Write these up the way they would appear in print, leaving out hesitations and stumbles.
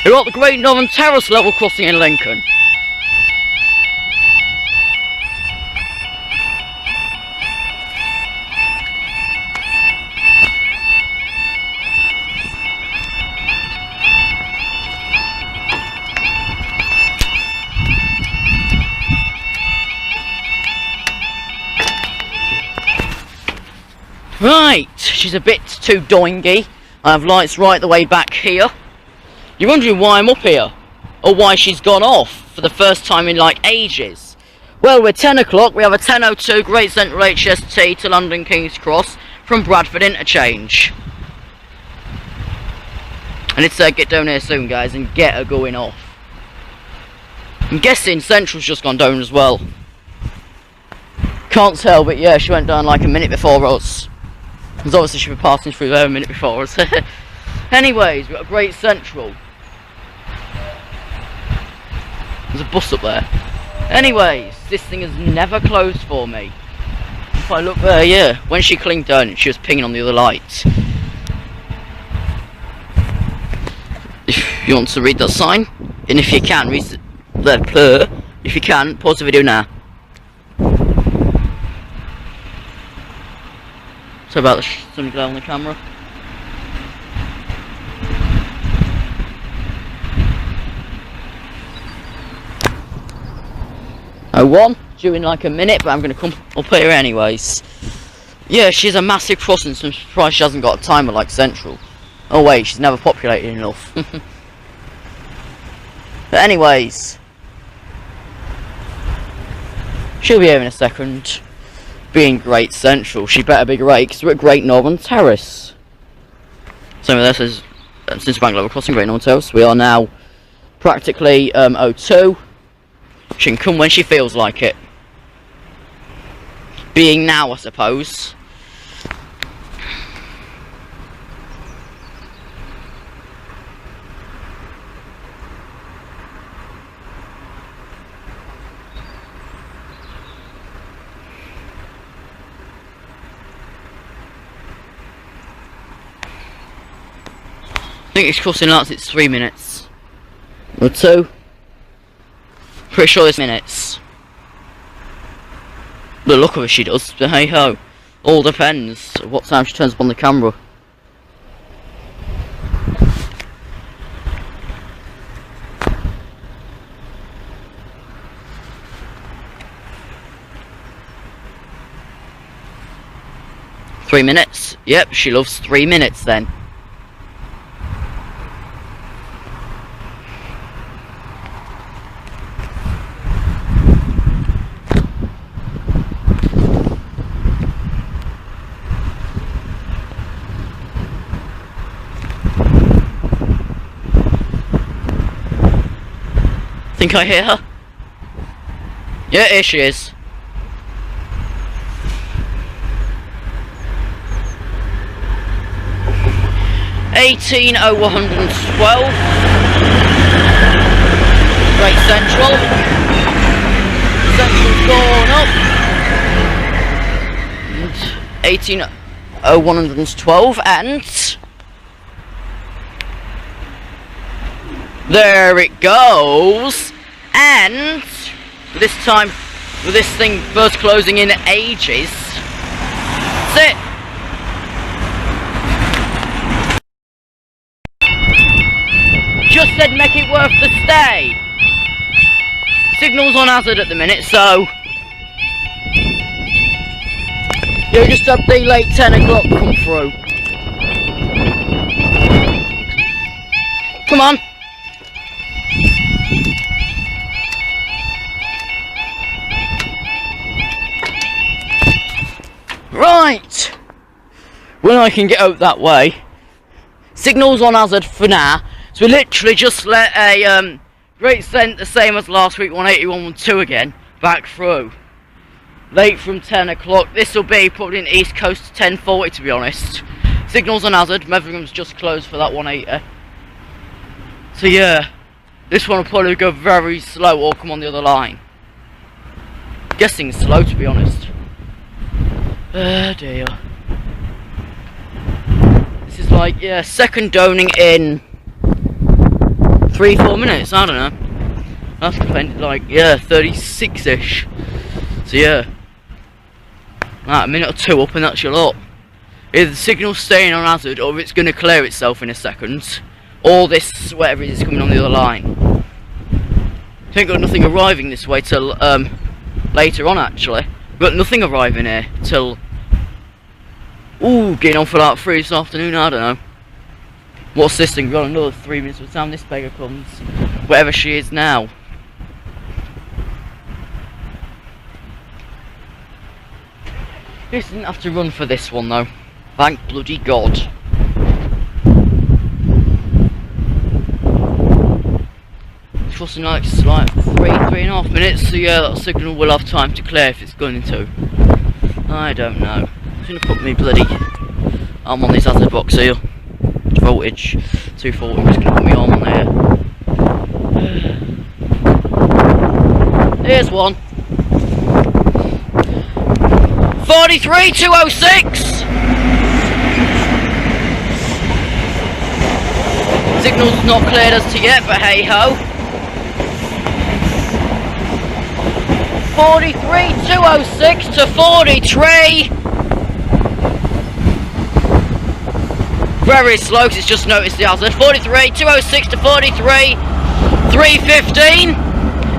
We've got the Great Northern Terrace level crossing in Lincoln. Right, she's a bit too doingy. I have lights right the way back here. You're wondering why I'm up here, or why she's gone off for the first time in like ages. Well, we're 10 o'clock, we have a 10:02 Great Central HST to London King's Cross from Bradford Interchange. And it's get down here soon, guys, and get her going off. I'm guessing Central's just gone down as well. Can't tell, but yeah, she went down like a minute before us. Because obviously she was passing through there a minute before us. Anyways, we've got a Great Central. There's a bus up there. Anyways, this thing has never closed for me. If I look there, yeah, when she clinked down, she was pinging on the other light. If you want to read that sign, and if you can, read the if you can, pause the video now. So about the sun glare on the camera. One due in like a minute, but I'm going to come up here anyways. Yeah, she's a massive crossing, so I'm surprised she hasn't got a timer like Central. Oh wait, she's never populated enough. But anyways, she'll be here in a second. Being Great Central, she better be great because we're at Great Northern Terrace. So this is since Bank Level Crossing, Great Northern Terrace. We are now practically 02. She can come when she feels like it. Being now, I suppose. I think it's crossing lights, it's 3 minutes. Or 2. Pretty sure it's minutes. The look of her she does, but hey ho. All depends what time she turns upon the camera. Three minutes? Yep, she loves 3 minutes then. Think I hear her? Yeah, here she is. (18:0112) Great Central. Central's gone up. And 18:0112, and there it goes. And this time, with this thing first closing in ages, that's it. Just said make it worth the stay. Signal's on hazard at the minute, so you just had the late 10 o'clock come through. Come on. Right, when I can get out that way, signal's on hazard for now, so we literally just let a Great Cent, the same as last week, 18112 again, back through. Late from 10 o'clock, this will be probably in East Coast 10:40 to be honest. Signal's on hazard, Methingham's just closed for that 180. So yeah, this one will probably go very slow or come on the other line. Guessing slow to be honest. Oh dear. This is like, yeah, second downing in 3-4 minutes, I don't know. That's like, yeah, 36-ish. So yeah, like a minute or two up and that's your lot. Either the signal's staying on hazard or it's going to clear itself in a second. Or this, whatever it is, coming on the other line. I ain't got nothing arriving this way till later on actually. Got nothing arriving here till, ooh, getting on for like 3 this afternoon, I don't know. What's this thing? We've got another 3 minutes by the time this beggar comes. Whatever she is now. This didn't have to run for this one though. Thank bloody God. It's costing like 3.5 minutes, so yeah, that signal will have time to clear if it's going to. I don't know. I'm gonna put me bloody arm on this hazard box here. Voltage 240, I'm just gonna put my arm on there. Here's one. 43,206. Signal's not cleared as to yet, but hey ho. 43,206 to 43. Very slow because it's just noticed the hazard. 43,206 to 43,315.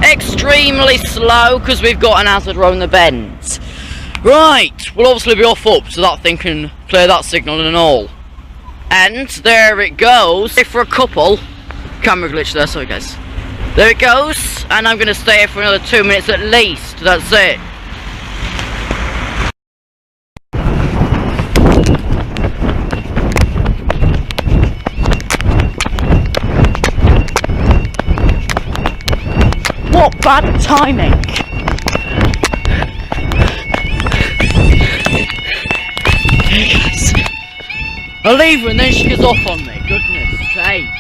Extremely slow because we've got an hazard around the bend. Right, we'll obviously be off up so that thing can clear that signal and all. And there it goes. For a couple, camera glitch there, sorry guys. There it goes, and I'm going to stay here for another 2 minutes at least. That's it. What bad timing! Hey guys, I'll leave her and then she goes off on me. Goodness sake!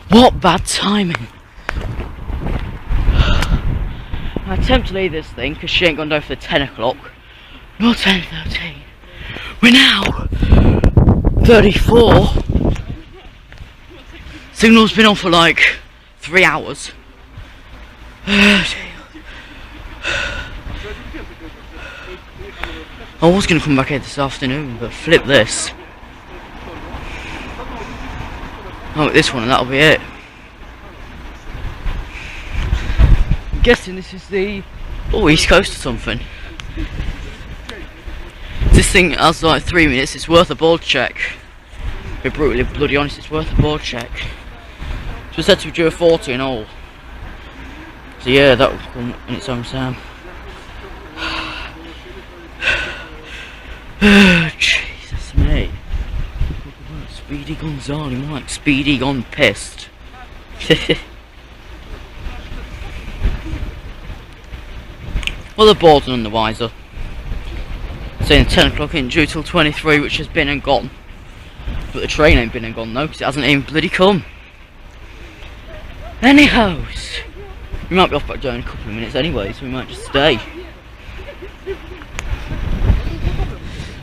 What bad timing! I attempt to leave this thing because she ain't gone down for 10 o'clock. Not 10:13. We're now 34. Signal's been on for like 3 hours. I was going to come back here this afternoon, but flip this. Oh, this one and that'll be it. I'm guessing this is the East Coast or something. This thing has like 3 minutes, it's worth a board check. To be brutally bloody honest, it's worth a board check. So it's said to be due a 40 and all. So yeah, that will come in its own time. Jesus mate. Speedy Gonzali, more like Speedy gone pissed. Well, the board's none the wiser. Saying 10 o'clock ain't due till 23, which has been and gone. But the train ain't been and gone though, because it hasn't even bloody come. Anyhows, we might be off back down in a couple of minutes anyway, so we might just stay.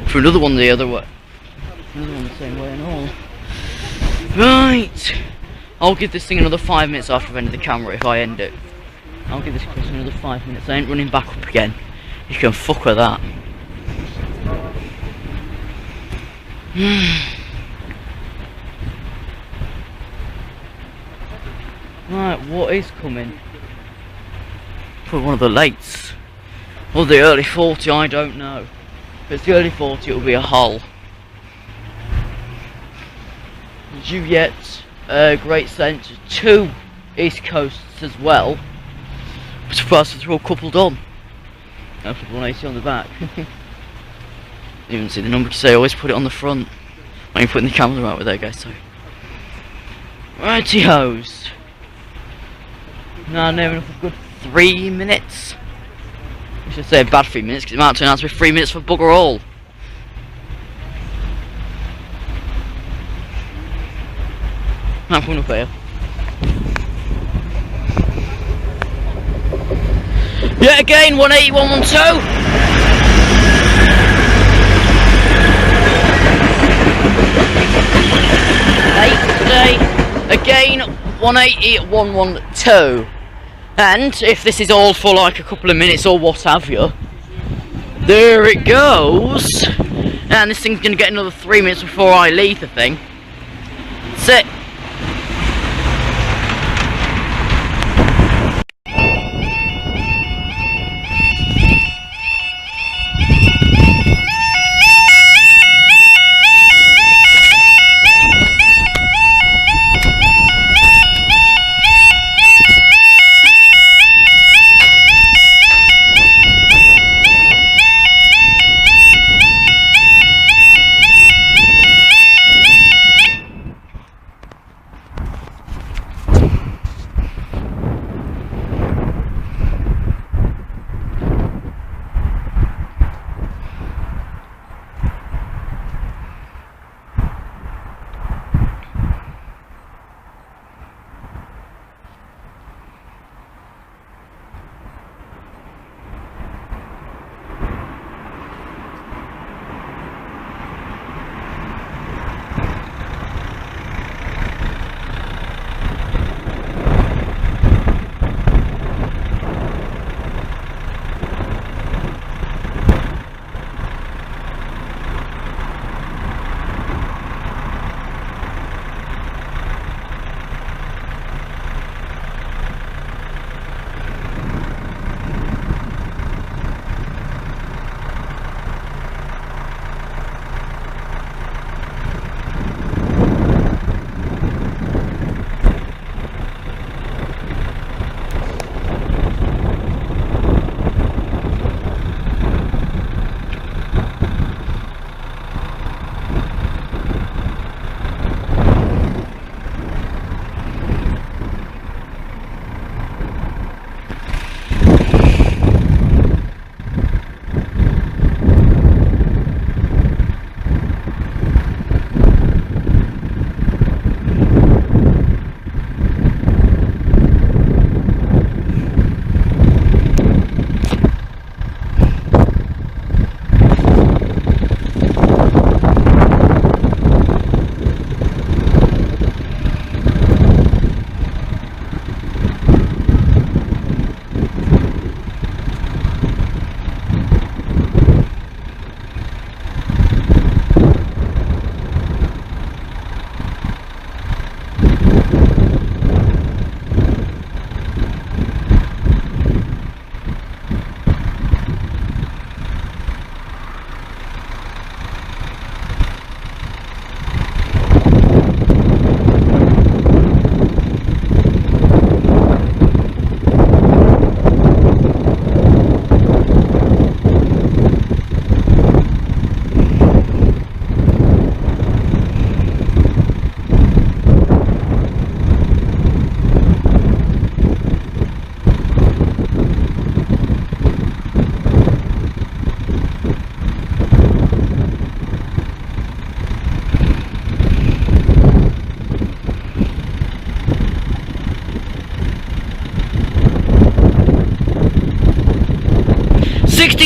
For another one the other way. Another one the same way and all. Right. I'll give this thing another 5 minutes after I've ended the camera if I end it. I'll give this question another 5 minutes. I ain't running back up again. You can fuck with that. Right, what is coming? Probably one of the lates. Or the early 40, I don't know. If it's the early 40, it'll be a hull. Due yet, Great Centre, 2 East Coasts as well. I'm surprised they're all coupled on. I'll put 180 on the back. You even see the number because they always put it on the front. I'm putting the camera right with there, guys. So, righty hoes. Now, near enough a good 3 minutes. I should say a bad 3 minutes because it might turn out to be 3 minutes for bugger all. I'm coming up here. Yet again, 180, 112. again 180 at 112, and if this is all for like a couple of minutes or what have you, there it goes. And this thing's gonna get another 3 minutes before I leave the thing. Sit.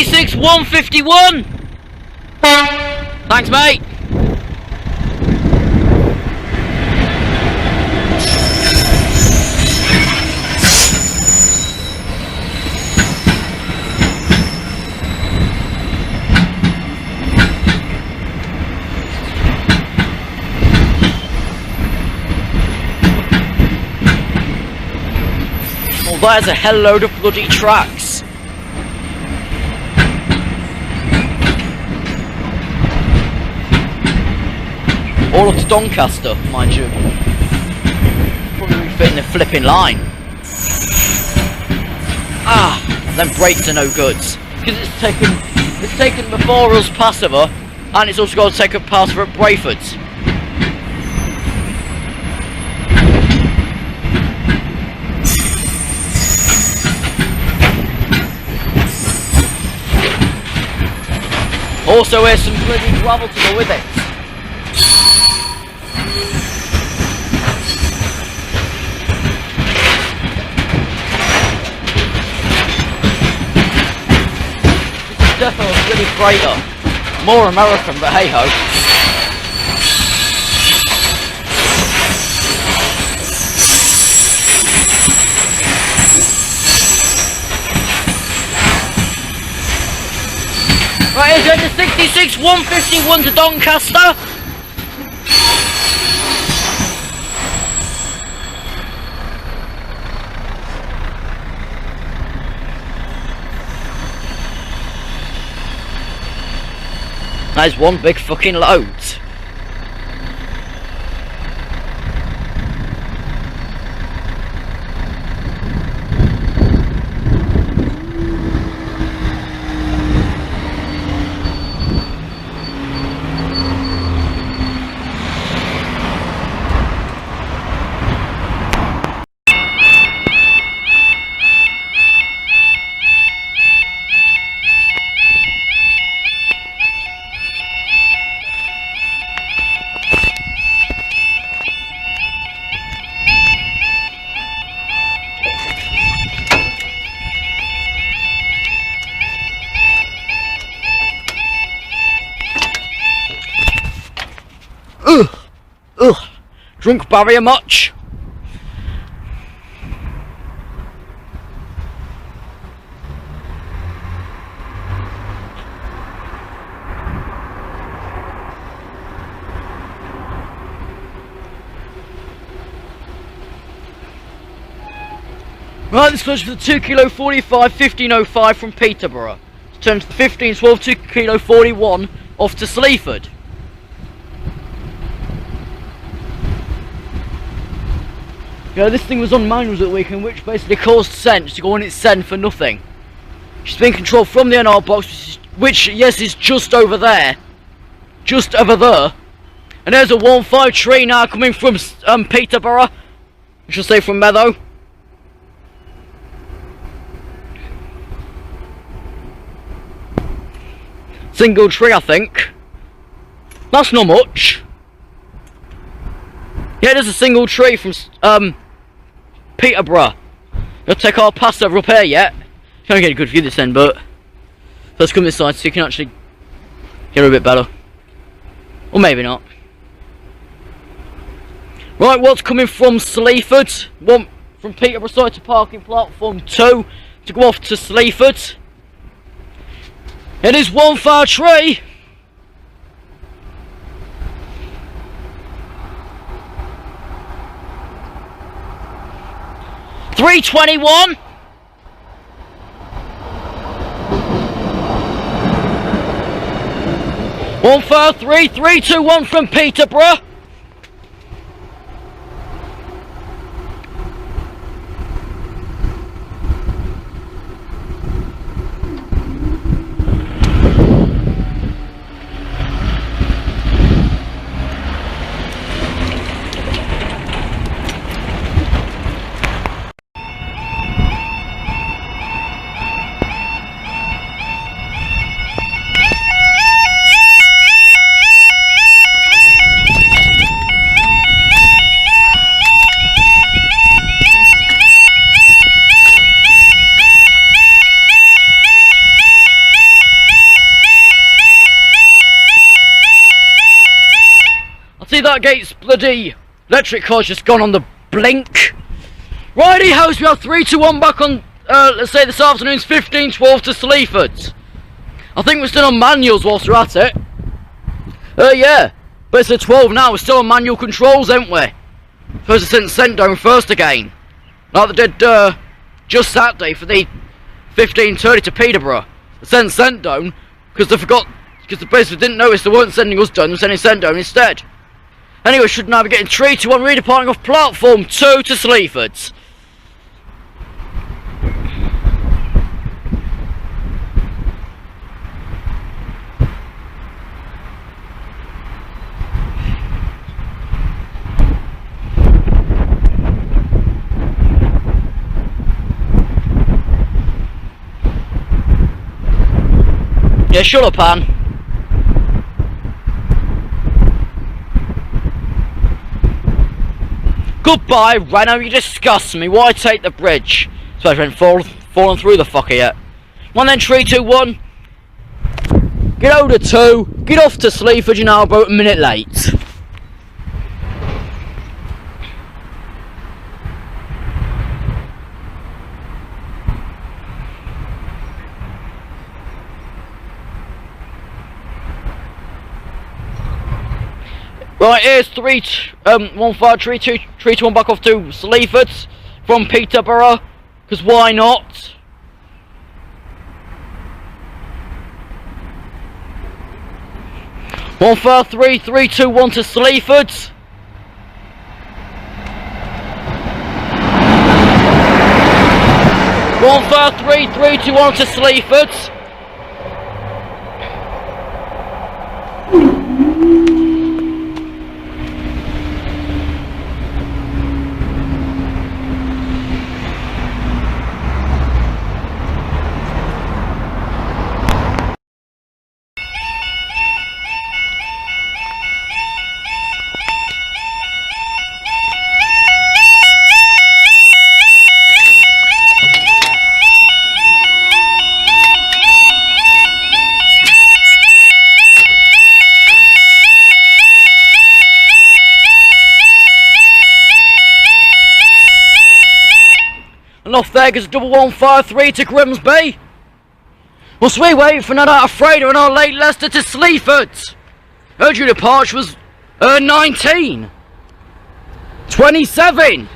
Six 151. Thanks, mate. Well, there's a hell load of bloody tracks. All up to Doncaster, mind you. Probably fitting the flipping line. Ah, them brakes are no goods. Because it's taken before us past over, and it's also got to take a pass for at Brayford's. Also, here's some bloody gravel to go with it. Definitely a bloody freighter. More American, but hey ho. it's 151 to Doncaster. That is one big fucking load. Ugh. Drunk barrier much? Right, this goes for the 2 kilo 45 1505 from Peterborough. Turn to the 1512 2 kilo 41 off to Sleaford. Yeah, this thing was on manuals at the weekend, which basically caused sense to go on its send for nothing. She's been controlled from the NR box, which yes, is just over there. Just over there. And there's a 153 now coming from Peterborough. I should say from Meadow. Single tree, I think. That's not much. Yeah, there's a single tree from Peterborough. You'll take our pass over up here yet. Can't get a good view this end, but let's come this side so you can actually hear a bit better. Or maybe not. Right, what's coming from Sleaford? One from Peterborough side to parking platform 2 to go off to Sleaford. It is 153. $3.21. One for 3-3-2-1 from Peterborough. See that gate's bloody electric car's just gone on the blink. Righty hoes, we have 3-1 back on let's say this afternoon's 15-12 to Sleaford. I think we're still on manuals whilst we're at it. Yeah. But it's a 12 now, we're still on manual controls, ain't we? Supposed to send down first again. Like they did just Saturday for the 15:30 to Peterborough. They sent down because they forgot, because they basically didn't notice they weren't sending us down, they were sending send down instead. Anyway, should now be getting 3-1 redeparting off platform 2 to Sleaford. Yeah, shut up, Anne. Goodbye, Reno, you disgust me. Why take the bridge? Especially when fallen through the fucker yet. One then, 3-2-1. Get out of 2. Get off to Sleaford, you're now about a minute late. Right, here's 15321 back off to Sleaford from Peterborough, because why not? One 15321 to Sleaford. One 15321 to Sleaford. And off there goes 1153 to Grimsby. Whilst we wait for another freighter and our late Leicester to Sleaford. Her due departure was 19. 27.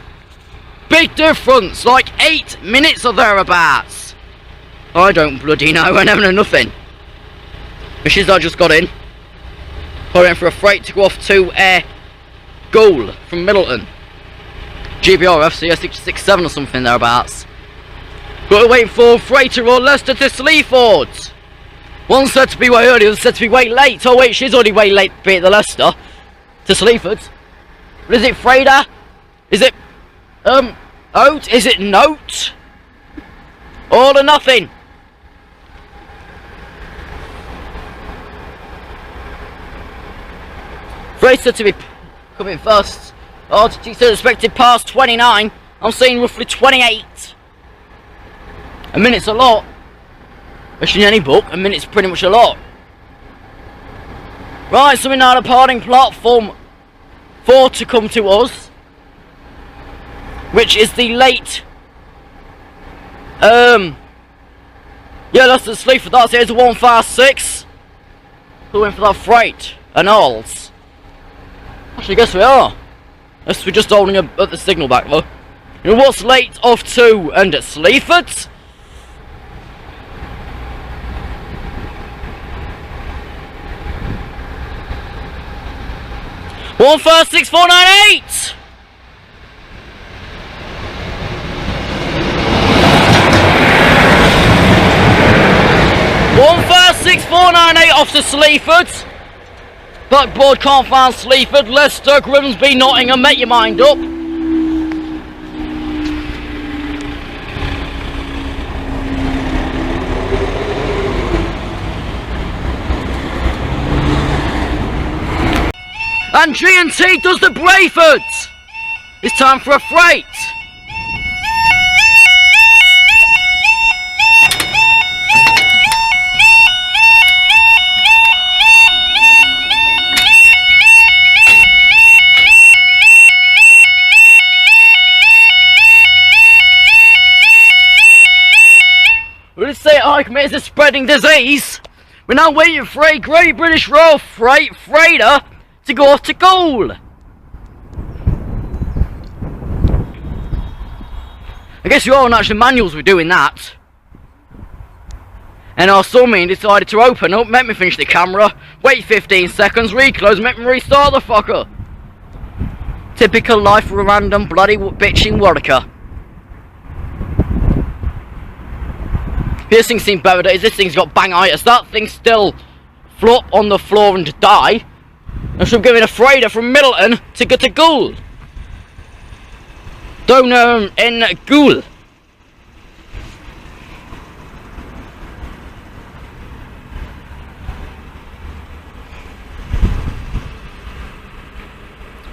Big difference, like 8 minutes or thereabouts. I don't bloody know, I never know nothing. But she's just got in. Hurrying for a freight to go off to Goal from Middleton. GBRF CS667 or something thereabouts. But we're waiting for freighter or Leicester to Sleaford. One said to be way early, the other said to be way late. Oh wait, she's already way late, be it the Leicester to Sleaford. But is it freighter? Is it oat? Is it note? All or nothing. Freighter to be coming first. RTT said expected past 29. I'm saying roughly 28. A minute's a lot. Especially in any book, a minute's pretty much a lot. Right, so we're now departing platform 4 to come to us. Which is the late yeah, that's the Sleaford. That's it. It's a 156. Who went for that freight and alls? Actually, I guess we are. Unless we're just holding up at the signal back though. You know what's late off to and at Sleaford? One 156,498. One 156,498 off to Sleaford. Blackboard can't find Sleaford, Leicester, Grimsby, Nottingham, make your mind up. And G&T does the Brayfords. It's time for a freight. We'll say I commit to spreading disease. We're now waiting for a Great British Royal freighter to go off to Goal. I guess you all know the manuals were doing that. And our submarine decided to open up, make me finish the camera, wait 15 seconds, reclose, make me restart the fucker. Typical life of a random bloody bitching worker. This thing seems better, this thing's got bang-itis. That thing still flop on the floor and die. And so I'm giving a freighter from Middleton to get to Goul. Down in Goul.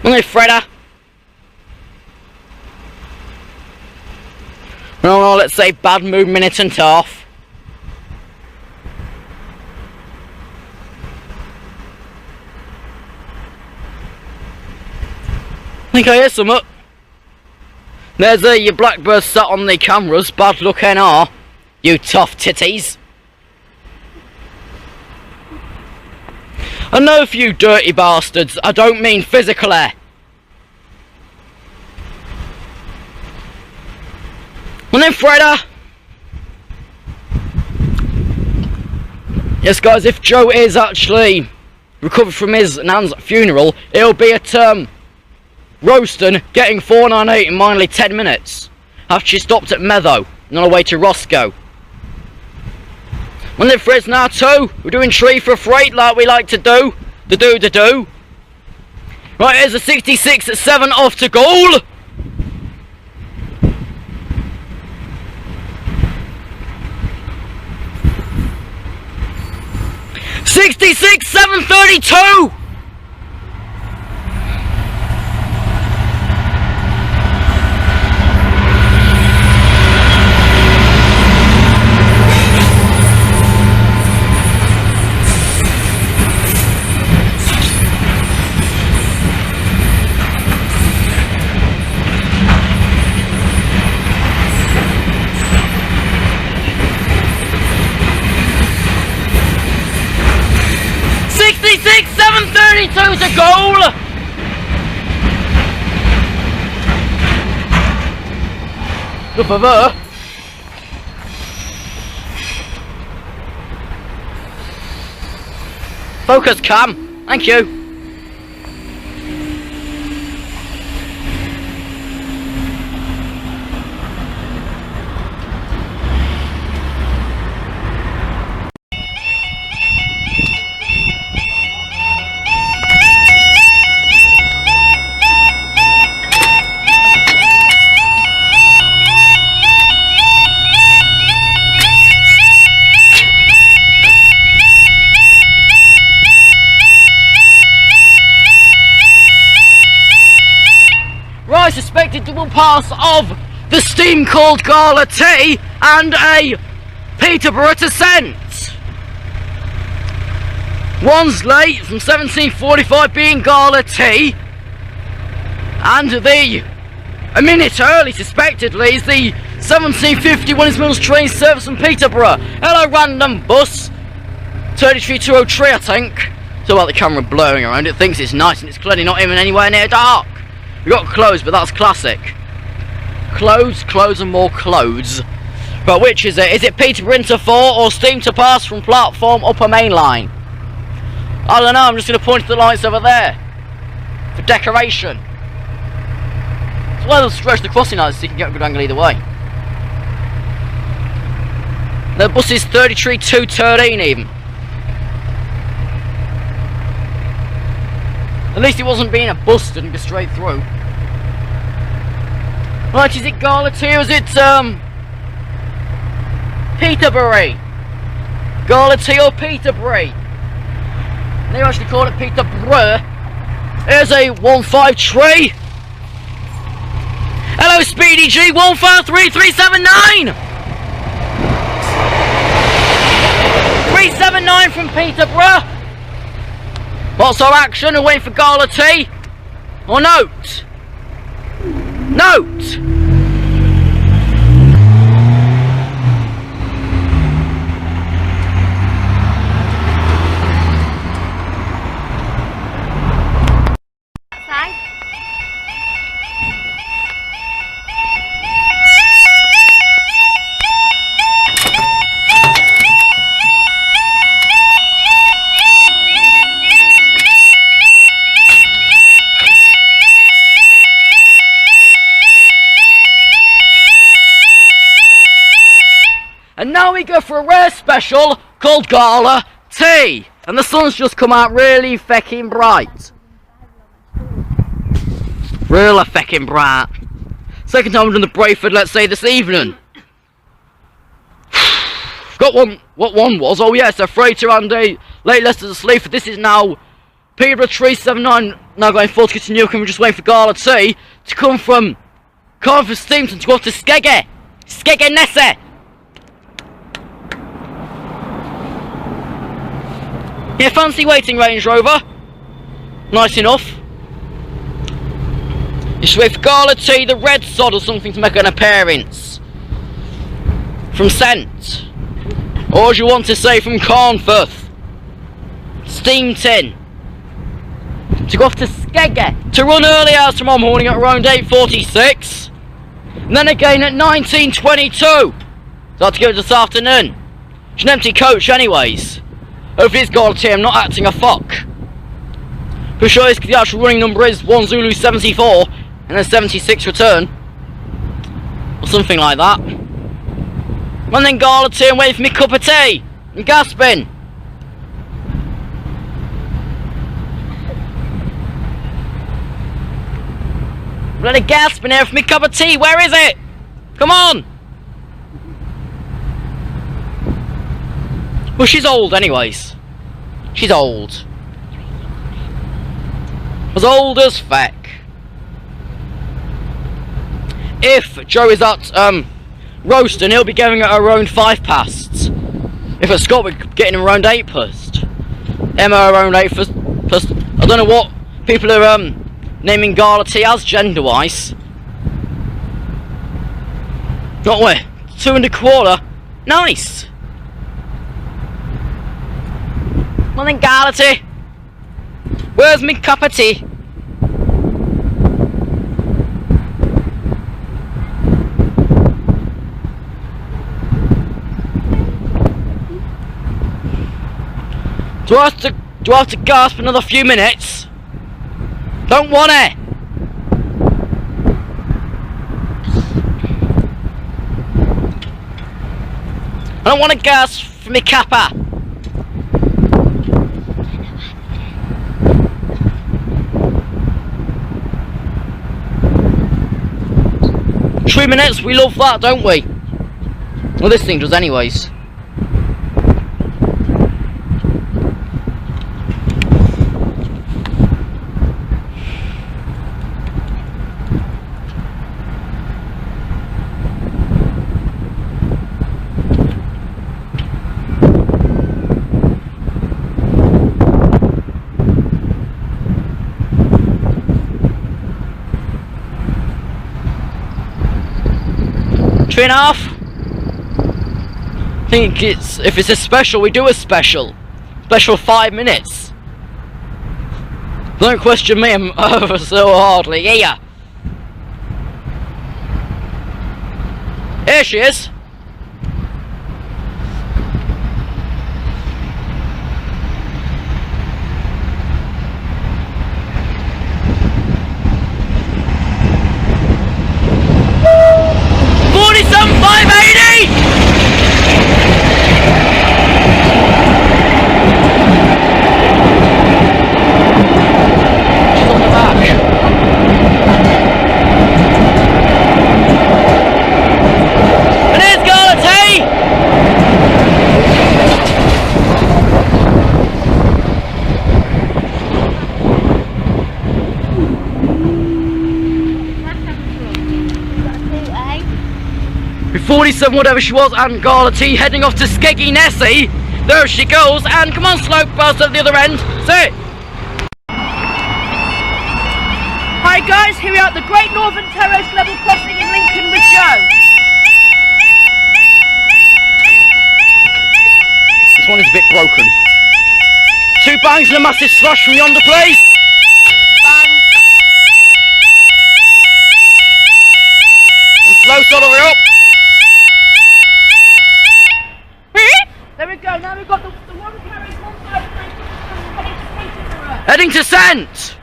Only freighter. No, let's say bad mood minute and half. I think I hear something. There's your blackbird sat on the cameras. Bad luck NR. You tough titties. I know a few dirty bastards, I don't mean physically. And then Freda. Yes guys, if Joe is actually recovered from his nan's funeral, he'll be at Roaston getting 498 in only 10 minutes. After she stopped at Meadow and on her way to Roscoe. And then Fred's now too. We're doing tree for freight like we like to do. The do. Right, here's a 66 at 7 off to goal. $66 732. $732's a goal! Good for her. Focus cam, thank you. Suspected double pass of the steam called Gala Tea and a Peterborough to Scent. One's late from 1745 being Gala Tea, and a minute early suspectedly is the 1750 Williams Mills train service from Peterborough. Hello random bus 33203 I think. So about the camera blurring around, it thinks it's nice and it's clearly not even anywhere near dark. We got clothes, but that's classic. Clothes and more clothes. But which is it? Is it Peterborough to 4 or steam to pass from platform upper main line? I don't know, I'm just going to point to the lights over there. For decoration. So they'll stretch the crossing lines so you can get a good angle either way. The bus is 33-213 even. At least it wasn't being a bus, didn't go straight through. Right, is it Gala Tea or is it Peterborough? Gala Tea or Peterborough? They actually call it Peterborough. Here's a 153. Hello Speedy G, 153379. 379 from Peterborough. What's our action? We're waiting for Gala Tea? Or note? Note! And now we go for a rare special called Gala Tea. And the sun's just come out really feckin' bright. Really feckin' bright. Second time I've done the Brayford, let's say, this evening. Got one, what one was, oh yes, a freighter and a late Leicester to Sleaford. This is now Peterborough 379, now going full to get to Newcombe. We're just waiting for Gala Tea to come from Cardiff Steamton to go up to Skeggy. Skegnesse. Yeah, fancy waiting Range Rover. Nice enough. You should wait for Gala Tea, the red sod or something to make an appearance. From Scent. Or as you want to say, from Cornforth. steam tin to go off to Skeggy to run early hours tomorrow morning at around 8:46, and then again at 19:22. So I have to go this afternoon. It's an empty coach anyways. Hopefully it's quality, I'm not acting a fuck. For sure the actual running number is 1 Zulu 74 and then 76 return. Or something like that. And then quality and waiting for me cup of tea and gasping. Bloody gasping here for me cup of tea, where is it? Come on! Well, she's old anyways. She's old. As old as feck. If Joe is at Roaston, he'll be going at around 5 past. If at Scott, we're getting him around 8 past. Emma around 8 past. I don't know what people are naming Gala tea as gender-wise. Not where? 2 1/4. Nice. Well then, Gala tea. Where's me cup of tea? Do I have to gasp another few minutes? Don't want it. I don't want to gasp for me kappa. Three minutes, we love that, don't we? Well, this thing does anyways. Three and a half. I think if it's a special, we do a special. Special 5 minutes. Don't question me, I'm over so hardly. Yeah. Here she is. With 47 whatever she was and Gala T heading off to Skeggy Nessie. There she goes, and come on slope burst at the other end. Sit. Hi guys, here we are at the Great Northern Terrace level crossing in Lincolnshire. This one is a bit broken. 2 bangs and a massive slush from yonder place. Bang. And slow all the way up. There we go, now we've got the one carriage, one side heading to Scent.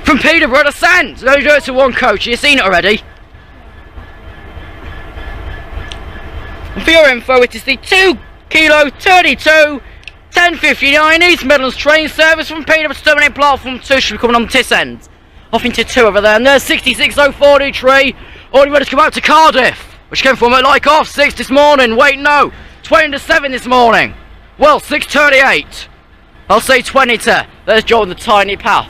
From Peterborough to Scent. No, you do it to one coach, you've seen it already. And for your info, it is the 2 kilo 32 1059 East Midlands train service from Peterborough to terminate platform 2. Should be coming on this end. Off into 2 over there, and there's 66043 already ready to come out to Cardiff, which came from at like 6:30 this morning. Wait, no, 20 to 7 this morning. Well, 6:38. I'll say 20 to. There's Joe on the tiny path.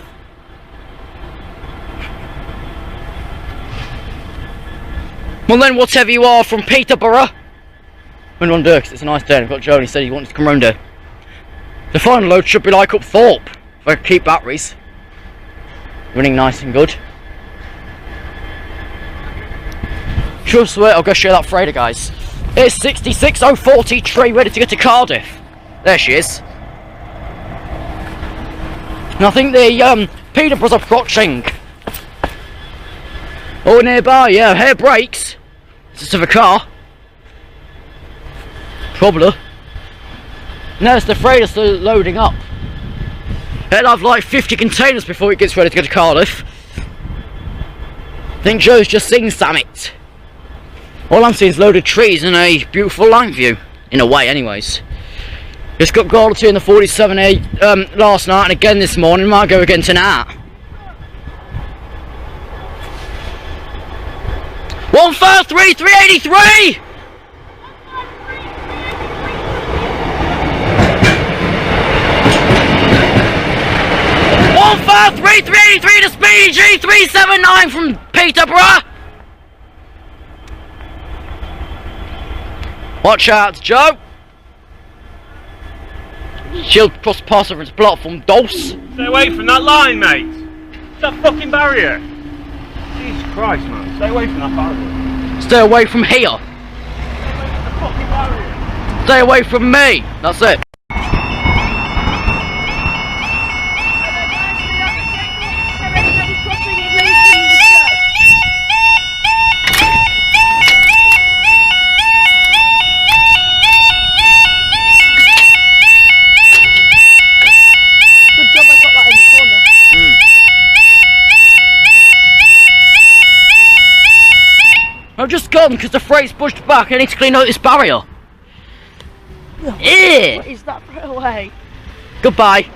Well then, whatever you are from Peterborough, went on because it's a nice day and I've got Joe and he said he wanted to come round here. The final load should be like up Thorpe, if I keep batteries running nice and good. Just wait, I'll go show that freighter, guys. It's 66043 ready to get to Cardiff. There she is. And I think the Peterborough's approaching. Oh, nearby, yeah, here brakes. It's of a car. Probably. No, it's the freighter still loading up. It'll have like 50 containers before it gets ready to go to Cardiff. I think Joe's just seen Summit. All I'm seeing is loaded trees and a beautiful line view. In a way, anyways. Just got quality in the 47A last night and again this morning. Might go again tonight. 153 383. 153 383 to Speedy G 379 from Peterborough. Watch out, Joe. She'll cross past over into platform Dulce. Stay away from that line, mate. It's that fucking barrier. Jesus Christ, man. Stay away from that barrier. Stay away from here. Stay away from the fucking barrier. Stay away from me. That's it. I've just gone because the freight's pushed back. I need to clean out this barrier. Yeah. What is that for away? Goodbye.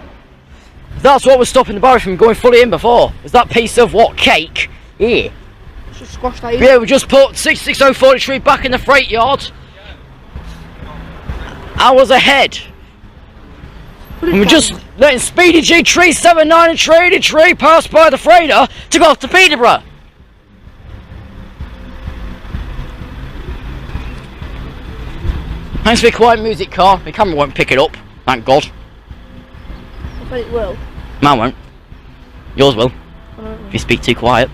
That's what was stopping the barrier from going fully in before. Was that piece of what, cake? Yeah. Just squash that in. Yeah, we just put 66043 back in the freight yard. Hours ahead. And we're just letting Speedy G 379 and Trade Tree pass by the freighter to go off to Peterborough. Thanks for your quiet music, car. My camera won't pick it up, thank God. I bet it will. Mine won't. Yours will. If you speak too quiet.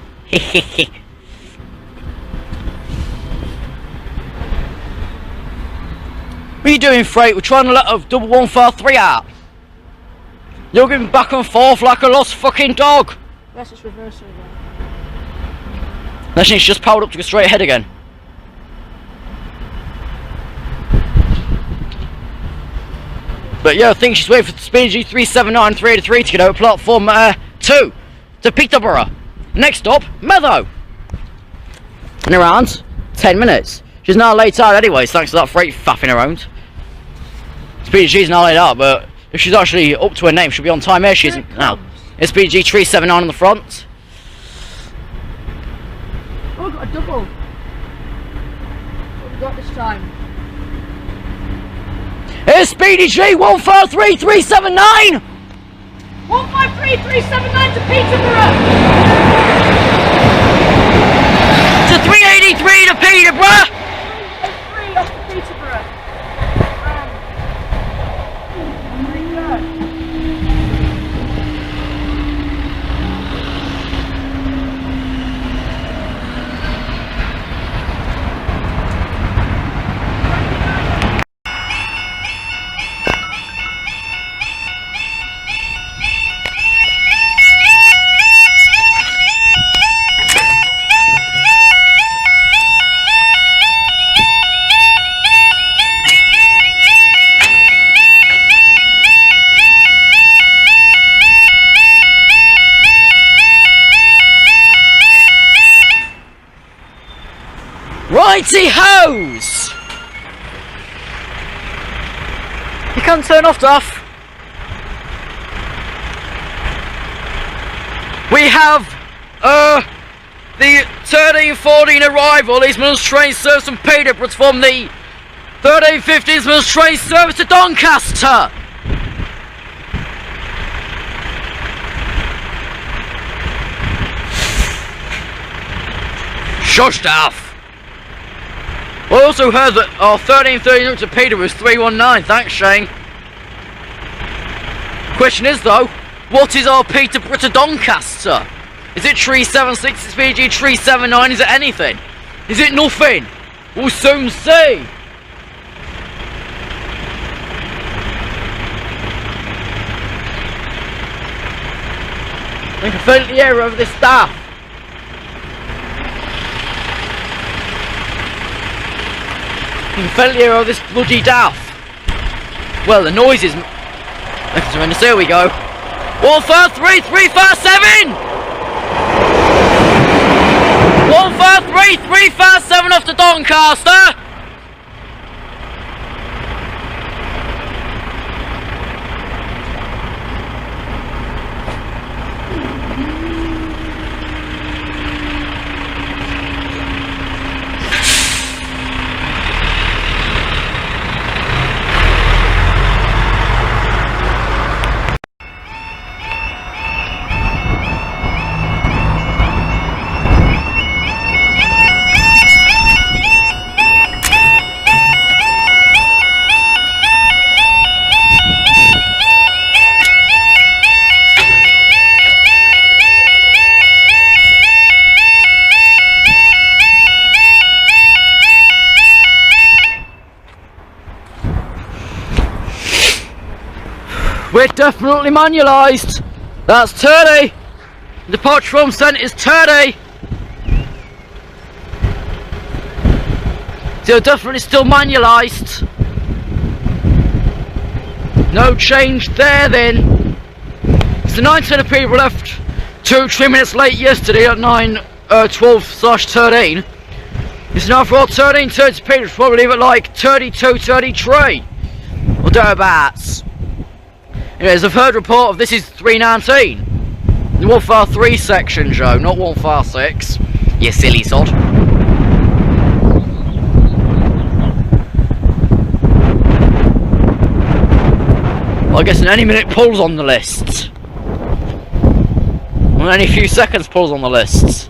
What are you doing, freight? We're trying to let a double 153 out. You're going back and forth like a lost fucking dog. Yes, it's reversing again. Unless it's just powered up to go straight ahead again. But yeah, I think she's waiting for the Speedy G379 383 to get over platform 2 to Peterborough. Next stop, Meadow. In around 10 minutes. She's now late out anyways, thanks to that freight faffing around. Speedy G's now laid out, but if she's actually up to her name, she'll be on time. Here she isn't now. It's Speedy G379 on the front. Oh, I've got a double. What have we got this time? Here's Speedy G 153 379. 153 379 to Peterborough. To 383 to Peterborough. 3 off to Peterborough. There you go. Righty-hos! You can't turn off, Duff. We have the 1314 arrival, Eastman's train service from Peterborough from the 1315 Eastman's train service to Doncaster. Shush, Duff. I also heard that our 1330 to Peterborough is 319, thanks Shane. Question is though, what is our Peterborough to Doncaster? Is it 376, it's BG 379, is it anything? Is it nothing? We'll soon see. We can feel the air over this staff. You can feel the air over this bloody daff. Well, the noise is... There we go. 153 357! 153 357 off to Doncaster! We're definitely manualised. That's Terrace. Departure from centre is Terrace. So definitely still manualised. No change there then. It's the 9:10 people left. 3 minutes late yesterday at 9:12/13. It's now for 13:30 people. Probably leave it like 32:33 or thereabouts. Anyways, I've heard report of this is 319. The 153 section, Joe, not 156. You silly sod. Well, I guess in any minute pulls on the list. Well, any few seconds pulls on the list.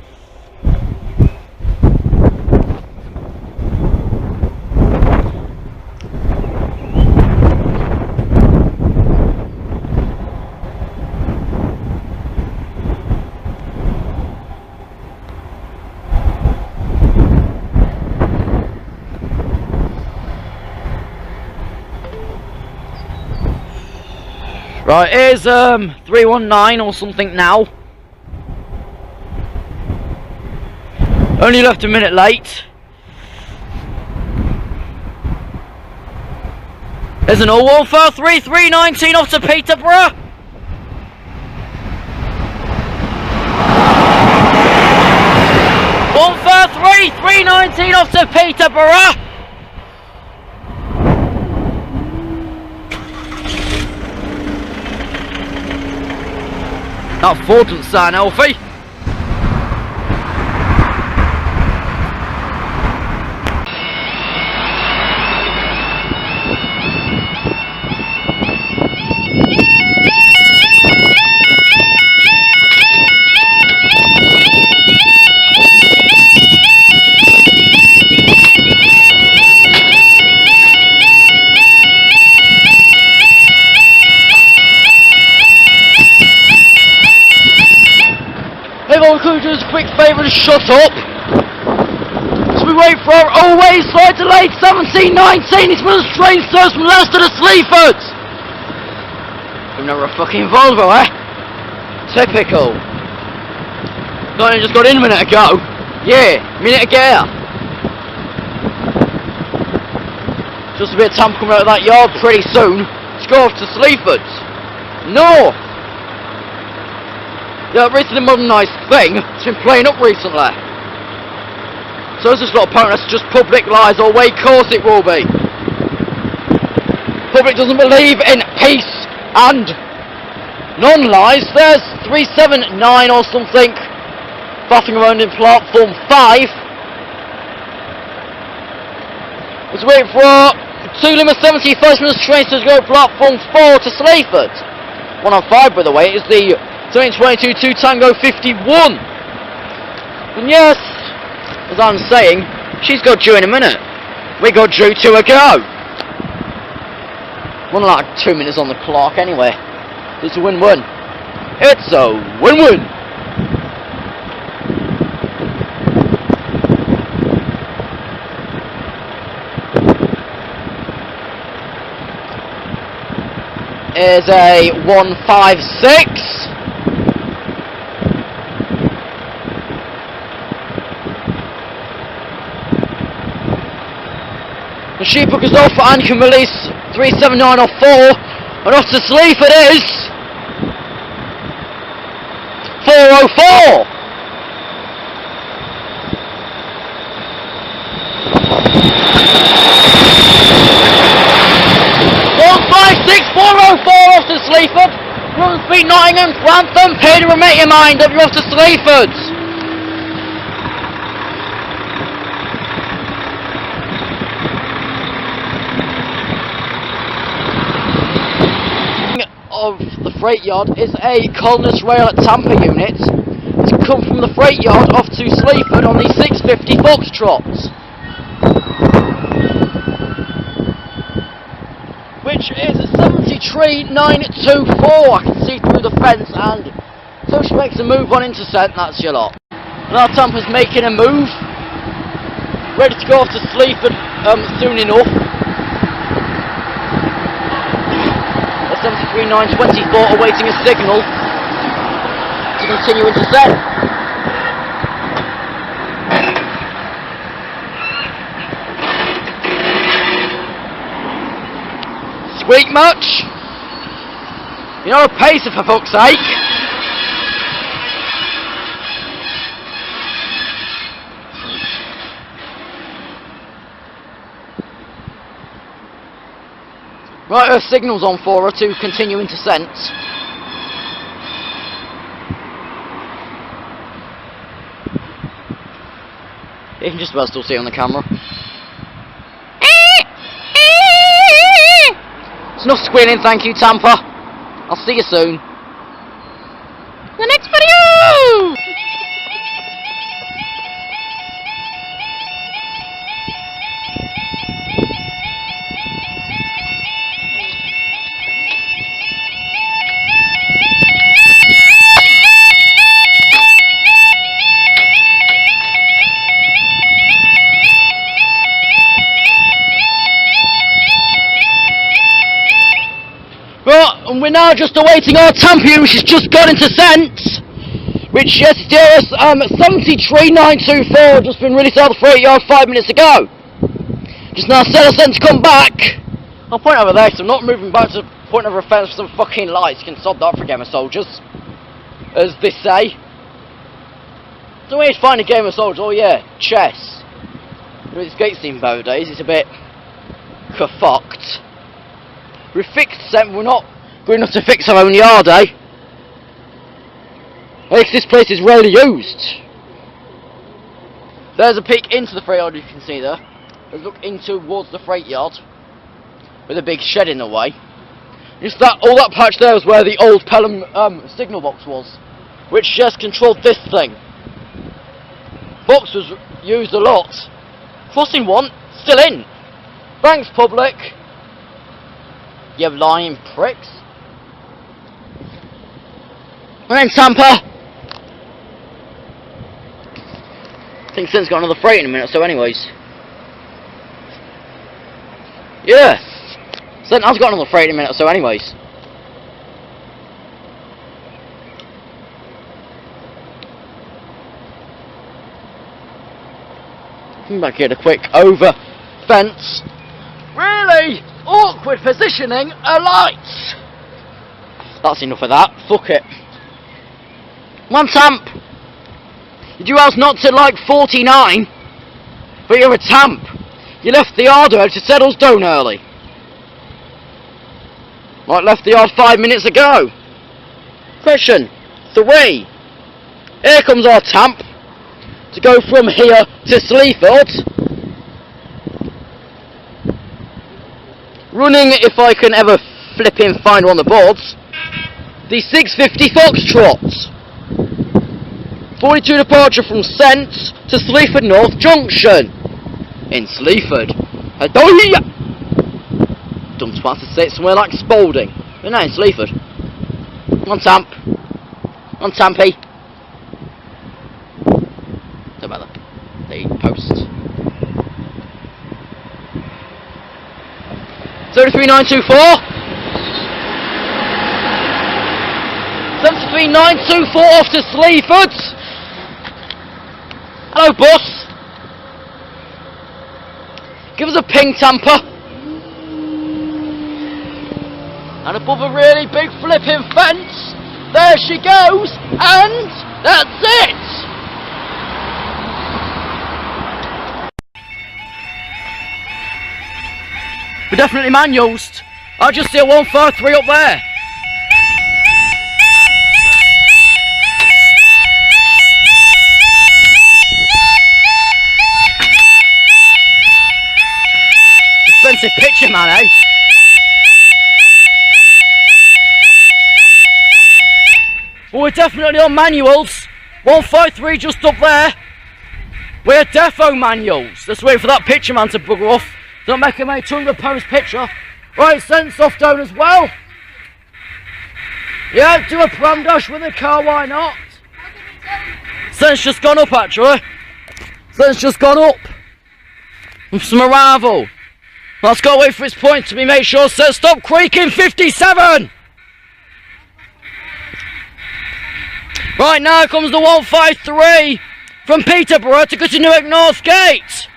Right, here's 319 or something now. Only left a minute late. There's an 143 319 off to Peterborough. Three 319 off to Peterborough. That Ford doesn't sound healthy. Could you do us a quick favour and shut up? So we wait for our always slight delayed 1719. It's one of the train service from Leicester to Sleaford. We've never a fucking Volvo, eh? Typical. Just got in a minute ago. Yeah, minute ago. Just a bit of time coming out of that yard pretty soon to go off to Sleaford. No! Yeah, recently modernised thing, it's been playing up recently. So it's just not apparent that's just public lies, or way course it will be. Public doesn't believe in peace and non-lies. There's 379 or something, batting around in platform 5. Let's wait for 2 Lima 75 minutes trains to go platform 4 to Sleaford. 105 by the way, is the 22 2 Tango 51. And yes, as I'm saying, she's got due in a minute. We got due 2 ago. One like 2 minutes on the clock anyway. It's a win-win. It's a win-win. Is a 156. The sheephook is off and can release 379 off 4. And off to Sleaford is 404. 156,404 off to Sleaford. Run Speed Nottingham, Grantham, Peter and make your mind up, you're off to Sleaford. Of the freight yard is a Colness Rail at Tampa unit. It's come from the freight yard off to Sleaford on the 650 Foxtrot, which is 73,924. I can see through the fence, and so she makes a move on intercept, and that's your lot. Now Tampa's making a move, ready to go off to Sleaford soon enough. 73,924 awaiting a signal to continue intercept. Squeak much? You're a pacer for fuck's sake. Right, her signal's on for her to continue intercept. You can just about still see it on the camera. It's enough squealing, thank you, Tampa. I'll see you soon. The next video! Right, and we're now just awaiting our Tampa, which has just got into scent. Which, yes, Terrace, 73,924, just been released out of the freight yard 5 minutes ago. Just now set us sent to come back. I'll point over there, so I'm not moving back to the point of reference for some fucking lights. You can sod that for Game of Soldiers, as they say. So when you find a Game of Soldiers, oh yeah, chess. With this gate scene nowadays, it's a bit fucked. We fixed them, we're not good enough to fix our own yard, eh? At least this place is rarely used. There's a peek into the freight yard, you can see there. Let's look in towards the freight yard, with a big shed in the way. Just that, all that patch there was where the old Pelham signal box was, which just controlled this thing. Box was used a lot. Crossing one, still in. Thanks, public. You lying pricks. And then Tampa. I think Sin's got another freight in a minute, so anyways. Yeah. Sin has got another freight in a minute, so anyways. Come back here, a quick over fence. Really awkward positioning of lights. That's enough of that. Fuck it. One Tamp. You do else not to like 49, but you're a Tamp. You left the yard early to settle down early. Like left the yard 5 minutes ago. Question 3. Here comes our Tamp to go from here to Sleaford. Running, if I can ever flip in find one of the boards, the 650 Foxtrot. 42 departure from Sent to Sleaford North Junction. In Sleaford. Dumb twats to say it somewhere like Spalding. But no, in Sleaford. On Tamp. On Tampy. Don't matter. The post. 73,924. 73,924 off to Sleaford. Hello, boss. Give us a ping tamper. And above a really big flipping fence, there she goes, and that's it! We're definitely manuals. I just see a 153 up there. Expensive picture, man, eh? Well, we're definitely on manuals. 153 just up there. We're defo manuals. Let's wait for that picture man to bugger off. Don't make him a £200 picture. Right, send soft down as well. Yeah, do a pram dash with a car, why not? Sun's just gone up actually. Sun's just gone up. With some arrival. Let's go wait for its point to be made sure. Says stop creaking 57. Right, now comes the 153 from Peterborough to go to Newark North Gate.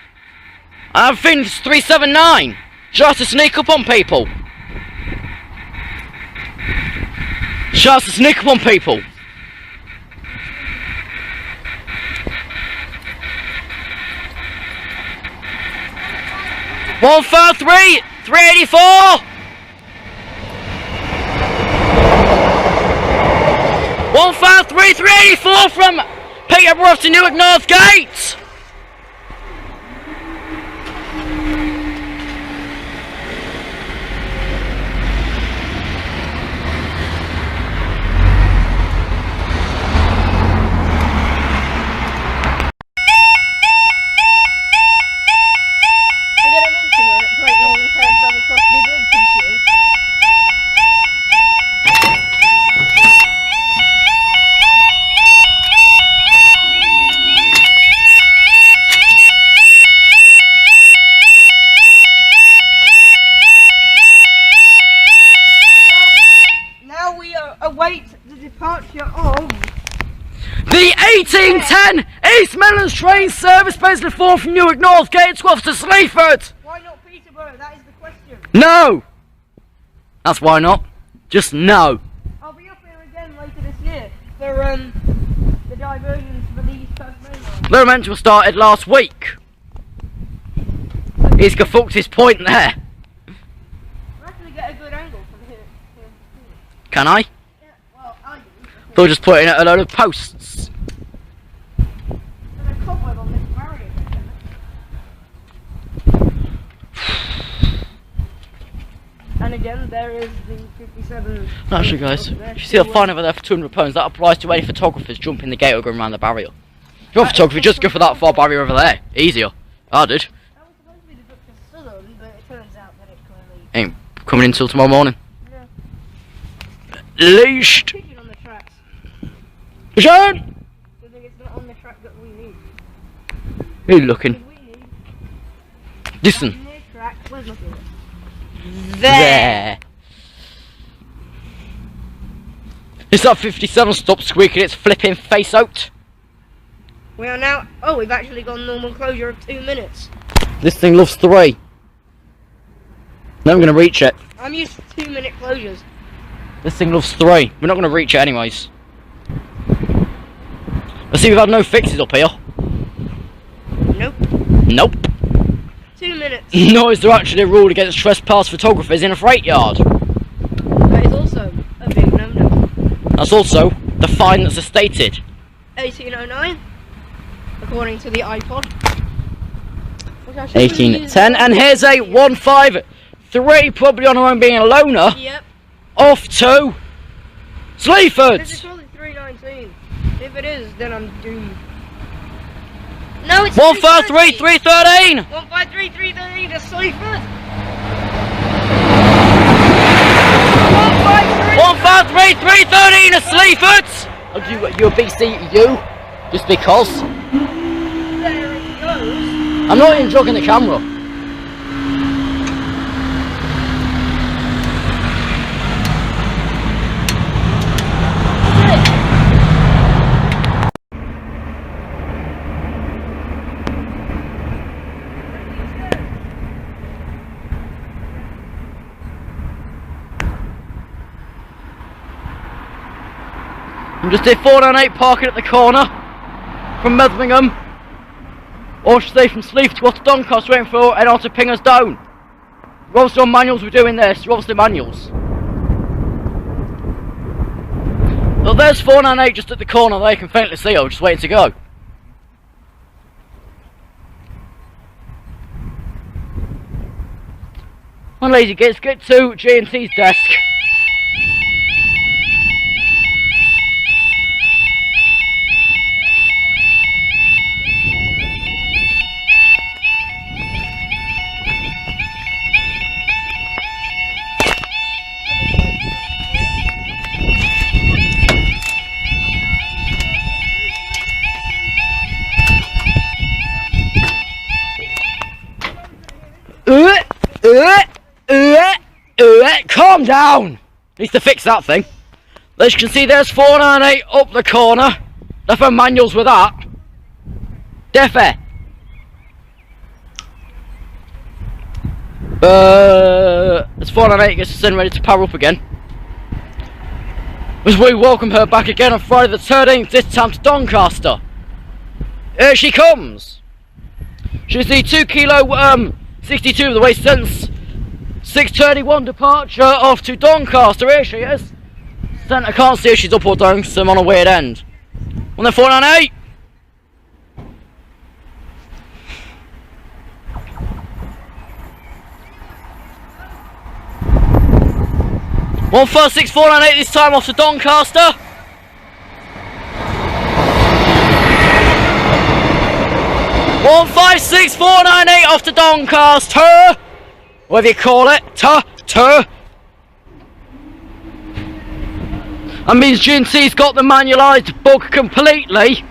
I think it's 379. Tries to sneak up on people. Tries to sneak up on people. One four three 384. 153 384 from Peterborough to Newark North Gate. Await the departure of the 1810 East Midlands train service basically formed from Newark North Gate to off to Sleaford. Why not Peterborough? That is the question. No! That's why not. Just no. I'll be up here again later this year for the diversions for the East Coast Main Line. The regimental started last week. He's fucked his point there. We'll actually get a good angle from here. Can I? Well, They'll just put in a load of posts. there's a cobweb on this barrier. And again, there is the 57. Actually, guys, if you see a fine over there for £200, that applies to any photographers jumping the gate or going around the barrier. If you're a photographer, just go for that far barrier over there. Easier. I did. That was supposed to be the Dr. Southern, but it turns out that it clearly Ain't coming in till tomorrow morning. Yeah. Leashed. Pigeon on the tracks. Sean! I think it's not on the track that we need. Who you looking? We need Listen. near track. Where's my finger? There. Is that 57 stop squeaking its flipping face out? We are now. Oh, we've actually gone normal closure of 2 minutes. This thing loves 3. Never gonna reach it. I'm used to 2-minute closures. This thing loves 3. We're not gonna reach it anyways. I see we've had no fixes up here. Nope. Nope. 2 minutes. Nor is there actually a rule against trespass photographers in a freight yard. That is also a big no-no. That's also the fine that's stated. 1809, according to the iPod. 1810, and here's a 153, probably on her own being a loner, Yep. off to This is Sleaford. probably 319. If it is, then I'm doomed. No, it's 153 313. 153 313 to Sleaford. 153 313 to Sleaford. I'll do you a BCU just because. There it goes. I'm not even jogging the camera. I'm just did 498 parking at the corner from Medlingham. Or should I say from Sleaford to go to Doncaster, waiting for and on to ping us down. We're obviously on manuals, we're doing this, we're obviously manuals. So there's 498 just at the corner there, you can faintly see her, just waiting to go. One lady gets get to G&T's desk. Calm down! Needs to fix that thing. As you can see, there's 498 up the corner. Left manuals with that. Deafy. As 498 gets to send ready to power up again. As we welcome her back again on Friday the 13th, this time to Doncaster. Here she comes. She's the 2 kilo 62 of the way since 6:31 departure off to Doncaster. Here she is. I can't see if she's up or down because I'm on a weird end. 498. One 46498 this time off to Doncaster. One 56498 off to Doncaster. Whatever you call it, that means G&T's got the manualised bug completely.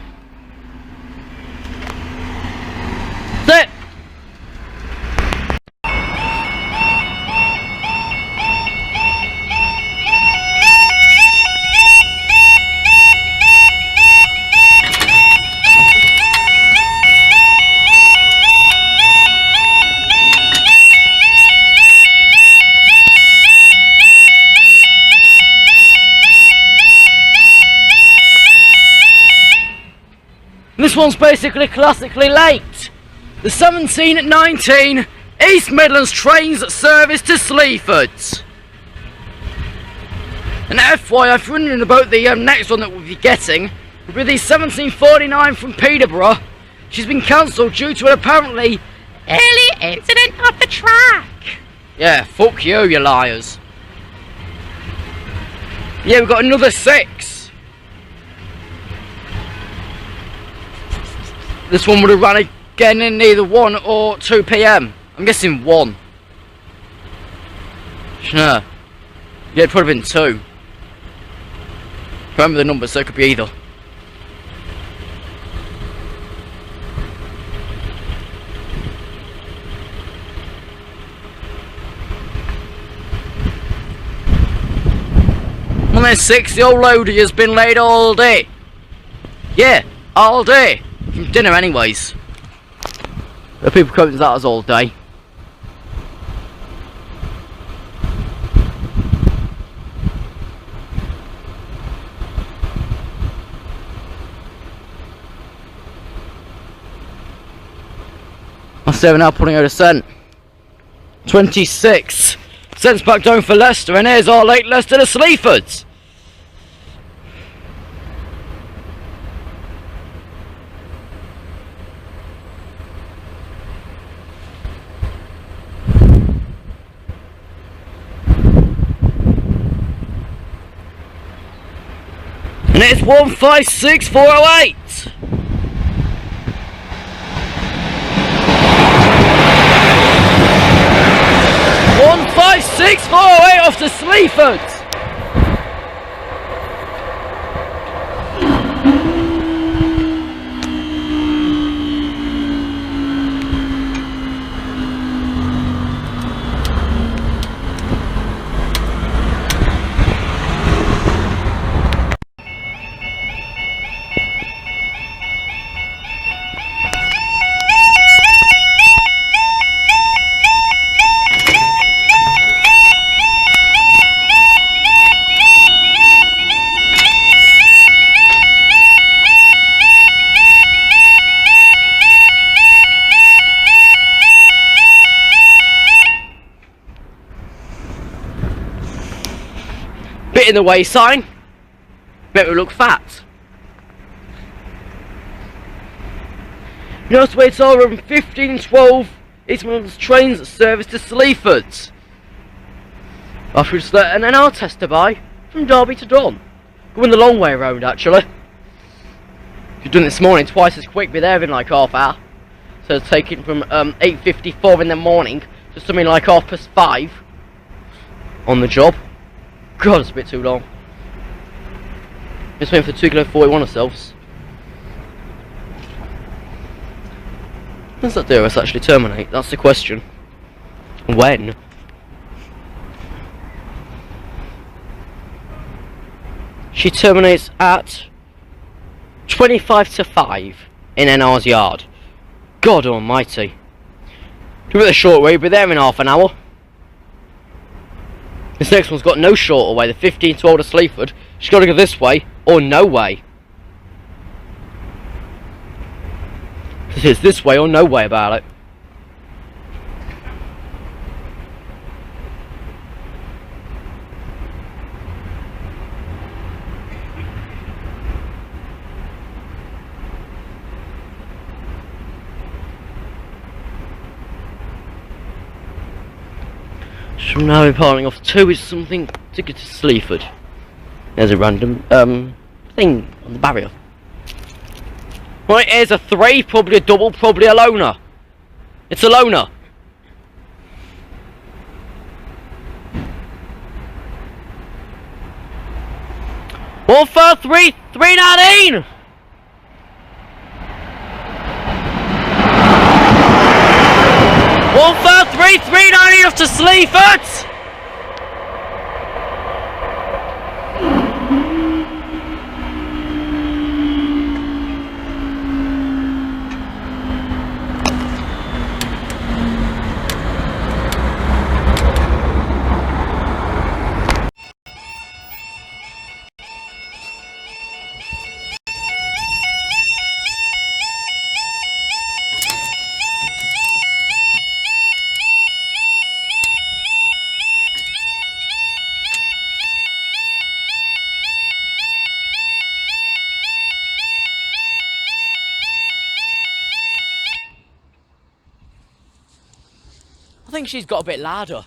That's it. This one's basically classically late. The 1719 East Midlands trains service to Sleaford. And FYI, if you're wondering about the next one that we'll be getting, will be the 1749 from Peterborough. She's been cancelled due to an apparently early incident off the track. Yeah, fuck you, you liars. Yeah, we've got another 6. This one would have run again in either 1 or 2 PM. I'm guessing 1. Sure. Yeah, it'd probably been 2. Remember the numbers, so it could be either. Well, there's 6. The old loader has been laid all day. Yeah, all day. From dinner anyways. The people counting that as all day. That's 7 now putting out a cent. 26 cents back down for Leicester, and here's our late Leicester to Sleaford. And it's 156408. One 56408 off to Sleaford. in the way sign. Make me look fat. You know, it's over 1512 Eastman's trains service to Sleaford. After just an NR tester by from Derby to Don. Going the long way around actually. You've done it this morning twice as quick, be there in like half hour. So it's taking from 8:54 in the morning to something like 5:30 on the job. God, it's a bit too long. Just waiting for 2 kilo 41 ourselves. When does that do us actually terminate? That's the question. When? She terminates at 25 to 5 in NR's yard. God almighty. Give it a short way, we'll be there in half an hour. This next one's got no shorter way, the 15 to Older Sleaford. She's got to go this way, or no way. This is this way or no way about it. So now we're piling off 2 is something to get to Sleaford. There's a random thing on the barrier. Right, here's a 3, probably a double, probably a loner. It's a loner. One for 319. One for 390 off to Sleaford. I think she's got a bit louder.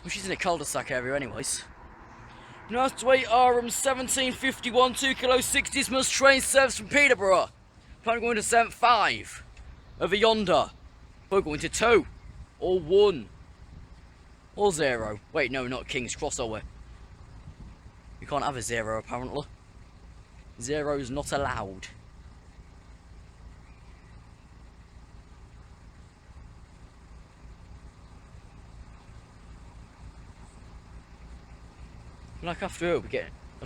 Well, she's in a cul-de-sac area anyways. Nice way RM1751 2 kilo 60s must train service from Peterborough. Plan going to 75 over yonder. We're going to 2 or 1 or 0. Wait, no, not King's Cross, are we? You can't have a 0 apparently. 0's not allowed. Like after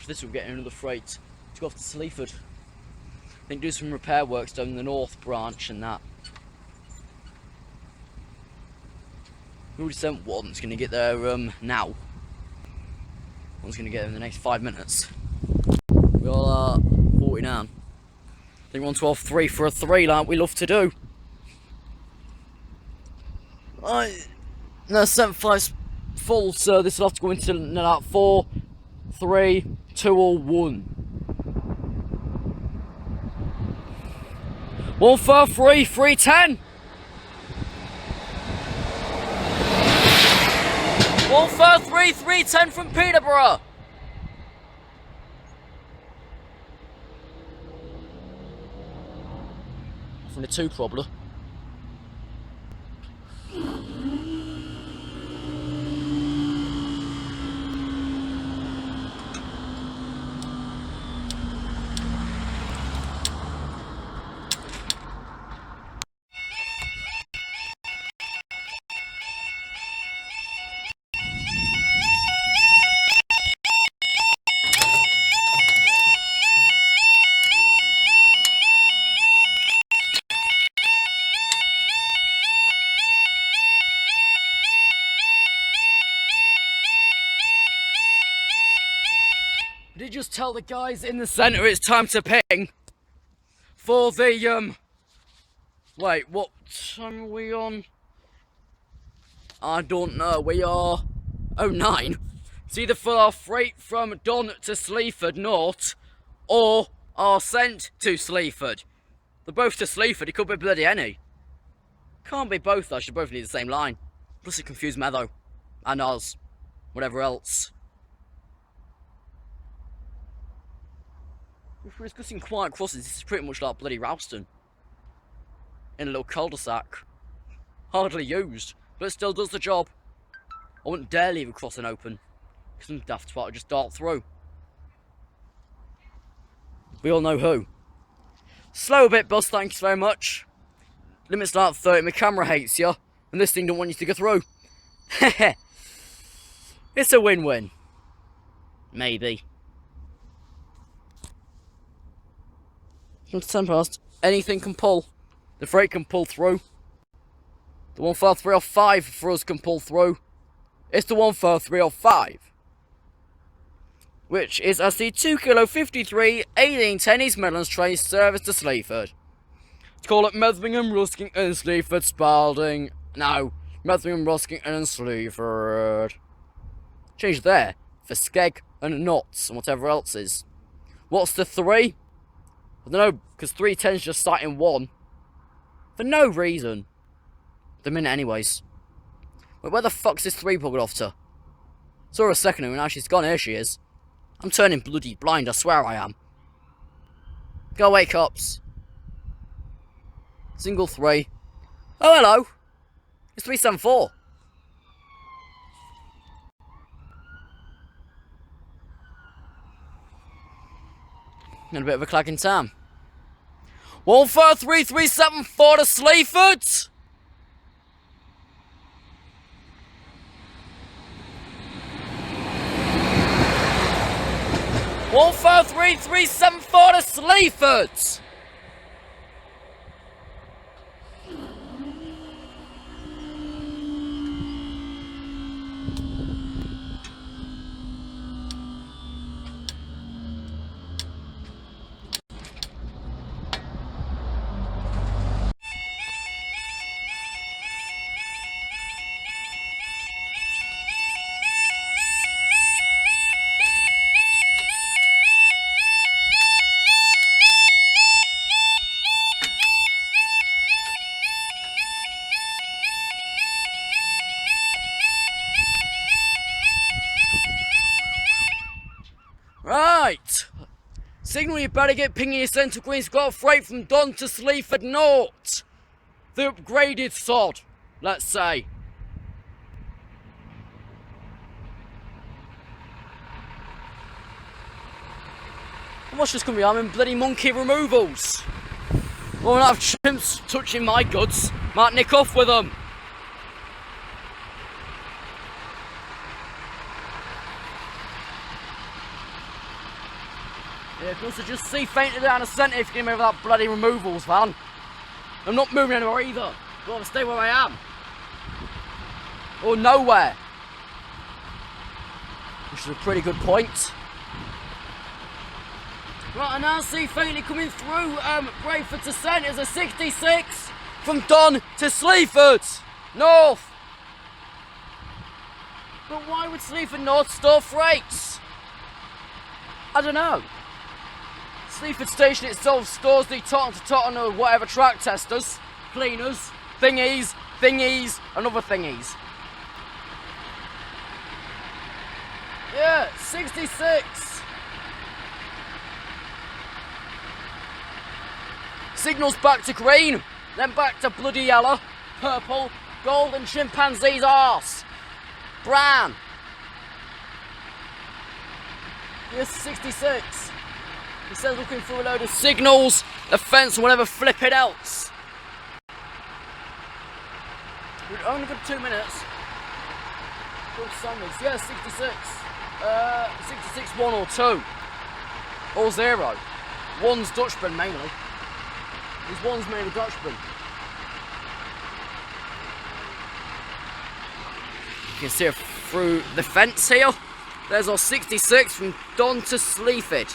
this we're getting another freight to go off to Sleaford. I think do some repair works down the north branch and that. We already sent one that's going to get there now. One's going to get there in the next 5 minutes. We all are 49. I think 112.3 for a 3 like we love to do. Right, no, 75's full, so this will have to go into like 4, 3, 2 or 1. 1 for 3, 310. 1 for 3, 310 from Peterborough. From the 2 probably. Did you just tell the guys in the centre it's time to ping for the wait, what time are we on? I don't know, we are 09. It's either for our freight from Don to Sleaford North, or are sent to Sleaford. They're both to Sleaford, it could be bloody any. Can't be both though, should both need the same line. Plus it confused Meadow. And Oz. Whatever else. If we're discussing quiet crossings, this is pretty much like bloody Ralston. In a little cul-de-sac. Hardly used, but it still does the job. I wouldn't dare leave a crossing open. Because some daft twat would just dart through. We all know who. Slow a bit, boss, thanks very much. Limit start 30, my camera hates you. And this thing don't want you to go through. Heh. It's a win-win. Maybe. It's 10 past. Anything can pull. The freight can pull through. The 15305 for us can pull through. It's the 14305. Which is as the 2 kilo 53 1810 East Midlands train service to Sleaford. Let's call it Metheringham, Ruskington, Sleaford, Spalding. No, Metheringham, Ruskington and Sleaford. Change there for Skeg and Notts and whatever else is. What's the 3? I don't know, because 310's just starting 1. For no reason. The minute anyways. Wait, where the fuck's this 3 pulled off to? Saw her a second ago and now she's gone, here she is. I'm turning bloody blind, I swear I am. Go away, cops. Single 3. Oh, hello. It's 374. And a bit of a clagging time. 143374 to Sleaford. One four three three seven four to Sleaford. Right. Signal, you better get pinging your centre green's got a freight from Don to Sleaford North. The upgraded sod, let's say. What's just gonna be? I'm in bloody monkey removals. Won't have chimps touching my goods. Might nick off with them. Yeah, plus I just see fainted down the centre if you give me that bloody removals van. I'm not moving anywhere either. I've got to stay where I am. Or nowhere. Which is a pretty good point. Right, I now see faintly coming through Brayford to Centre as a 66 from Don to Sleaford North. But why would Sleaford North store freights? I don't know. Sleaford Station itself stores the Totton or whatever track testers, cleaners, thingies, and other thingies. Yeah, 66. Signals back to green, then back to bloody yellow, purple, gold and chimpanzee's arse. Brown. Yes, 66. He says looking through a load of signals, a fence and whatever flipping else. We've only got 2 minutes. Good sandwich. Yeah, 66. 66, 1 or 2. Or 0. One's Dutchman mainly. There's one's mainly Dutchman. You can see through the fence here. There's our 66 from Don to Sleaford.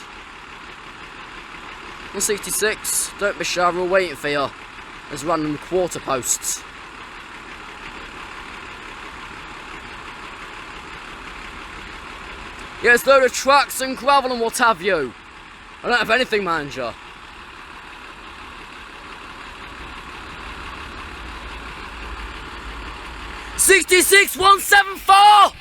166, don't be shy, we're waiting for you. There's random quarter posts. Yeah, it's a load of tracks and gravel and what have you. I don't have anything, manager. $66,174!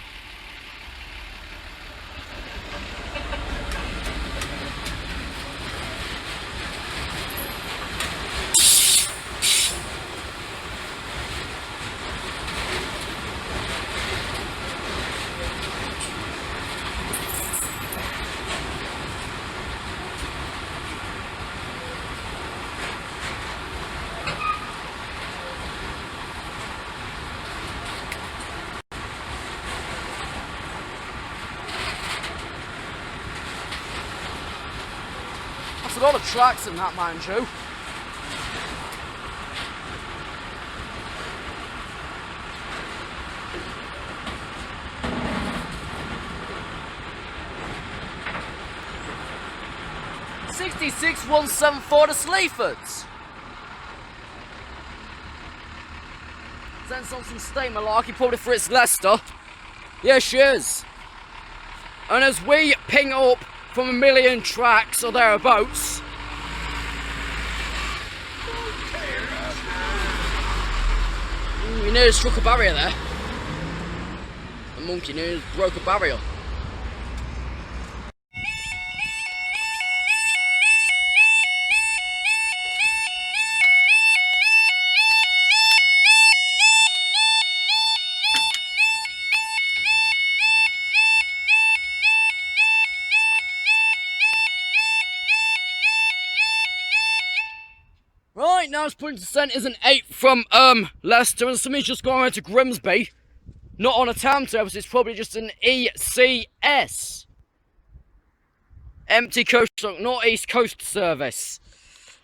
That's a lot of tracks in that, mind you. $66,174 to Sleafords. Sends on some state malarkey, probably for its Leicester. Yeah, she is. And as we ping up from 1,000,000 tracks or thereabouts. You nearly struck a barrier there. A monkey nearly broke a barrier. Right, now it's putting to centres an 8 from Leicester, and somebody's just gone around to Grimsby. Not on a timetable, it's probably just an ECS. Empty coast, not East Coast service.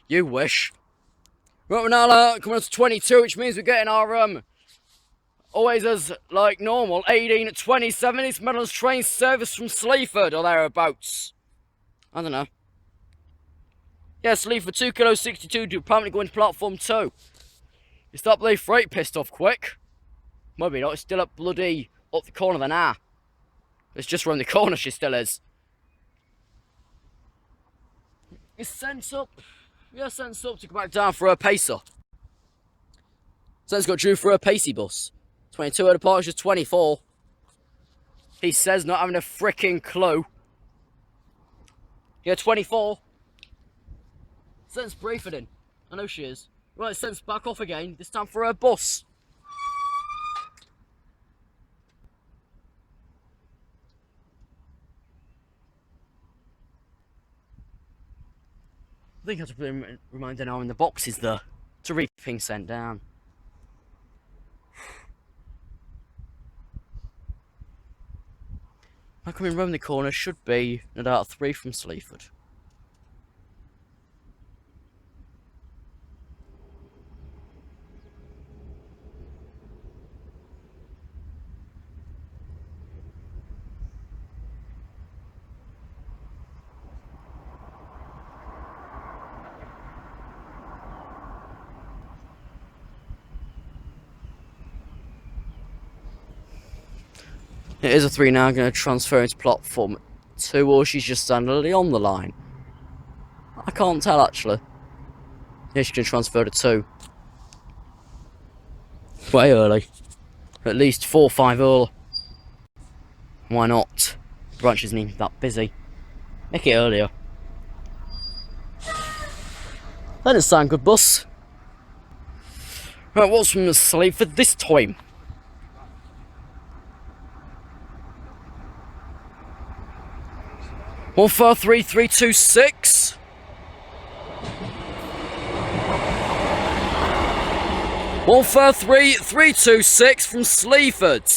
You wish. Right, we're now coming up to 22, which means we're getting our always as like normal 18 at 27 East Midlands train service from Sleaford or thereabouts. I don't know. Yeah, Sleaford 2 kilo 62 to apparently go into platform 2. Is that bloody freight pissed off quick? Maybe not, it's still up bloody up the corner there now. It's just round the corner she still is. It's sent up. Yeah, sent up to go back down for her pacer. Sent's got due for her pacey bus. 22 at departure, 24. He says not having a freaking clue. Yeah, 24. Sent's Brayford in. I know she is. Right, Sent's back off again, this time for her bus. I think I have to put a reminder now in the boxes there to read things sent down. Now coming round the corner should be no doubt 3 from Sleaford. It is a 3 now, going to transfer into platform 2, or she's just standardly on the line. I can't tell actually. Yeah, she can transfer to 2. Way early. At least 4 or 5 early. Why not? The branch isn't even that busy. Make it earlier. That doesn't sound good, bus. Right, what's from the Sleaford this time? One 43326. 143,326 from Sleaford.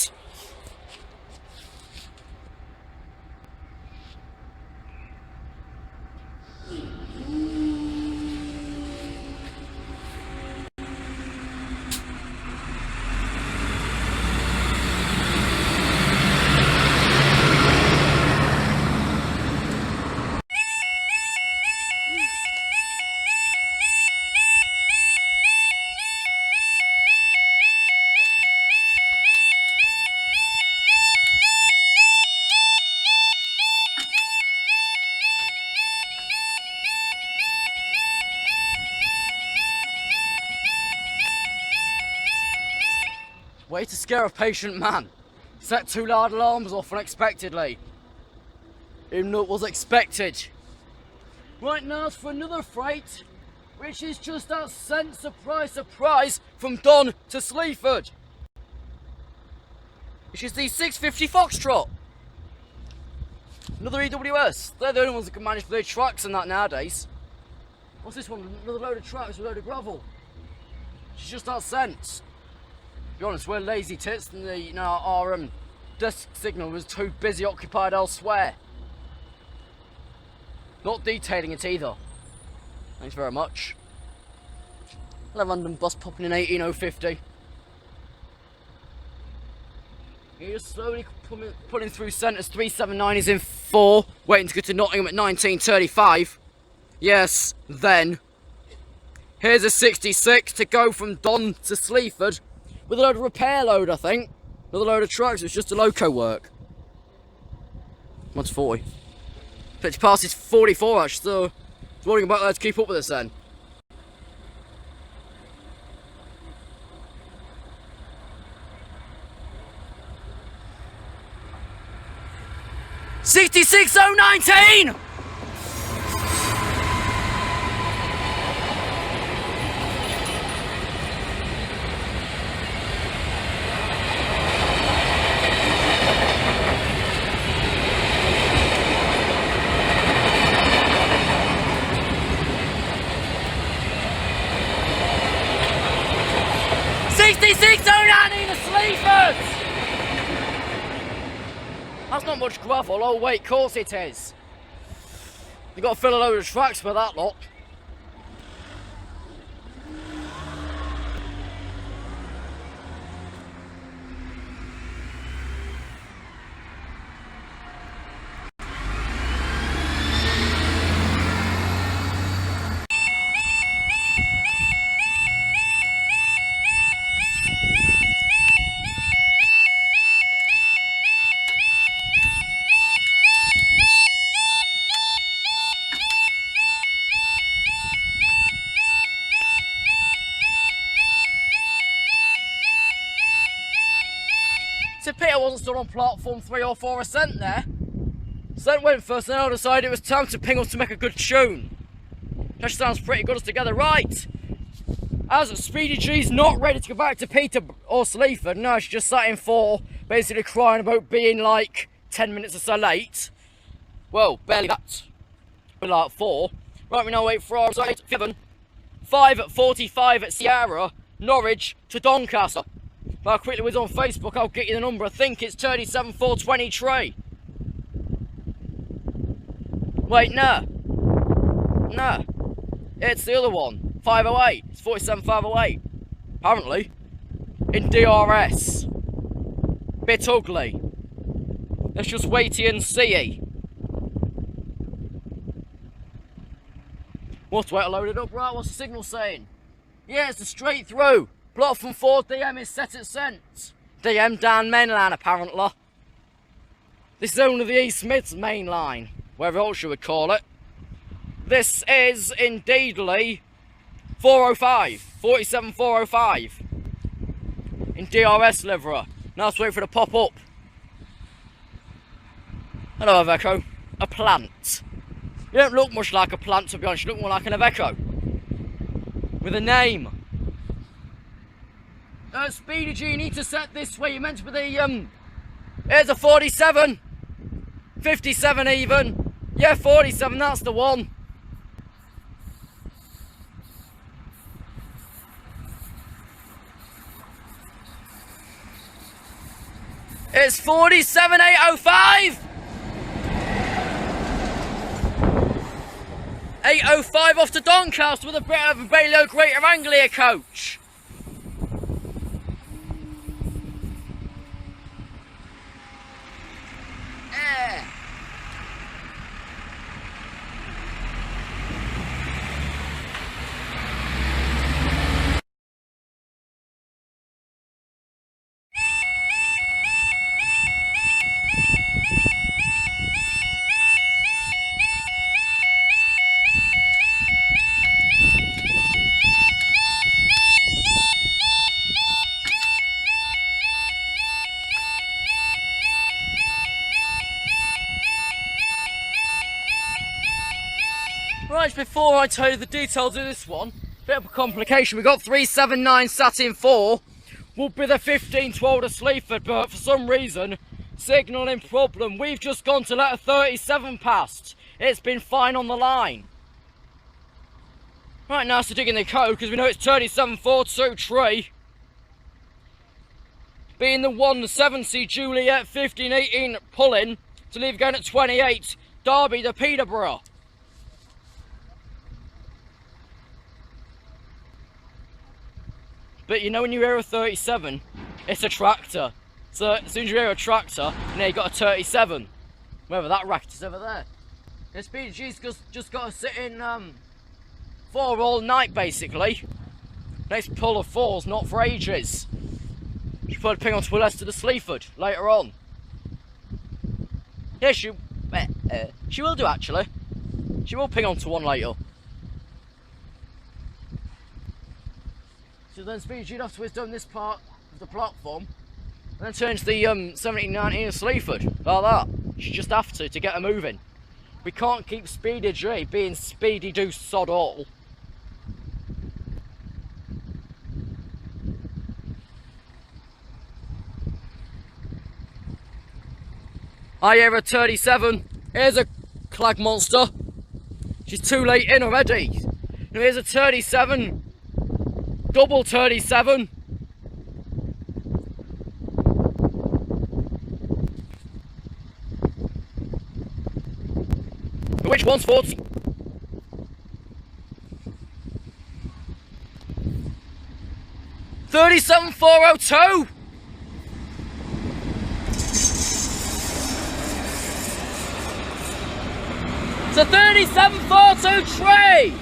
Way to scare a patient man. Set 2 loud alarms off unexpectedly. Even though it was expected. Right now it's for another freight, which is just that sent, surprise, surprise, from Don to Sleaford. Which is the 650 Foxtrot. Another EWS. They're the only ones that can manage their tracks and that nowadays. What's this one? Another load of tracks with a load of gravel. She's just that sent. To be honest, we're lazy tits and our desk signal was too busy occupied elsewhere. Not detailing it either. Thanks very much. A random bus popping in 18050. You're just slowly pulling through centres. 379 is in 4, waiting to go to Nottingham at 1935. Yes, then. Here's a 66 to go from Don to Sleaford with a load of repair load, I think. Another load of trucks, it's just a loco work. What's 40? Pitch past is 44 actually, so I was wondering about that to keep up with us then. $66,019! $66,019 to Sleaford! That's not much gravel. Oh wait, of course it is. You've got to fill a load of tracks for that lot. So Peter wasn't still on platform 3 or 4 Ascent there. Ascent went first and I decided it was time to ping us to make a good tune. That sounds pretty good together, right? As Speedy G's not ready to go back to Peter or Sleaford, no, she just sat in 4, basically crying about being like 10 minutes or so late. Well, barely that, but like 4. Right, we now wait for our side, 5:45 at Sierra, Norwich to Doncaster. If I quickly was on Facebook, I'll get you the number. I think it's 37423. Wait, no. No. It's the other one. 508. It's 47508. Apparently. In DRS. Bit ugly. Let's just wait and see. What's wait, I loaded up. Right, what's the signal saying? Yeah, it's a straight through. Block from 4 DM is set at cent. DM down mainline apparently. This is only the East Mids main line, wherever else you would call it. This is indeedly 405, 47405. In DRS livery. Now let's wait for it to pop up. Hello Aveco. A plant. You don't look much like a plant to be honest, you look more like an Aveco. With a name. Speedy G, you need to set this way. You meant to be the, here's a 47. 57 even. Yeah, 47, that's the one. It's 47805. 805 off to Doncaster with a bit of a Bailey Greater Anglia coach. before I tell you the details of this one, bit of a complication. We got 379 sat in 4. Will be the 1512 to Sleaford, but for some reason, signalling problem. We've just gone to let a 37 past. It's been fine on the line. Right now, so digging the code because we know it's 37423. Being the 170 Juliet 1518 pulling to leave again at 28 Derby to Peterborough. But you know when you hear a 37, it's a tractor. So as soon as you hear a tractor, you know you got a 37. Whether that racket is over there. This BG's just got to sit in 4 all night basically. Next pull of 4's not for ages. She'll probably ping on to Leicester to Sleaford later on. Yeah, she will do actually. She will ping on to one later. So then Speedy after we've done this part of the platform, and then turns the 1719 to Sleaford, like that. She just have to get her moving. We can't keep Speedy G being Speedy do sod all. I hear a 37. Here's a clag monster. She's too late in already. Now here's a 37. Double 37. Which one's 40? $37,402. It's a 37,402 tray.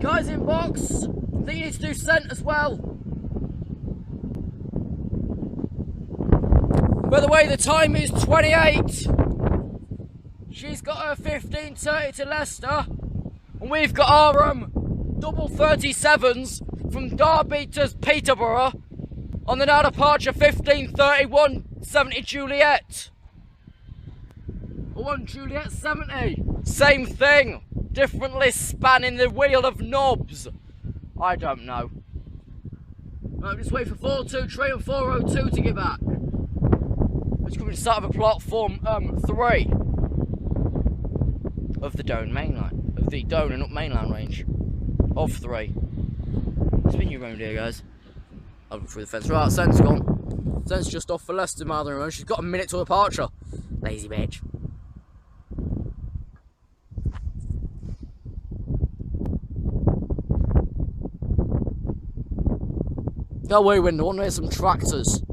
Guys in box, I think you need to do scent as well. By the way, the time is 28. She's got her 15:30 to Leicester, and we've got our double 37s from Derby to Peterborough on the now departure 15:31 70 Juliet. 1 Juliet 70. Same thing. Differently spanning the wheel of knobs. I don't know. Right, just wait for 423 and 402 to get back. It's coming to the start of a platform 3 of the Down mainline, of the Down and up mainland range of 3. Spin you around here, guys. I'll look through the fence. Right, Sen's gone. Sen's just off for Leicester, Mother. She's got a minute to departure. Lazy bitch. Go away, window. I want to hear some tractors.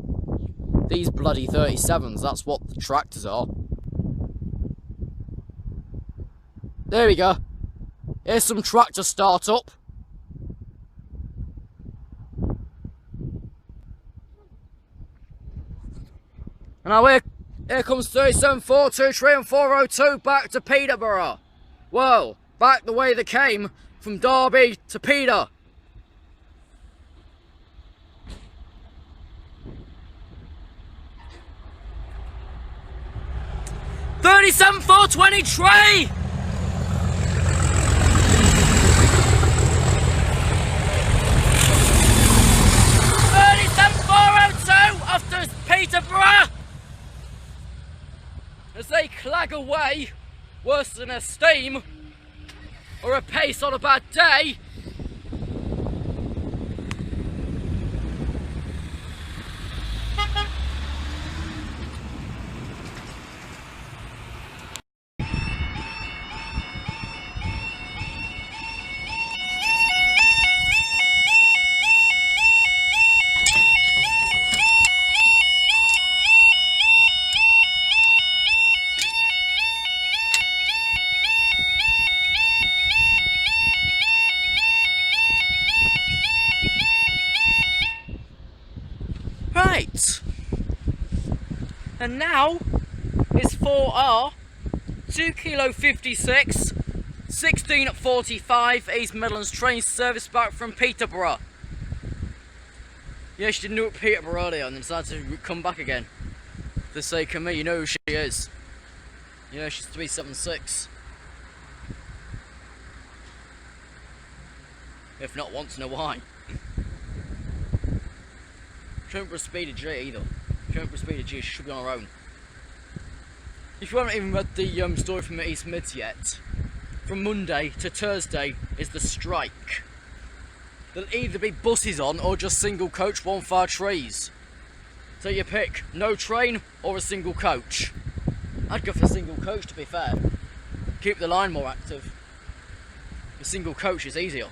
These bloody 37s, that's what the tractors are. There we go. Here's some tractor start-up. And now here comes 37, 423 and 402 back to Peterborough. Well, back the way they came from Derby to Peter. 37 420 tray. 37 402 after Peterborough. As they clag away, worse than a steam or a pace on a bad day. And now it's 4R, 2 kilo 56, 16 at 45, East Midlands train service back from Peterborough. Yeah, she didn't do it Peterborough earlier and then decided to come back again. For the sake of me, you know who she is. You know she's 376. If not, want to know why. She won't for a speed of G either. She won't for a speed of G, she should be on her own. If you haven't even read the story from the East Mids yet, from Monday to Thursday is the strike. There'll either be buses on or just single coach 153s. So you pick, no train or a single coach. I'd go for a single coach to be fair. Keep the line more active. The single coach is easier.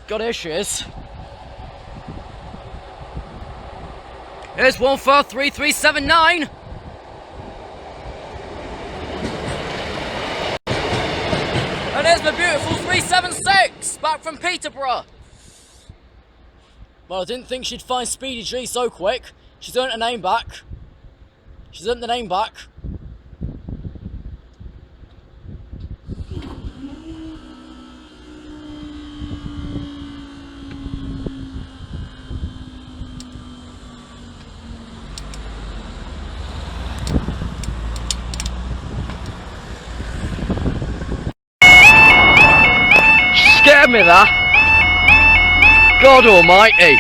Got issues. Here's 143379. And here's the beautiful 376 back from Peterborough. Well, I didn't think she'd find Speedy G so quick. She's earned her name back. She's earned the name back. Scared me that. God almighty.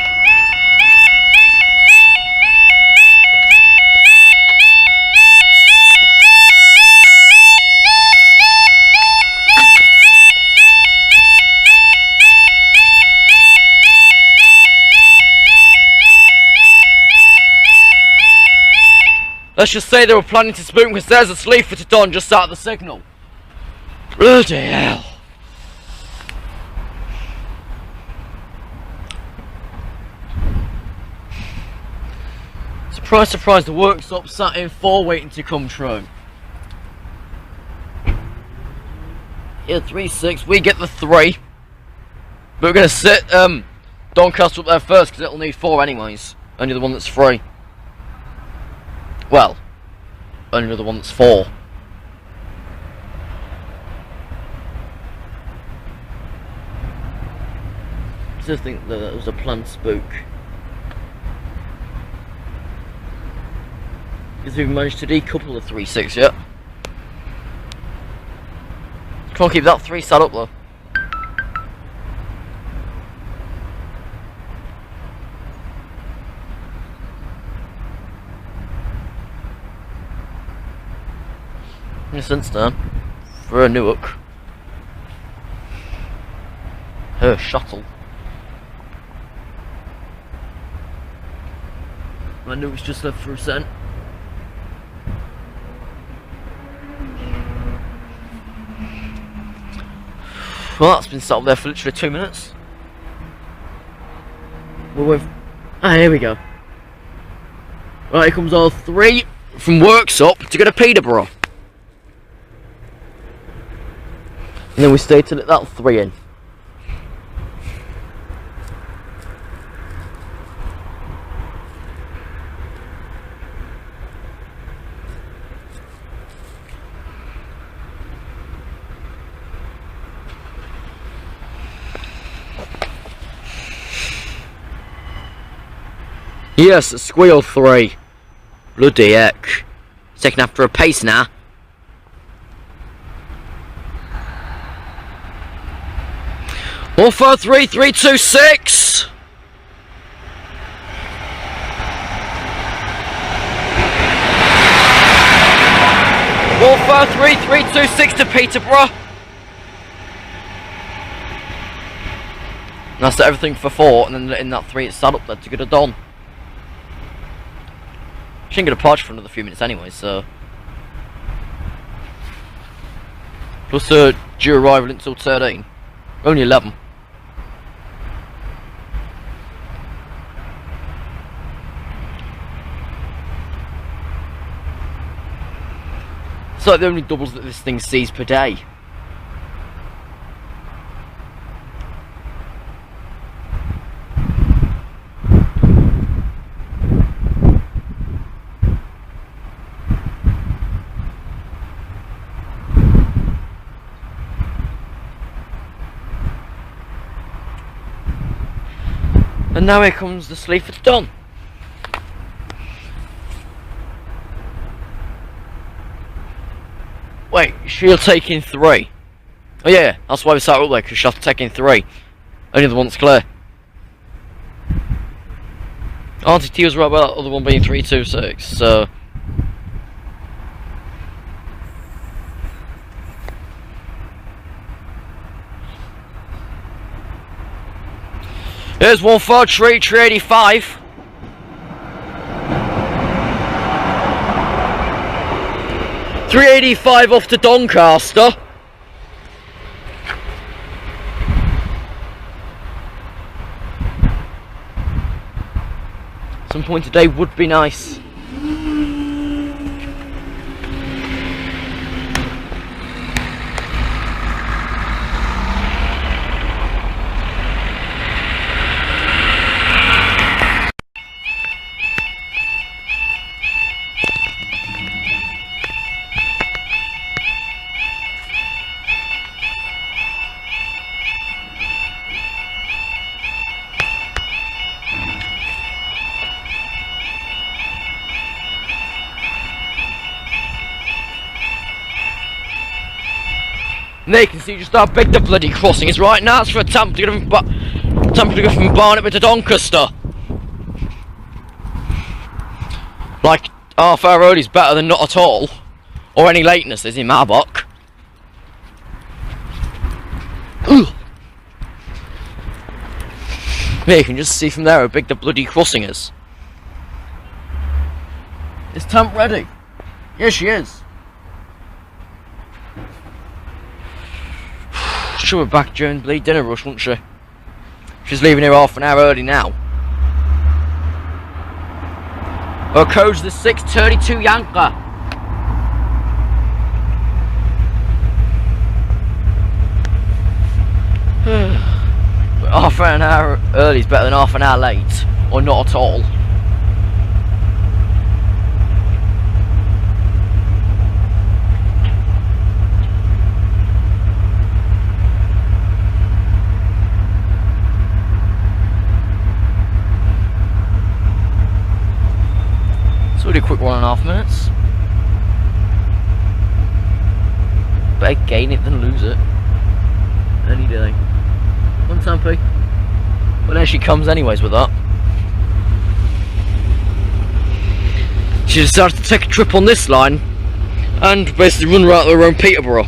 Let's just say they were planning to spook because there's a sleeper to Don just out of the signal. Bloody hell. Surprise, surprise, the workshop sat in 4 waiting to come through. Here, 3-6, we get the 3. But we're going to sit Doncaster up there first because it'll need 4 anyways. Only the one that's 3. Well, only the one that's 4. I still think that was a planned spook. Because we've managed to decouple the 3-6 yet. Can't keep that 3 sat up though. In sense now, for a Newark. Her shuttle. My Newark's just left for a cent. Well, that's been sat up there for literally 2 minutes. Well, here we go. Right, here comes all 3 from Worksop to go to Peterborough. And then we stay till that 3 in. Yes, a squeal 3. Bloody heck. Taking after a pace now. One, 4, 3, 3, 2, 6. One, 4, 3, 3, 2, 6 to Peterborough. And that's everything for 4, and then in that 3 it's sat up there to go to Don. She ain't gonna parch for another few minutes anyway, so. Plus due arrival until 13. Only 11. It's like the only doubles that this thing sees per day. And now here comes the Sleaford Don. Wait, she'll take in 3. Oh yeah, that's why we sat up there, because she'll have to take in 3. Only the one's clear. RTT was right about the other one being 326, so... Here's 143, 385. $385 off to Doncaster. Some point today would be nice. And there you can see just how big the bloody crossing is right now. It's for a Tampa to go from Barnet to Doncaster. Like, half hour road is better than not at all. Or any latenesses in my book. There you can just see from there how big the bloody crossing is. Is Tamp ready? Yes, she is. She'll be back during the dinner rush, won't she? She's leaving here half an hour early now. Her code's the 632 Yanker. But half an hour early is better than half an hour late, or not at all. A quick 1.5 minutes. Better gain it than lose it. Any day. One Tampy. Well, there she comes anyways with that. She decided to take a trip on this line and basically run right around Peterborough.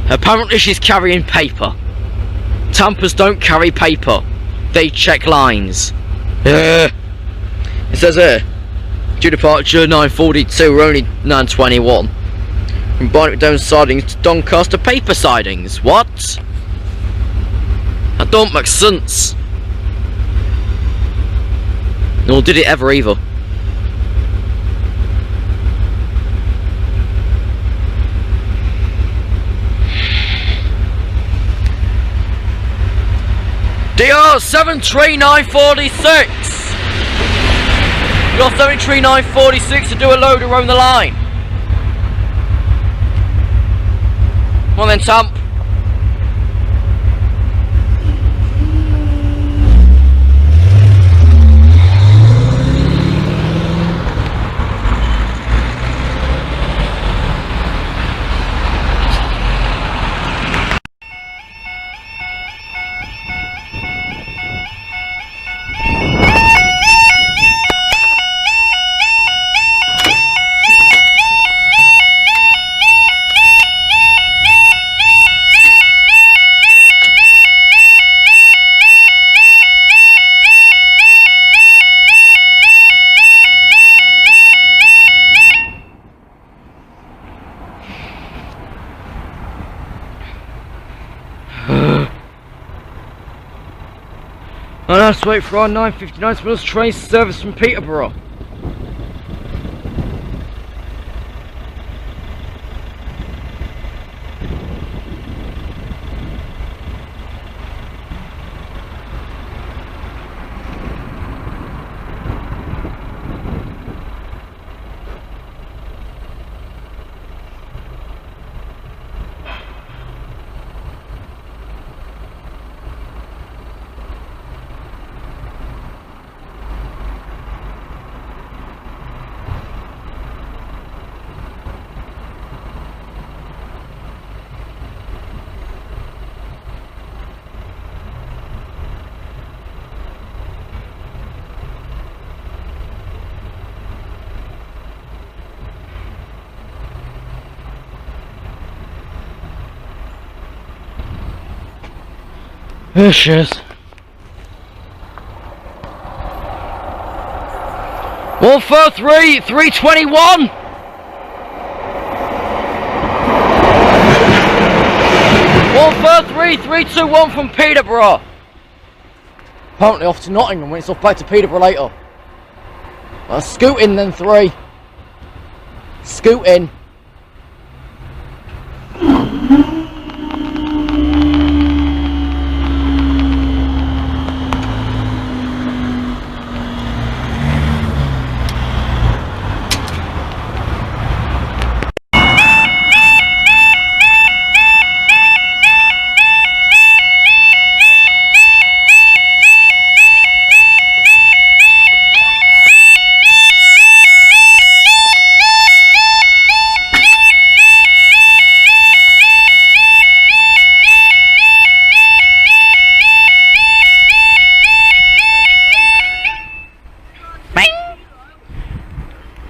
Apparently she's carrying paper. Tampers don't carry paper. They check lines. It says here, due departure 9:42, we're only 9:21. From Barnet down sidings to Doncaster paper sidings. What? That don't make sense. Nor did it ever either. DR 73946. You got 73946 to do a load around the line. Come on then, Tamp. And I have to wait for our 9:59 minutes train service from Peterborough. There she is. 143, 321. 143, 321 from Peterborough. Apparently off to Nottingham when it's off back to Peterborough later. Scooting then 3. Scooting.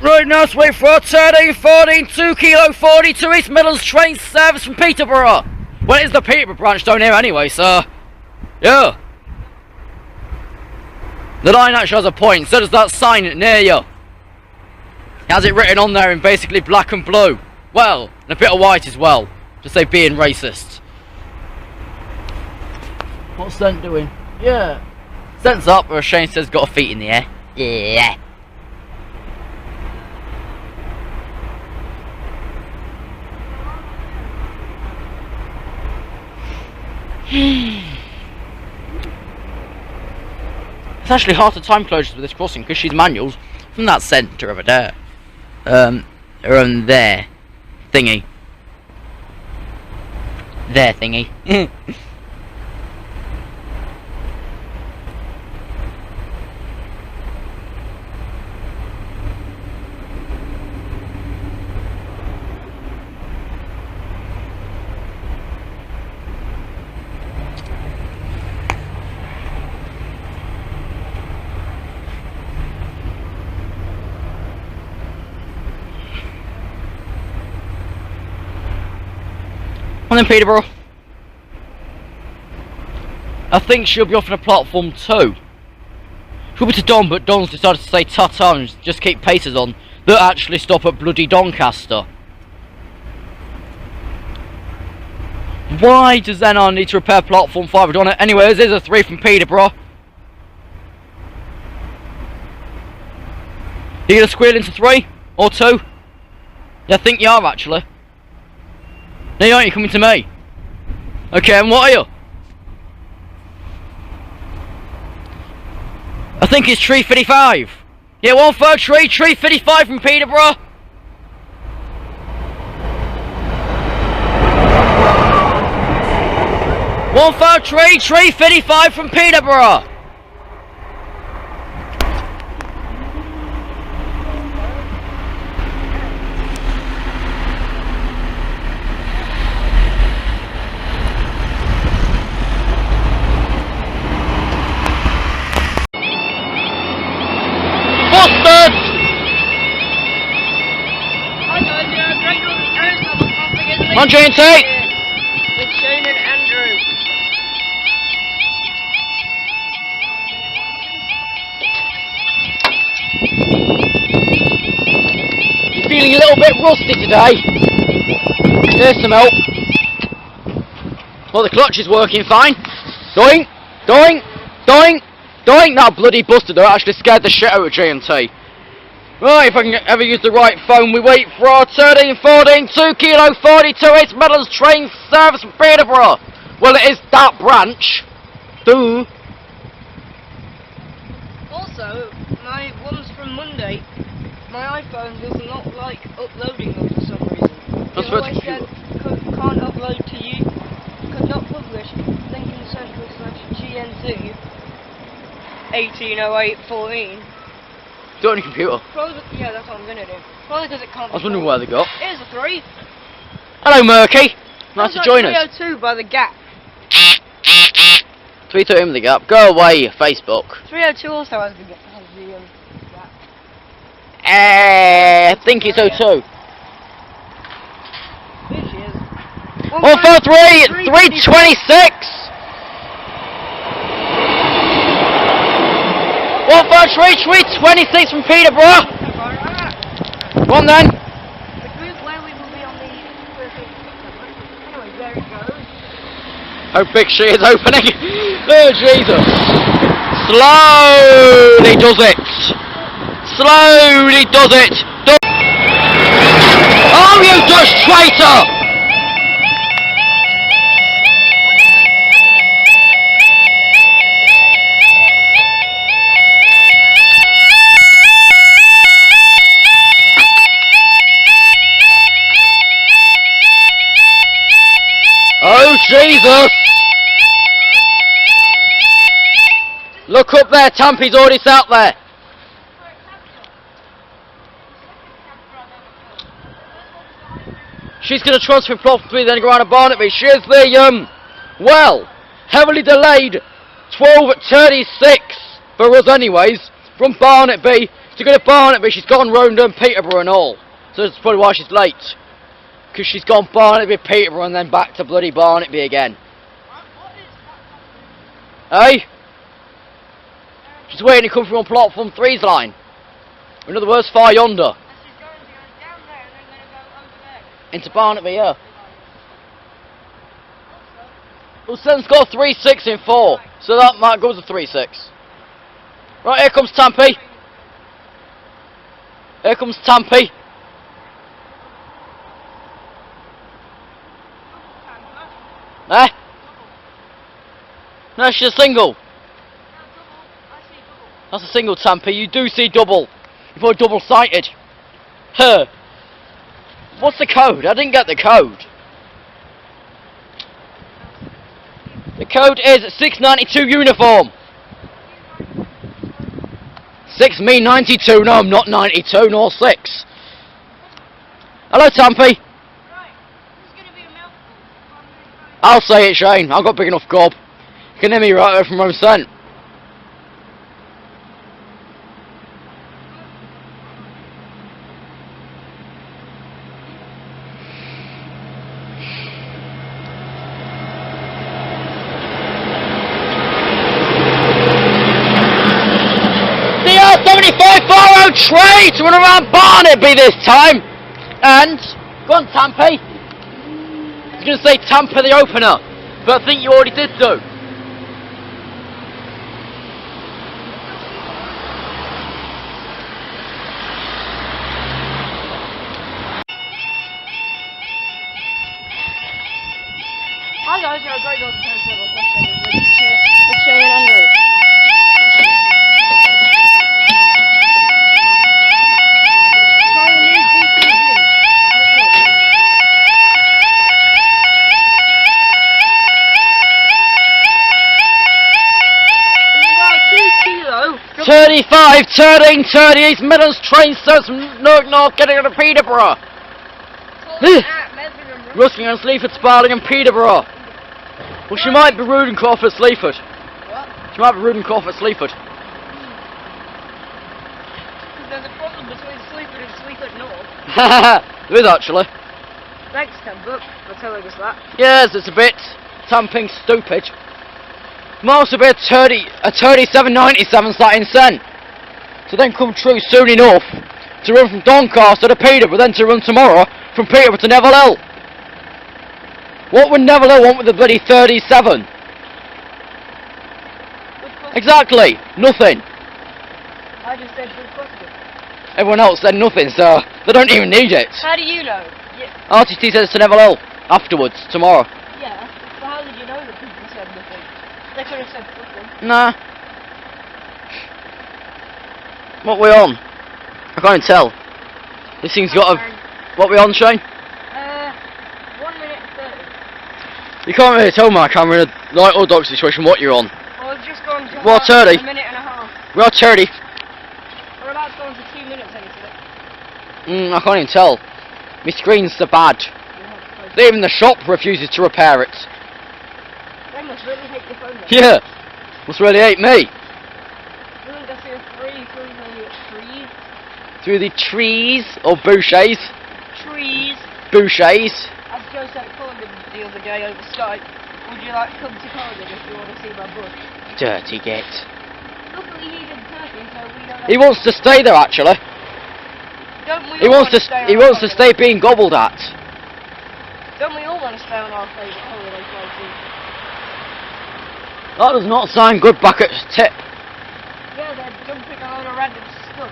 Right now, let's wait for our 1314 2 kilo 42 East Midlands train service from Peterborough. Well, it is the Peterborough branch down here anyway, so yeah. The line actually has a point, so does that sign near you. It has it written on there in basically black and blue. Well, and a bit of white as well, to say being racist. What's Sent doing? Yeah. Sent's up, where Shane says got her feet in the air. Yeah. It's actually half the time closures with this crossing because she's manuals from that centre over there. Around there. Thingy. There thingy. And then Peterborough. I think she'll be off on a platform 2. She'll be to Don, but Don's decided to say ta-ta and just keep paces on. They'll actually stop at bloody Doncaster. Why does NR need to repair platform 5 on it? Anyway, this is a 3 from Peterborough. You gonna squeal into 3? Or 2? Yeah, I think you are actually. No, you aren't, you're coming to me. Okay, and what are you? I think it's tree 55. Yeah, 133, tree 55 from Peterborough. Tree 55 from Peterborough. On J&T! With Shane and Andrew. You're feeling a little bit rusty today. Here's some help. Well, the clutch is working fine. Doing, doing, doing, doing. Now bloody busted her. Actually scared the shit out of J&T. Right, if I can ever use the right phone, we wait for our 1314 2 kilo 42 East Midlands train service from Peterborough. Well, it is that branch. Duh. Also, my ones from Monday, my iPhone does not like uploading them for some reason. That's It for always said can't upload to you, could not publish Lincolnshire/GNT 180814. Do it on your computer. Probably, yeah, that's what I'm gonna do. Probably because it can't. I was wondering where they got. Here's a 3. Hello, Murky. Nice to join us. 302 by the Gap. 330 the Gap. Go away, Facebook. 302 also has the Gap. I think it's 02. Here she is. 143, 326. What first reach? 26 from Peterborough. Go on then. The group where we will be on the 13th. Anyway, there it goes. How big she is opening. Oh Jesus. Slowly does it. Slowly does it. Oh, you Dutch traitor! Oh, Jesus! Look up there, Tampy's already sat there. She's going to transfer plot 3, then go around to Barnaby. She is the, well, heavily delayed 12:36 for us anyways, from Barnaby to go to Barnaby. She's gone round Peterborough and all. So that's probably why she's late. Because she's gone Barnaby, Peterborough and then back to bloody Barnaby again. Hey? She's waiting to come from on platform 3's line. In other words, far yonder. Into Barnaby, yeah. Well, Sen's got 3-6 in 4, so that might go to 3-6. Right, here comes Tampy. Here comes Tampy. Eh? No, she's a single. That's a single, Tampy. You do see double. You're double-sighted. Huh. What's the code? I didn't get the code. The code is 692 uniform. 6 me 92. No, I'm not 92, nor 6. Hello, Tampy. I'll say it, Shane. I've got big enough gob. You can hear me right there from home scent. Tray to run around Barnaby this time, and go on, Tampy. I was going to say Tampa the opener, but I think you already did so. Hi guys, you're a great dog to it's Shane and Andrew. It's 35, 13, 38 Midlands train starts from North getting to Peterborough. Ruskin and Sleaford, Sparling and Peterborough. Well, she might be rude and cough at Sleaford. What? She might be rude and cough at Sleaford. There's a problem between Sleaford and Sleaford North. There is actually. Thanks, Temple, for telling us that. Yes, it's a bit tamping stupid. Might also be a 37.97 sat in Sen. To then come true soon enough to run from Doncaster to Peterborough, then to run tomorrow from Peterborough to Neville Hill. What would Neville Hill want with the bloody 37? Exactly, nothing. I just said good question. Everyone else said nothing, so they don't even need it. How do you know? RTT says to Neville Hill afterwards, tomorrow. Yeah, but how did you know that people said nothing? They could have said nothing. Nah. What we on? I can't even tell. This thing's got a... What we on, Shane? 1 minute and 30. You can't really tell my camera in a light or dog situation what you're on. Well, I've just gone to Well, 30. a minute and a half. We are 30. We're about to go on to 2 minutes, anything. I can't even tell. My screen's so bad. Even the shop refuses to repair it. They must really hate your phone then. Yeah. Must really hate me. You think I see a free through the trees? Through the trees or bouchers. Trees. Bouchers. As Joe said at Culligan the other day over Skype, would you like to come to Culligan if you want to see my bush? Dirty git. Luckily he's in Turkey, so we don't. He wants to stay there actually. Don't we He all wants to. wanna stay on He our wants to holiday? stay being gobbled at. Don't we all want to stay on our favourite holiday places? That does not sound good back at tip. Yeah, they're jumping a load of random stuff.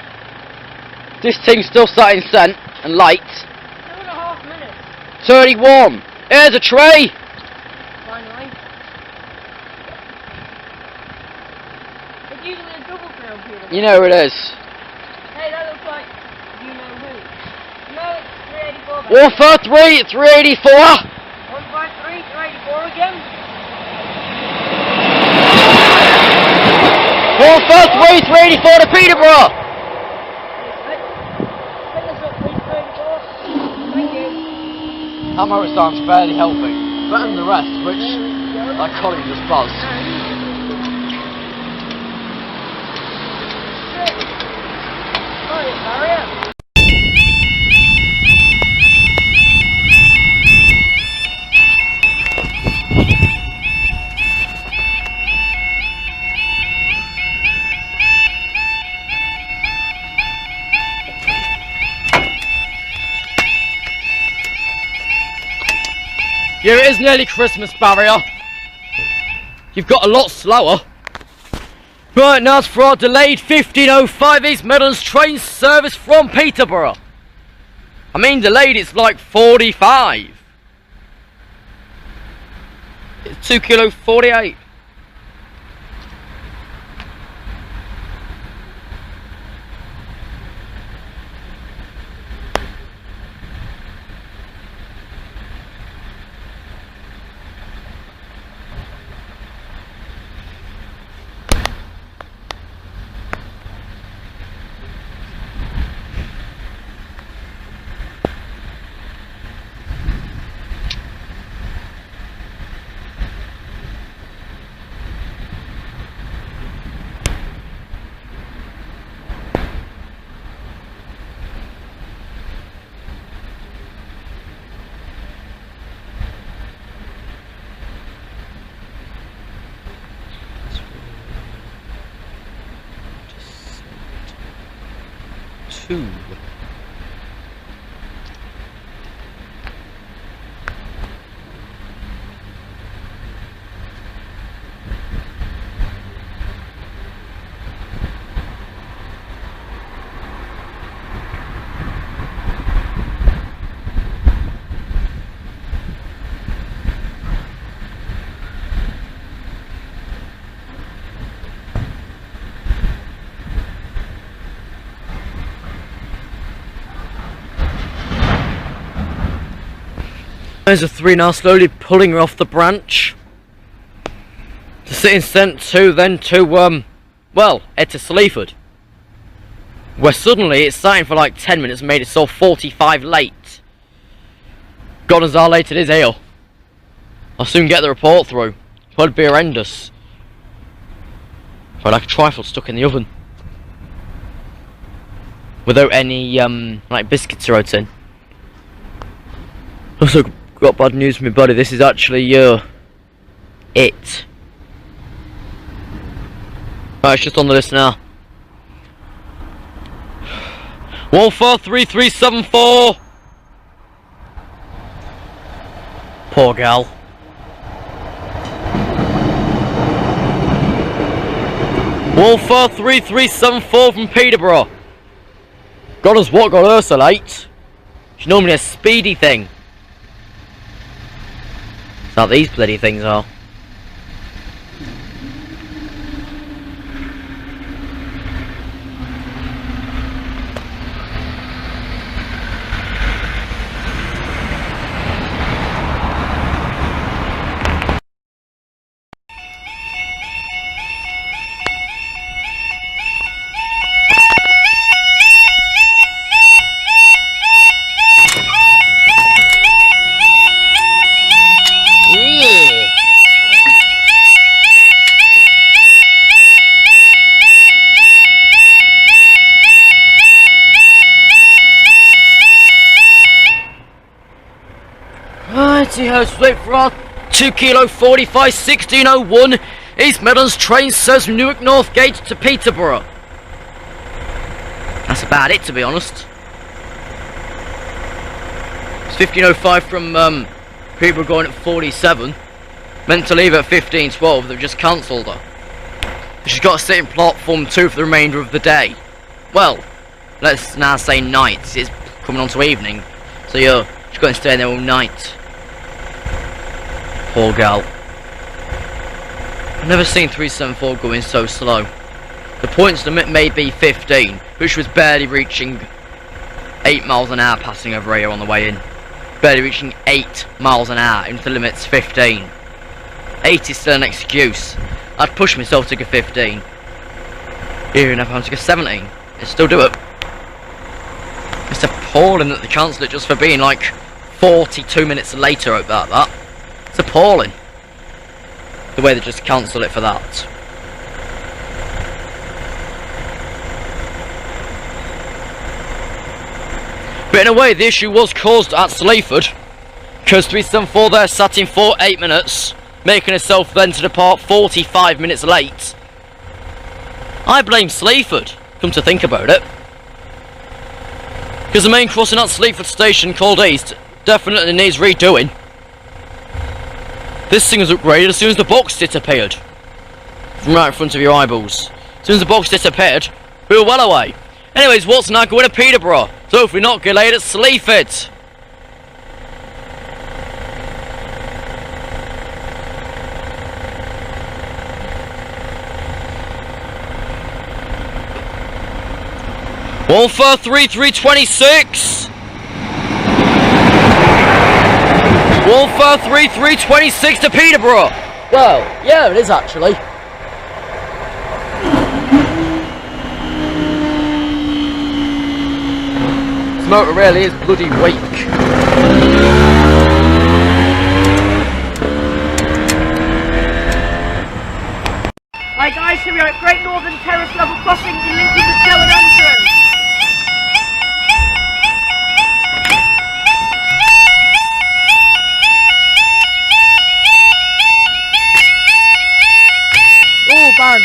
This thing's still sat in scent and light. 2.5 minutes. 31. Here's a tray. Finally. It's usually a double crown peeler. You know who it is. Hey, that looks like you know who. No, it's 384. Warfare 3, 384. 153, 384 again. Warfare 3, 384 to Peterborough. Pick this up, please, 384. Thank you. Hammer, it sounds fairly healthy. Better than the rest, which my colleague just buzzed. Sorry, barrier. Yeah, it is nearly Christmas, Barrier. You've got a lot slower. Right, now it's for our delayed 15:05 East Midlands train service from Peterborough. I mean delayed, it's like 45. It's 2 kilo 48. Two. There's a 3 now, slowly pulling her off the branch. To sit in St. 2, then to, well, head to Sleaford. Where suddenly it's starting for like 10 minutes and made it so 45 late. God knows how late it is here. I'll soon get the report through. It'll be horrendous. Feel like a trifle stuck in the oven. Without any, like biscuits or in. Also, got bad news for me, buddy. This is actually it. Right, it's just on the list now. 143374. Poor gal. Wolfer 3374 from Peterborough. God knows what got her so late. She's normally a speedy thing. It's not these bloody things are. See how it's wait for our 2 kilo 45 1601 East Midlands train serves from Newark Northgate to Peterborough. That's about it, to be honest. It's 15:05 from Peterborough going at 47. Meant to leave at 15:12, they've just cancelled her. She's got to sit in platform 2 for the remainder of the day. Well, let's now say night. It's coming on to evening, so yeah, she's got to stay there all night. Poor girl. I've never seen 374 going so slow. The points limit may be 15, which was barely reaching 8 miles an hour passing over here on the way in. Barely reaching 8 miles an hour, into the limit's 15. 8 is still an excuse. I'd push myself to go 15. Even if I want to go 17, I'd still do it. It's appalling that they cancelled it just for being like 42 minutes later about that. It's appalling. The way they just cancel it for that. But in a way, the issue was caused at Sleaford, because 374 there sat in for 8 minutes, making herself then to depart 45 minutes late. I blame Sleaford, come to think about it. Because the main crossing at Sleaford station called East definitely needs redoing. This thing was upgraded as soon as the box disappeared. From right in front of your eyeballs. As soon as the box disappeared, we were well away. Anyways, what's now going to Peterborough? So hopefully not get late at Sleaford. One for 3-3-26. 1-4-3-3-26 to Peterborough. Well, yeah, it is actually. This motor really is bloody weak. Hi guys, here we are at Great Northern Terrace level crossing in Lincolnshire and Junction. Oh, Baron.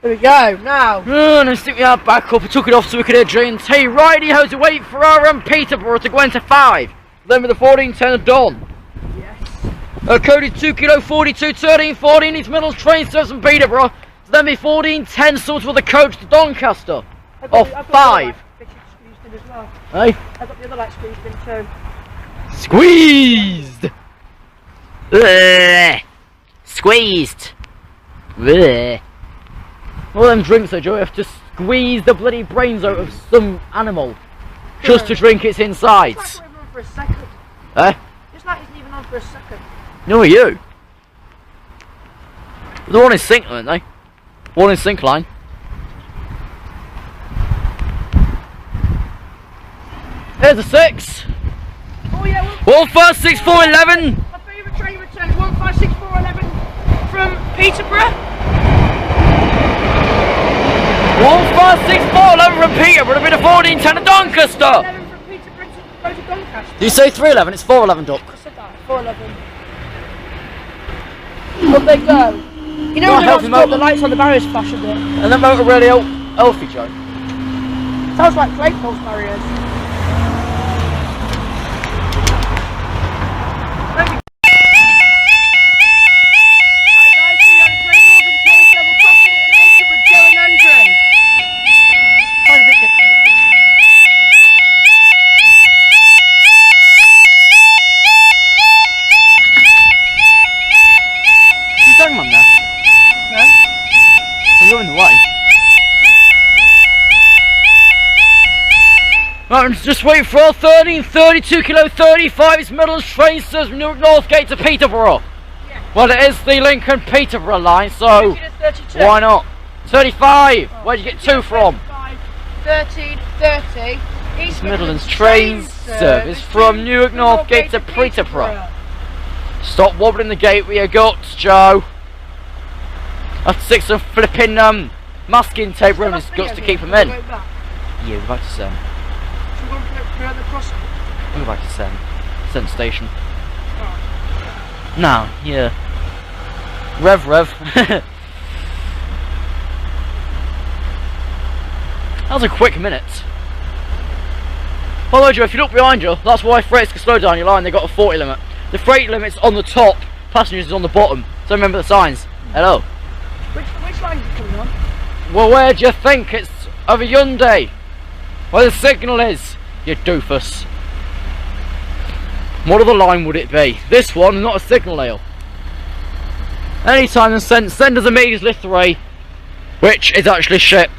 There we go, now. And I stick my head back up, I took it off so we could hear J&T. Righty-ho to wait for our Peterborough to go into 5. Then with the 1410 done. Yes. Code is 2 kilo 42 13 14. East Midlands train service from Peterborough. So then be 1410 sorts with the coach to Doncaster. Off 5. Well. Hey? I've got the other light squeezed in too. Squeezed! Blech. Squeezed! Blech. All them drinks though, Joe, you have to squeeze the bloody brains out of some animal just to drink its insides. It's like on for a second. Eh? It's like it's even on for a second. No, you. The one in sync, aren't they? One in sync line. Here's a 6. Oh yeah, 1-5-6-4-11. my favourite train return, 156411 from Peterborough. 1-5-6-4-11 from Peterborough, a bit of 1410 to Doncaster. 11 from Peterborough to go to Doncaster. Do you say 311? It's 411, Duck. I said that, 411. Up they go. You know when healthy the motor. lights on the barriers flash a bit. And that motor really healthy, Joe. Sounds like flame pulse barriers. Right, just wait for our 32 kilo 35 East Midlands train service from Newark Northgate to Peterborough. Yeah. Well, it is the Lincoln Peterborough line, so 32. why not? 35. Where'd you get 2 from? 1330 East Midlands train service from Newark Northgate to Peterborough. Stop wobbling the gate with your guts, Joe. I have to stick some flipping masking tape around his guts to keep them in. You, about to say. We're at the crossing. We'll go back to Sent Station. No, yeah. Rev. That was a quick minute. By the way, Joe, if you look behind you, that's why freights can slow down your line. They got a 40 limit. The freight limit's on the top, passengers is on the bottom. So remember the signs. Hello. Which line are you coming on? Well, where do you think? It's of a Hyundai. Where the signal is, you doofus. What other line would it be? This one, not a signal nail. Anytime send us immediately 3, which is actually shit.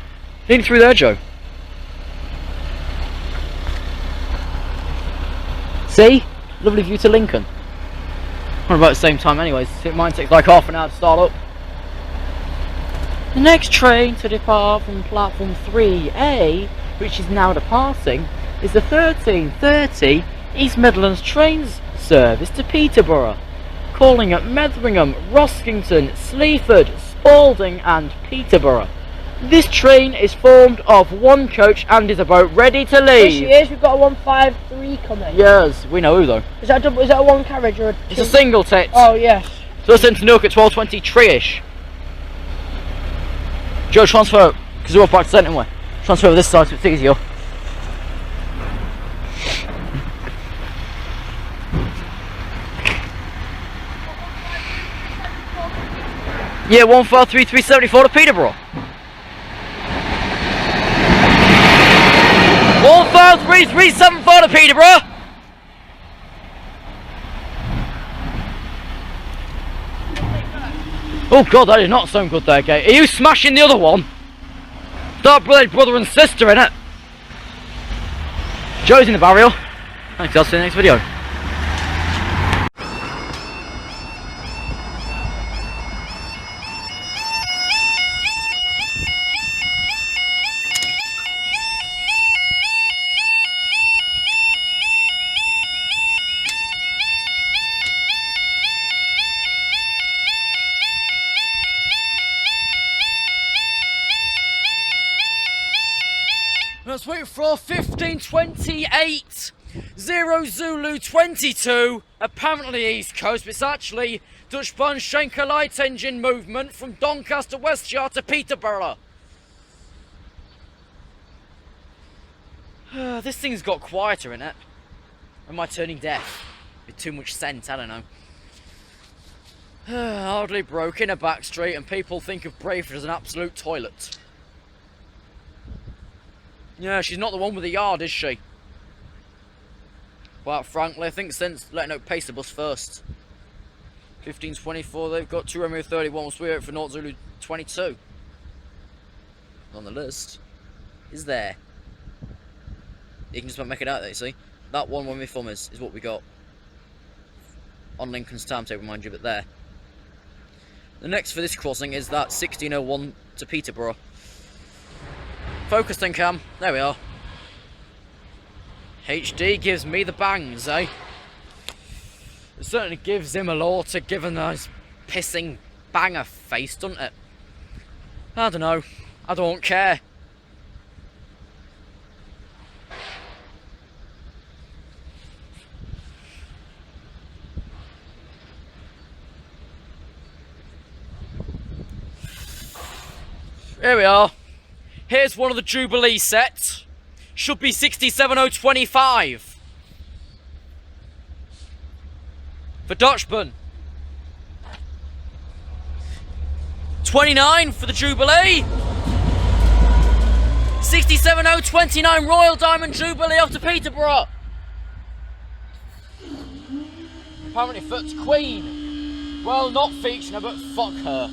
Lean through there, Joe. See? Lovely view to Lincoln. We're about the same time anyways. Mine takes like half an hour to start up. The next train to depart from platform 3A, which is now departing, is the 13:30 East Midlands trains service to Peterborough, calling at Metheringham, Roskington, Sleaford, Spalding and Peterborough. This train is formed of one coach and is about ready to leave. Yes, she is. We've got a 153 coming. Yes, we know who though. Is that a one carriage or a two? It's a single tit. Oh, yes. So it's into Newark at 12:23ish. Joe, transfer, because we're up back to centre anyway. Transfer over this side so it's easier. Yeah, 153,374 to Peterborough. 153,374 to Peterborough. Oh god, that did not sound good there, Gate. Are you smashing the other one? Start brother and sister in it. Joe's in the barrier. Thanks, I'll see you in the next video. Let's wait for 1528 0 Zulu 22, apparently East Coast, but it's actually Dutch Bun Schenker light engine movement from Doncaster Westshire to Peterborough. This thing's got quieter in it. Am I turning deaf? With too much scent, I don't know. Hardly broke in a back street and people think of Brayford as an absolute toilet. Yeah, she's not the one with the yard, is she? Quite frankly, I think since letting out pace the bus first. 1524, they've got 2 Romeo 31, we'll swing out for North Zulu 22. On the list. Is there? You can just about make it out there, you see? That one when we film is what we got. On Lincoln's timetable, mind you, but there. The next for this crossing is that 1601 to Peterborough. Focus then, Cam. There we are. HD gives me the bangs, eh? It certainly gives him a lot to give a nice pissing banger face, doesn't it? I don't know. I don't care. Here we are. Here's one of the Jubilee sets. Should be 67025. For Dutchburn. 29 for the Jubilee. 67029 Royal Diamond Jubilee off to Peterborough. Apparently foot's Queen. Well, not featuring her, but fuck her.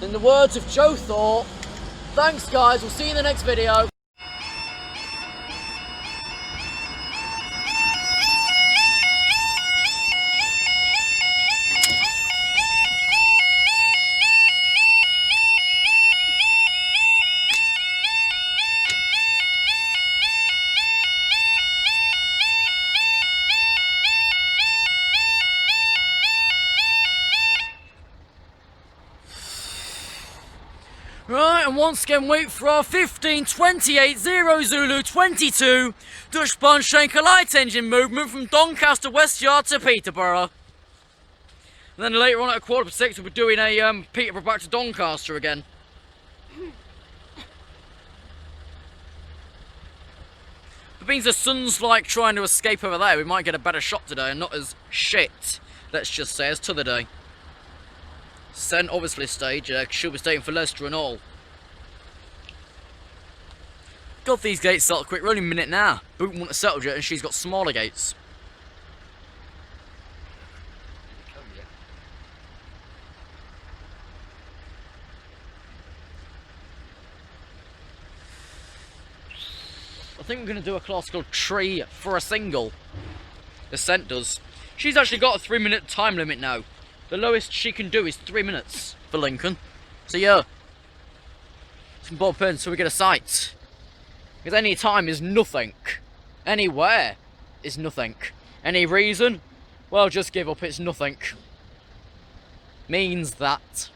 In the words of Joe Thorpe, thanks guys, we'll see you in the next video. Right, and once again wait for our 1528 0 Zulu 22 Dutch Schenker light engine movement from Doncaster West Yard to Peterborough. And then later on at 6:15 we'll be doing a Peterborough back to Doncaster again. It means the sun's like trying to escape over there, we might get a better shot today and not as shit, let's just say, as t'other day. Sent obviously stage, she'll be staying for Leicester and all. God, these gates settle quick, we're only a minute now. Boot won't have settled yet and she's got smaller gates. I think we're going to do a class called Tree for a Single. The Scent does. She's actually got a 3-minute time limit now. The lowest she can do is 3 minutes for Lincoln. So yeah. Some ball pins so we get a sight. Because any time is nothing. Anywhere is nothing. Any reason? Well, just give up, it's nothing. Means that.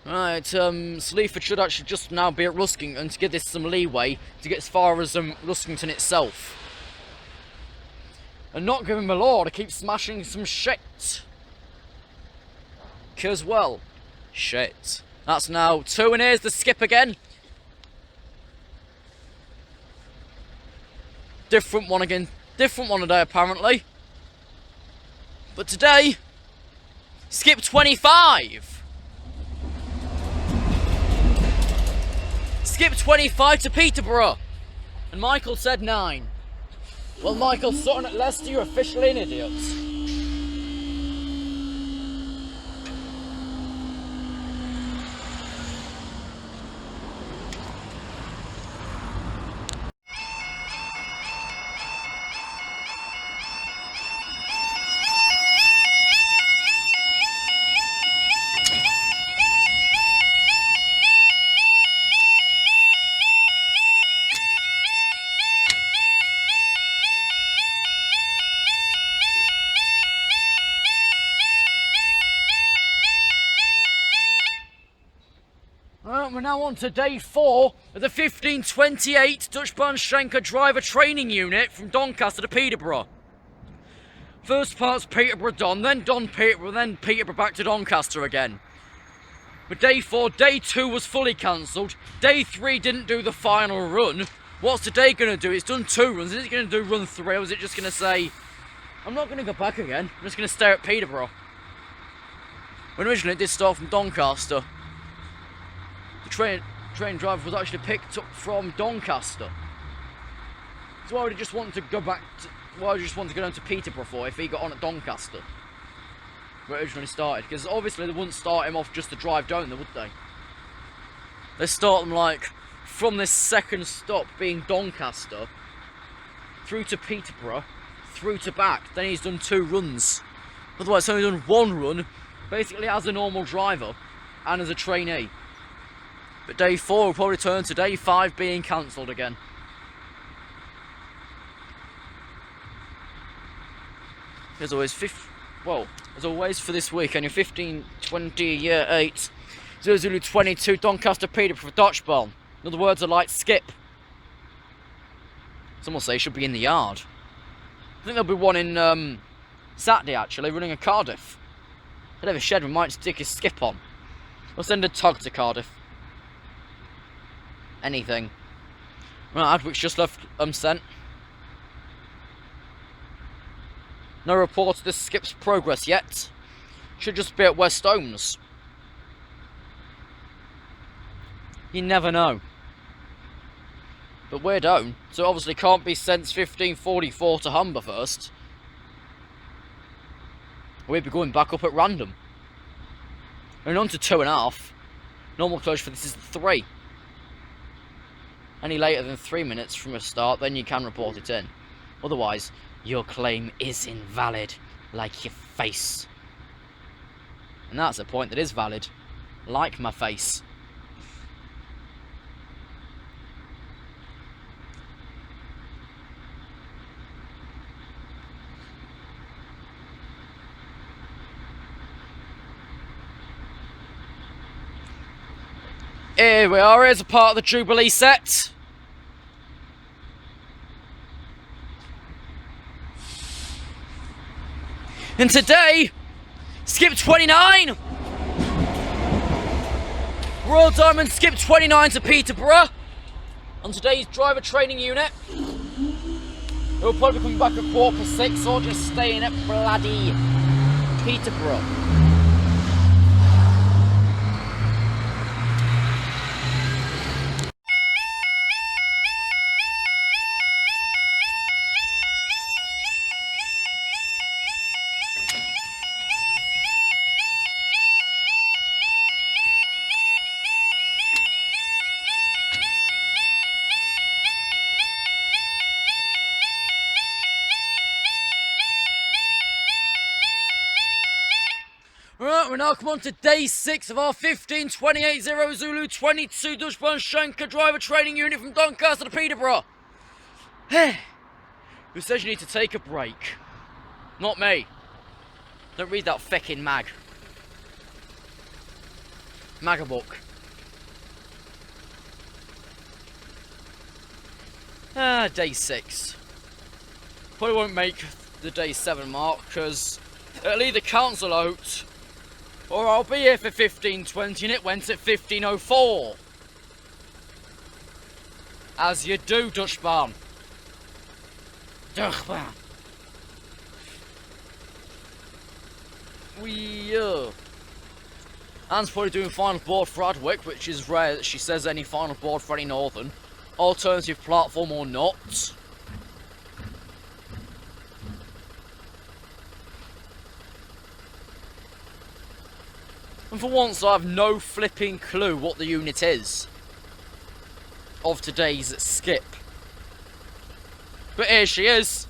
Right, Sleaford should actually just now be at Ruskington to give this some leeway to get as far as Ruskington itself. And not give him a law to keep smashing some shit. Cause, well, shit. That's now 2 and here's the skip again. Different one again. Different one today apparently. But today, skip 25. Skip 25 to Peterborough. And Michael said 9. Well, Michael Sutton at Leicester, you're officially an idiot. We're now on to day 4 of the 1528 Dutch Schenker driver training unit from Doncaster to Peterborough. First part's Peterborough Don, then Don Peterborough, then Peterborough back to Doncaster again. But day 4, day 2 was fully cancelled. Day 3 didn't do the final run. What's today going to do? It's done 2 runs. Is it going to do run 3 or is it just going to say, I'm not going to go back again, I'm just going to stay at Peterborough? When originally it did start from Doncaster. Train driver was actually picked up from Doncaster. So why would he just want to go back to, why would he just want to go down to Peterborough for if he got on at Doncaster? Where it originally started. Because obviously they wouldn't start him off just to drive down there, would they? They start them like from this second stop being Doncaster through to Peterborough, through to back. Then he's done 2 runs. Otherwise he's only done 1 run, basically as a normal driver and as a trainee. But day 4 will probably turn to day 5 being cancelled again. As always, as always for this week, and your 1528 Zulu 22 Doncaster Peterborough for Dutchball. In other words, a light skip. Some will say should be in the yard. I think there'll be one in Saturday actually, running a Cardiff. I'd have a shed, we might stick a skip on. We'll send a tug to Cardiff. Anything. Right, Adwick's just left sent. No report of this skip's progress yet. Should just be at West Holmes. You never know. But we're down, so obviously can't be sent 1544 to Humber first. We'd be going back up at random. And on to 2.5. Normal closure for this is 3. Any later than 3 minutes from a start, then you can report it in. Otherwise, your claim is invalid, like your face. And that's a point that is valid, like my face. Here we are, here's a part of the Jubilee set. And today, skip 29! Royal Diamond skip 29 to Peterborough on today's driver training unit. We'll probably be coming back at 6:15 or just staying at bloody Peterborough. Right, we're now come on to day 6 of our 15-28 0 Zulu 22 Dutchburn Shanker driver training unit from Doncaster to Peterborough. Who says you need to take a break? Not me. Don't read that feckin' Maga book. Day 6. Probably won't make the day 7 mark because it'll either cancel out or I'll be here for 15:20 and it went at 15:04. As you do, Dutchbarn. Dutchbarn. Anne's probably doing final board for Adwick, which is rare that she says any final board for any Northern. Alternative platform or not. And for once I have no flipping clue what the unit is of today's skip. But here she is.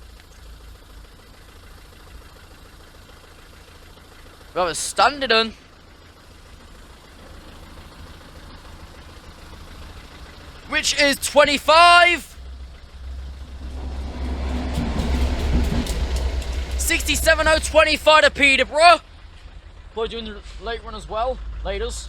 We have a standard on. Which is 25. 67.025 to Peterborough. Probably doing the late run as well, laters.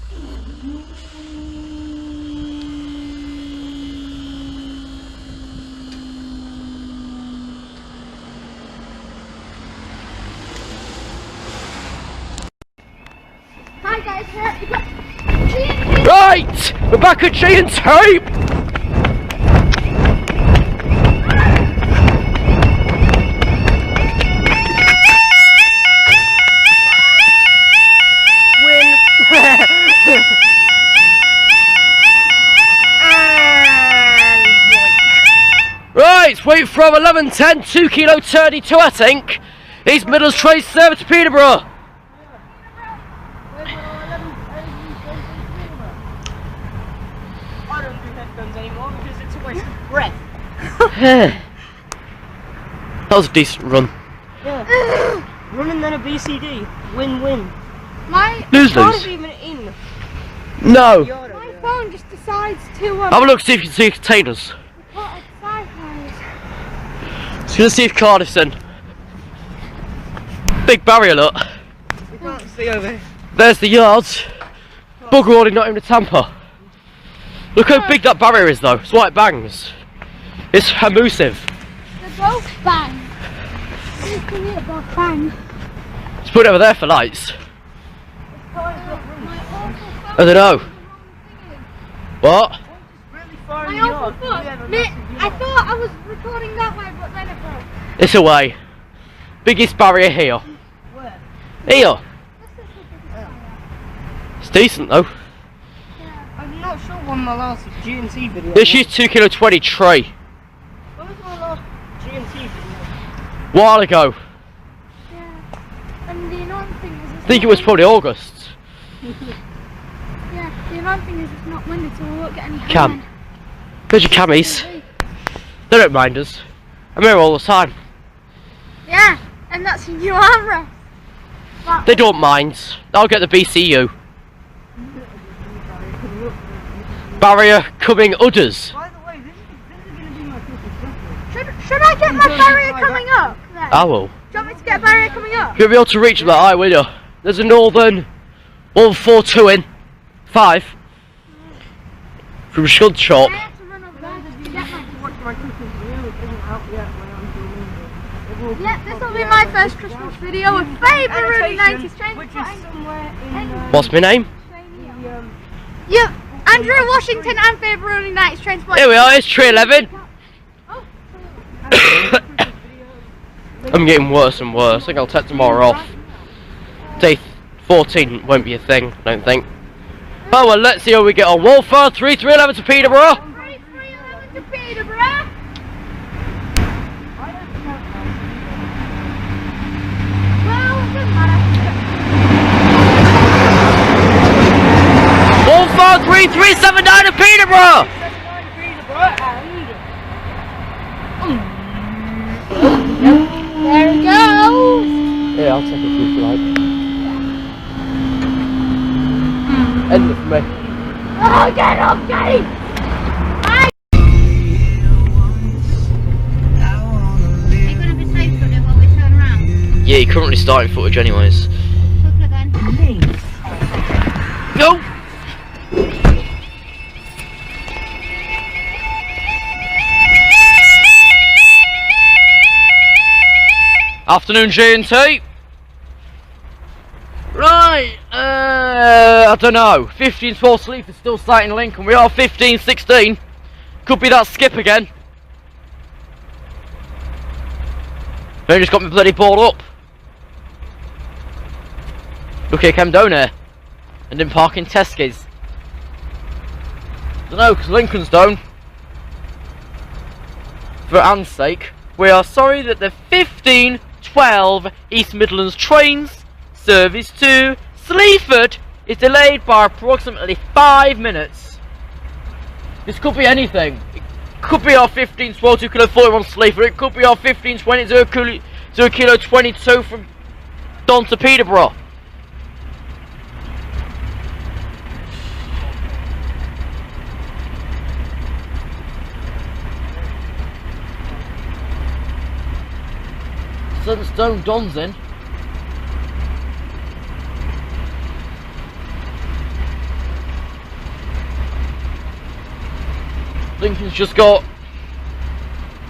Hi guys, Right! We're back at G&T! Right, wait from 11:10, 2 kilo 32 I think. He's Middles Trace service to Peterborough. I don't do headphones anymore because it's a waste of breath. That was a decent run. Yeah. Running then a BCD. Win-win. my Lose. Not even in. No. my phone just decides to Have a look, see if you can see containers. report it sideways. Just gonna see if Cardiff's in. Big barrier, look. We can't see over here. There's the yards. Bugger already not even a tamper. Look how big that barrier is though. It's why it bangs. It's elusive. They're both bang. You can hear both bang. Let's put it over there for lights. I don't know. What? Really far in My the awful yard. foot. We have a Mate, massive I yard. thought I was recording that way, but then it broke. It's away. Biggest barrier here. Where? Here. This is the biggest barrier. It's decent though. Yeah. I'm not sure when my last GNT video This is 2 kilo 23. When was my last GNT video? While ago. Yeah. And the annoying thing is I think it was probably August. Yeah, the annoying thing is it's not windy, so we won't get any Cam. hand. There's your cammies. They don't mind us. I'm here all the time. Yeah, and that's your new armrest. But They don't mind. I'll get the BCU. Barrier coming udders. By the way, this is going to be my Christmas present. should I get my barrier coming up then? I will. Do you want me to get a barrier coming up? You'll be able to reach that eye, will you? There's a Northern 142 in. 5. from Shud Shop. I had to run over there to get my Yeah, this will be my first Christmas video with favourite early 90s train. Which is somewhere in... What's my name? Yeah, Andrew Washington and favourite early 90s train spot. Here we are, it's Tree 11. I'm getting worse and worse. I think I'll take tomorrow off. Day 14 won't be a thing, I don't think. Oh well, let's see how we get on. Wolfer, 3311 to Peterborough. 3311 to Peterborough. Well, it doesn't matter. Wolfer, 3379 to Peterborough. There it goes. Yeah, I'll take a few if you like. End it for me. Oh, get up, Gary! Are you going to be safe for it while we turn around? Yeah, you're currently starting footage anyways. Okay then. Go! Afternoon G&T. Right, I don't know. 15-12 sleep is still sat in Lincoln. We are 15-16. Could be that skip again. They just got me bloody ball up. Look, I came down here and didn't park in Tesco's. Don't know, because Lincoln's down. For Anne's sake, we are sorry that the 15-12 East Midlands trains service to Sleaford is delayed by approximately 5 minutes. This could be anything. It could be our 15-12 to kilo 40 on Sleaford. It could be our 15-20 to kilo 22 from Don to Peterborough. Sunstone Don's in. Lincoln's just got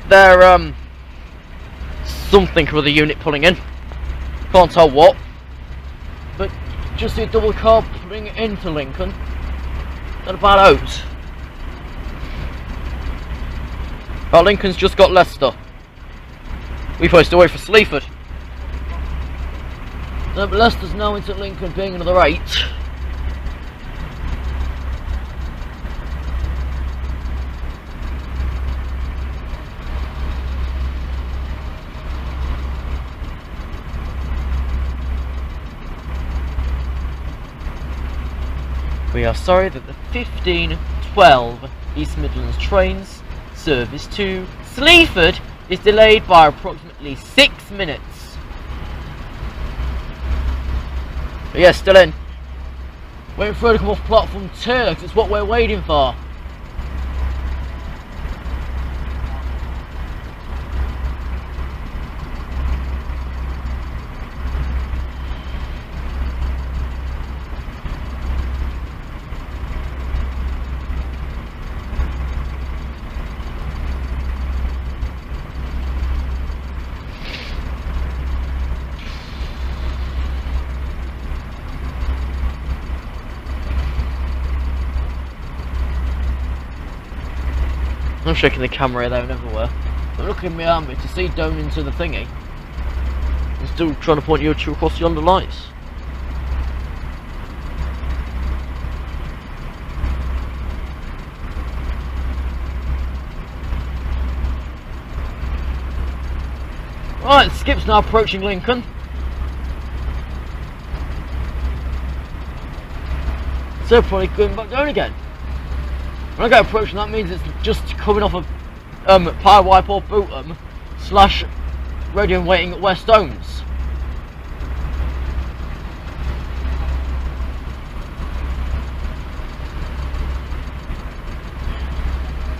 their something with a unit pulling in. Can't tell what. But just see a double car pulling into Lincoln. Not about out. Well, Lincoln's just got Leicester. We supposed to wait for Sleaford. No, but Leicester's now into Lincoln being another 8. We are sorry that the 15-12 East Midlands trains service to Sleaford is delayed by approximately 6 minutes. But yeah, still in. Waiting for her to come off platform 2, because it's what we're waiting for. I'm shaking the camera there and everywhere. I'm looking in my army to see down into the thingy. I'm still trying to point you two across yonder lights. Right, Skip's now approaching Lincoln. So probably going back down again. When I get approaching, that means it's just coming off of Pie Wipe or Bootham / ready and waiting at West Stones.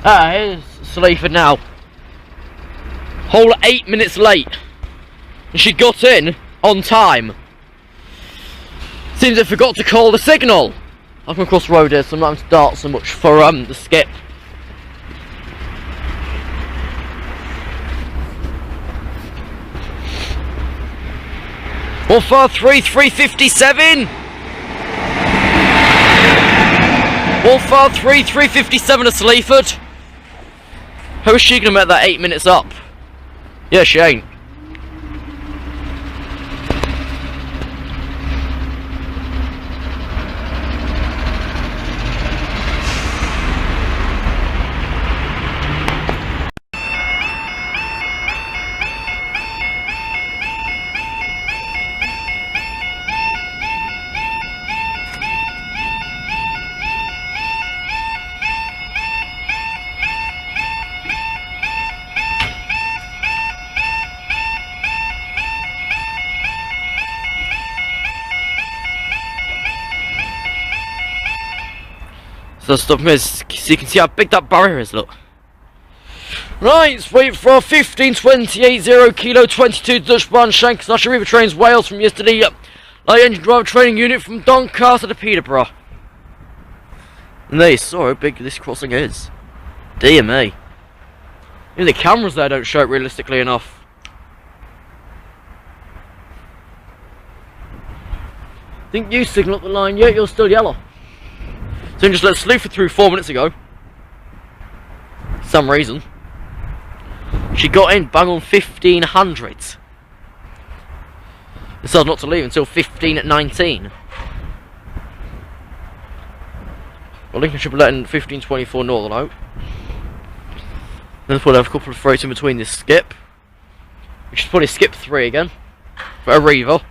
Here's Sleaford now. Whole 8 minutes late. And she got in on time. Seems I forgot to call the signal. I've come across the road here, so I'm not having to dart so much for the skip. One four three 357. 143 357 to Sleaford. How is she gonna make that 8 minutes up? Yeah, she ain't. So stop me, so you can see how big that barrier is, look. Right, let's wait for our 1528 0 kilo 22 Dutch Brand Shank National River Trains Wales from yesterday. Light engine driver training unit from Doncaster to Peterborough. And they saw how big this crossing is. Dear me. Even the cameras there don't show it realistically enough. Think you signal up the line yet? You're still yellow. So just let Sleaford through 4 minutes ago. For some reason. She got in bang on 1500. Decided not to leave until 15 at 19. Well, Lincolnshire be letting 1524 Northern out. Then we'll have a couple of freights in between this skip. We should probably skip 3 again. For a Reaver.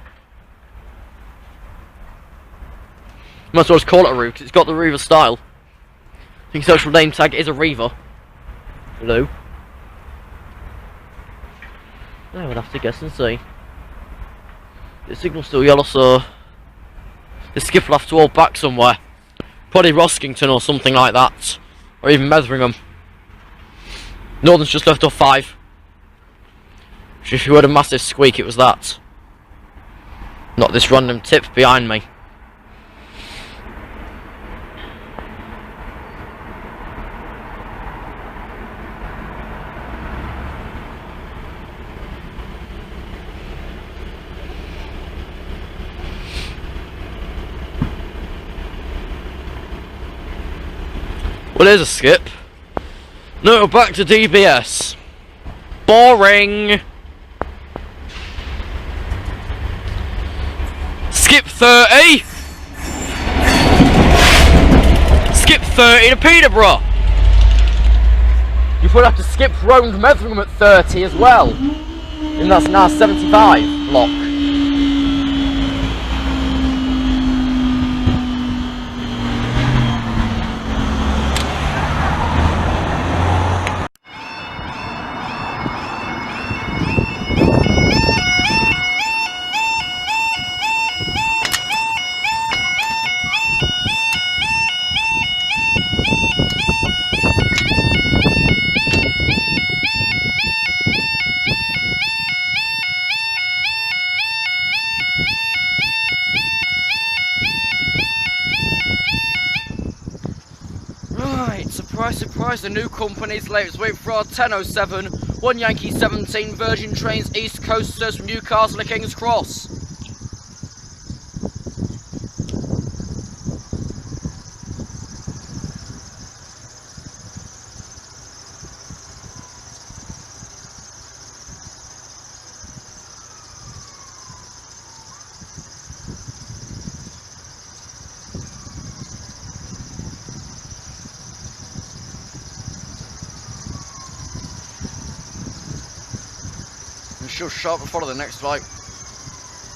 Might as well just call it a Reaver, because it's got the Reaver style. I think its actual name tag is a Reaver. Hello. I would have to guess and see. The signal's still yellow, so the skip will have to hold back somewhere. Probably Roskington or something like that. Or even Metheringham. Northern's just left off 5. If you heard a massive squeak, it was that. Not this random tip behind me. Well, there's a skip. No, back to DBS. Boring. Skip 30. Skip 30 to Peterborough. You probably have to skip round Metheringham at 30 as well. And that's now 75 block. Surprise, surprise, the new company's late. Let's wait for our 10:07, 1 Yankee 17 Virgin Trains East Coasters from Newcastle to King's Cross. She'll sharp and follow the next like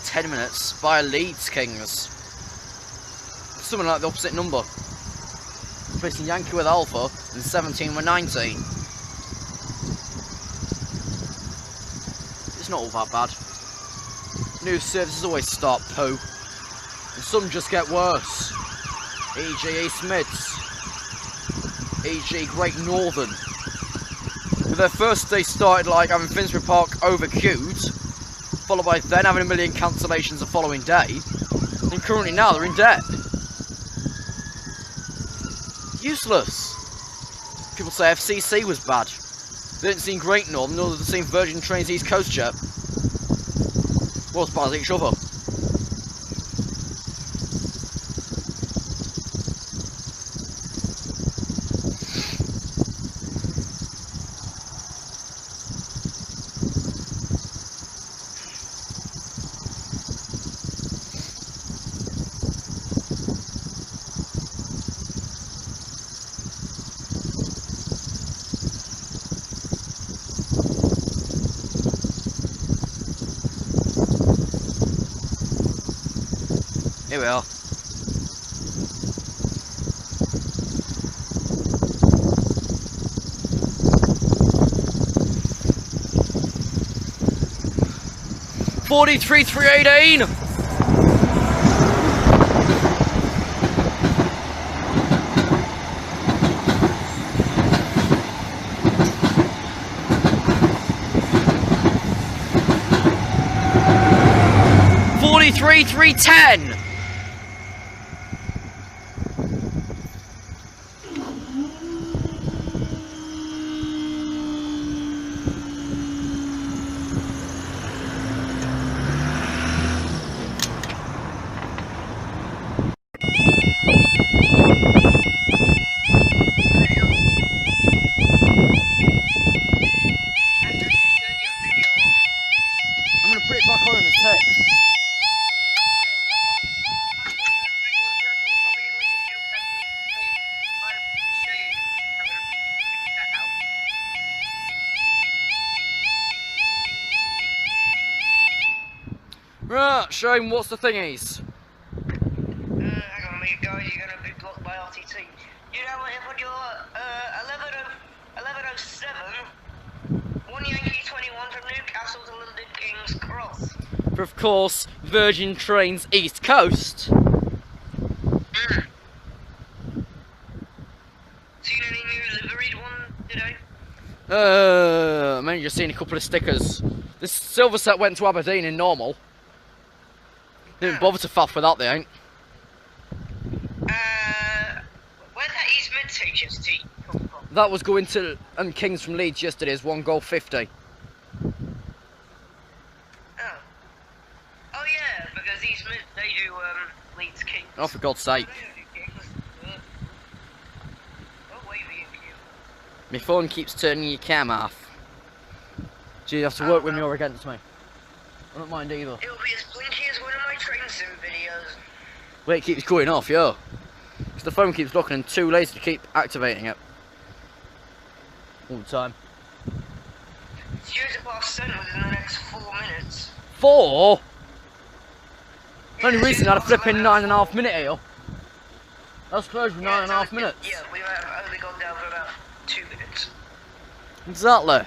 10 minutes by Leeds Kings. Something like the opposite number. Replacing Yankee with Alpha and 17 with 19. It's not all that bad. New services always start poo. And some just get worse. E.g. East Mids. E.g. Great Northern. Their first day started like having Finsbury Park overqueued, followed by then having 1 million cancellations the following day, and currently now they're in debt. Useless. People say FCC was bad. They didn't seem Great Northern, nor did the same Virgin Trains East Coast jet. Well, as bad as each other. Here we are. $43,318. $43,310. I'm gonna put it back on in a sec. Right, show him what's the thingies. Hang on a minute, guys, you're going to be blocked by RTT. You know what, if you're 1107, 1 Yankee 21 from Newcastle to London King's Cross. For of course, Virgin Trains East Coast. Seen any new liveried one today? I've only just seen a couple of stickers. This silver set went to Aberdeen in normal. Didn't bother to faff with that, they ain't. Where'd that East Mid HST come from? That was going to Kings from Leeds yesterday's 1 goal 50. Oh yeah, because East Mid, they do Leeds Kings. Oh, for God's sake. They don't do Kings. Oh wait for you. My phone keeps turning your cam off. So you have to work with me or against me. I don't mind either. It'll be as blinky as one of my train sim videos. Wait, it keeps going off, yeah. Because the phone keeps locking and too lazy to keep activating it. All the time. It's due to pass 10 within the next 4 minutes. 4? Yeah, Only it's recently I had a due to flipping pass 9.5 minute here. That was closed for 9.5 minutes. Yeah, we have only gone down for about 2 minutes. Exactly.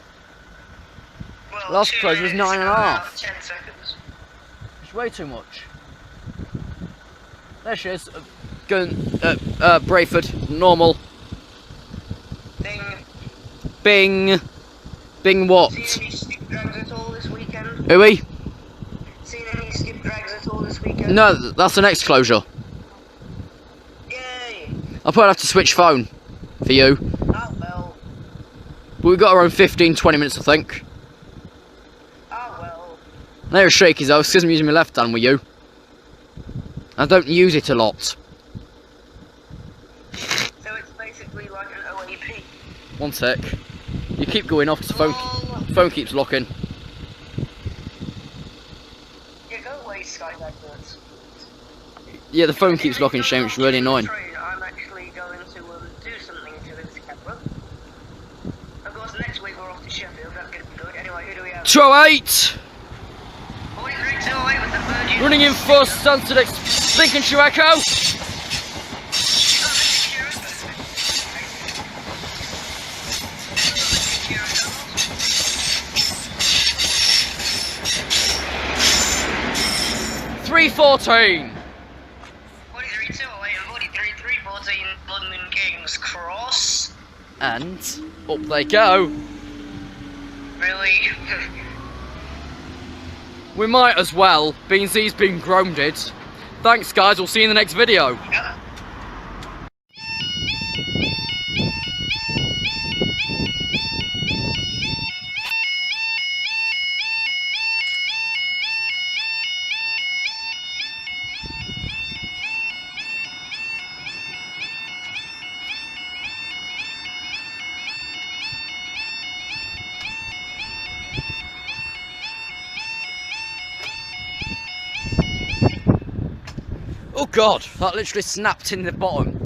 Well, Last 2 close was minutes 9.5. and about 10 seconds. It's way too much. There she is. Going, Brayford, normal. Ding. Bing. Bing what? Seen any skip drags at all this weekend? Are we? Seen any skip drags at all this weekend? No, that's the next closure. Yay! I'll probably have to switch phone for you. Oh well. But we've got around 15-20 minutes, I think. Oh well. They're shaky though, because I'm using my left hand with you. I don't use it a lot. So it's basically like an OAP. One sec. You keep going off because the phone keeps locking. Yeah, go away, Sky Adverts. Yeah, the phone keeps locking, Shane, which is really annoying. I'm actually going to do something to this camera. Of course, next week we're off to Sheffield, that's going to be good. Anyway, who do we have? 208! 4328 with the Virgin. Running in first, Stansted Lincolnshire Echo! $3.14. 4328 and 43314 London King's Cross. And up they go. Really? We might as well, being he's been grounded. Thanks guys, we'll see you in the next video. Yeah. Oh god, that literally snapped in the bottom.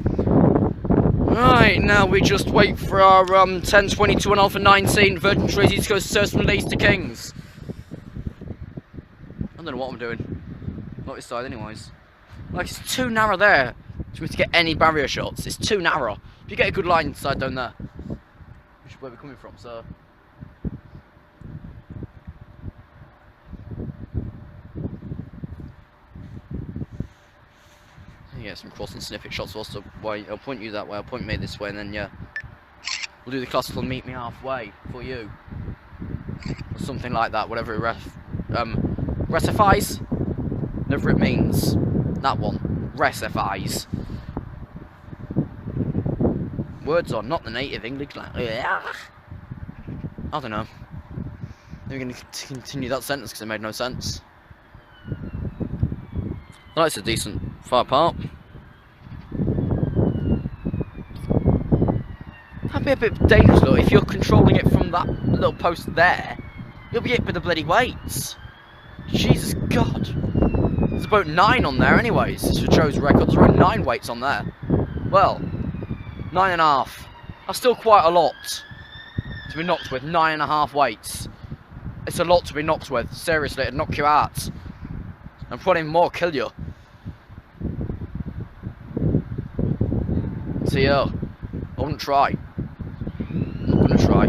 Right, now we just wait for our 1022 and Alpha 19 Virgin Trees East Coast Terrace from Leeds to Kings. I don't know what I'm doing. Not this side anyways. Like, it's too narrow there for me to get any barrier shots. It's too narrow. If you get a good line inside down there, which is where we're coming from, so... Yeah, some cross and snippet shots also. Why I'll point you that way, I'll point me this way, and then yeah, we'll do the classical meet me halfway for you, or something like that. Whatever it recifies, whatever it means. That one recifies. Words are not the native English language. I don't know. We're going to continue that sentence because it made no sense. That's a decent far apart. That'd be a bit dangerous though. If you're controlling it from that little post there, you'll be hit with the bloody weights. Jesus God. There's about 9 on there anyways. This shows records. There's around 9 weights on there. Well, 9.5. That's still quite a lot to be knocked with. 9.5 weights. It's a lot to be knocked with. Seriously, it'd knock you out. And probably more kill you. So yeah, I wouldn't try. I'm not gonna try.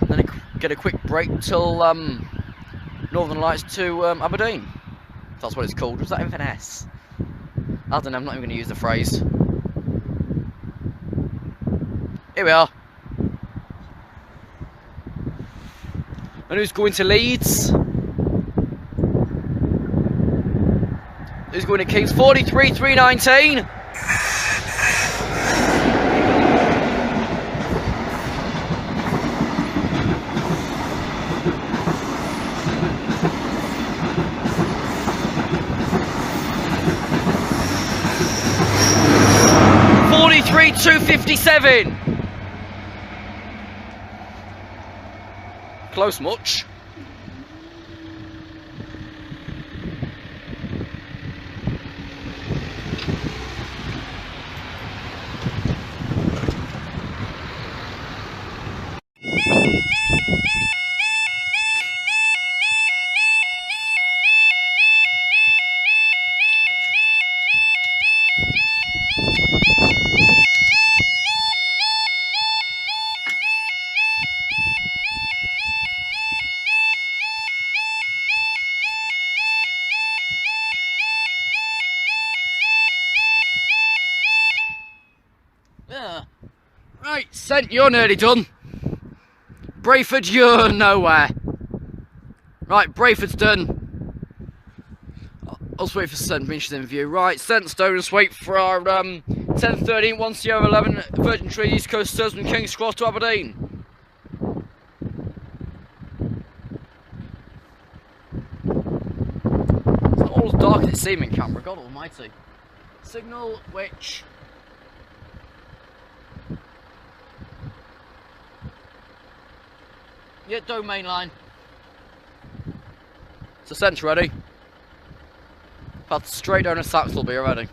Then I get a quick break till Northern Lights to Aberdeen. If that's what it's called. Was that Inverness? I don't know, I'm not even going to use the phrase. Here we are. And who's going to Leeds? Who's going to Kings? 43,319. $43,257. Close much. Right, Sent, you're nearly done. Brayford, you're nowhere. Right, Brayford's done. I'll just wait for Sent to finish the interview. Right, Sent's done. Just wait for our 10:13 1 Sierra 11 Virgin Tree East Coast Terrace from King's Cross to Aberdeen. It's not all as dark as it seems in camera, God almighty. Signal which... Yeah, domain line. So Sent's ready. Path straight down to Saxelby already.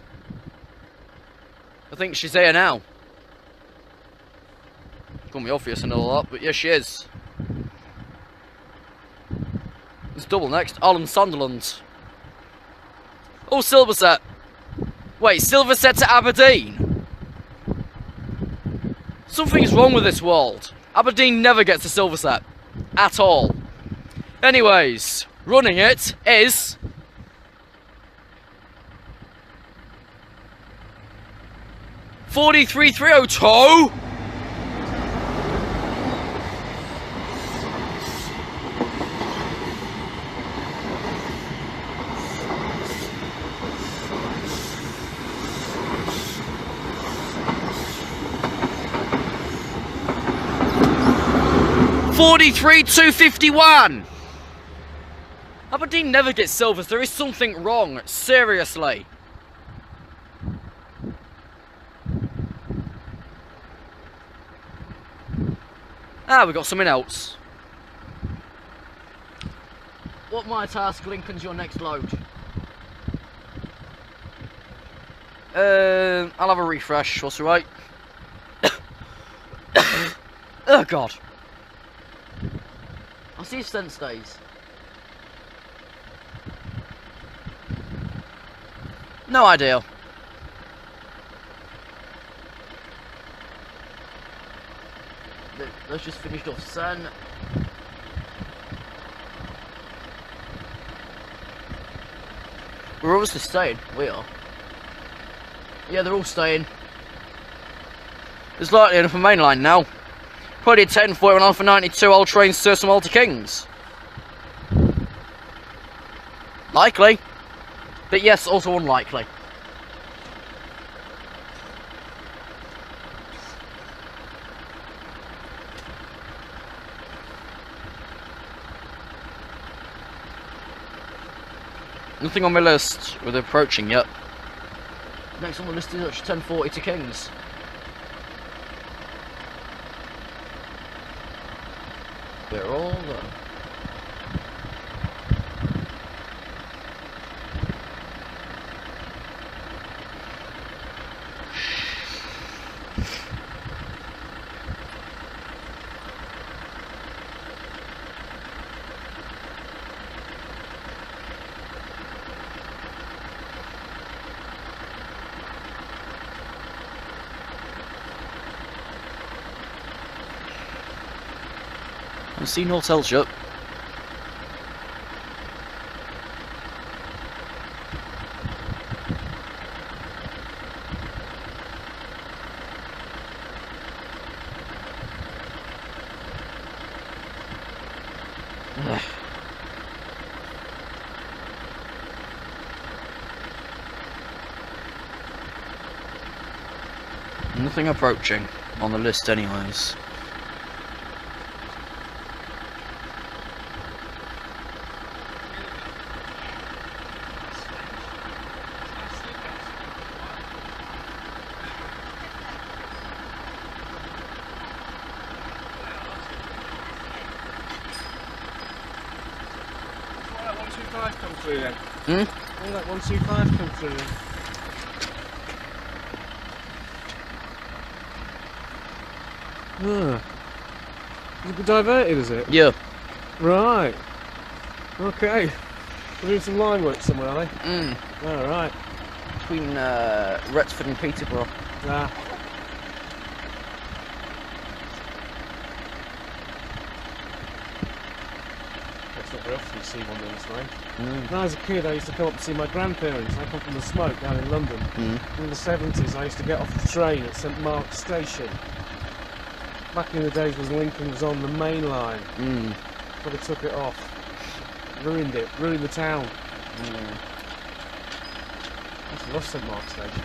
I think she's here now. Couldn't be obvious and all that, but yes, she is. It's double next. Arlen Sunderland. Oh, Silverset. Wait, Silverset to Aberdeen? Something's wrong with this world. Aberdeen never gets a Silverset. At all. Anyways, running it is... $43,302. $43,251. Aberdeen never gets silvers. There is something wrong. Seriously. Ah, we got something else. What my task, Lincoln's your next load? I'll have a refresh, what's right? Oh god. I'll see if Stent stays. No idea. Let's just finish off Sen. We're obviously staying. We are. Yeah, they're all staying. There's likely enough for mainline now. Probably a 10-40 on Alpha 92 old trains to some Malta Kings. Likely. But yes, also unlikely. Nothing on my list with approaching yet. Next on the list is 1040 to Kings. We're all done. I've seen no else yet. Nothing approaching on the list anyways. Come through then. Hmm? All that 125 come through then. Ah. Is it diverted, is it? Yeah. Right. Okay. We're doing some line work somewhere, are they? Alright. Between Retford and Peterborough. Ah. That's not very often you see one of these line. When I was a kid, I used to come up to see my grandparents. I come from the smoke down in London. In the 70s, I used to get off the train at St Mark's Station. Back in the days when Lincoln was on the main line. But they took it off. Ruined it. Ruined the town. I just love St Mark's Station.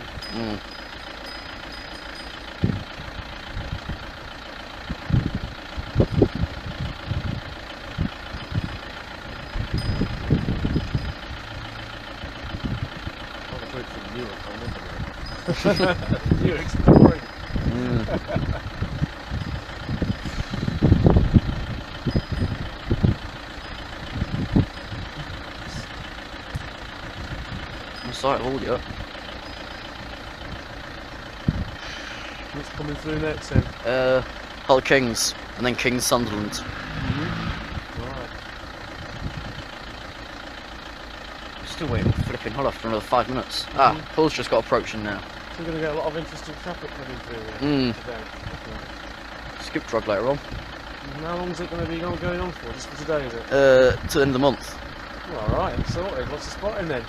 You're exploring. I'm sorry, hold you up. What's coming through next then? Hull Kings, and then Kings Sunderland. Right. Still waiting for flipping Hull after another 5 minutes. Hull's just got approaching now. So we're going to get a lot of interesting traffic coming through here today. Skip drug later on. And how long is it going to be going on for? Just for today, is it? To the end of the month. Well, alright, I'm sorted. What's the spotting then?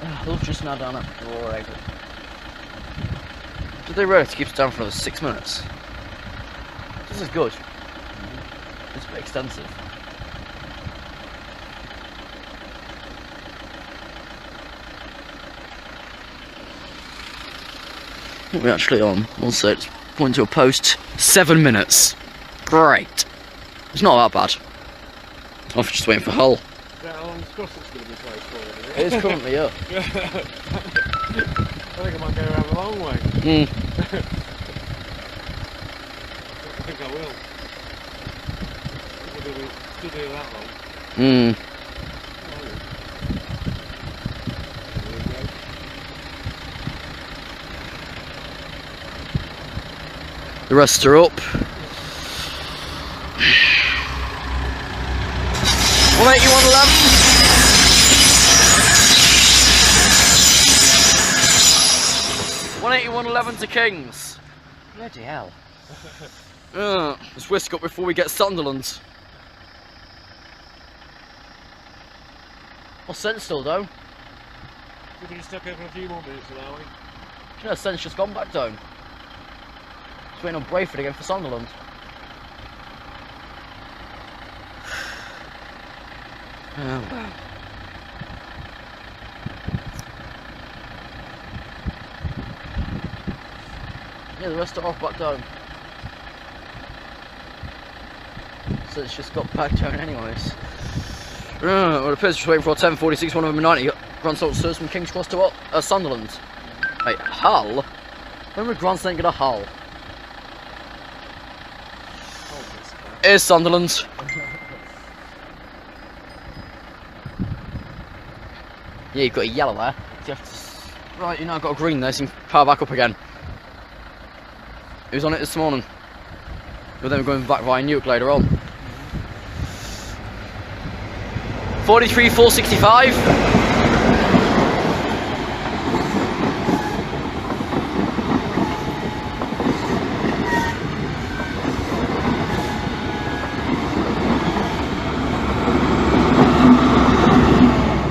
Hull's just now down at Roar. Did they really have to keep us down for another 6 minutes? This is good. It's a bit extensive. What are we actually on? Also, it's pointing to a post. 7 minutes. Great. It's not that bad. I'm just waiting for Hull. Is that how long this crossing's going to be closed for? It is currently up. I think I might go around the long way. I think I will. Still do that long. The rest are up. 180, 111. 180, 111 to Kings. Bloody hell. Let's whisk up before we get Sunderland. Well, Sense still down. We'll be stuck here for a few more minutes, are we? Yeah, Sense just gone back down. Just waiting on Brayford again for Sunderland. Oh wow. Yeah, the rest are off back down. So it's just got back down anyways. Well, it appears just waiting for 10:46, 190. Grand Salt Surge from King's Cross to Sunderland. Hey, Hull? When would Grand Salt get a Hull? Here's Sunderland. Yeah, you've got a yellow there. So you have to... Right, you know I've got a green there, so you can power back up again. It was on it this morning. But then we're going back via Newark later on. 43, 465.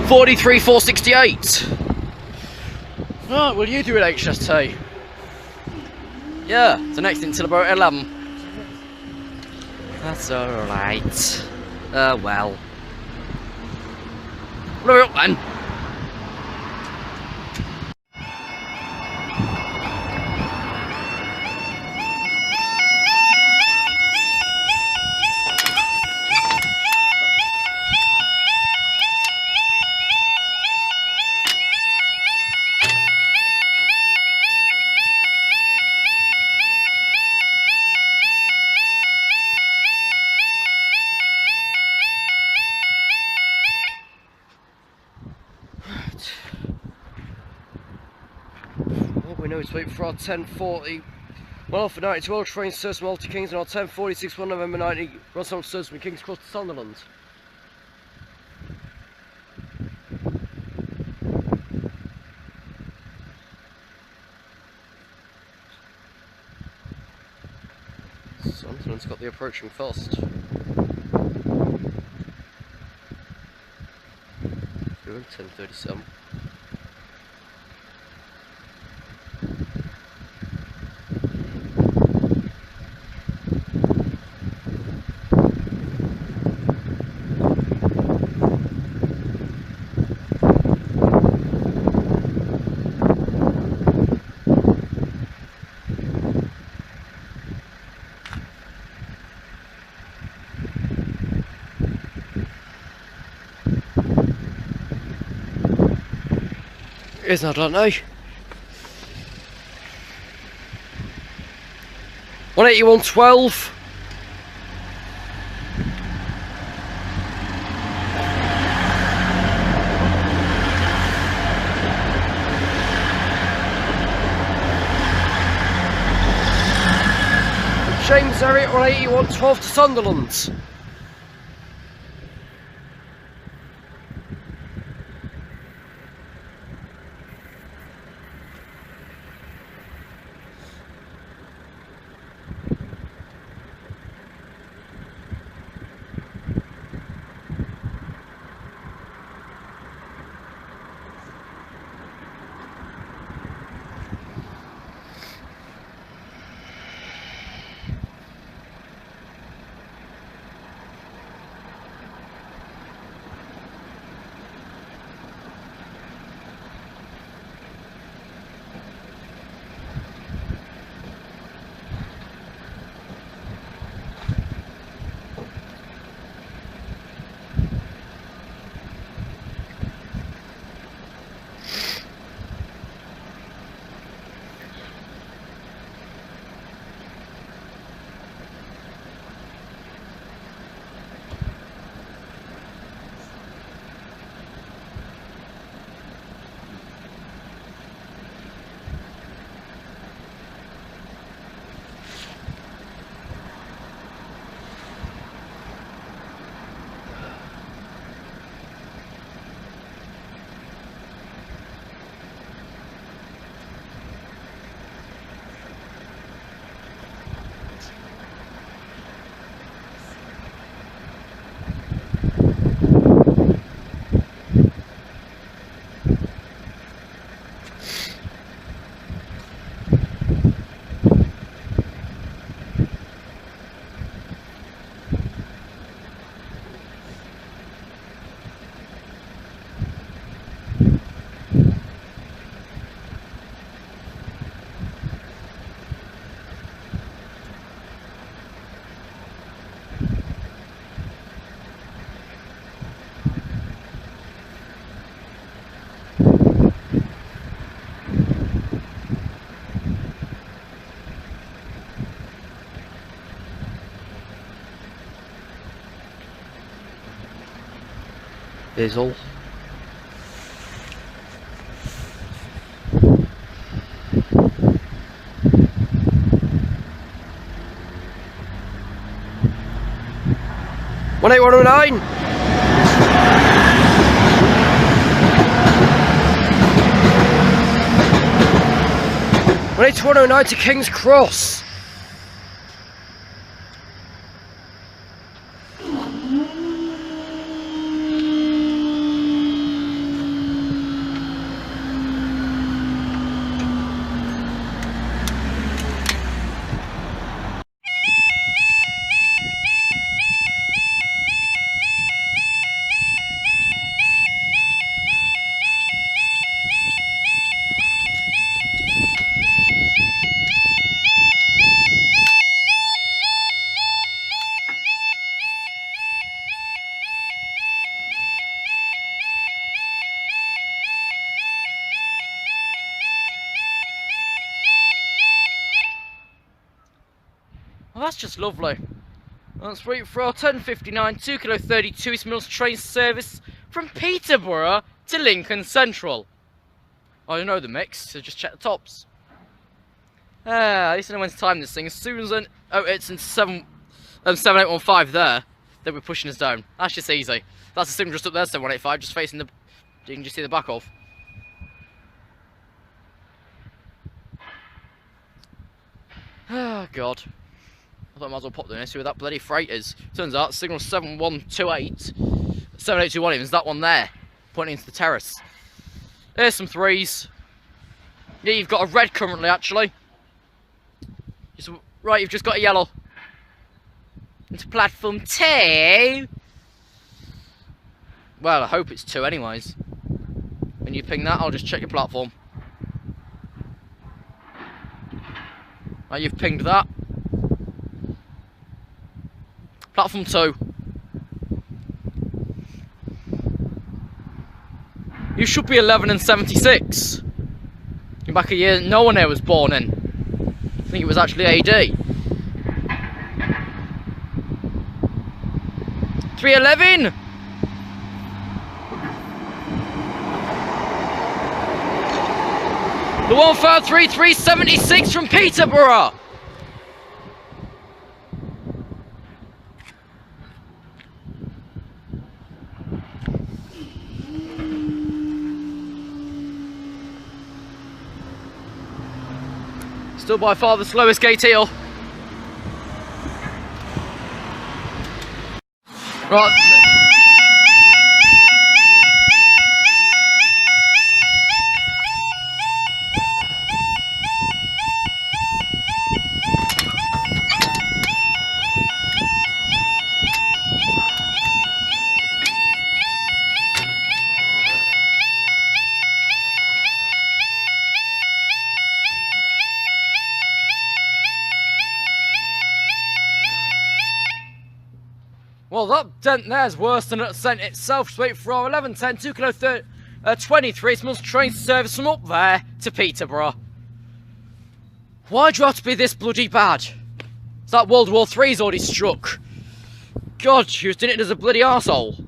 $43, 468. Right, well you do it HST. Yeah, the next thing till about 11. That's alright. Well. Blow it up then. We know it's waiting for our 10:40. Well, for 90 12 train service from Alton Kings and our 10:46 1 November 90 Russell service from King's Cross to Sunderland. Sunderland's got the approaching first. Doing 10:37. Is I don't know. 181 12. James Elliott 181 12 to Sunderland. is all. One 8109. One 8109 to King's Cross. Well, that's just lovely. Let's wait for our 10:59 2 kilo 32 East Mills train service from Peterborough to Lincoln Central. I don't know the mix, so just check the tops. At least I know when to time this thing. As soon as it's in 7815 there, they'll be pushing us down. That's just easy. That's the signal just up there, 7185, just facing the. You can just see the back of. Oh god. I thought I might as well pop down and see where that bloody freight is. Turns out signal 7128, 7821 even is that one there, pointing into the terrace. There's some threes. Yeah, you've got a red currently actually. Right, you've just got a yellow. Into platform 2. Well, I hope it's 2 anyways. When you ping that, I'll just check your platform. Right, you've pinged that. Platform 2. You should be 11 and 76. Back a year no one here was born in. I think it was actually AD. 311. The 153376 from Peterborough. Still by far the slowest gate heel. Right. Well, that dent there's worse than the dent itself. Just wait for our 11:10 2 kilo 23 Mills train service from up there to Peterborough. Why'd you have to be this bloody bad? It's like World War III's already struck. God, you was doing it as a bloody arsehole.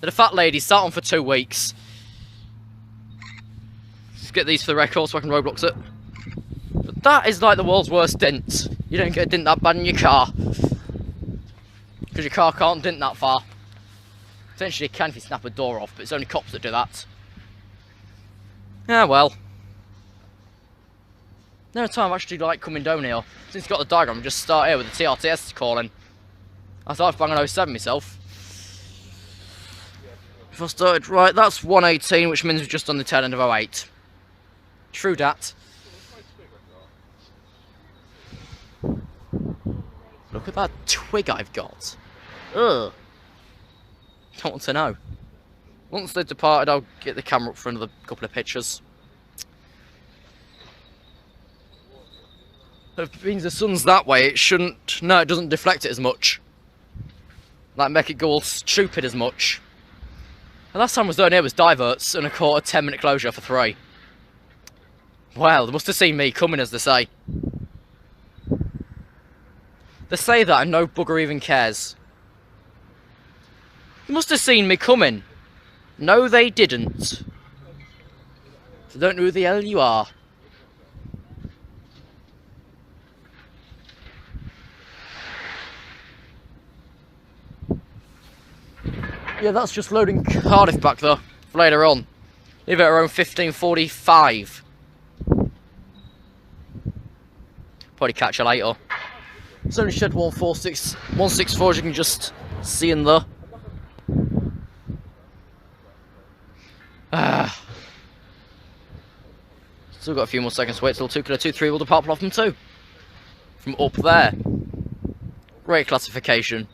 The fat lady sat on for 2 weeks. Let's get these for the record so I can Roblox it. But that is like the world's worst dent. You don't get a dent that bad in your car. Because your car can't dent that far. Potentially you can if you snap a door off, but it's only cops that do that. Ah well. No time I actually like coming down here. Since you've got the diagram, just start here with the TRTS calling. I thought I'd bang an 07 myself. If I started right, that's 118, which means we're just on the tail end of 08. True dat. Look at that twig I've got. Ugh. Don't want to know. Once they've departed, I'll get the camera up for another couple of pictures. If it means the sun's that way, it shouldn't... No, it doesn't deflect it as much. Like, make it go all stupid as much. The last time I was down here was diverts, and I caught a 10-minute closure for 3. Well, they must have seen me coming, as they say. They say that and no bugger even cares. You must have seen me coming. No, they didn't. So don't know who the hell you are. Yeah, that's just loading Cardiff back though, for later on. Leave it around 15:45. Probably catch you later. It's only shed 164 as you can just see in there. Still got a few more seconds to wait till 2 kilo 2-3 will depart Pelham 2. From up there. Great classification.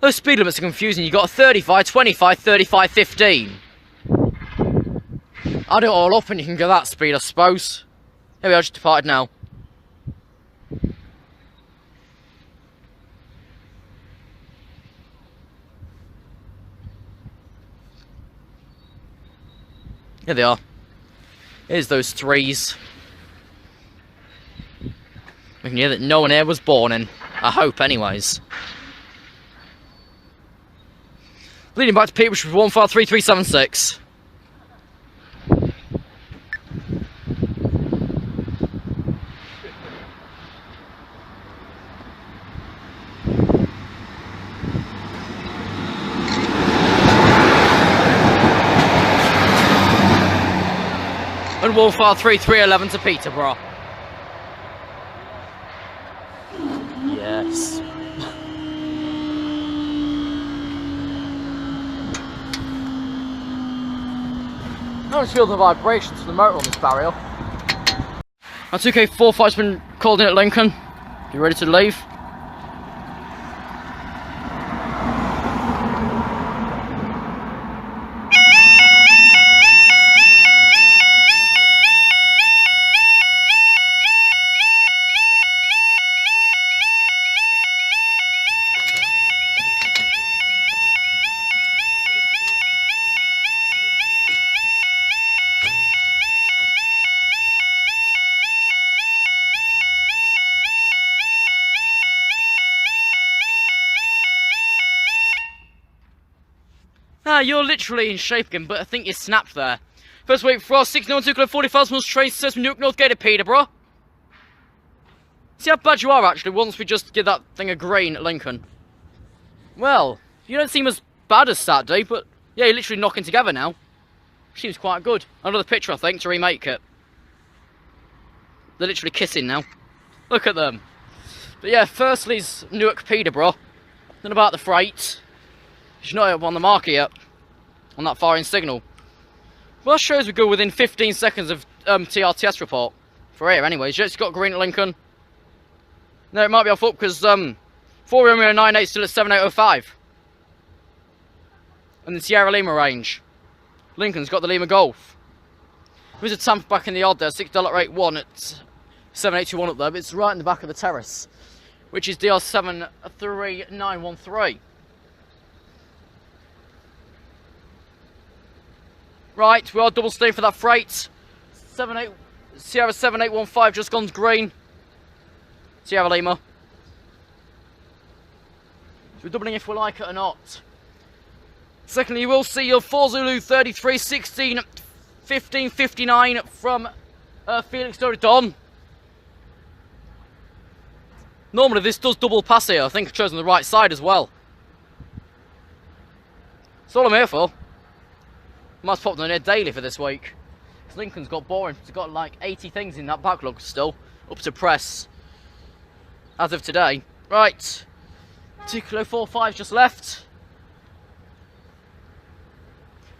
Those speed limits are confusing. You got a 35, 25, 35, 15. Add it all up and you can go that speed, I suppose. Here we are, just departed now. Here they are. Here's those threes. We can hear that no one here was born in. I hope, anyways. Leading back to Pete, which was 153376. And 153311 to Peterborough. Yes. I just feel the vibrations from the motor on this barrier. Our 2K45's been called in at Lincoln. You ready to leave? You're literally in shape again, but I think you snapped there. First week for our 692 kilo 40,000 miles train says from Newark North Gate to Peterborough. See how bad you are actually once we just give that thing a green at Lincoln. Well, you don't seem as bad as Saturday, but yeah, you're literally knocking together now. Seems quite good. Another picture, I think, to remake it. They're literally kissing now. Look at them. But yeah, firstly's Newark Peterborough. Then about the freight. She's not up on the market yet. On that far in signal. Well, that shows we go within 15 seconds of TRTS report. For here, anyways. Just got green at Lincoln. No, it might be off up because 4 Romeo 98 still at 7805. And the Sierra Lima range. Lincoln's got the Lima Golf. There's a Tampa back in the odd there, $6.81 at 7821 up there, but it's right in the back of the Terrace, which is DR73913. Right, we are double staying for that freight. Sierra 7815 just gone green. Sierra Lima. So we're doubling if we like it or not. Secondly, you will see your 4 Zulu 33 16 15 59 from Felix Doridon. Normally this does double pass here. I think I've chosen the right side as well. That's all I'm here for. Might pop them in daily for this week. Because Lincoln's got boring. It's got like 80 things in that backlog still. Up to press. As of today. Right. 2 kilo 45 just left.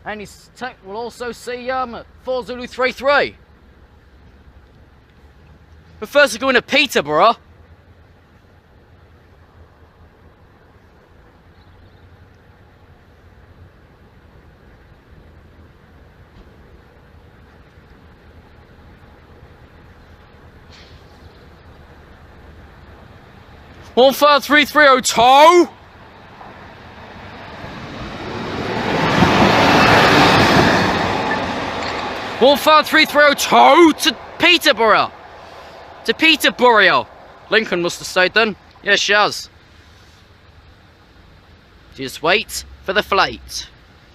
And his tech will also see 4 Zulu 33. But first we're going to Peterborough. One 53302. 153302 to Peterborough. To Peterborough. Lincoln must have stayed then. Yes, she has. Just wait for the flight.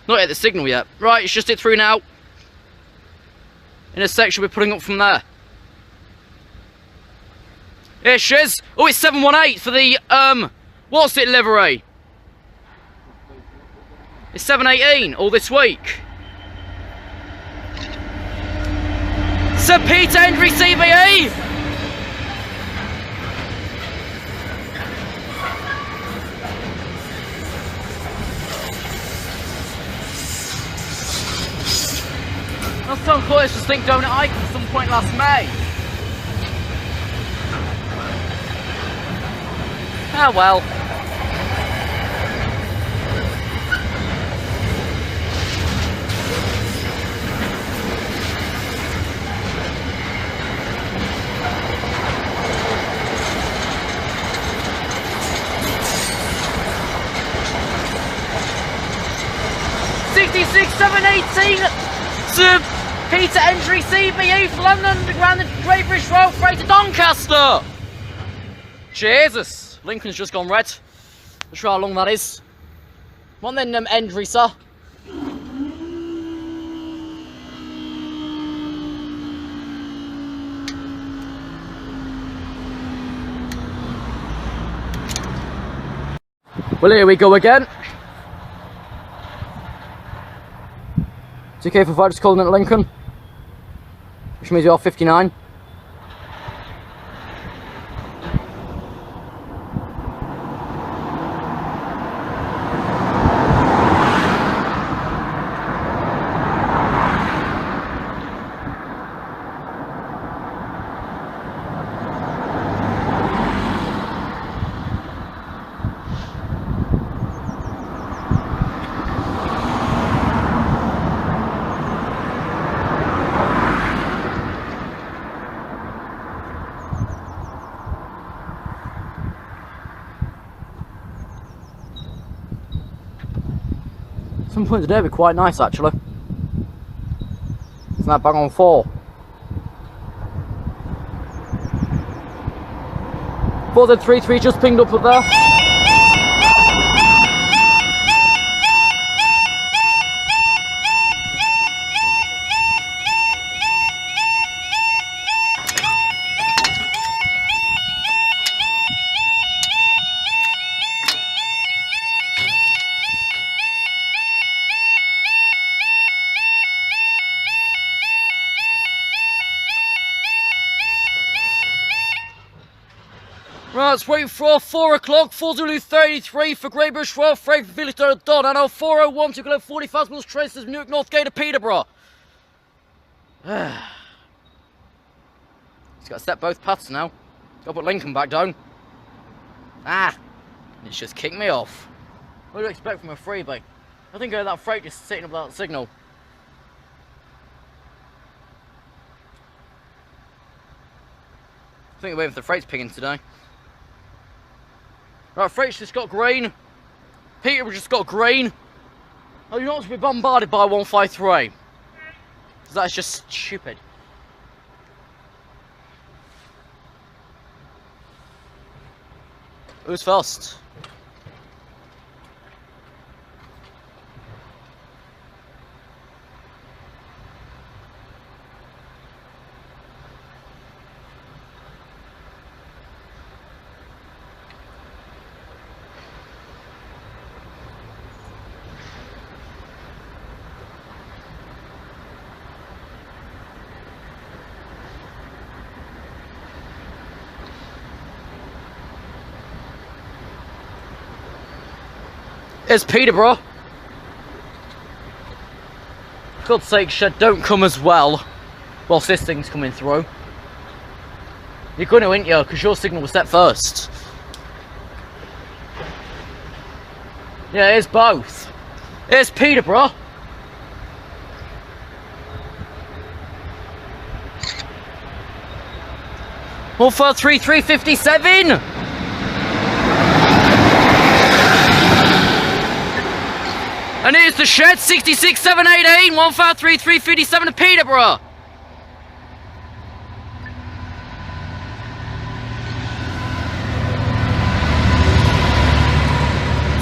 Not at the signal yet. Right, it's just hit through now. In a section we're putting up from there. Here she is. Oh, it's 718 for the, what's it, livery? It's 718 all this week. Sir Peter Hendry CBE. Last time I thought this was Think Donut Icon at some point last May. Ah well. Sir Peter Hendry CBE for London Underground and Great British Rail Freight to Doncaster. Jesus, Lincoln's just gone red. Not sure how long that is. Come on then, Hendry, sir. Well, here we go again. It's okay for just calling it Lincoln, which means we are 59. Some point today would be quite nice actually. Isn't that bang on 4? 4Z33 just pinged up there. Right, let's wait for 4 o'clock, 4 Zulu 33 for Great British Rail Freight from Village to Don, and now 401 to go 45 miles traces Newark North Gate to Peterborough. He's got to step both paths now. Got to put Lincoln back down. Ah, it's just kicked me off. What do you expect from a freebie? I think that freight just sitting up that signal. I think we're waiting for the freight's pinging today. Right, freight's just got green. Peter just got green. Oh, you don't want to be bombarded by 153. Because that's just stupid. Who's first? It's Peterborough. For God's sake, Shed, don't come as well whilst this thing's coming through. You're going to, ain't you? Because your signal was set first. Yeah, it's both. It's Peterborough. One 43357. And here's the Shed, 66718, 153357 to Peterborough.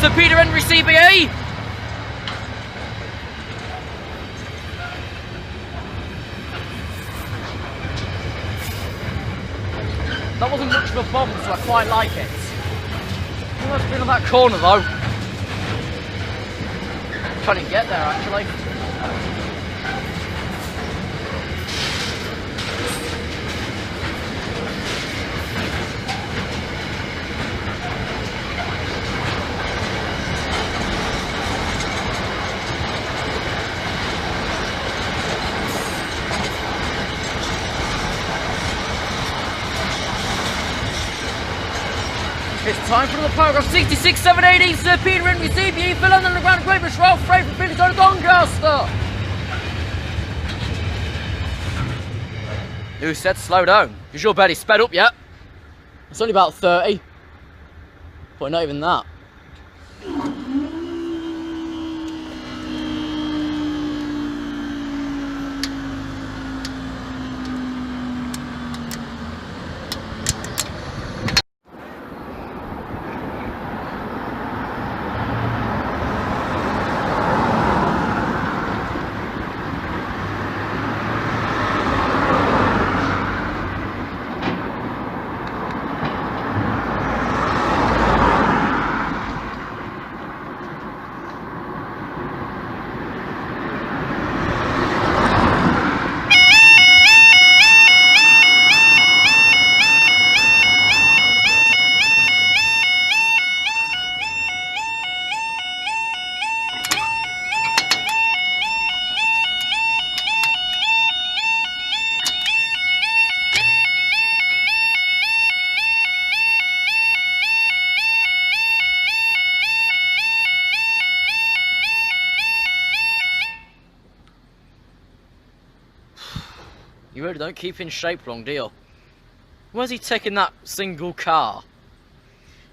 So Peter Hendry CBE. That wasn't much of a bomb, so I quite like it. You must be on that corner though. Trying to get there actually. It's time for the paragraph 66, 780, Sir Peter Henry CBE, Pelham Underground, Great British Rail Freight from British to Doncaster. Who said slow down? Because your belly sped up yet. It's only about 30. But not even that. You really don't keep in shape long, do you? Where's he taking that single car?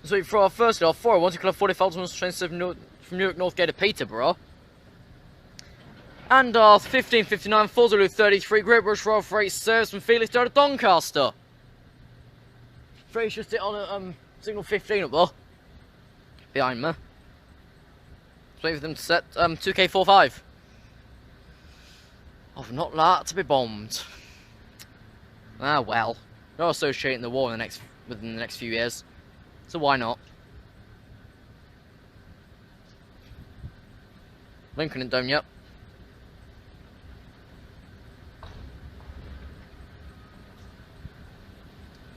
So for our first our 401 to 40,000 train from Newark Northgate to Peterborough. And our 1559 4033 Great British Rail Freight service from Felix to Doncaster. Freight's just hit on a signal 15 up there. Behind me. Just wait for them to set 2K45. I've not like to be bombed. Ah well, they're associating the war within the next few years, so why not? Lincoln ain't done yet.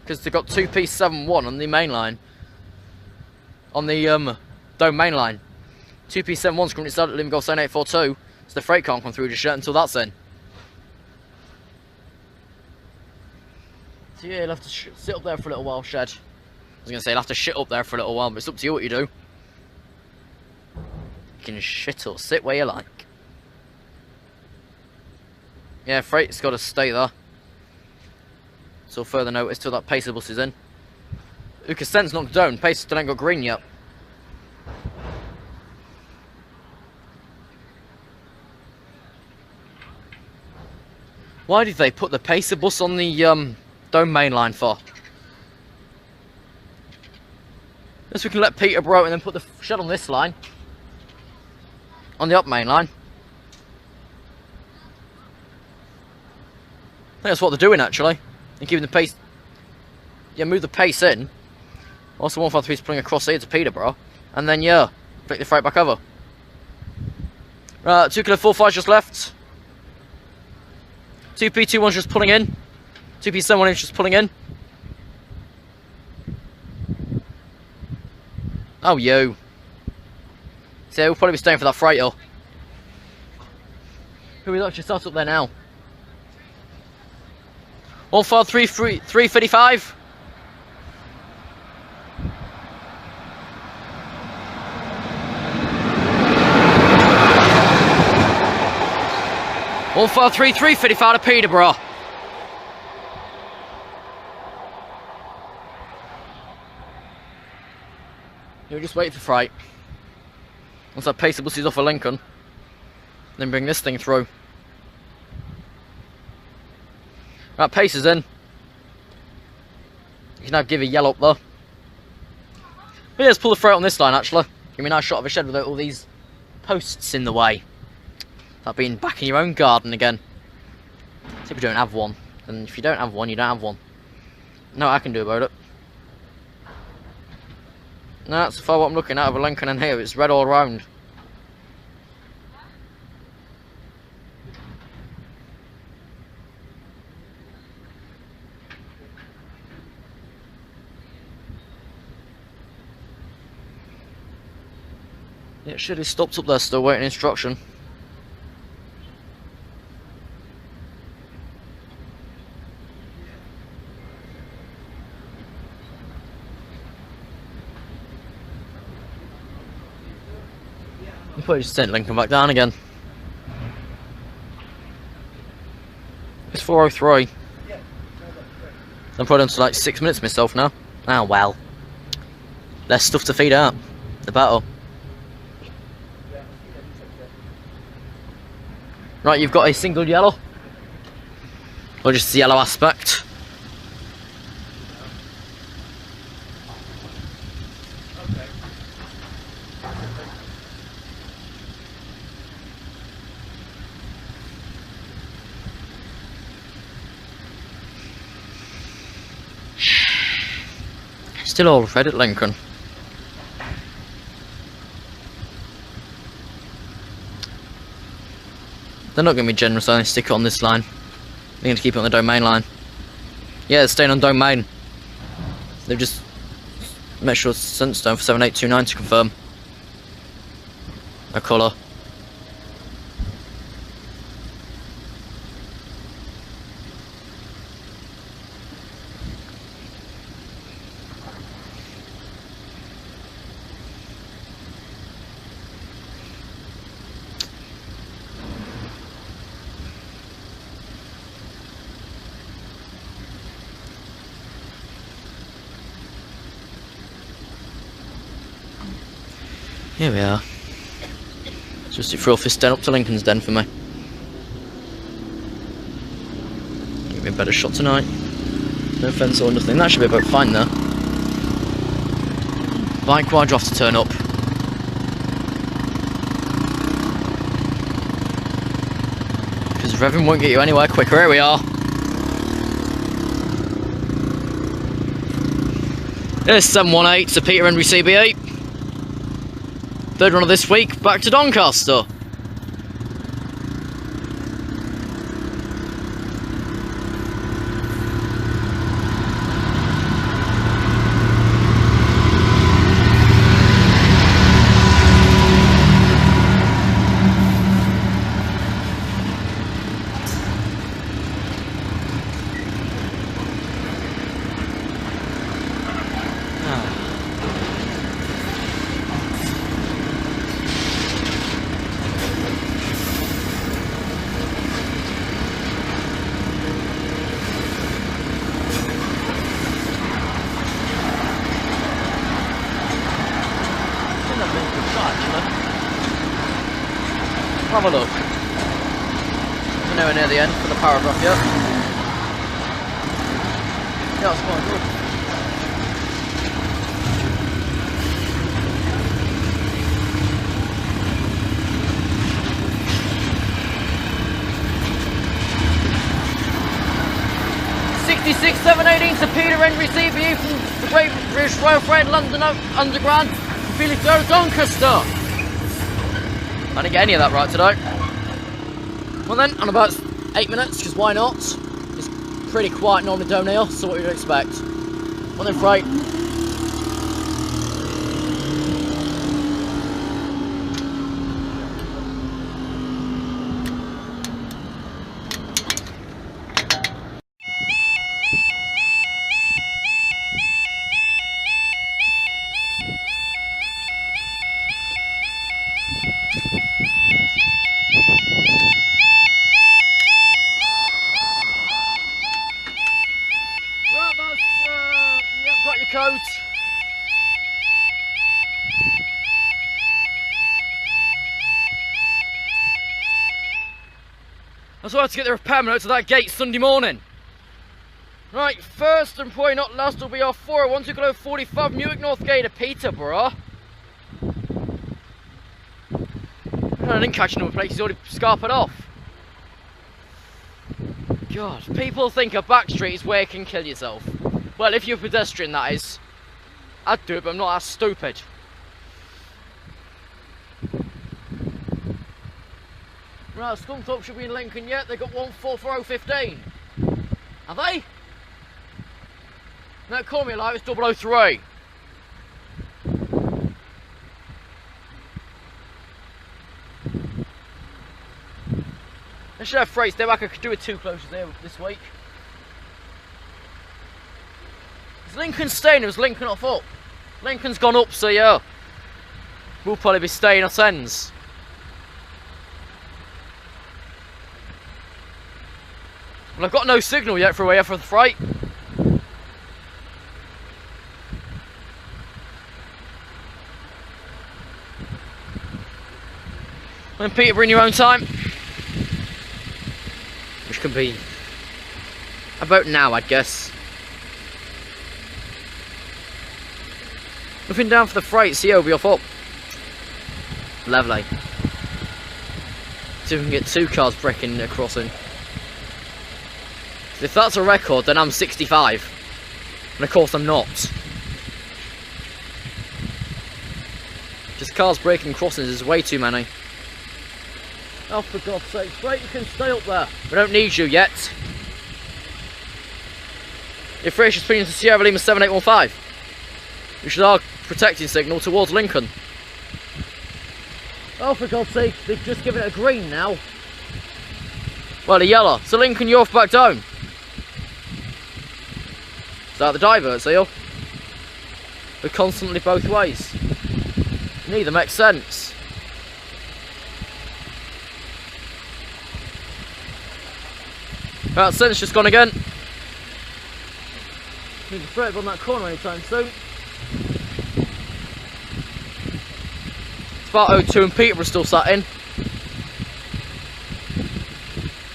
Because they've got 2P71 on the main line. On the Dome main line. 2P71's currently started at Lincoln 7842, so the freight can't come through just yet until that's in. So yeah, you'll have to sit up there for a little while, Shed. I was going to say, you'll have to shit up there for a little while, but it's up to you what you do. You can shit or sit where you like. Yeah, freight's got to stay there. So further notice till that Pacer bus is in. Ukasent's knocked down, Pacer still ain't got green yet. Why did they put the Pacer bus on the Dome main line for? Unless we can let Peterborough and then put the shed on this line. On the up main line. I think that's what they're doing actually. And keeping the pace. Yeah, move the pace in. Also 153 is pulling across here to Peterborough. And then yeah, flick the freight back over. Right, 2K45 just left. 2P21's just pulling in. 2P71 is just pulling in. Oh, you. So we'll probably be staying for that freighter. Who is actually sat up there now? 15335. All 43355 to Peterborough. You'll just wait for freight. Once that Pacer bus is off of Lincoln, then bring this thing through. Right, Pacer's in. You can now give a yell up there. But yeah, let's pull the freight on this line actually. Give me a nice shot of a shed without all these posts in the way. That being back in your own garden again. See if you don't have one. And if you don't have one, you don't have one. No, I can do about it. No, that's far what I'm looking at of a Lincoln in here. It's red all round. Yeah, shit, he stopped up there still waiting instruction. You probably just sent Lincoln back down again. It's 4:03. I'm probably into like 6 minutes myself now. Ah well. Less stuff to feed out. The battle. Right, you've got a single yellow. Or just the yellow aspect. Still all red at Lincoln. They're not going to be generous and stick it on this line. They're going to keep it on the domain line. Yeah, they're staying on domain. They've just made sure it's Sunstone for 7829 to confirm a colour. Here we are. Just a throw fist den up to Lincoln's Den for me. Give me a better shot tonight. No fence or nothing. That should be about fine though. Bike wide you have to turn up. Because revving won't get you anywhere quicker. Here we are. There's 718 to Peter Henry CB8. Third run of this week, back to Doncaster. Have a look. We're nowhere near the end for the paragraph yet. Yeah, it's quite good. '66 718 to Peter Henry CBU from the Great British Rail Freight London Underground, Felix to Doncaster. I didn't get any of that right today. Well then, on about 8 minutes, because why not? It's pretty quiet normally down here, so what you'd expect. Well then, freight. Codes. I was about to get the repairman out to that gate Sunday morning. Right, first and probably not last will be our 401 to go 45 Newark North Gate of Peterborough. I didn't catch another place, he's already scarpered off. God, people think a back street is where you can kill yourself. Well, if you're a pedestrian, that is. I'd do it, but I'm not that stupid. Right, Scunthorpe should be in Lincoln yet. They got 144015. Have they? No, call me alive, it's 003. I should have freights there. I could do with 2 closures there this week. Is Lincoln staying or is Lincoln off up? Lincoln's gone up, so yeah. We'll probably be staying at ends. Well, I've got no signal yet for here for the freight. And Peterborough in your own time. Which could be about now, I'd guess. Nothing down for the freight, so yeah, we'll be off up. Lovely. See if we can get 2 cars breaking a crossing. If that's a record, then I'm 65. And of course I'm not. Just cars breaking crossings is way too many. Oh, for God's sake, right, you can stay up there. We don't need you yet. If Fraser speeding to Sierra Lima 7815. Which is our protecting signal towards Lincoln. Oh, for God's sake, they've just given it a green now. Well, a yellow. So Lincoln, you're off back down. Is that the divert seal? We're constantly both ways. Neither makes sense. Right, sense just gone again. Need to throw it on that corner anytime soon. Sparto 2 and Peterborough still sat in.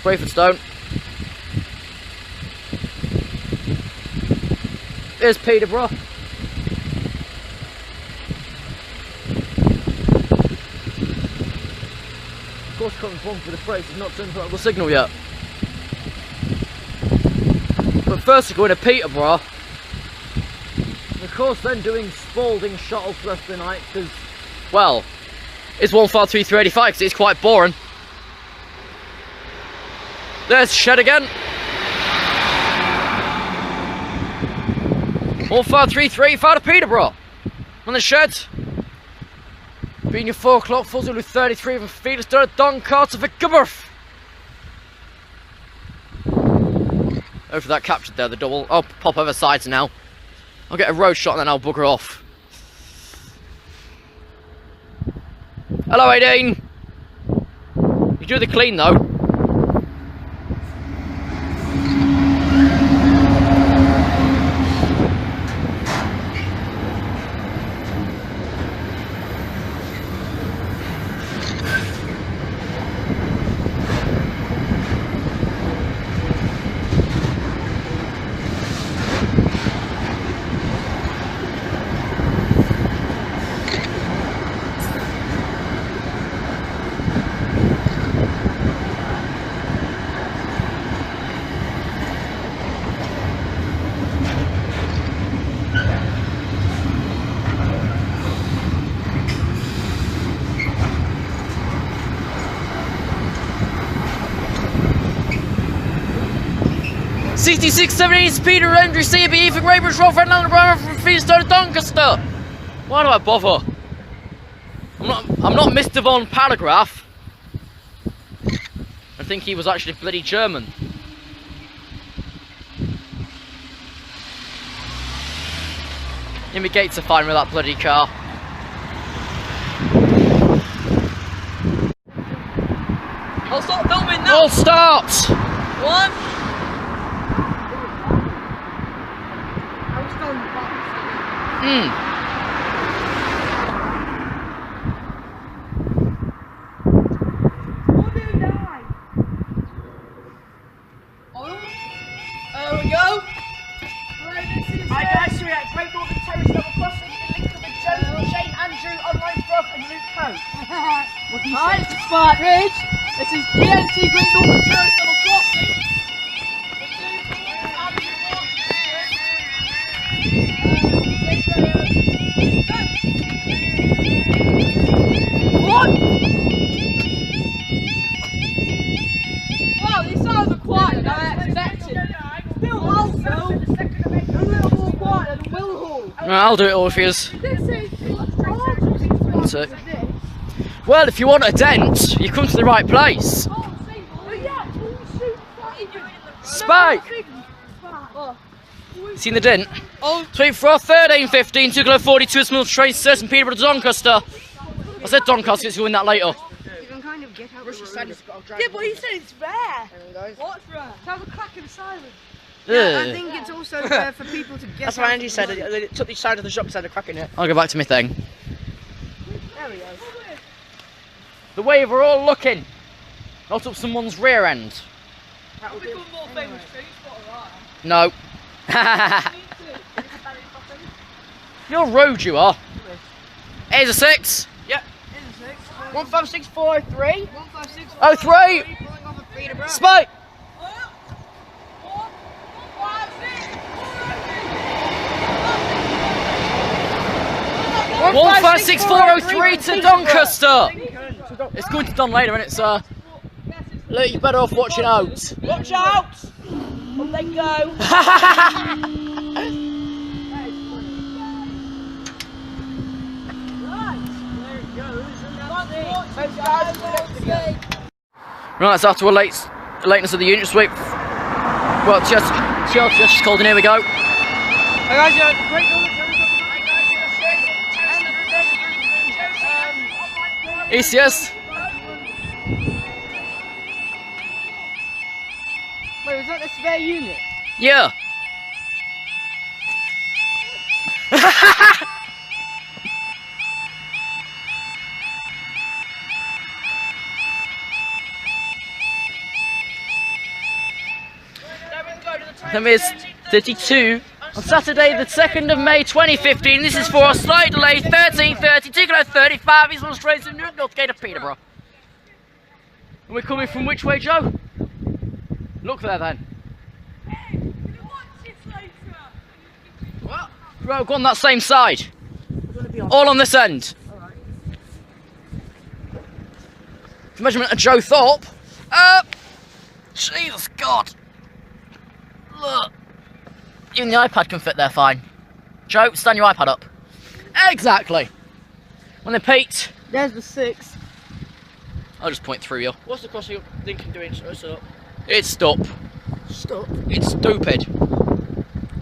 Brayfordstone. There's Peterborough. Of course, coming one for the freight is not turned for the signal yet. But first, we're going to Peterborough. And of course, then doing Spalding shuttle for the rest of the night because, well, it's 153385 because it's quite boring. There's Shed again. 153385 to Peterborough. On the Shed. Being your 4 o'clock, fuzzled with 33 of a Felix Don Carter for Gubberth. Hopefully that captured there, the double. I'll pop over sides now. I'll get a road shot and then I'll bugger off. Hello, Aideen. You do the clean though. '66-'70s Peter Andrew CB Ethan Raybridge Roll Fred Landon Brown from Feedstone to Doncaster. Why do I bother? I'm not Mr. Von Paragraph. I think he was actually bloody German. Jimmy Gates are fine with that bloody car. I'll start filming now. I'll start. 1. There we go. Hi guys, so we're at Great Northern Terrace double crossing in Lincoln with Joe, Shane, Andrew, Online Frog and Luke Coe. Hi, this is Smart Ridge. This is DNT Great Northern Terrace double crossing. Right, I'll do it all for you. Well, if you want a dent, you come to the right place. Spike! Seen the dent? Oh. 24, 13, 15, 2 kilo 42, small train, St. Peterborough to Doncaster. I said Doncaster, it's going that later. Yeah, but he said it's rare. What's rare? To have a crack in the silence. Yeah, I think it's also rare for people to get. That's what Andy said. They took the side of the shop and started cracking it. I'll go back to my thing. There we go. The way we're all looking. Not up someone's rear end. We'll become more famous train spotter, No. You're road, you are. Here's a 6. Yep. 15643. 03. Spike. 156,403 to Doncaster. It's going to Don later, and it's look, you're better off watching out. Watch out! Up they go. Right, it's after a lateness of the unit sweep. Well, just called in. Here we go. Hey guys, great. ECS. Wait, was that the spare unit? Yeah. Time is 32 on Saturday the 2nd of May 2015. This is for a slight delay, 13:30, 2 kilo 35, Eastbourne straight to Northgate to Peterborough. And we're coming from which way, Joe? Look there then. What? Right, go on that same side. All on this end. Measurement of Joe Thorpe. Jesus God. Look. Even the iPad can fit there fine. Joe, stand your iPad up. Exactly. When they peaked. There's the 6. I'll just point through you. What's the crossing Lincoln doing? Stop. It's stop. Stop. It's stupid.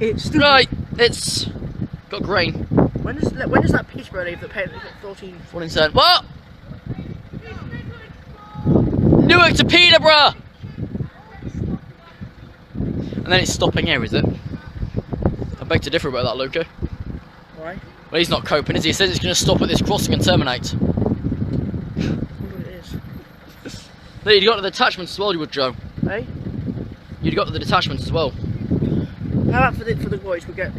It's stupid. Right, it's got green. When does that Peterborough leave? That paid 14. 14 cent. What? Newark to Peterborough. And then it's stopping here, is it? I beg to differ about that, Luca. Why? Well, he's not coping, is he? He says it's going to stop at this crossing and terminate. I wonder what it is. No, you'd got the detachments as well, you would, Joe. Hey? You'd got the detachments as well. How about for the boys? We get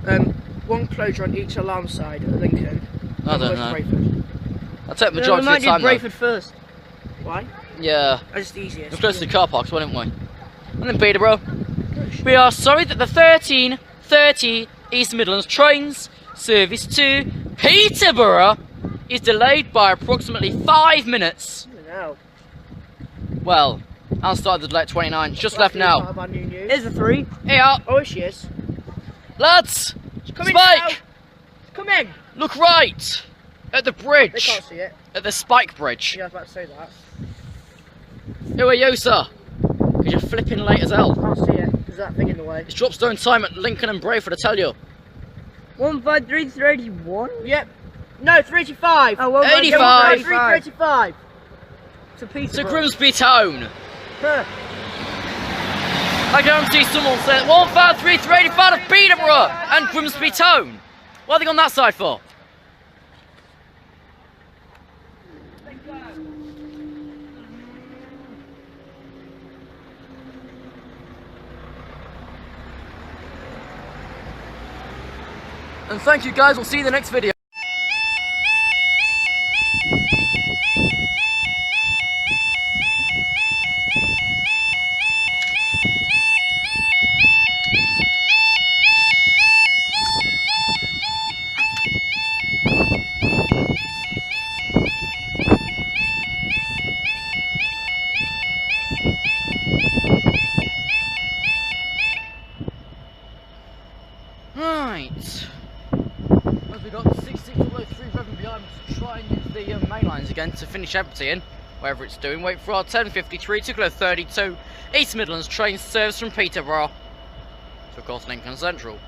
one closure on each alarm side at Lincoln. I don't know. I'll take the majority we of might the time, do Brayford first. Why? Yeah. That's the easiest. We're close to the car parks, why didn't we? And then Peterborough. We are sorry that the 13:30 East Midlands trains service to Peterborough is delayed by approximately 5 minutes. No. Well, I'll start the delay at 29. It's just left now. Here's the 3. Here, Oh, she is. lads. Come in Spike. now. Come in. Look right at the They bridge. can't see it. At the Spike Bridge. Yeah, I was about to say that. Who are you, sir? Because you're flipping late as hell. Can't see it. There's that thing in the way. It's drop stone time at Lincoln and Brayford, I tell you. 15331. Yep. No, 385. Oh, 85. 335. To To Peterborough. Grimsby Town. Huh. I guarantee someone said 15385 of Peterborough and Grimsby Town. What are they on that side for? And thank you guys, we'll see you in the next video. Right. finish emptying, whatever it's doing, wait for our 10:53 to kilo 32 East Midlands train service from Peterborough to, of course, Lincoln Central.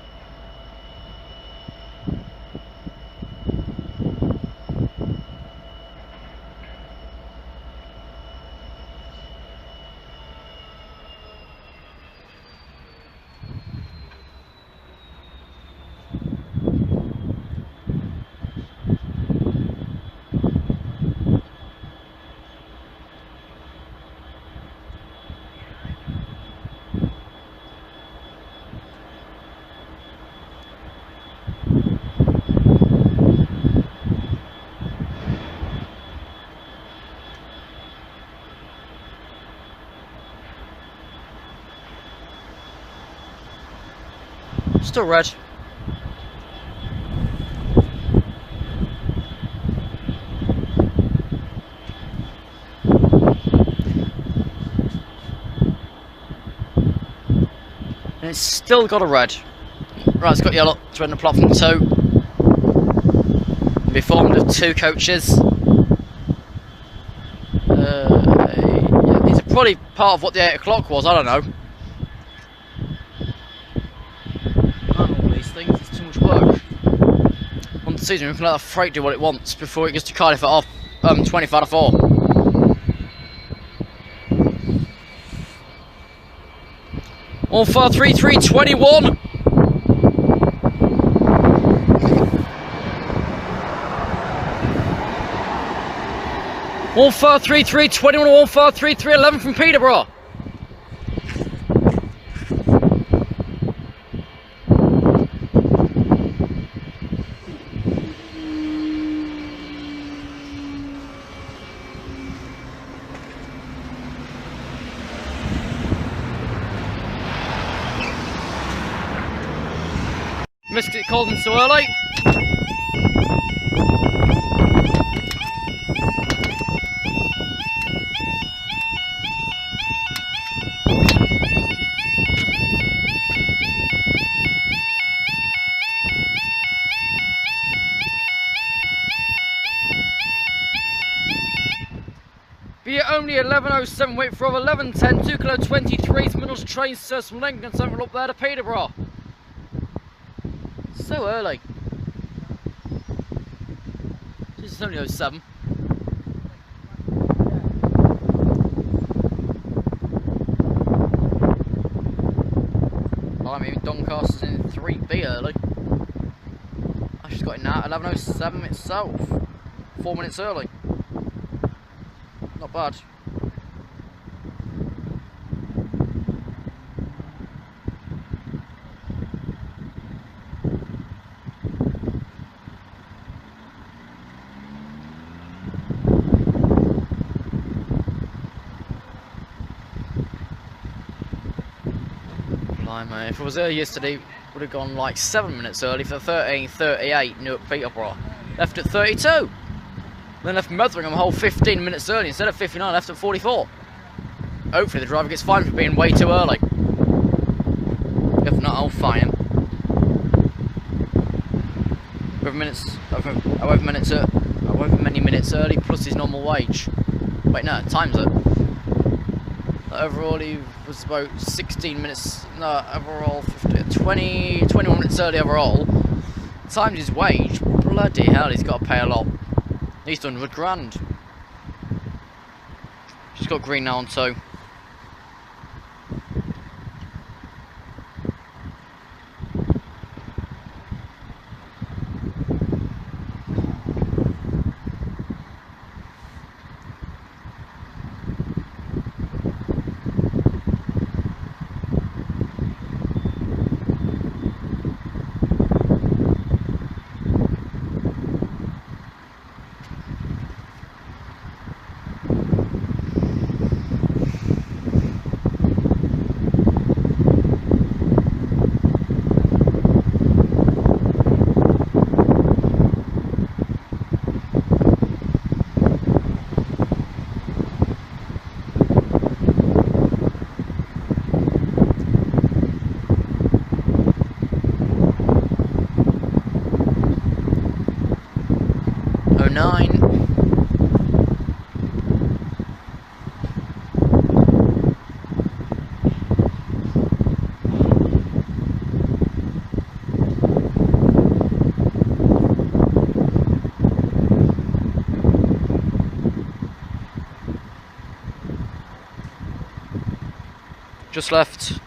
Still red. And it's still got a red. Right, it's got yellow to end the platform 2. Be formed of 2 coaches. Yeah, these are probably part of what the 8 o'clock was, I don't know. Things, it's too much work. On the season, we can let the freight do what it wants before it gets to Cardiff at off 25 to 4. On 43321. On 43321, 143311 from Peterborough. Missed it cold and so early. Be only 11:07, wait for 11:10, 2 kilo 23 Middles train service from Lincoln Central up there to Peterborough. So early. It's only 07. I mean, Doncaster's in 3B early. I just got it now, 11:07 itself. 4 minutes early. Not bad. If it was early yesterday, would have gone like 7 minutes early for 13:38 Newark Peterborough. Left at 32. Then left Metheringham a whole 15 minutes early instead of 59. Left at 44. Hopefully the driver gets fined for being way too early. If not, I'll fine him. However many minutes early plus his normal wage. Wait, no, times it. Overall, he was about 16 minutes, no, overall 21 minutes early overall. Timed his wage, bloody hell, he's got to pay a lot. He's done with £100. She's got green now on 2. Just left.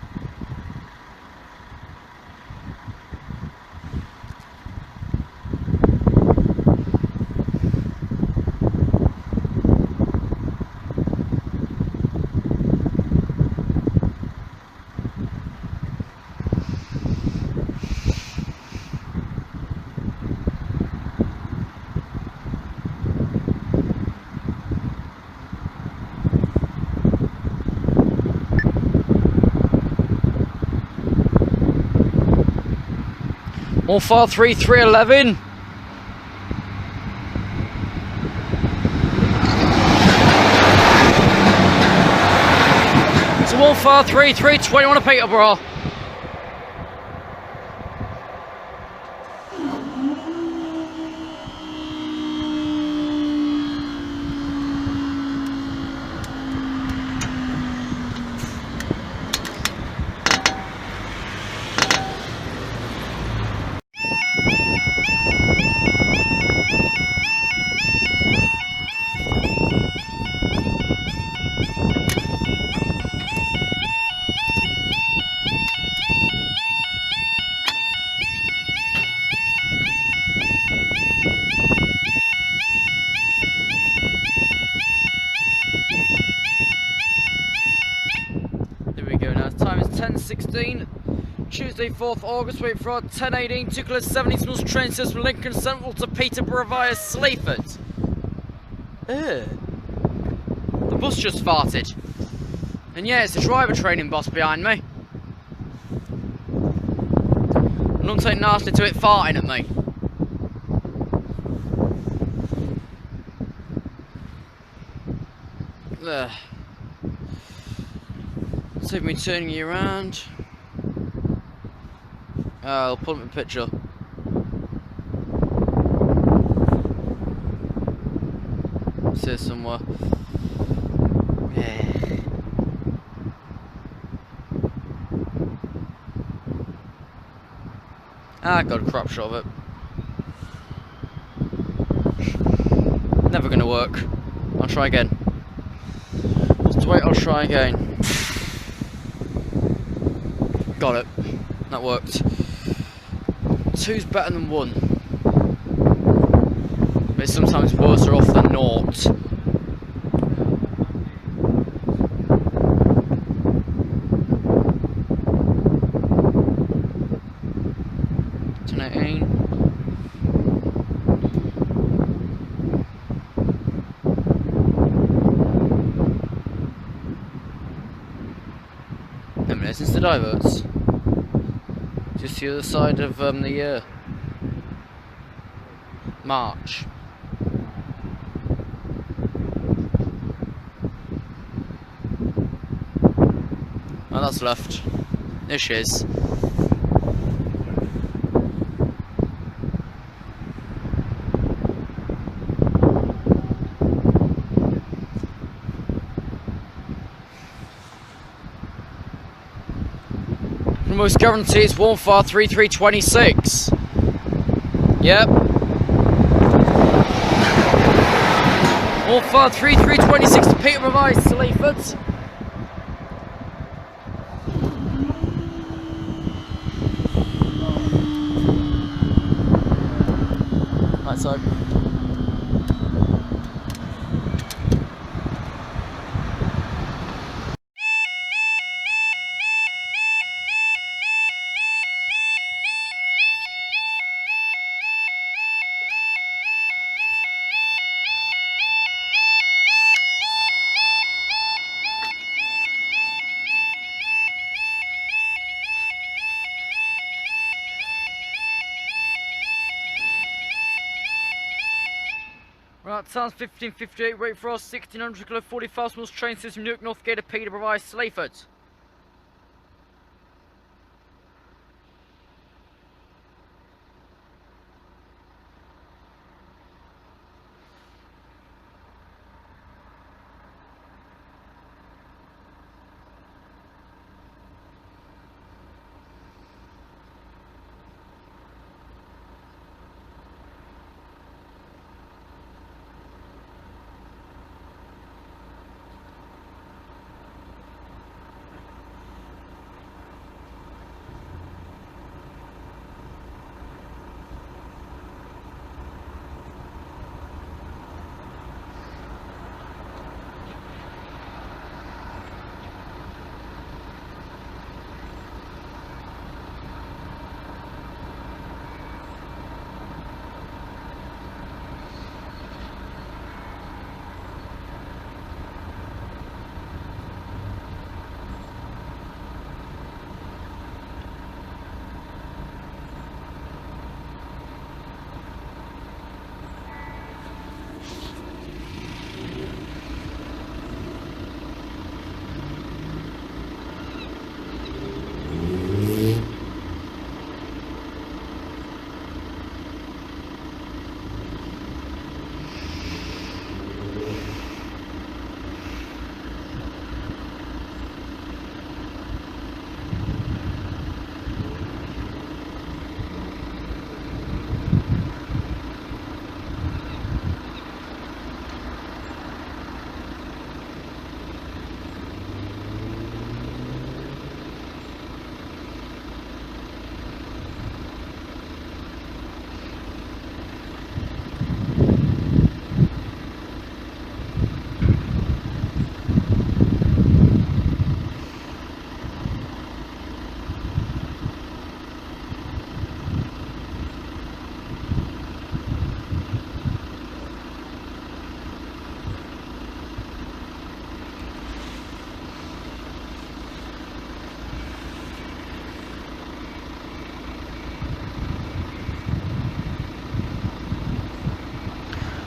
All 43311. So 143321 at Peterborough. There we go now, time is 10:16, Tuesday 4th August, wait for our 10:18, 2 Mills train system from Lincoln Central to Peterborough via Sleaford. The bus just farted. And yeah, it's the driver training boss behind me. And don't take nicely to it farting at me. There. Save me turning you around. I'll pull up my picture. It's here somewhere. Yeah. I got a crap shot of it. Never gonna work. I'll try again. Just wait, I'll try again. Got it. That worked. 2's better than 1. But it's sometimes worse off than 0. Since the diverts, just the other side of the march. Oh, that's left. There she is. Most guarantee it's 143326. Yep. 143326 to Peterborough via Sleaford. Right, so. Right, time's 15:58, wait for our 1600 kilo 40,000 miles train system Newark Northgate to Peterborough via Sleaford.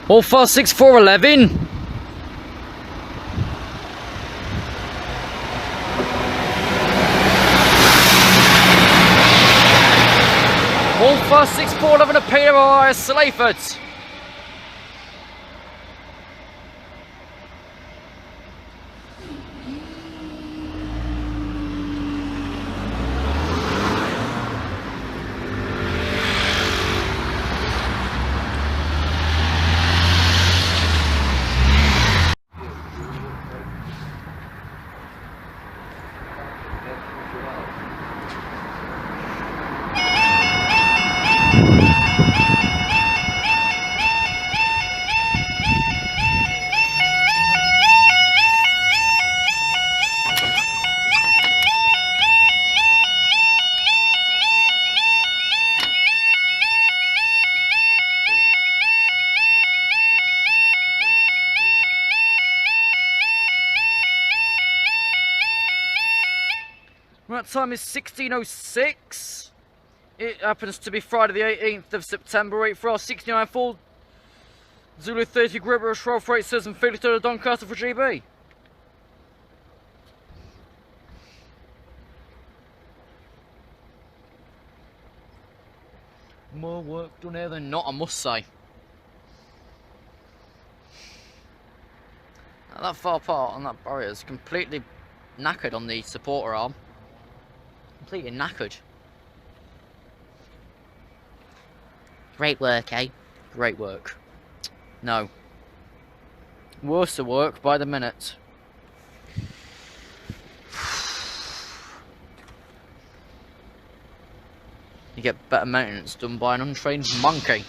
All 46411. All 46411 appear via Slayford. That time is 16:06. It happens to be Friday the 18th of September, 8469 full. Zulu 30 Gripper, Shroud Freight says and Felix to Doncaster for GB. More work done here than not, I must say. Now that far part on that barrier is completely knackered on the supporter arm. Completely knackered. Great work, eh? Great work. No. Worse work by the minute. You get better maintenance done by an untrained monkey.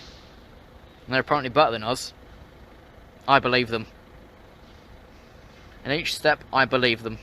And they're apparently better than us. I believe them. In each step, I believe them.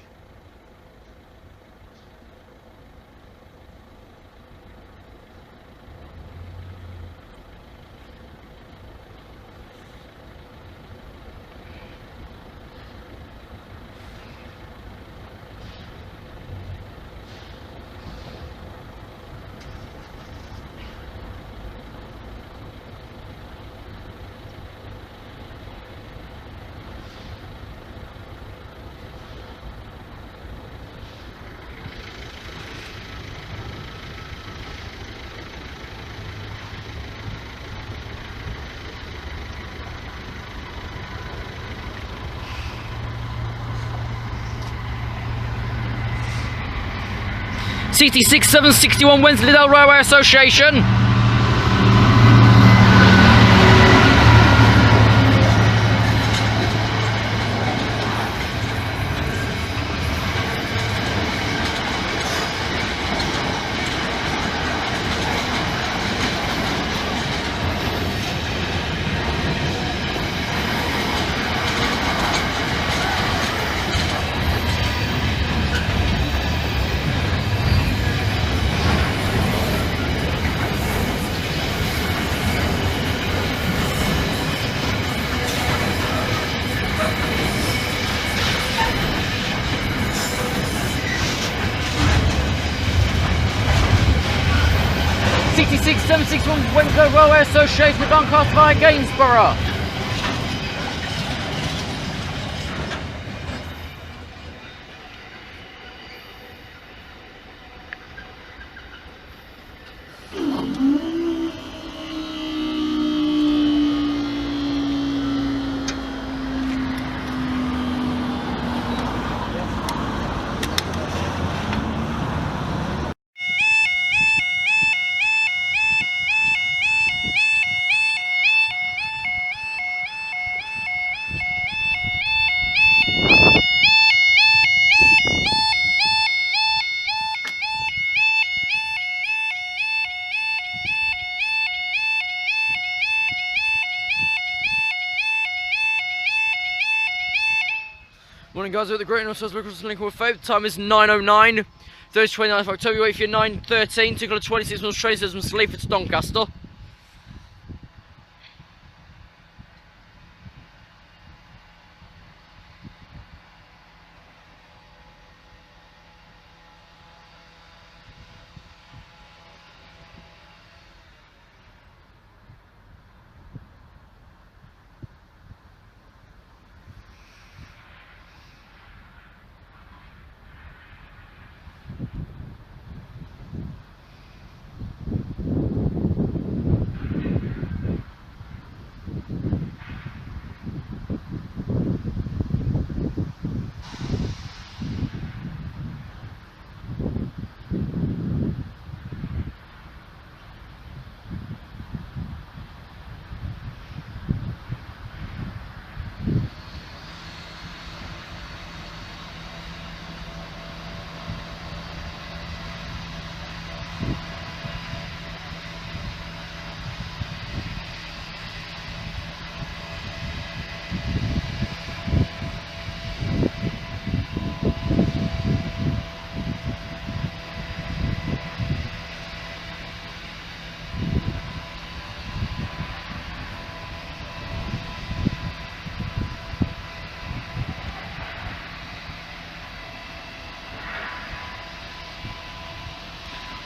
CT6761 Wensleydale Railway Association. CT6761 Wensleydale Railway Association of Doncaster via Gainsborough. Morning guys, we're at the Great North South Lincoln with Faith. Time is 9:09. Thursday 29th of October, wait for your 9:13. 226 minutes train says from Sleaford to Doncaster.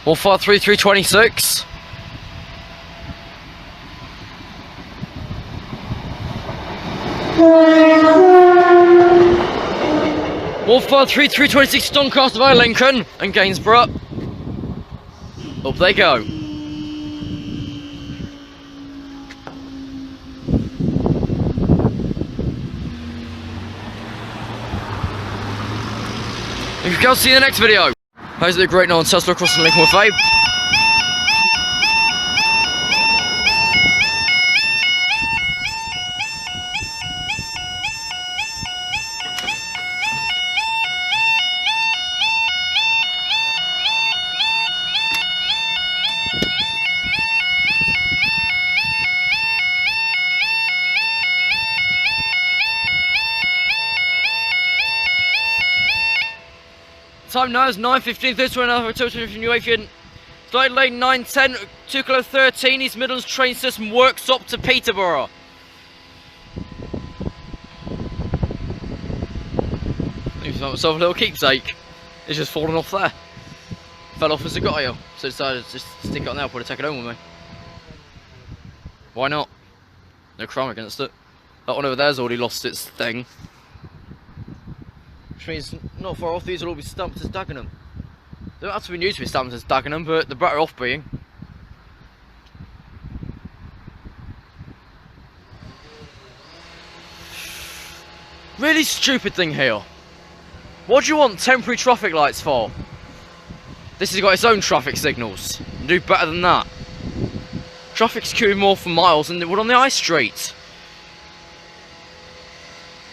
One five three three 26. One five three three 26 Doncaster via Lincoln and Gainsborough. Up they go. If you guys see the next video. How's the great known Tesla crossing Lincoln with Fabe? Time now is 9:15. This one another total from New Avian. Started late 9:10. 2 kilo 13. East Midlands train system works up to Peterborough. I found myself a little keepsake. It's just fallen off there. Fell off as I got here, so I decided to just stick it on there. I'll probably take it home with me. Why not? No crime against it. That one over there's already lost its thing. Which means not far off these will all be stamped as Dagenham. They don't have to be new to be stamped as Dagenham, but they're better off being. Really stupid thing here. What do you want temporary traffic lights for? This has got its own traffic signals. Do better than that. Traffic's queuing more for miles than they would on the high street.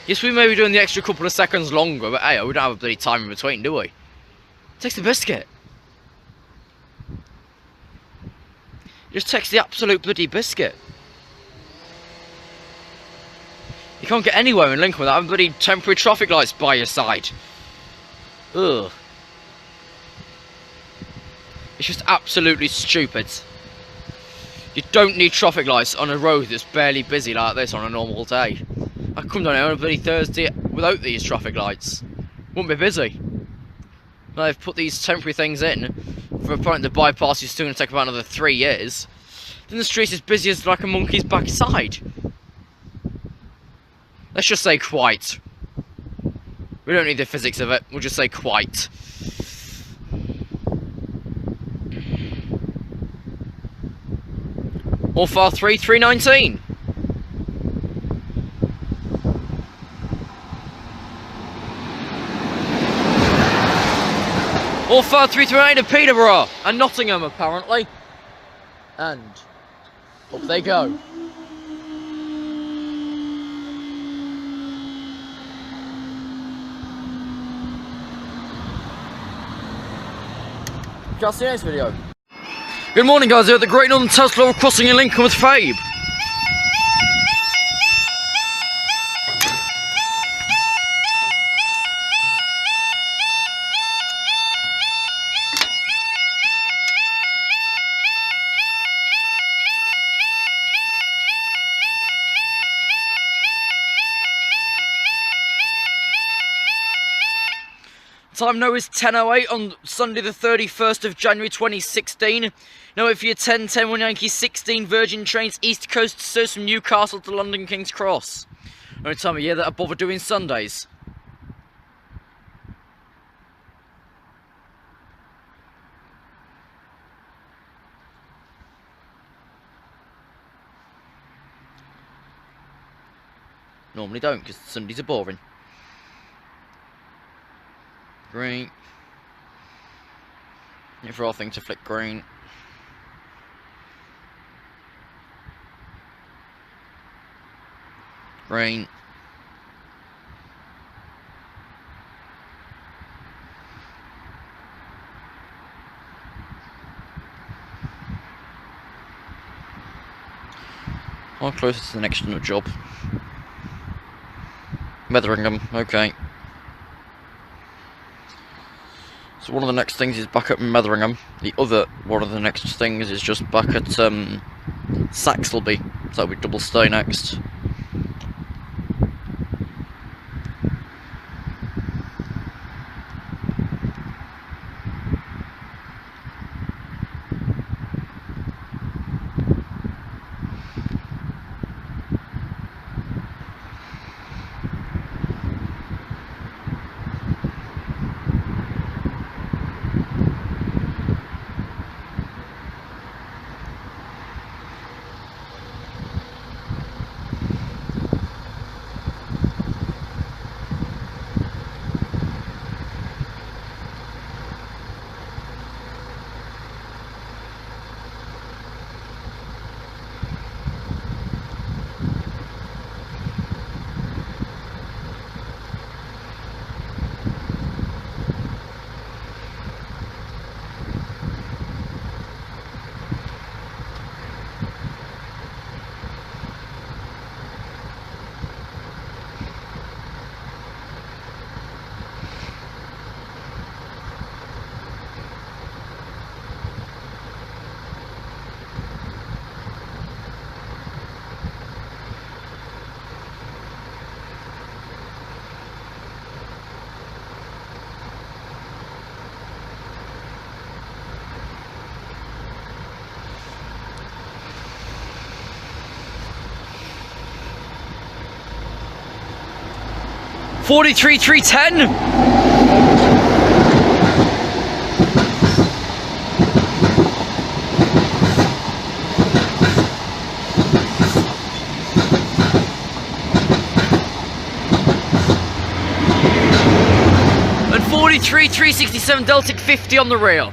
Yes, we may be doing the extra couple of seconds longer, but hey, we don't have a bloody time in between, do we? Takes the biscuit. Just takes the absolute bloody biscuit. You can't get anywhere in Lincoln without having bloody temporary traffic lights by your side. Ugh. It's just absolutely stupid. You don't need traffic lights on a road that's barely busy like this on a normal day. I come down here on a bloody Thursday without these traffic lights. Wouldn't be busy. Now they've put these temporary things in for apparently the bypass is still going to take about another 3 years. Then the street is busy as like a monkey's backside. Let's just say quite. We don't need the physics of it, we'll just say quite. All far 319. All far 338 to Peterborough and Nottingham apparently. And up they go. Just see you next video. Good morning guys, here at the Great Northern Tesla crossing in Lincoln with Fabe. Time now is 10:08 on Sunday the 31st of January 2016. Now if you're 10:10 1 Yankee 16 Virgin trains East Coast serves from Newcastle to London King's Cross. Only time of year that I bother doing Sundays. Normally don't because Sundays are boring. Green. Wait for our thing to flick green. Green. Or closer to the next job. Metheringham, okay. So one of the next things is back up in Metheringham. The other one of the next things is just back at Saxelby. So that'll be double stay next. $43 310. And 43 367 Deltic 50 on the rail.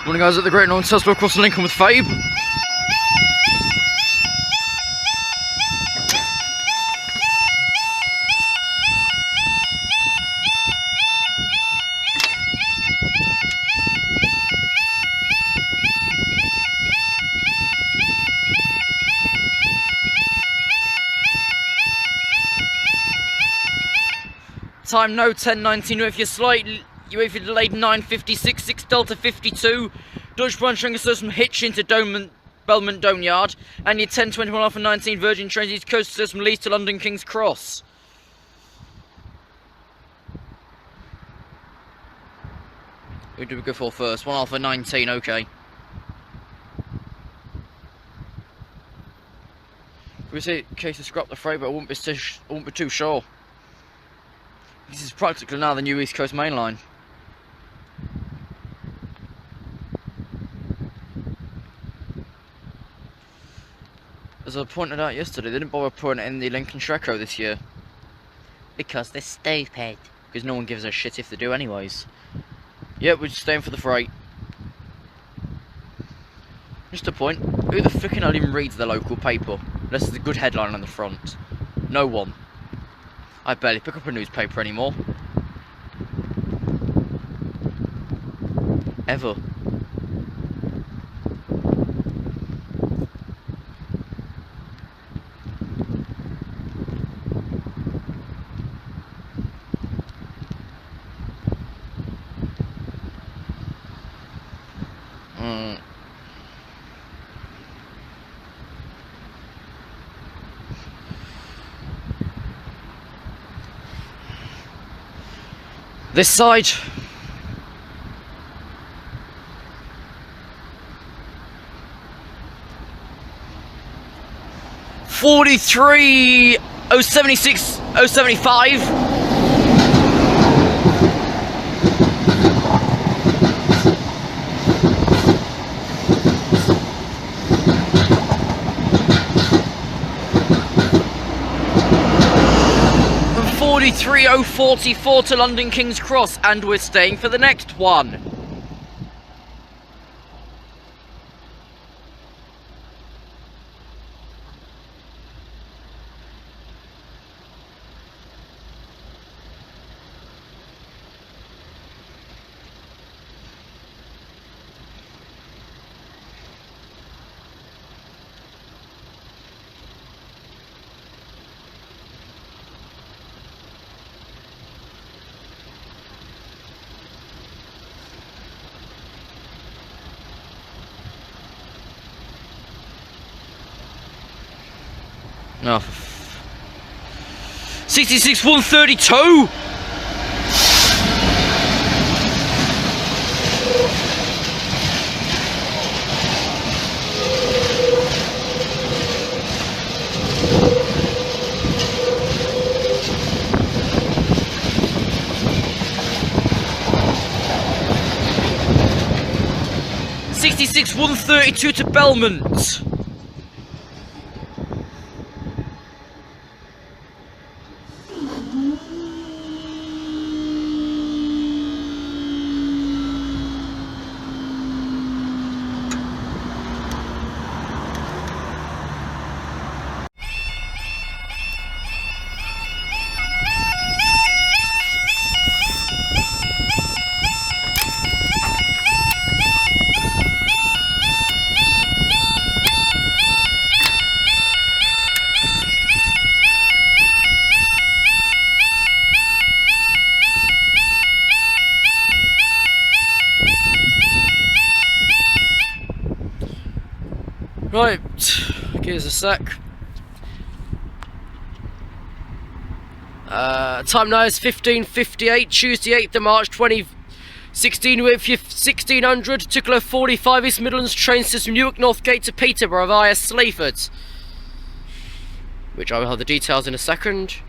Morning guys, at the Great Northern Tesla across Lincoln with Fabe. Time no 10:19 if you're slightly UEFA delayed 9:56, 6 Delta 52, Dutch branch transfers from Hitchin to Belmont Doneyard, and your 10:21 Alpha 19 Virgin trains East Coast says from Leeds to London King's Cross. Who do we go for first? 1 Alpha 19, okay. We say in case to scrap the freight, but I wouldn't be too sure. This is practically now the new East Coast main line. As I pointed out yesterday, they didn't bother putting it in the Lincolnshire Echo this year. Because they're stupid. Because no one gives a shit if they do anyways. Yep, we're just staying for the freight. Just a point, who the frickin' hell even reads the local paper? Unless there's a good headline on the front. No one. I barely pick up a newspaper anymore. Ever. This side. $43 076 075. $43 044 to London King's Cross, and we're staying for the next one. No. 66 132. '66 132 to Belmont. Right, give us a sec. Time now is 15:58, Tuesday 8th of March 2016 with 1600, Tuckler 45 East Midlands train system Newark Northgate to Peterborough via Sleaford. Which I will have the details in a second.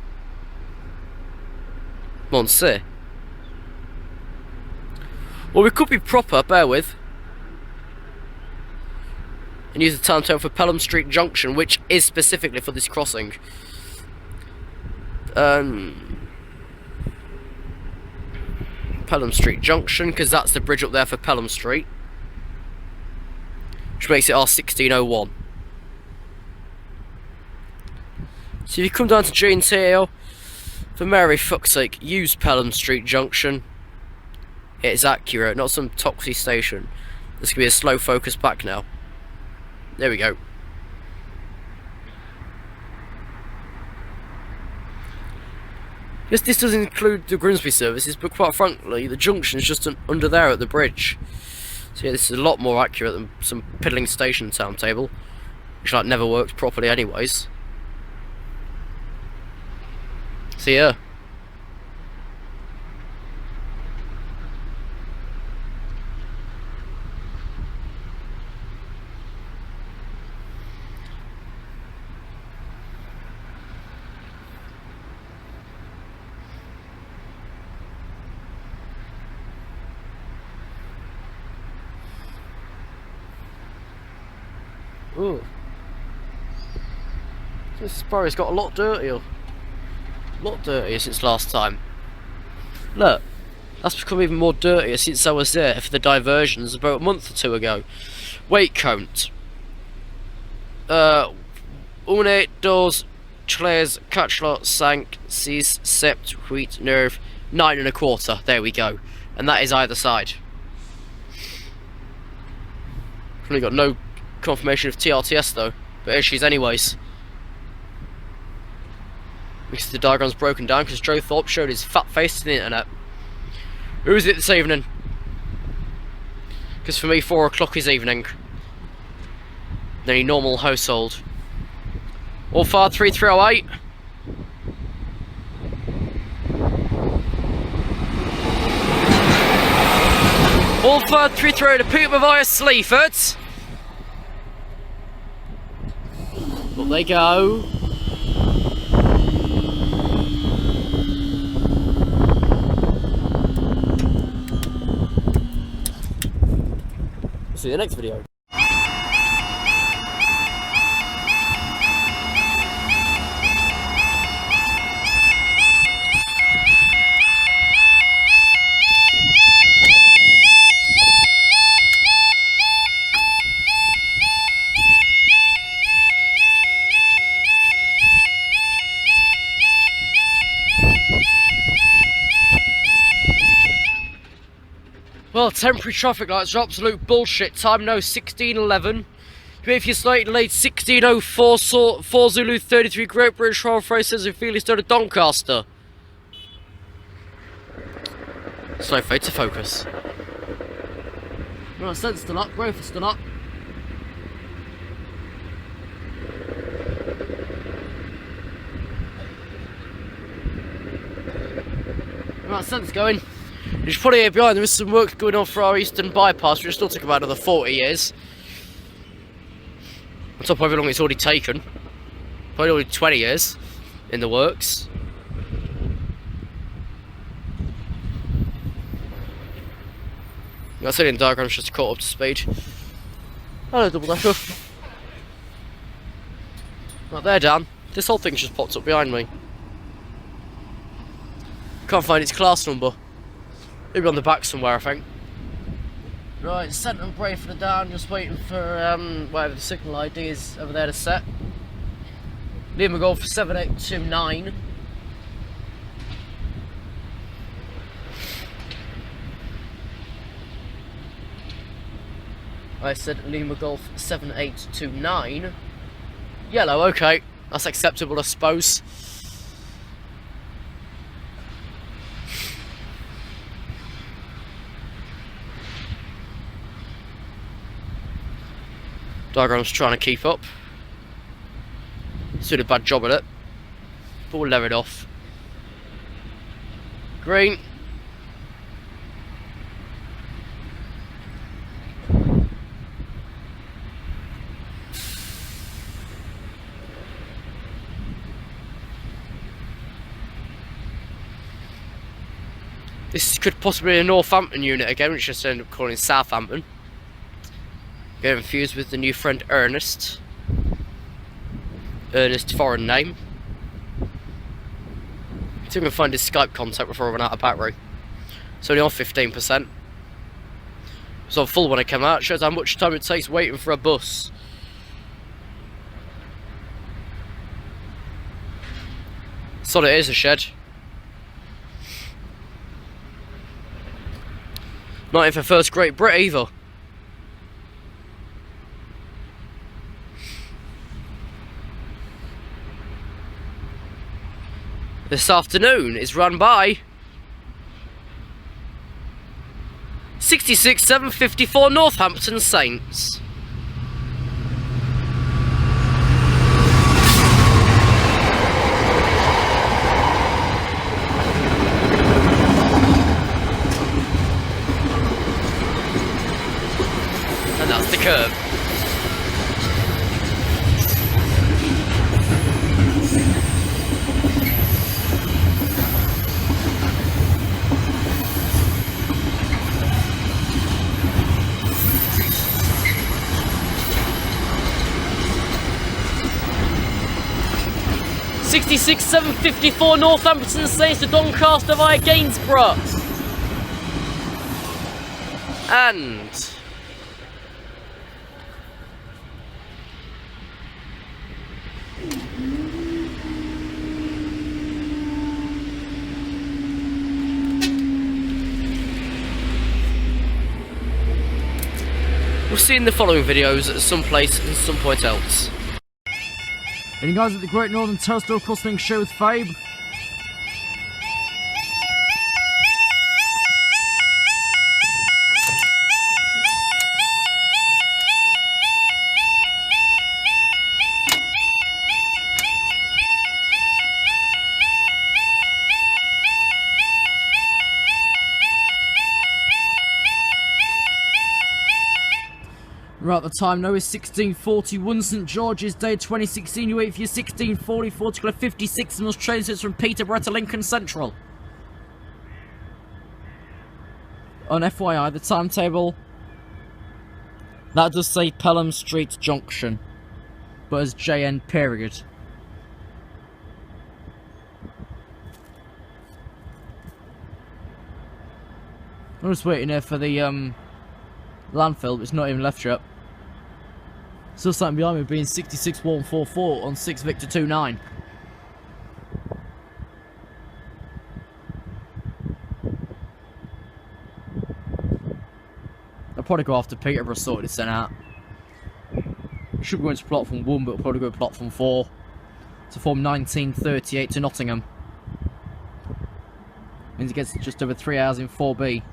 Monsieur. Well, we could be proper, bear with. And use the timetable for Pelham Street Junction, which is specifically for this crossing. Pelham Street Junction, because that's the bridge up there for Pelham Street, which makes it our 1601. So if you come down to G&T, for Mary fuck's sake, use Pelham Street Junction. It's accurate, not some toxic station. This could be a slow focus back now. There we go. This doesn't include the Grimsby services, but quite frankly, the junction's just under there at the bridge. So yeah, this is a lot more accurate than some piddling station timetable, which like never works properly anyways. So yeah. Ooh. This Sparrow's got a lot dirtier. Since last time. Look, that's become even more dirtier since I was there for the diversions about a month or two ago. Weight count. 1, 8, 2, 3, 4, 5, 6, 7, 8, 9, 9 1/4. There we go. And that is either side. Only got no confirmation of TRTS though, but here she is anyways. Because the diagram's broken down because Joe Thorpe showed his fat face to the internet. Who is it this evening? Because for me 4 o'clock is evening. Any normal household. All far 3308. All far 3308 to Peterborough via Sleaford. Up they go. See you in the next video. Well, temporary traffic lights are absolute bullshit. Time now 16:11. If you're slightly delayed, 16:04. 4 Zulu 33 Great British Royal Races and Felixstowe to Doncaster. Slow fade to focus. Right, sense still up, growth is still up. amount of sense going. You should put it here behind. There is some work going on for our eastern bypass, which will still take about another 40 years. On top of how long it's already taken. Probably already 20 years in the works. That's it in diagrams just to caught up to speed. Hello, double decker. Right there, Dan. This whole thing's just popped up behind me. Can't find its class number. Maybe on the back somewhere, I think. Right, set and brake for the down, just waiting for whatever the signal ID is over there to set. Lima Golf 7829. I said Lima Golf 7829. Yellow, okay. That's acceptable, I suppose. Diagram's trying to keep up. It's doing a bad job at it. But we'll lever it off. Green. This could possibly be a Northampton unit again, which just ended up calling Southampton. Getting confused with the new friend Ernest. Ernest, foreign name. I think I'm going to find his Skype contact before I run out of battery. It's only on 15%. It's on full when I came out. It shows how much time it takes waiting for a bus. That's all it is, a shed. Not even for first Great Brit either. This afternoon is run by 66-754 Northampton Saints. And that's the curve. $66,754 Northampton Saints to Doncaster via Gainsborough. And we'll see in the following videos at some place and some point else. And you guys at the Great Northern Terrace across Lincolnshire with Fabe. Right, the time now is 16:41 St George's Day 2016. You wait for your 16:44 to go 56 and those train sits from Peterborough to Lincoln Central. On FYI, the timetable, that does say Pelham Street Junction, but as JN period. I'm just waiting here for the landfill, but it's not even left yet. Still something behind me being 66144 on 6 Victor 29. I'll probably go after Peterborough sorted this then out. Should be going to platform 1, but I'll probably go to platform 4 to form 1938 to Nottingham. Means it gets just over 3 hours in 4B.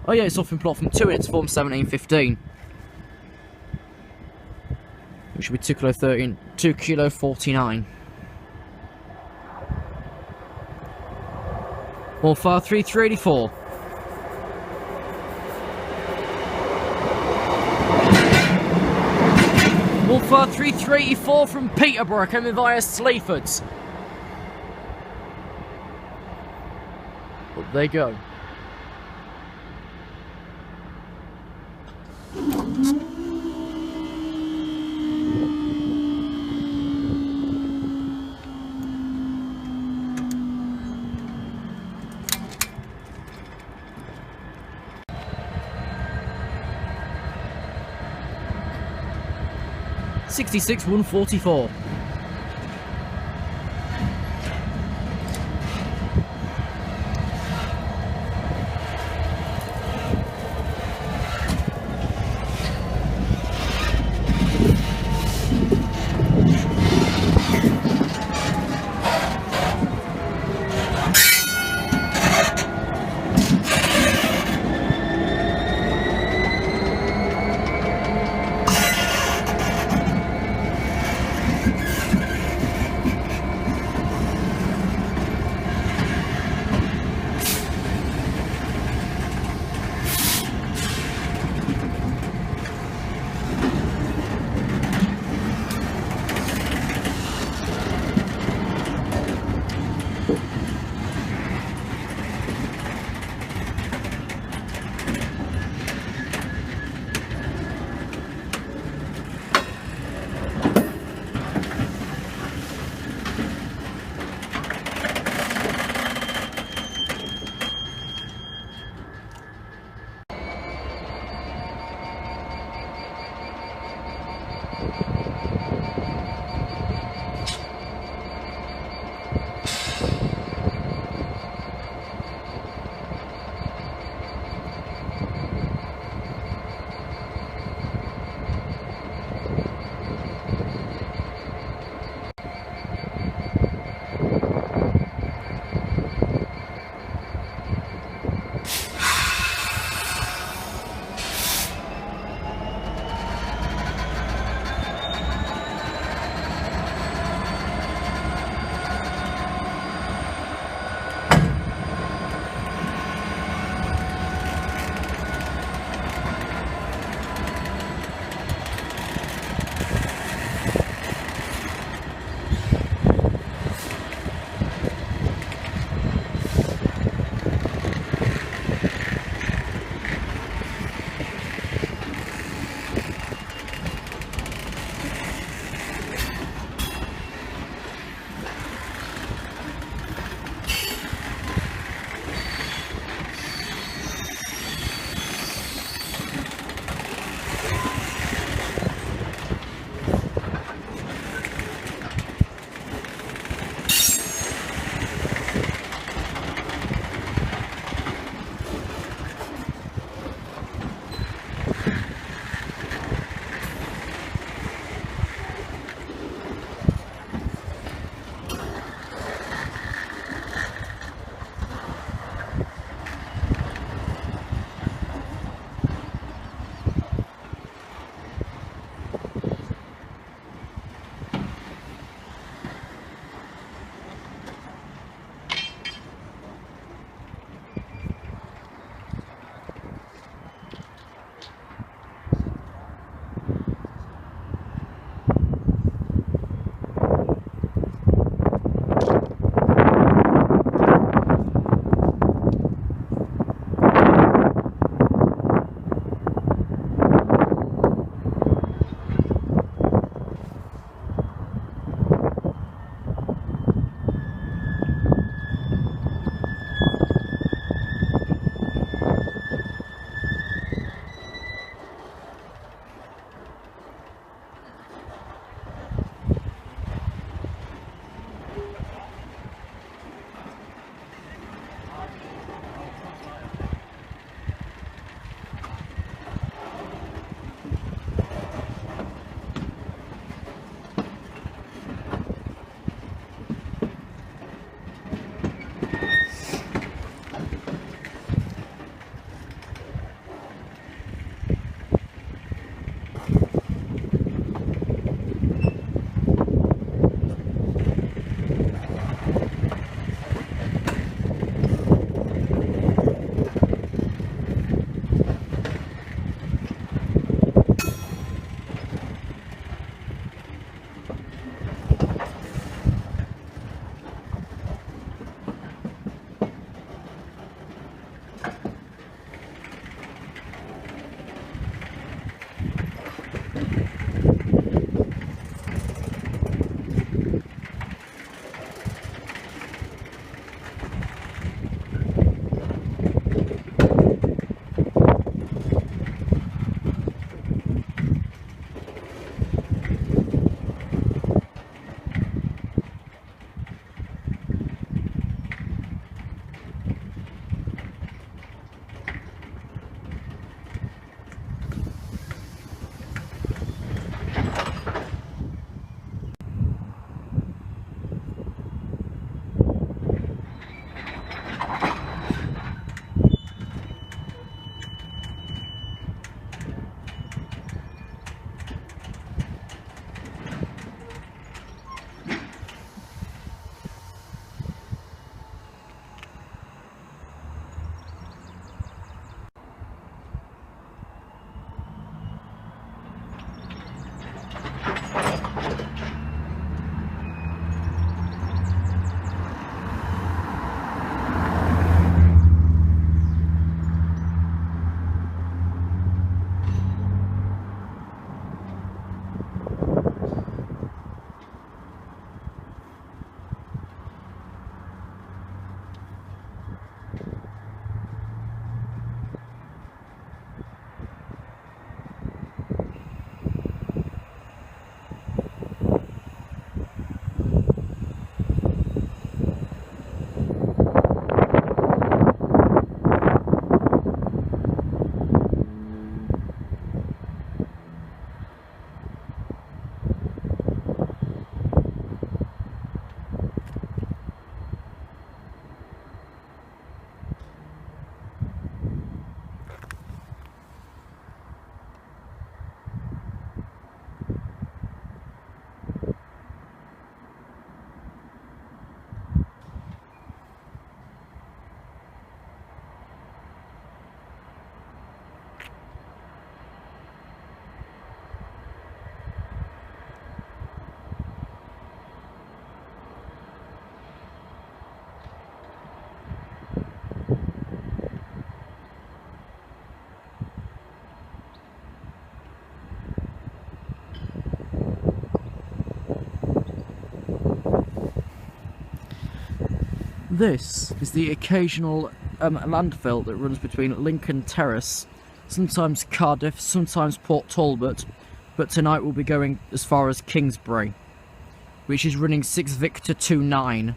Oh yeah, it's off in platform 2 and it's form 1715. Which should be 2 kilo 13, 2 kilo 49. 15384. One 384 from Peterborough coming via Sleaford's. Up they go. Sixty-six 144. This is the occasional landfill that runs between Lincoln Terrace, sometimes Cardiff, sometimes Port Talbot, but tonight we'll be going as far as Kingsbury, which is running 6 Victor 29.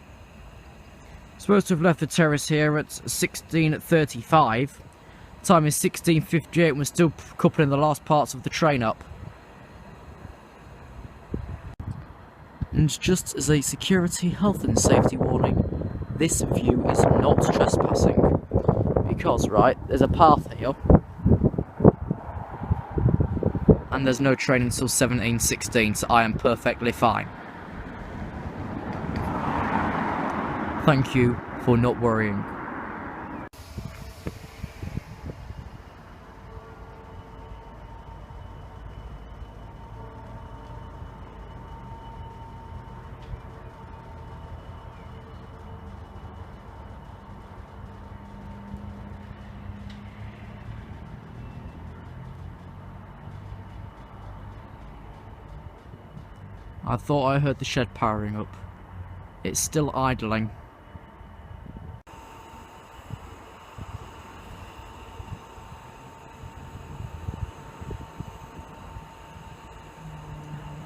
Supposed to have left the Terrace here at 16:35. Time is 16:58 and we're still coupling the last parts of the train up. And just as a security, health and safety warning, this view is not trespassing. Because, right, there's a path here. And there's no train until 17:16, so I am perfectly fine. Thank you for not worrying. I thought I heard the shed powering up. It's still idling.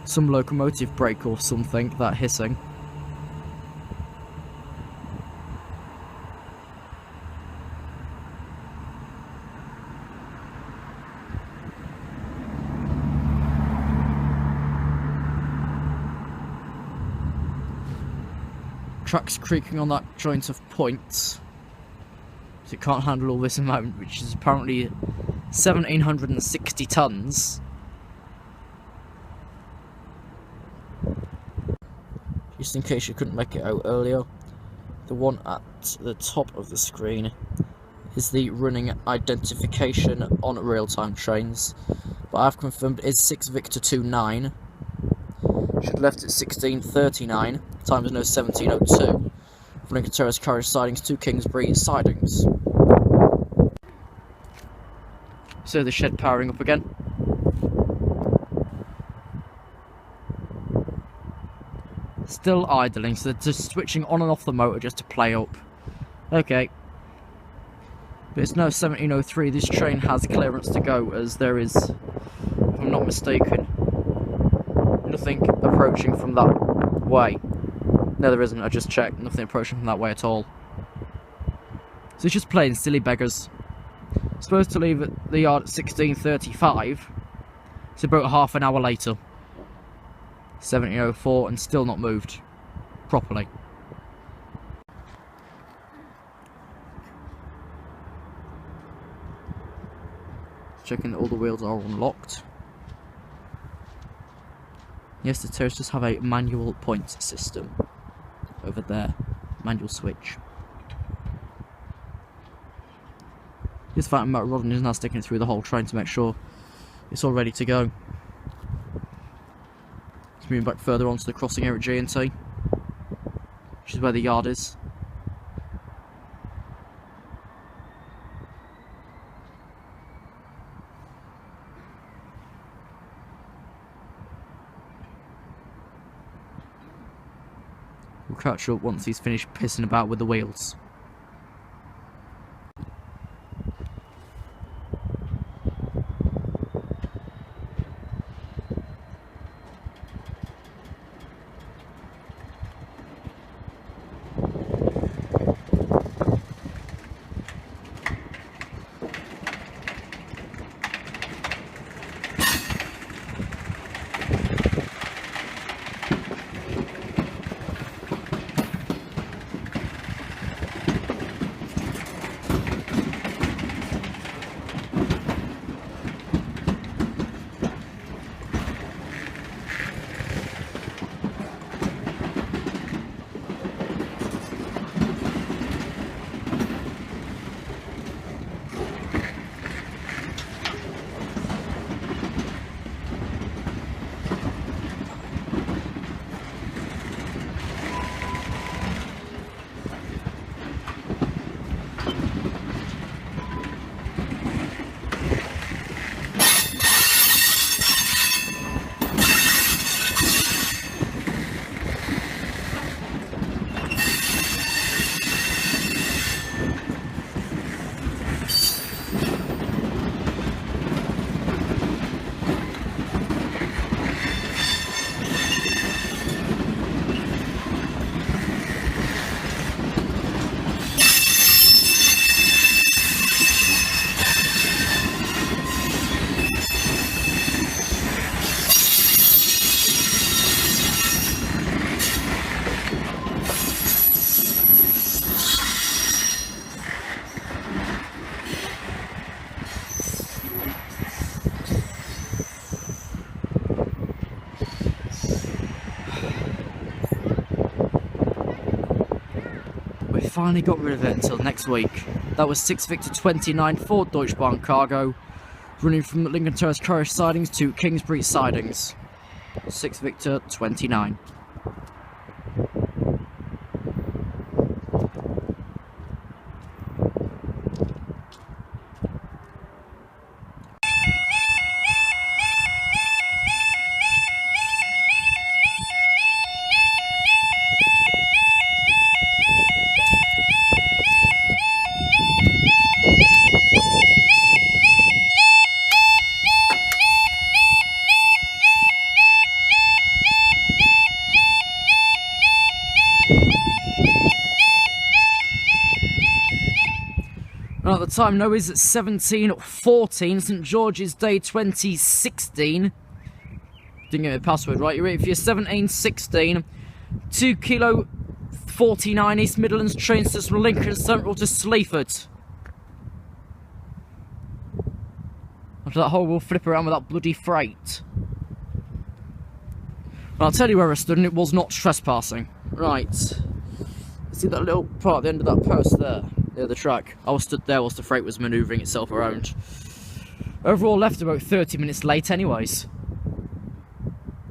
Some locomotive brake or something, that hissing. Tracks creaking on that joint of points, so it can't handle all this amount, which is apparently 1,760 tons. Just in case you couldn't make it out earlier, the one at the top of the screen is the running identification on real-time trains, but I've confirmed it is 6 Victor 29. Should have left at 16:39. Time is now 17:02. For Lincoln Terrace carriage sidings to Kingsbury sidings. So the shed powering up again. Still idling, so they're just switching on and off the motor just to play up. Okay. But it's now 17:03. This train has clearance to go, as there is, if I'm not mistaken, nothing approaching from that way. No, there isn't. I just checked. Nothing approaching from that way at all. So it's just plain silly beggars. Supposed to leave at the yard at 16:35. It's about half an hour later. 17:04 and still not moved properly. Checking that all the wheels are unlocked. Yes, the Terrace does have a manual point system over there. Manual switch. This fact, Matt Rodden is now sticking it through the hole, trying to make sure it's all ready to go. It's moving back further onto the crossing here at G&T, which is where the yard is. We'll catch up once he's finished pissing about with the wheels. finally got rid of it until next week. That was 6 Victor 29 for Deutsche Bahn Cargo, running from Lincoln Terrace Carriage sidings to Kingsbury sidings. 6 Victor 29. At the time now is 17:14, St George's Day 2016. Didn't get my password right. You're ready for your 17:16. 2 Kilo 49 East Midlands train system from Lincoln Central to Sleaford. After that horrible flip around with that bloody freight. Well, I'll tell you where I stood, and it was not trespassing. Right. See that little part at the end of that post there? Near the track. I was stood there whilst the freight was manoeuvring itself around. Overall left about 30 minutes late anyways.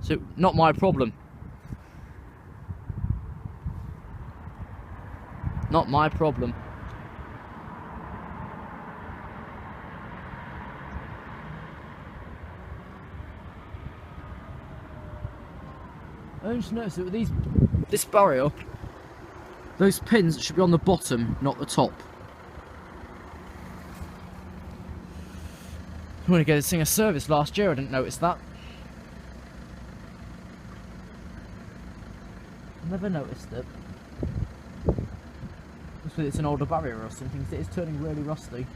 So, not my problem. Not my problem. I just noticed that with this barrier, those pins should be on the bottom, not the top. I want to get this thing a service last year, I didn't notice that. Never noticed it. Just because it's an older barrier or something, it is turning really rusty.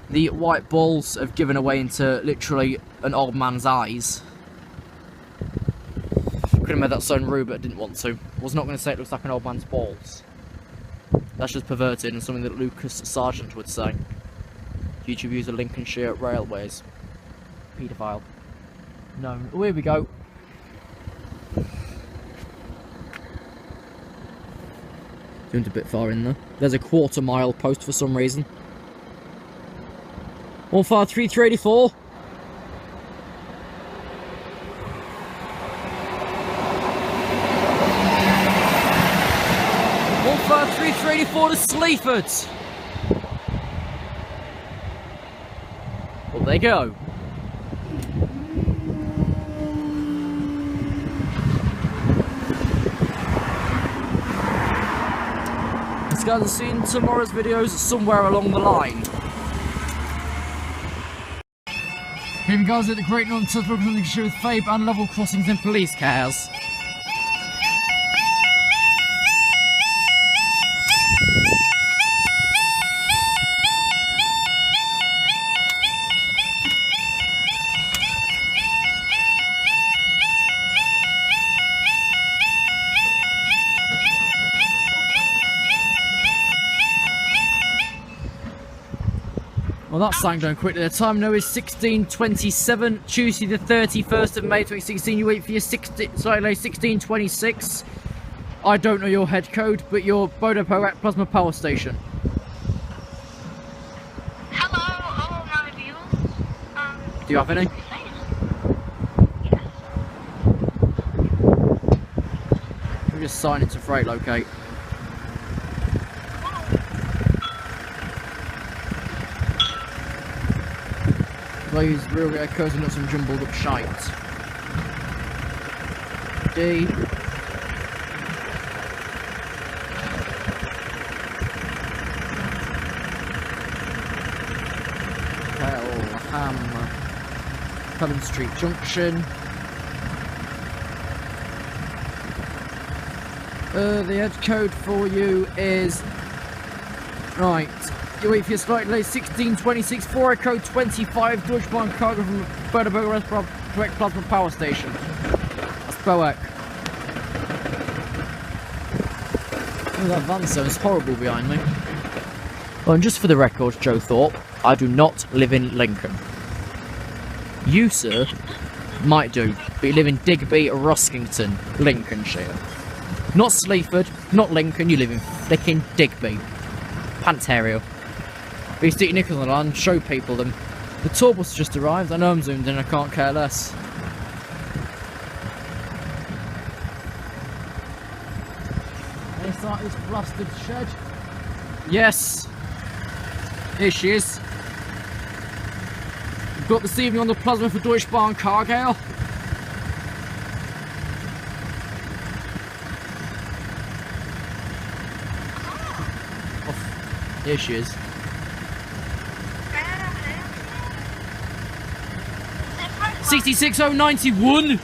The white balls have given away into literally an old man's eyes. Could have made that sound rude, but I didn't want to. I was not going to say it looks like an old man's balls. That's just perverted and something that Lucas Sargent would say. YouTube user Lincolnshire Railways. Paedophile. No. Oh, here we go. Zoomed a bit far in there. There's a quarter-mile post for some reason. 15384. 15384 to Sleaford. Well, there you go. This guys will see in tomorrow's videos somewhere along the line. Here we go at the Great Northern Southern Lincolnshire with Fabe and level crossings and police cars. Well, that's sang down quickly. The time now is 16:27, Tuesday the 31st of May 2016. You wait for your 16:26. I don't know your head code, but your Bodo Plasma Power Station. Hello, all my viewers. Do you have any? Yes. We're just signing to freight locate. These real echoes and not some jumbled up shite. D. Pelham Street Junction. The head code for you is right. You wait for your slightly late 16:26 for Echo 25 Deutsche Bahn Cargo from Bodeberger Direct Plasma Power Station. That's Boeck. Oh, that van sounds horrible behind me. Well, and just for the record, Joe Thorpe, I do not live in Lincoln. You, sir, might do, but you live in Digby, Roskington, Lincolnshire. Not Sleaford, not Lincoln, you live in flicking Digby. Pantario. But you stick your nickels on the line, show people them. The tour bus just arrived, I know I'm zoomed in, I can't care less. Inside this blasted shed. Yes. Here she is. We've got this evening on the plasma for Deutsche Bahn Cargill. Here she is. 66091.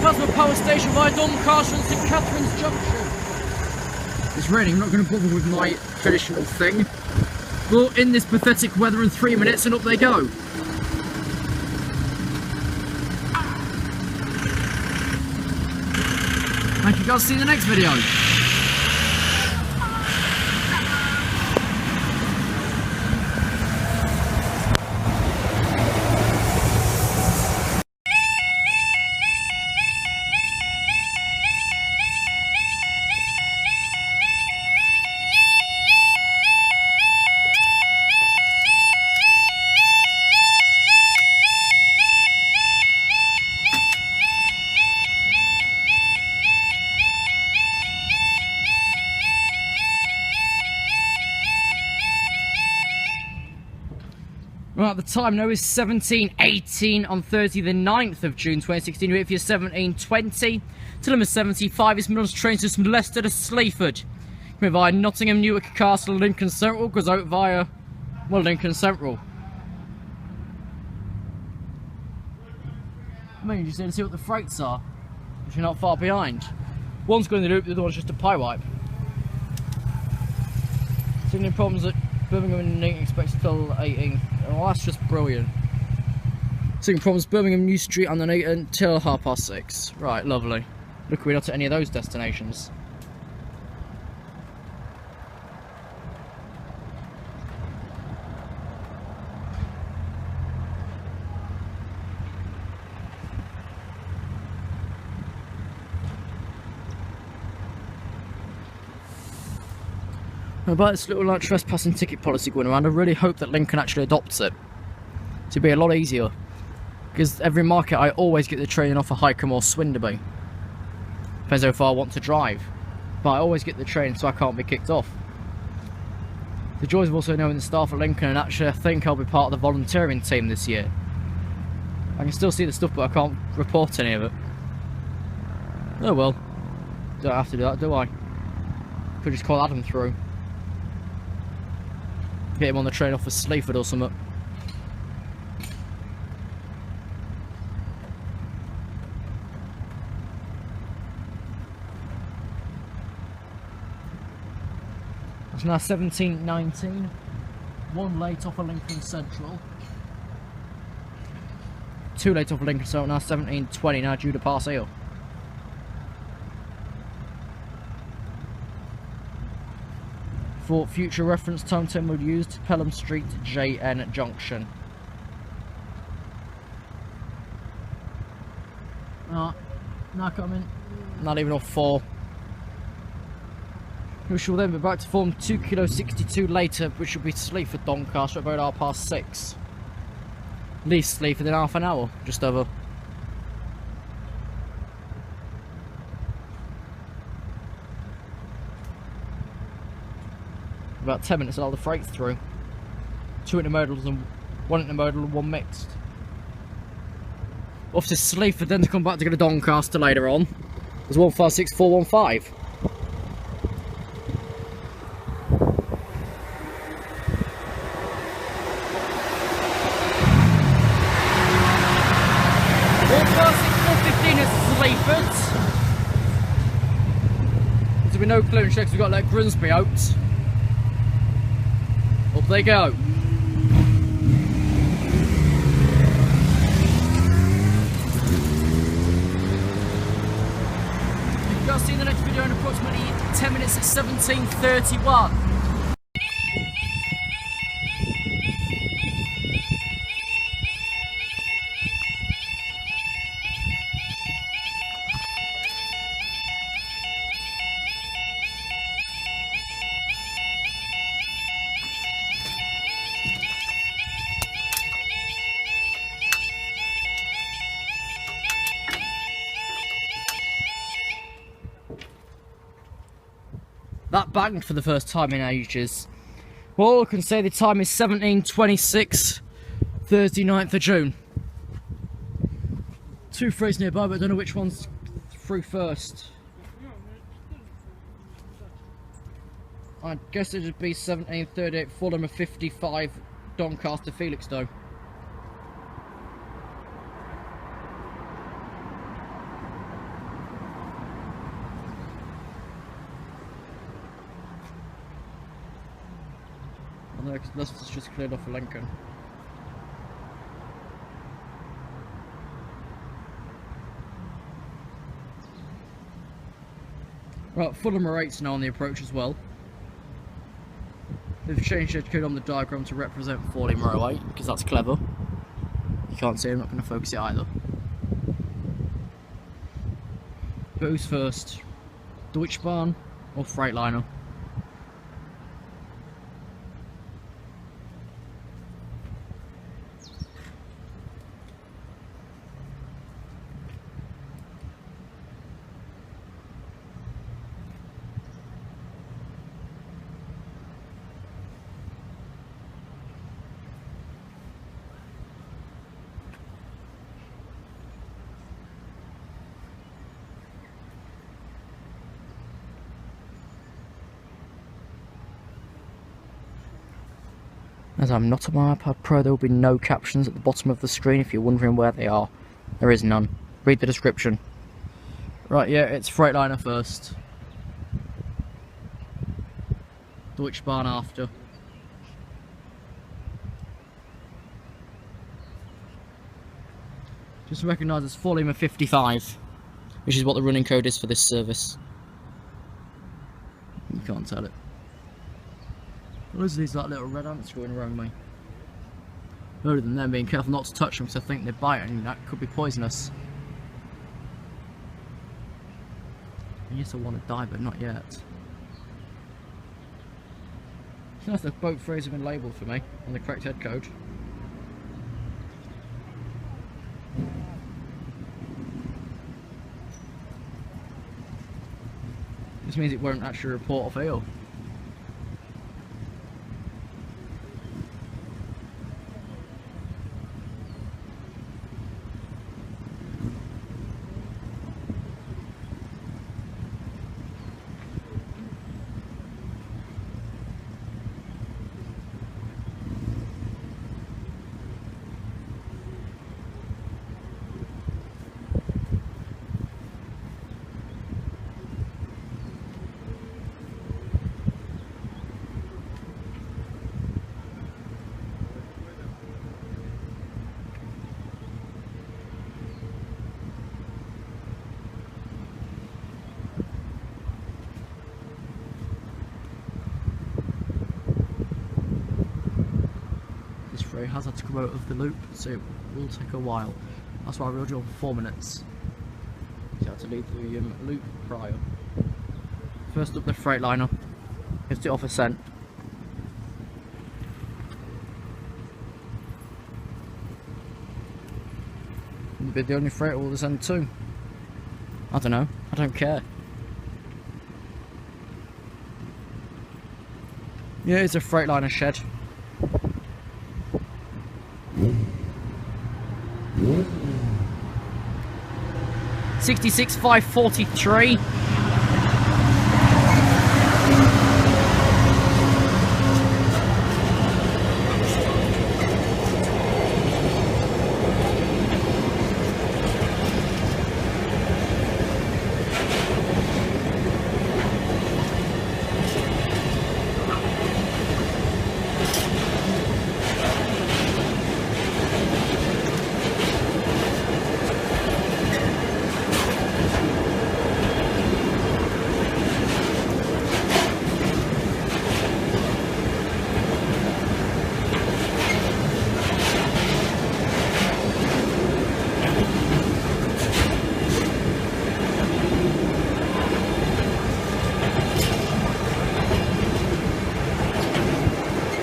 Plasma power station via Doncaster and St Catherine's Junction. It's raining, I'm not going to bother with my traditional thing. But in this pathetic weather in 3 minutes and up they go. Thank you guys, see you in the next video. Right, the time now is 17:18 on Thursday the 9th of June 2016. We're here for your 17:20. Till 75 is Midlands train system Leicester to Sleaford. Coming via Nottingham, Newark, Castle, Lincoln Central, goes out via, well, Lincoln Central. I mean, you just need to see what the freights are, if you're not far behind. One's going to the loop, the other one's just a pie wipe. So any problems at Birmingham and Newton expected till 18th. Oh, that's just brilliant. Signal problems Birmingham New Street on the Newton till 6:30. Right, lovely. Look, we're not at any of those destinations. About this little like trespassing ticket policy going around, I really hope that Lincoln actually adopts it. To be a lot easier. Because every market I always get the train off of Highcombe or Swinderby. Depends how far I want to drive. But I always get the train so I can't be kicked off. The joys of also knowing the staff at Lincoln, and actually I think I'll be part of the volunteering team this year. I can still see the stuff but I can't report any of it. Oh well. Don't have to do that, do I? Could just call Adam through. Get him on the train off of Sleaford or something. It's now 17:19. One late off of Lincoln Central. Two late off of Lincoln Central, now 17:20, now due to pass here. For future reference, timetable used Pelham Street, JN Junction. Not coming. Not even off 4. We shall then be back to form 2 kilo 62 later, which will be to Sleaford Doncaster at about 6:30. Leave Sleaford in half an hour, just over. About 10 minutes and all the freight's through. 2 intermodals and 1 intermodal and 1 mixed. Off to Sleaford then to come back to go to Doncaster later on. There's 156415. At Sleaford. There'll be no clearance checks, we've got to let Grimsby out. Up they go. next video in approximately 10 minutes at 17:31. That banged for the first time in ages. Well, all I can say, the time is 17:26, Thursday 9th of June. Two freights nearby, but I don't know which one's through first. I guess it'd be 17:38 Fulham and 55 Doncaster Felixstowe. Leicester's just cleared off of Lincoln. Right, Fulham are 8 now on the approach as well. They've changed their code on the diagram to represent Fulham Row 8 because that's clever. You can't see, I'm not going to focus it either. But who's first? Deutschbahn or Freightliner? As I'm not on my iPad Pro, there will be no captions at the bottom of the screen if you're wondering where they are. There is none. Read the description. Right, yeah, it's Freightliner first. Deutschbahn after. Just recognise it's Fulham 55, which is what the running code is for this service. You can't tell it. Those are these like little red ants going around me. Other than them being careful not to touch them because I think they bite and that could be poisonous. And yes, I want to die, but not yet. It's nice that both phrases have been labelled for me on the correct head code. This means it won't actually report a fail. It has had to come out of the loop, so it will take a while. That's why I rode you on for 4 minutes. So I had to leave the loop prior. First up, the Freightliner. Gives it off a scent. It'll be the only freight will send too. I don't know. I don't care. Yeah, it's a Freightliner shed. $66,543.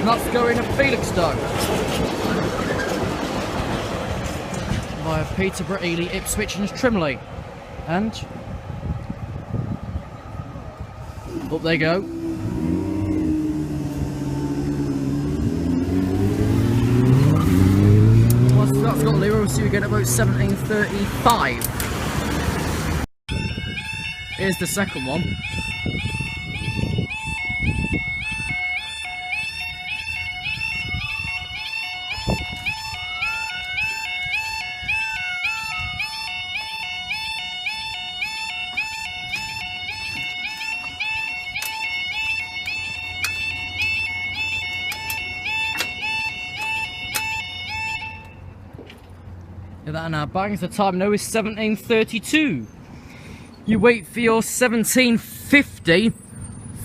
And that's going to Felixstowe. Via Peterborough, Ely, Ipswich and Trimley. And up they go. Well, that's got Leo, so you get about 17:35. Here's the second one. That now bangs. The time now is 17:32. You wait for your 17:50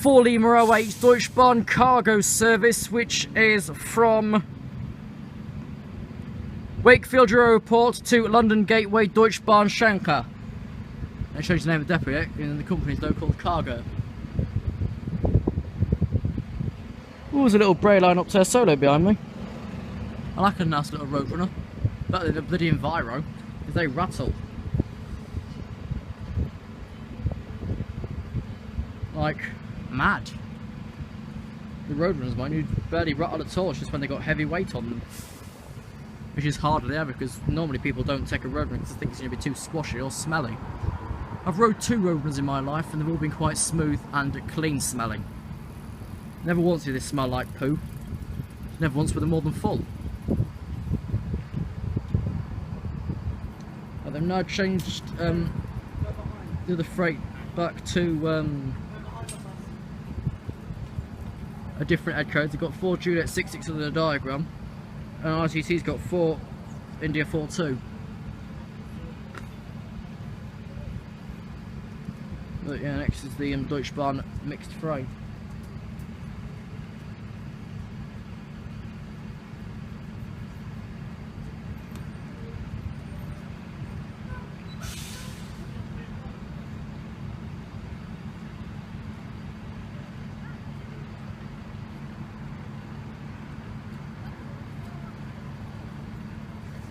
4 Lima 08 Deutsche Bahn cargo service, which is from Wakefield Airport to London Gateway Deutsche Bahn Schenker. It shows the name of the depot, and the company's local cargo. Oh, there's a little Bray line up there solo behind me. I like a nice little road runner. Better than the bloody Enviro, because they rattle. Like, mad. The Roadrunners, mine, you barely rattle at all, it's just when they got heavy weight on them. Which is harder than ever, because normally people don't take a Roadrunner because they think it's going to be too squashy or smelly. I've rode 2 Roadrunners in my life, and they've all been quite smooth and clean smelling. Never once did they smell like poo. Never once were they more than full. They've now changed the other freight back to a different head code. They've got 4 Juliet 66 on the diagram, and RTC's got 4 India 42. But yeah, next is the Deutsche Bahn mixed freight.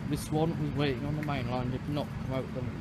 This one was waiting on the main line, did not come out them.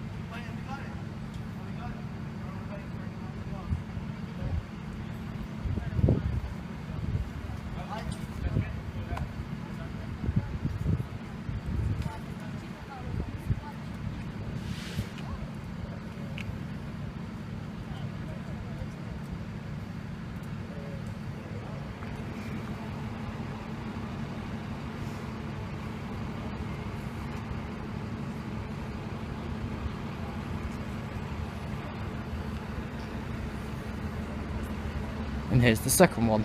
And here's the second one.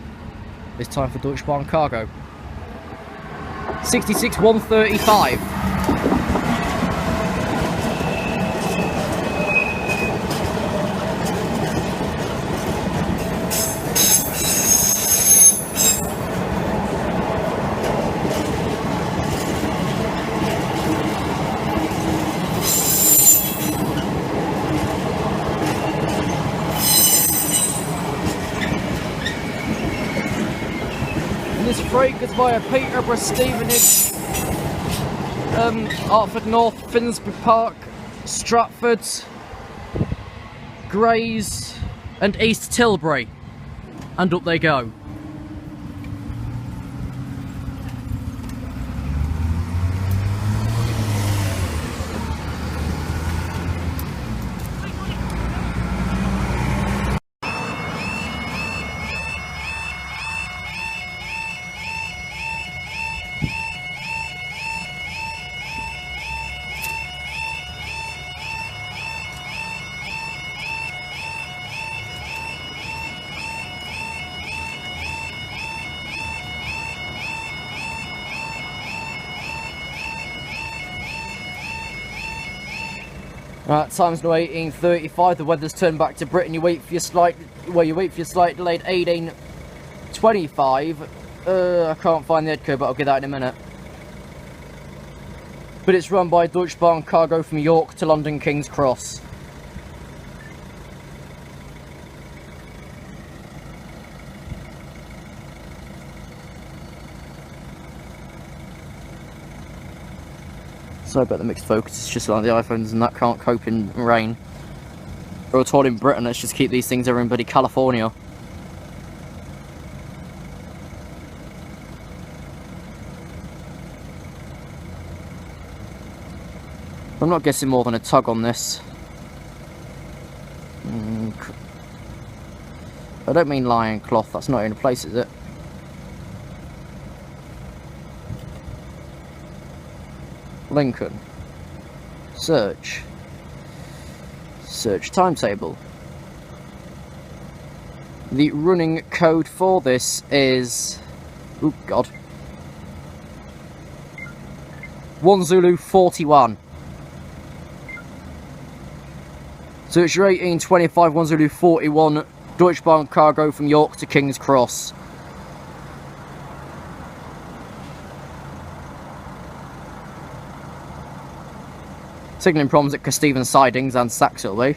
This time for Deutsche Bahn cargo. 66-135. This freight goes via Peterborough, Stevenage, Hertford North, Finsbury Park, Stratford, Grays and East Tilbury, and up they go. Right, time's now 18:35. The weather's turned back to Britain. You wait for your slight, delayed 18:25. I can't find the head code, but I'll get that in a minute. But it's run by Deutsche Bahn cargo from York to London King's Cross. Sorry about the mixed focus, it's just like the iPhones and that can't cope in rain. We're told in Britain, let's just keep these things over in bloody California. I'm not guessing more than a tug on this. I don't mean lion cloth, that's not in a place, is it? Lincoln. Search. Search timetable. The running code for this is... oh god. 1 Zulu 41. Search your 1825 1 Zulu 41 Deutsche Bahn cargo from York to King's Cross. Signalling problems at Kesteven Sidings and Saxilby.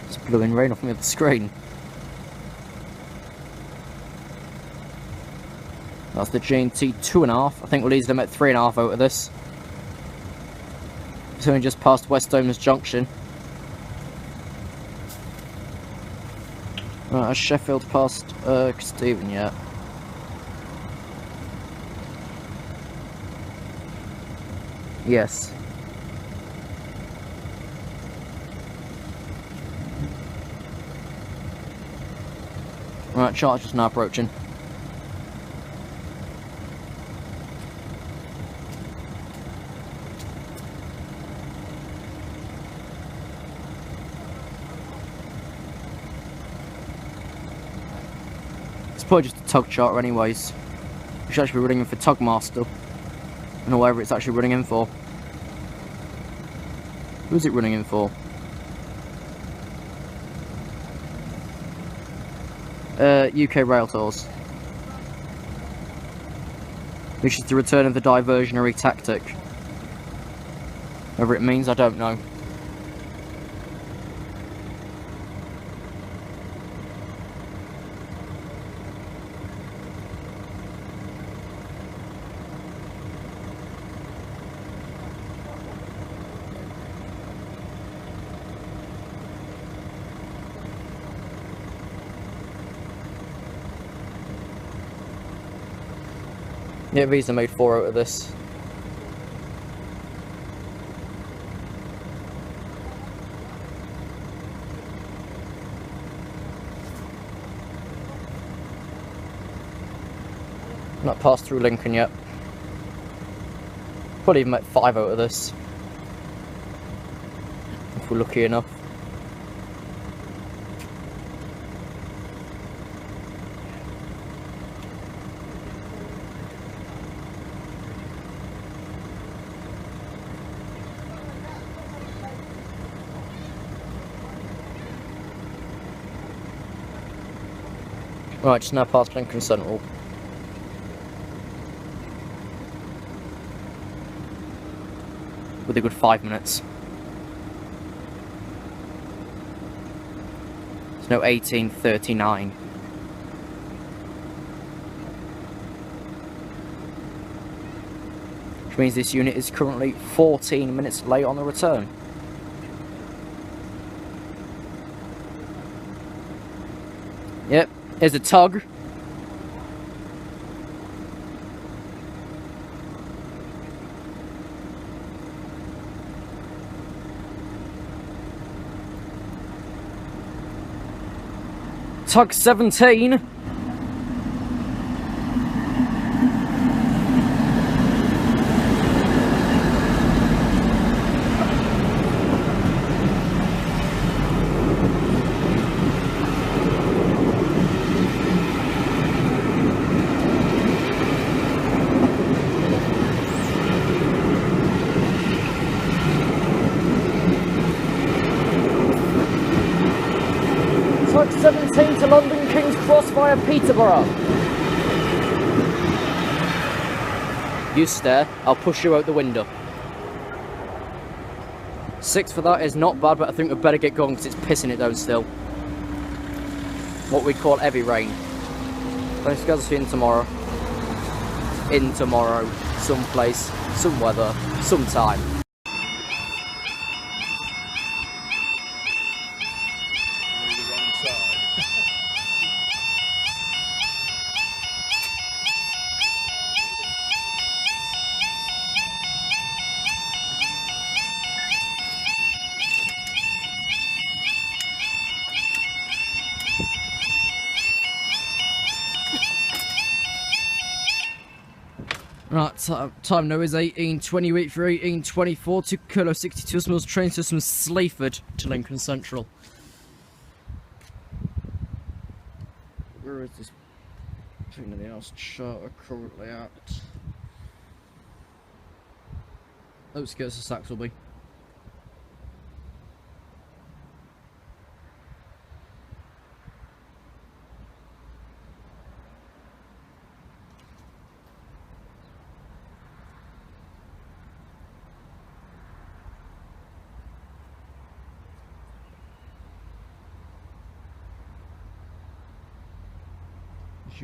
It's blowing rain off me at the screen. That's the G&T 2.5. I think we'll ease them at 3.5 out of this. So we just past West Domus Junction. Right, has Sheffield past Kesteven yet? Yes. Right, Charger's now approaching. It's probably just a tug charter anyways. We should actually be running in for Tugmaster. I don't know whatever it's actually running in for. Who's it running in for? UK Rail Tours. Which is the return of the diversionary tactic. Whatever it means, I don't know. Yeah, Visa made 4 out of this. Not passed through Lincoln yet. Probably even make 5 out of this. If we're lucky enough. Right, just now past Lincoln Central. With a good 5 minutes. It's now 18:39. Which means this unit is currently 14 minutes late on the return. Yep. Here's a tug. Tug 17. Work 17 to London King's Cross via Peterborough. You stare, I'll push you out the window. 6 for that is not bad, but I think we'd better get going because it's pissing it down still. What we call heavy rain. Thanks guys, see you in tomorrow. In tomorrow, someplace, some weather, sometime. Right, time now is 18:28 for 18:24 to Kilo 62 Mills train system Sleaford to Lincoln Central. Where is this thing in the house charter currently at? Outskirts of Saxelby.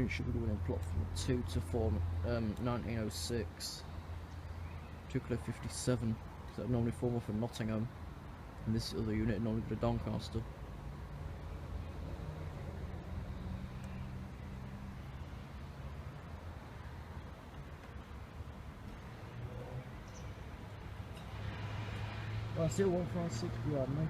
Should be doing a plot from 2 to 4, 1906. 2 Kilo 57, that would normally form off in Nottingham, and this other unit normally go to Doncaster. Well, I see a 156 behind me.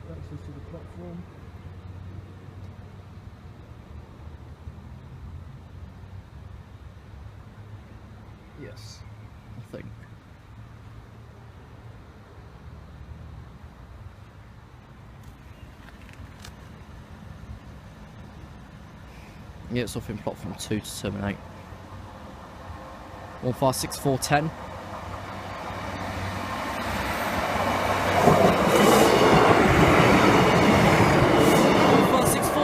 Access to the platform. Yes, I think. Yeah, it's off in platform 2 to terminate. 156410.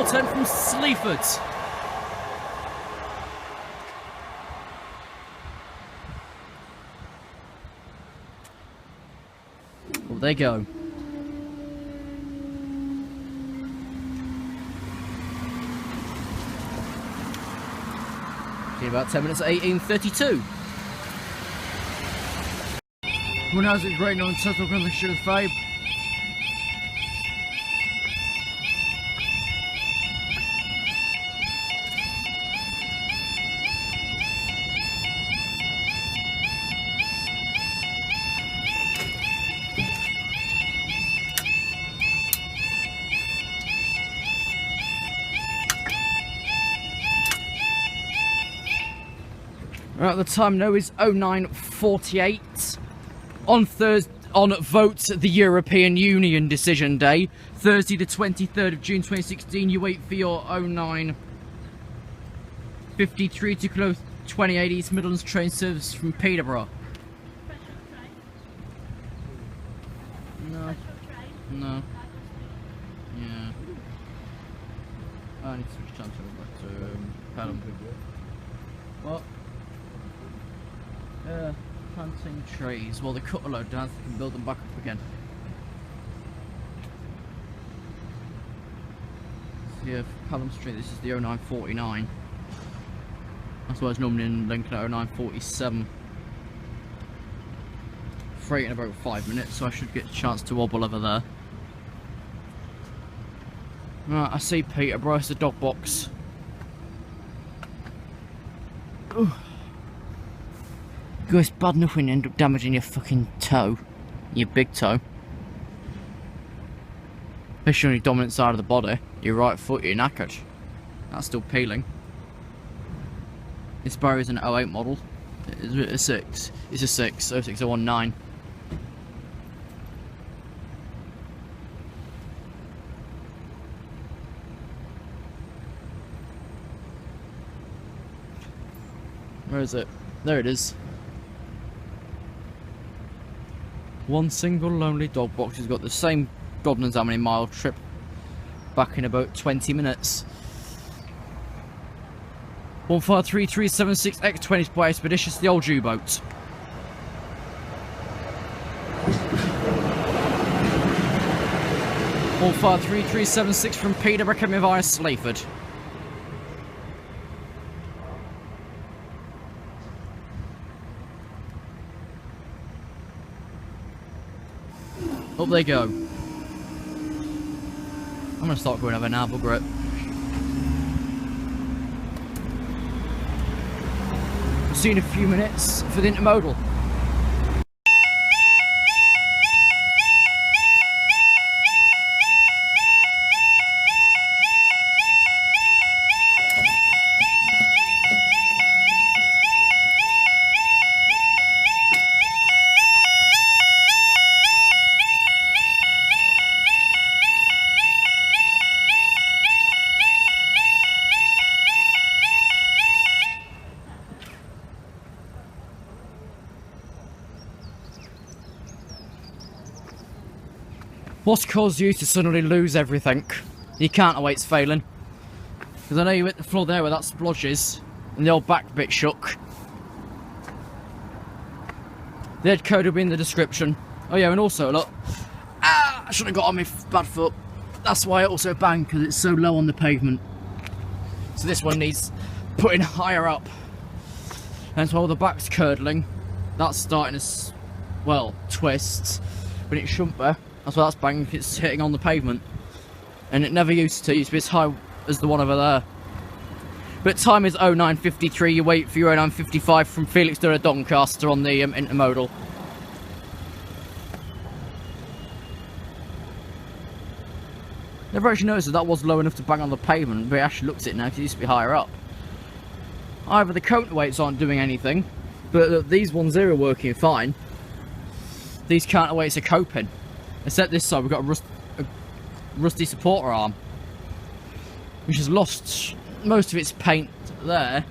10 from Sleaford. Well, there you go. In about 10 minutes at 18:32. Who knows it's raining on Central Lincolnshire 5. Right, the time now is 09:48 on Thursday. On Vote the European Union Decision Day, Thursday the 23rd of June 2016. You wait for your 09:53 to close 28 East Midlands train service from Peterborough. No. No. Yeah. I need to switch Timetable back to Pelham. What? Planting trees. Well, they cut a load down so they can build them back up again. So yeah, Pelham Street, this is the 0949. That's why it's normally in Lincoln at 0947. Freight in about 5 minutes, so I should get a chance to wobble over there. Right, I see Peterborough, it's a dog box. Ooh. It's bad enough when you end up damaging your fucking toe, your big toe. Especially on your dominant side of the body, your right foot, you're knackered. That's still peeling. This barrow is an 08 model. It's a 6. It's a 6, 06019. Where is it? There it is. One single lonely dog box has got the same God knows how many mile trip back in about 20 minutes. 153376 X20 by Expeditious, the old U-boat. All 53376 from Peterborough coming via Sleaford. Up they go. I'm gonna start going over now, bugger it. We'll see you in a few minutes for the intermodal. What's caused you to suddenly lose everything? You can't await's failing. Because I know you hit the floor there where that splodge is, and the old back bit shook. The head code will be in the description. Oh yeah, and also look, I should have got on my bad foot. That's why I also banged, because it's so low on the pavement. So this one needs putting higher up. And so while the back's curdling, that's starting to, well, twist, but it shouldn't be. That's why that's banging, it's hitting on the pavement. And it never used to be as high as the one over there. But time is 09:53, you wait for your 09:55 from Felix to Doncaster on the intermodal. Never actually noticed that was low enough to bang on the pavement, but it actually looks at it now because it used to be higher up. Either the counterweights aren't doing anything, but these ones here are working fine. These counterweights are coping. Except this side, we've got a rusty supporter arm, which has lost most of its paint there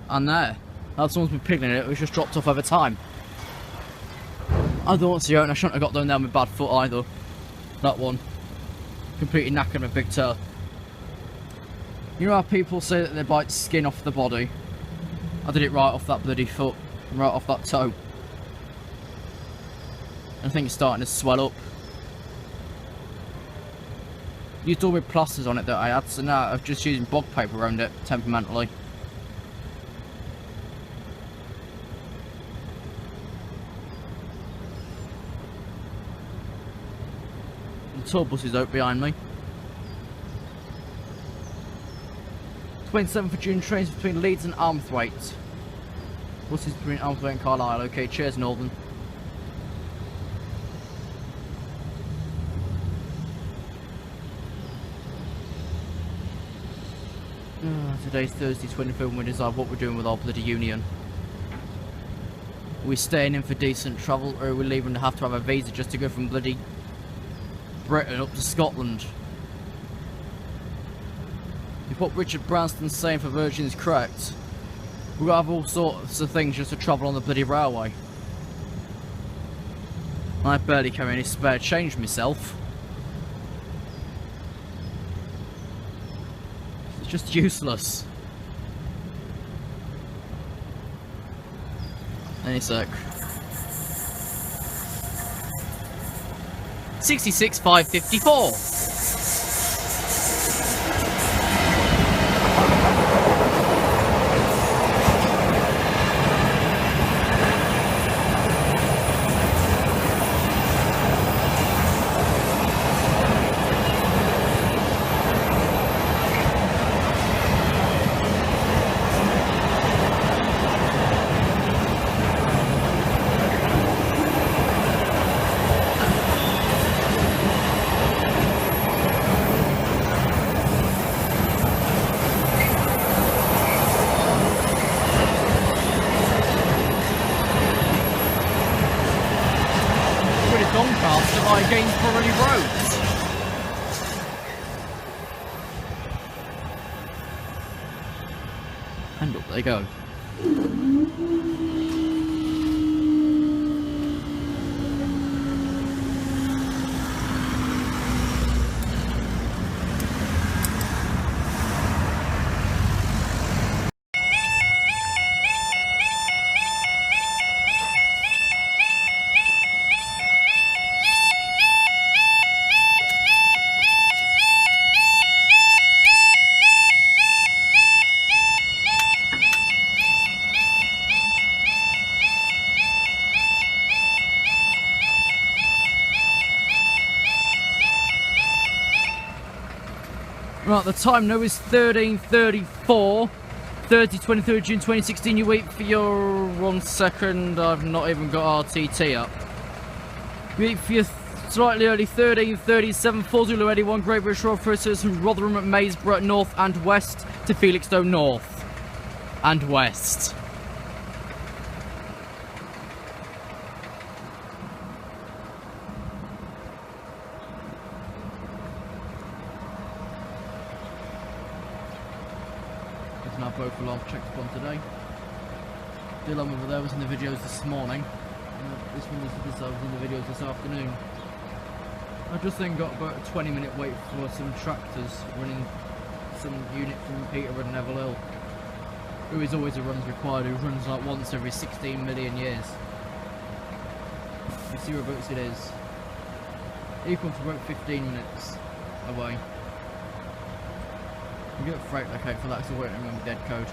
and there. That's someone's been piggling it, which just dropped off over time. I don't want to own, I shouldn't have got down there with bad foot either. That one. Completely knackered my big toe. You know how people say that they bite skin off the body? I did it right off that bloody foot, right off that toe. I think it's starting to swell up. Used all my plasters on it that I had, so now I'm just using bog paper around it, temperamentally. The tour bus is out behind me. 27th of June trains between Leeds and Armthwaite. Buses between Armthwaite and Carlisle. Okay, cheers Northern. Today's Thursday, 25th, and we decide what we're doing with our bloody union. Are we staying in for decent travel, or are we leaving to have a visa just to go from bloody Britain up to Scotland? If what Richard Branston's saying for Virgin is correct, we've got to have all sorts of things just to travel on the bloody railway. I barely carry any spare change myself. Just useless. Any sec. 66,554. Doncaster by Gainsborough Roads. And up they go. Right, the time now is 13:34. 23rd June 2016. You wait for your 1 second. I've not even got RTT up. You wait for your slightly early 13:37. 4 Zulu 81. Great British Road First from Rotherham at Maysborough north and west to Felixstowe north and west. Now both alarms checked upon today. Dylan over there was in the videos this morning. This one was in the videos this afternoon. I just then got about a 20-minute wait for some tractors running some unit from Peterborough and Neville Hill. Who is always a runs required, who runs like once every 16 million years. You see whereabouts it is. Equal to about 15 minutes away. We get a freight locate for that, so I won't remember dead code.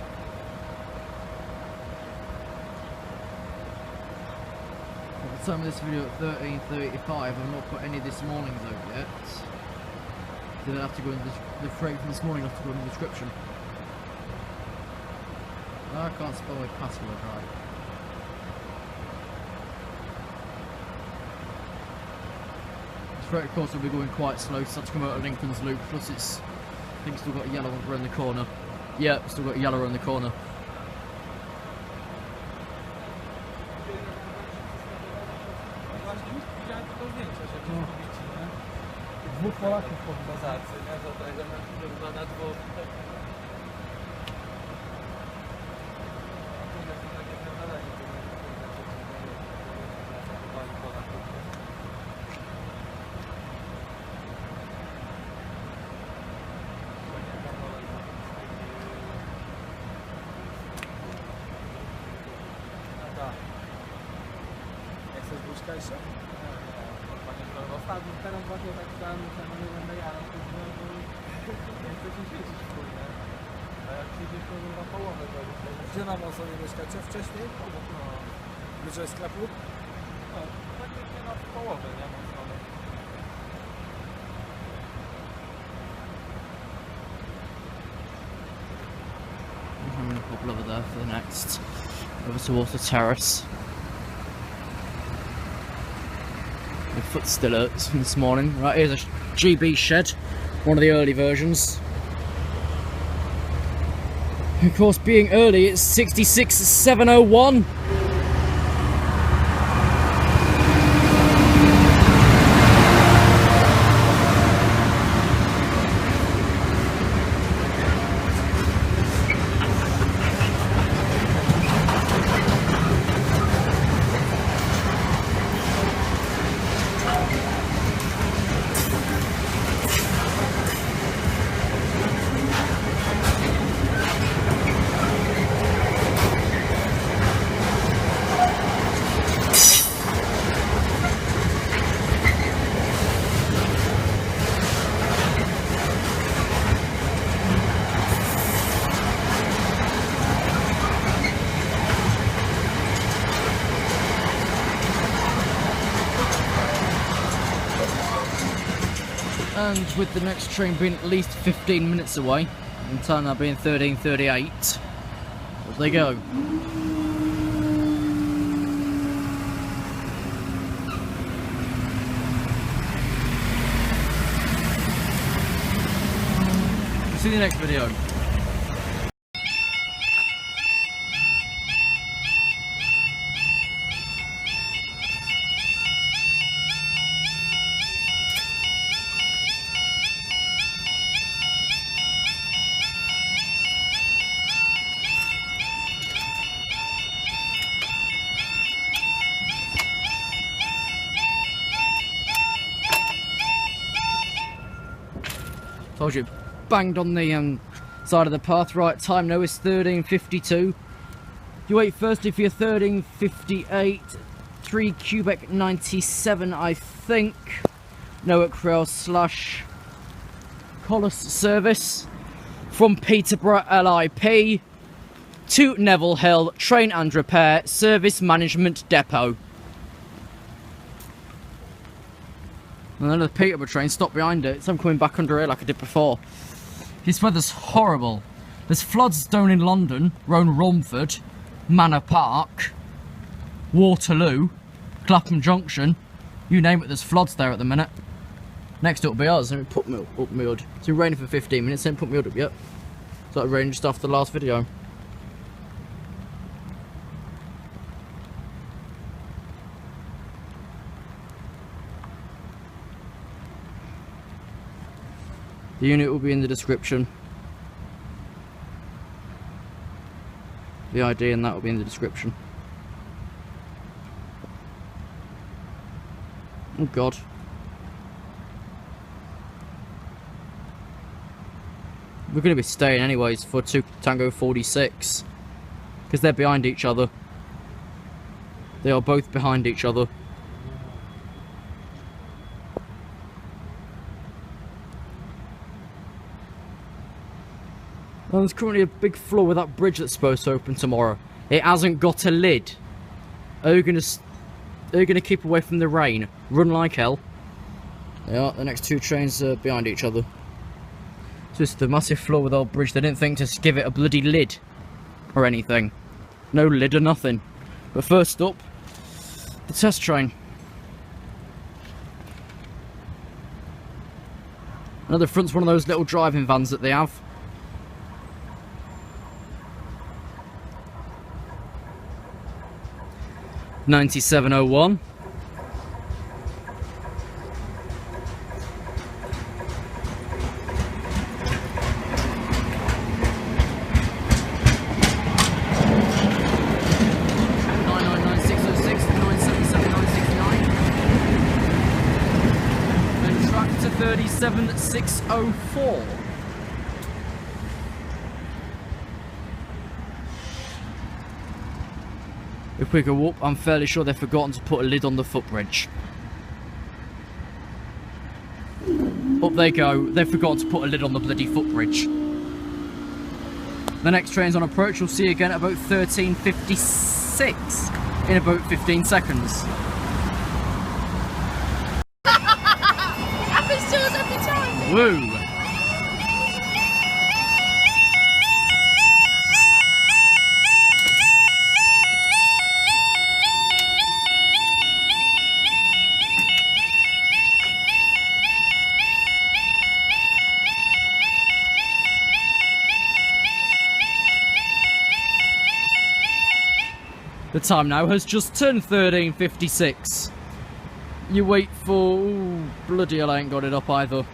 At the time of this video at 13:35, I've not put any of this morning's out yet. So they'll have to go in the freight from this morning, will have to go in the description. Oh, I can't spell my password right. This freight of course will be going quite slow, so that's to come out of Lincoln's loop, plus it's I think still got a yellow around the corner. Yeah, still got a yellow around the corner. Dwóch Polaków po bazarce, nie? Do tego na dwóch. Chcesz buźka jeszcze? Ostatnio, teraz właśnie tak sam, nie będę jadł, nie chcę się siedzieć w chuj, nie? A jak siedzisz, to na połowę to już. Gdzie na Mosowie mieszkacie? Wcześniej? No. Bliżej sklepu? No, tak nie na połowę, nie? Mosowie. I'm going to pop over there for the next, over towards the terrace. My foot still hurts from this morning. Right, here's a GB shed, one of the early versions. Of course, being early, it's 66,701. And with the next train being at least 15 minutes away, and time now being 13:38, up they go. See you in the next video. Told you, banged on the side of the path. Right, time now is 13:52. You wait firstly for your 13:58. 3 Quebec 97, I think. Newark Rail / Collis service from Peterborough LIP to Neville Hill Train and Repair Service Management Depot. And then the Peterborough train stopped behind it, so I'm coming back under it like I did before. This weather's horrible. There's floods down in London, round Romford, Manor Park, Waterloo, Clapham Junction, you name it, there's floods there at the minute. Next up will be ours. Let me put me up my hood. It's been raining for 15 minutes, then put my hood up yet. Started raining just after the last video. The unit will be in the description. The ID and that will be in the description. Oh God. We're going to be staying anyways for 2 Tango 46. Because they're behind each other. They are both behind each other. Well, there's currently a big flaw with that bridge that's supposed to open tomorrow. It hasn't got a lid. Are you going to keep away from the rain? Run like hell. Yeah, the next 2 trains are behind each other. It's just the massive flaw with our bridge. They didn't think to give it a bloody lid or anything. No lid or nothing. But first up, the test train. Another front's one of those little driving vans that they have. $97.01. And tractor 37604. If we go up, I'm fairly sure they've forgotten to put a lid on the footbridge. Up they go, they've forgotten to put a lid on the bloody footbridge. The next train's on approach, we'll see you again at about 13:56 in about 15 seconds. It happens to us every time. Woo! The time now has just turned 13:56. You wait for... Ooh, bloody hell, I ain't got it up either.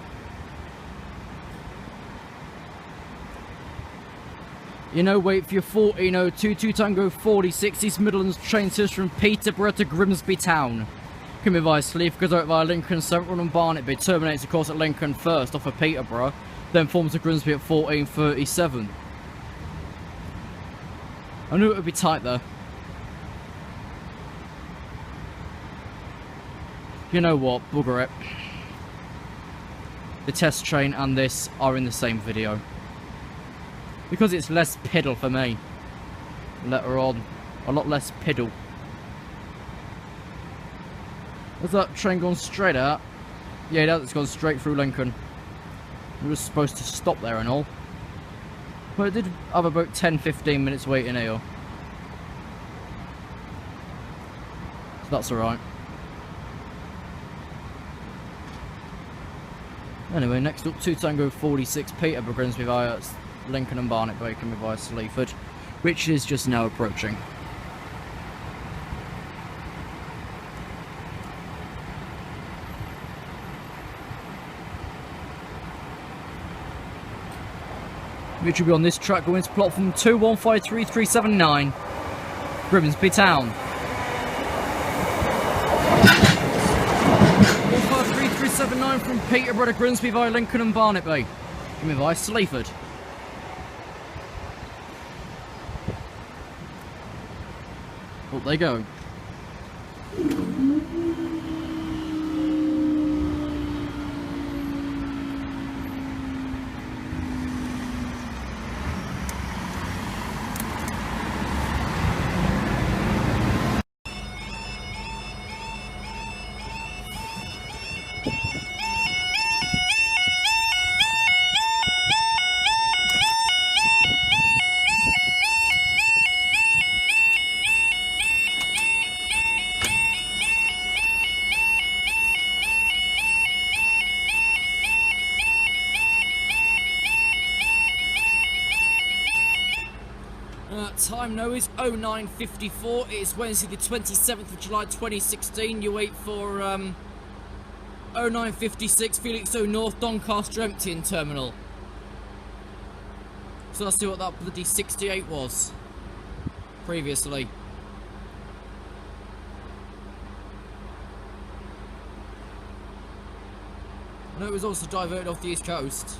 You know, wait for your 14:02 2 Tango 46 East Midlands train service from Peterborough to Grimsby Town. Come in via Sleaford, goes out via Lincoln Central and Barnetby, terminates of course at Lincoln first off of Peterborough, then forms to Grimsby at 14:37. I knew it would be tight there. You know what, bugger it. The test train and this are in the same video. Because it's less piddle for me. Later on, a lot less piddle. Has that train gone straight out? Yeah, it has, it's gone straight through Lincoln. We were supposed to stop there and all. But it did have about 10-15 minutes waiting here. So that's alright. Anyway, next up, 2 Tango 46 Peterborough Grimsby via Lincoln and Barnetby, coming via Sleaford, which is just now approaching. Which will be on this track going to platform 2153379, Grimsby Town. 15379 from Peterborough to Grimsby via Lincoln and Barnetby. Give me advice, Sleaford. Up they go. Time now is 09:54. It is Wednesday the 27th of July 2016. You wait for 09:56 Felixstowe North Doncaster Emptying Terminal. So let's see what that bloody 68 was previously. I know it was also diverted off the East Coast.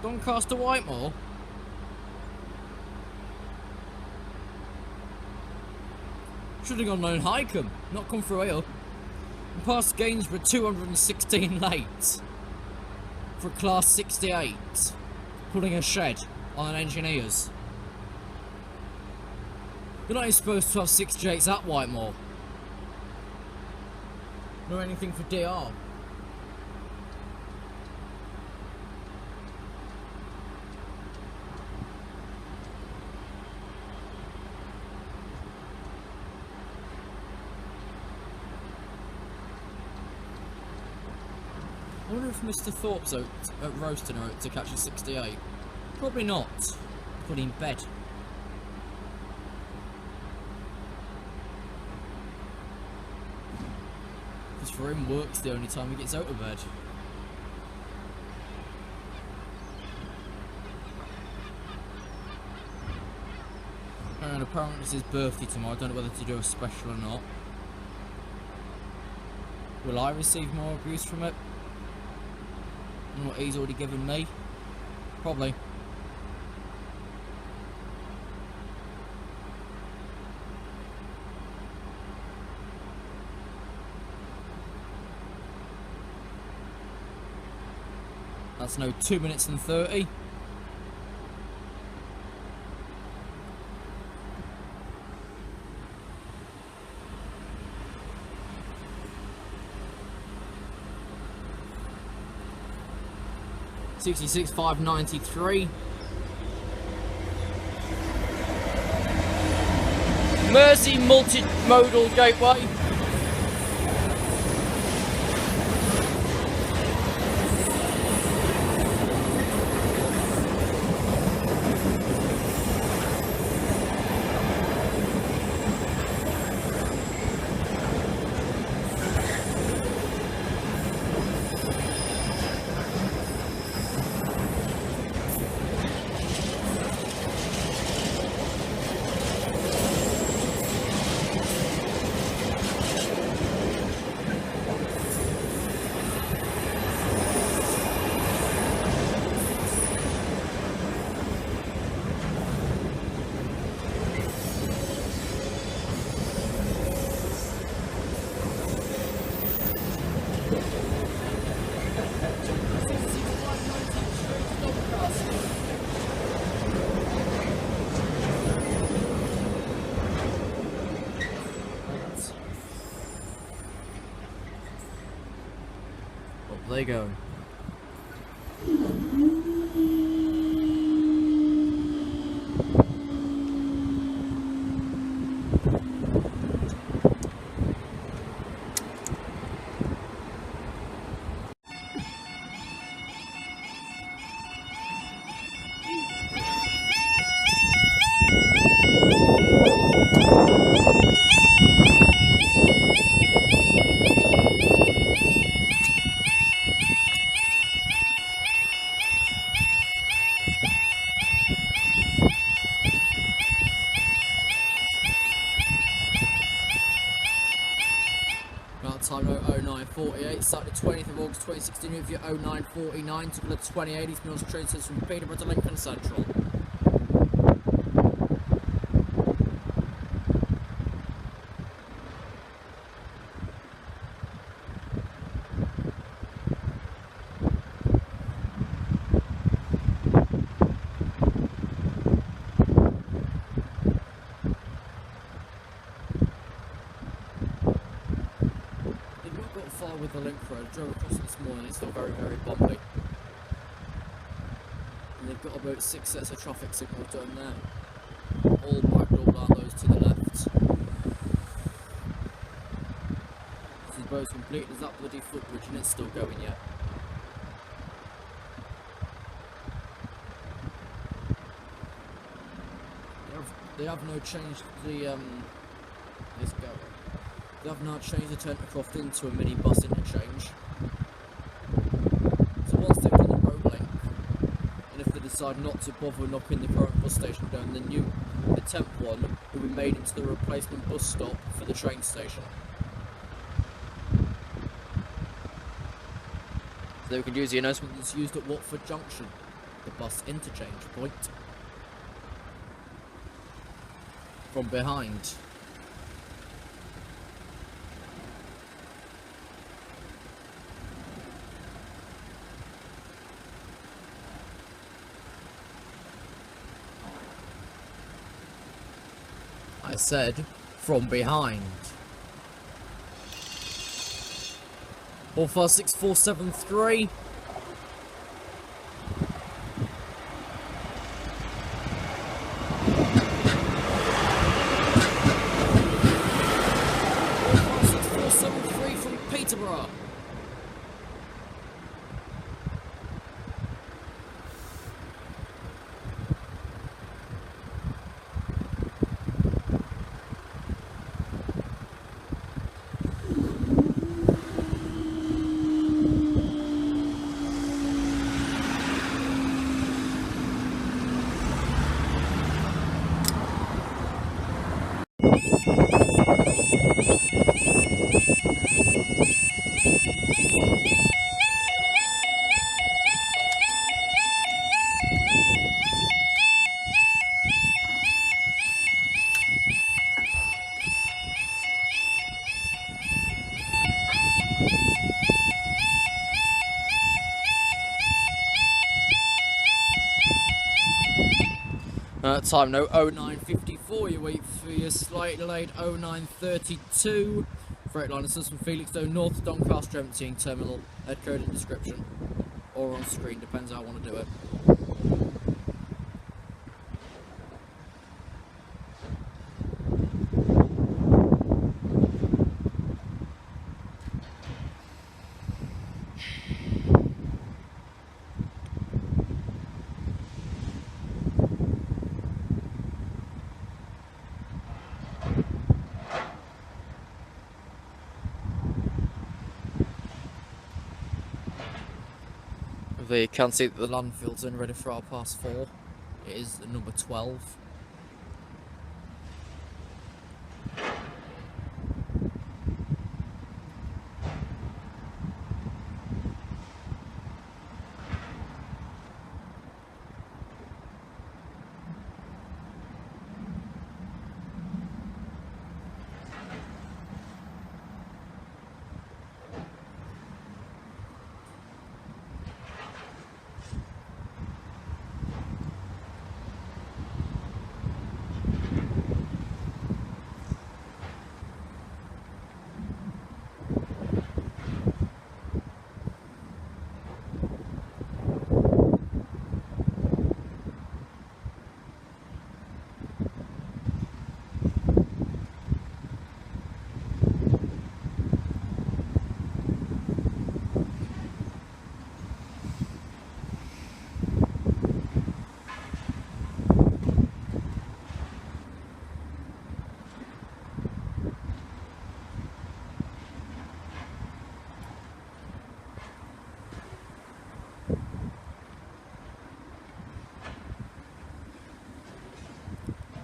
Doncaster Whitemore? Should have gone down Highcombe, not come through here. And past Gainsborough 216 late for a class 68, putting a shed on an engineer's. You're not even supposed to have 68s at Whitemore. Nor anything for DR. I wonder if Mr. Thorpe's out at Roaston are out to catch a 68. Probably not. Put in bed. Because for him, work's the only time he gets out of bed. And apparently it's his birthday tomorrow. I don't know whether to do a special or not. Will I receive more abuse from it? What he's already given me? Probably. That's now 2 minutes and 30. £66,593. Mersey Multimodal Gateway. There you go. Time note 0948, Saturday 20th of August 2016 with your 0949, to the 2080 Mills train says from Peterborough to Lincoln Central. With the link road, I drove across it this morning, it's still very, very bumpy. And they've got about 6 sets of traffic signals down there. All black all down those to the left. This is about as complete as that bloody footbridge and it's still going yet. They have now changed the let's go. They have now changed the Terrace into a minibus interchange. So once they've done the road link, and if they decide not to bother knocking the current bus station down, the temp one will be made into the replacement bus stop for the train station. So we can use the announcement that's used at Watford Junction, the bus interchange point. From behind. I said, from behind. 456473. From Peterborough. Time note 0954, you wait for your slightly delayed 0932. Freightliner says from Felixstowe north to Doncaster emptying terminal. Head code in description. Or on screen, depends how I want to do it. You can see that the landfill's in ready for our past 4. It is the number 12.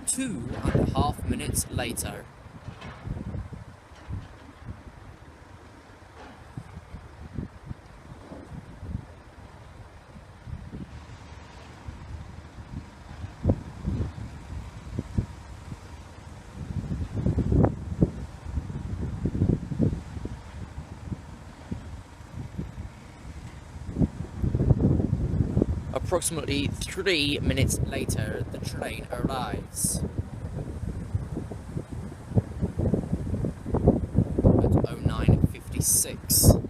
Two and a half minutes later. approximately 3 minutes later, the train arrives. At 09:56.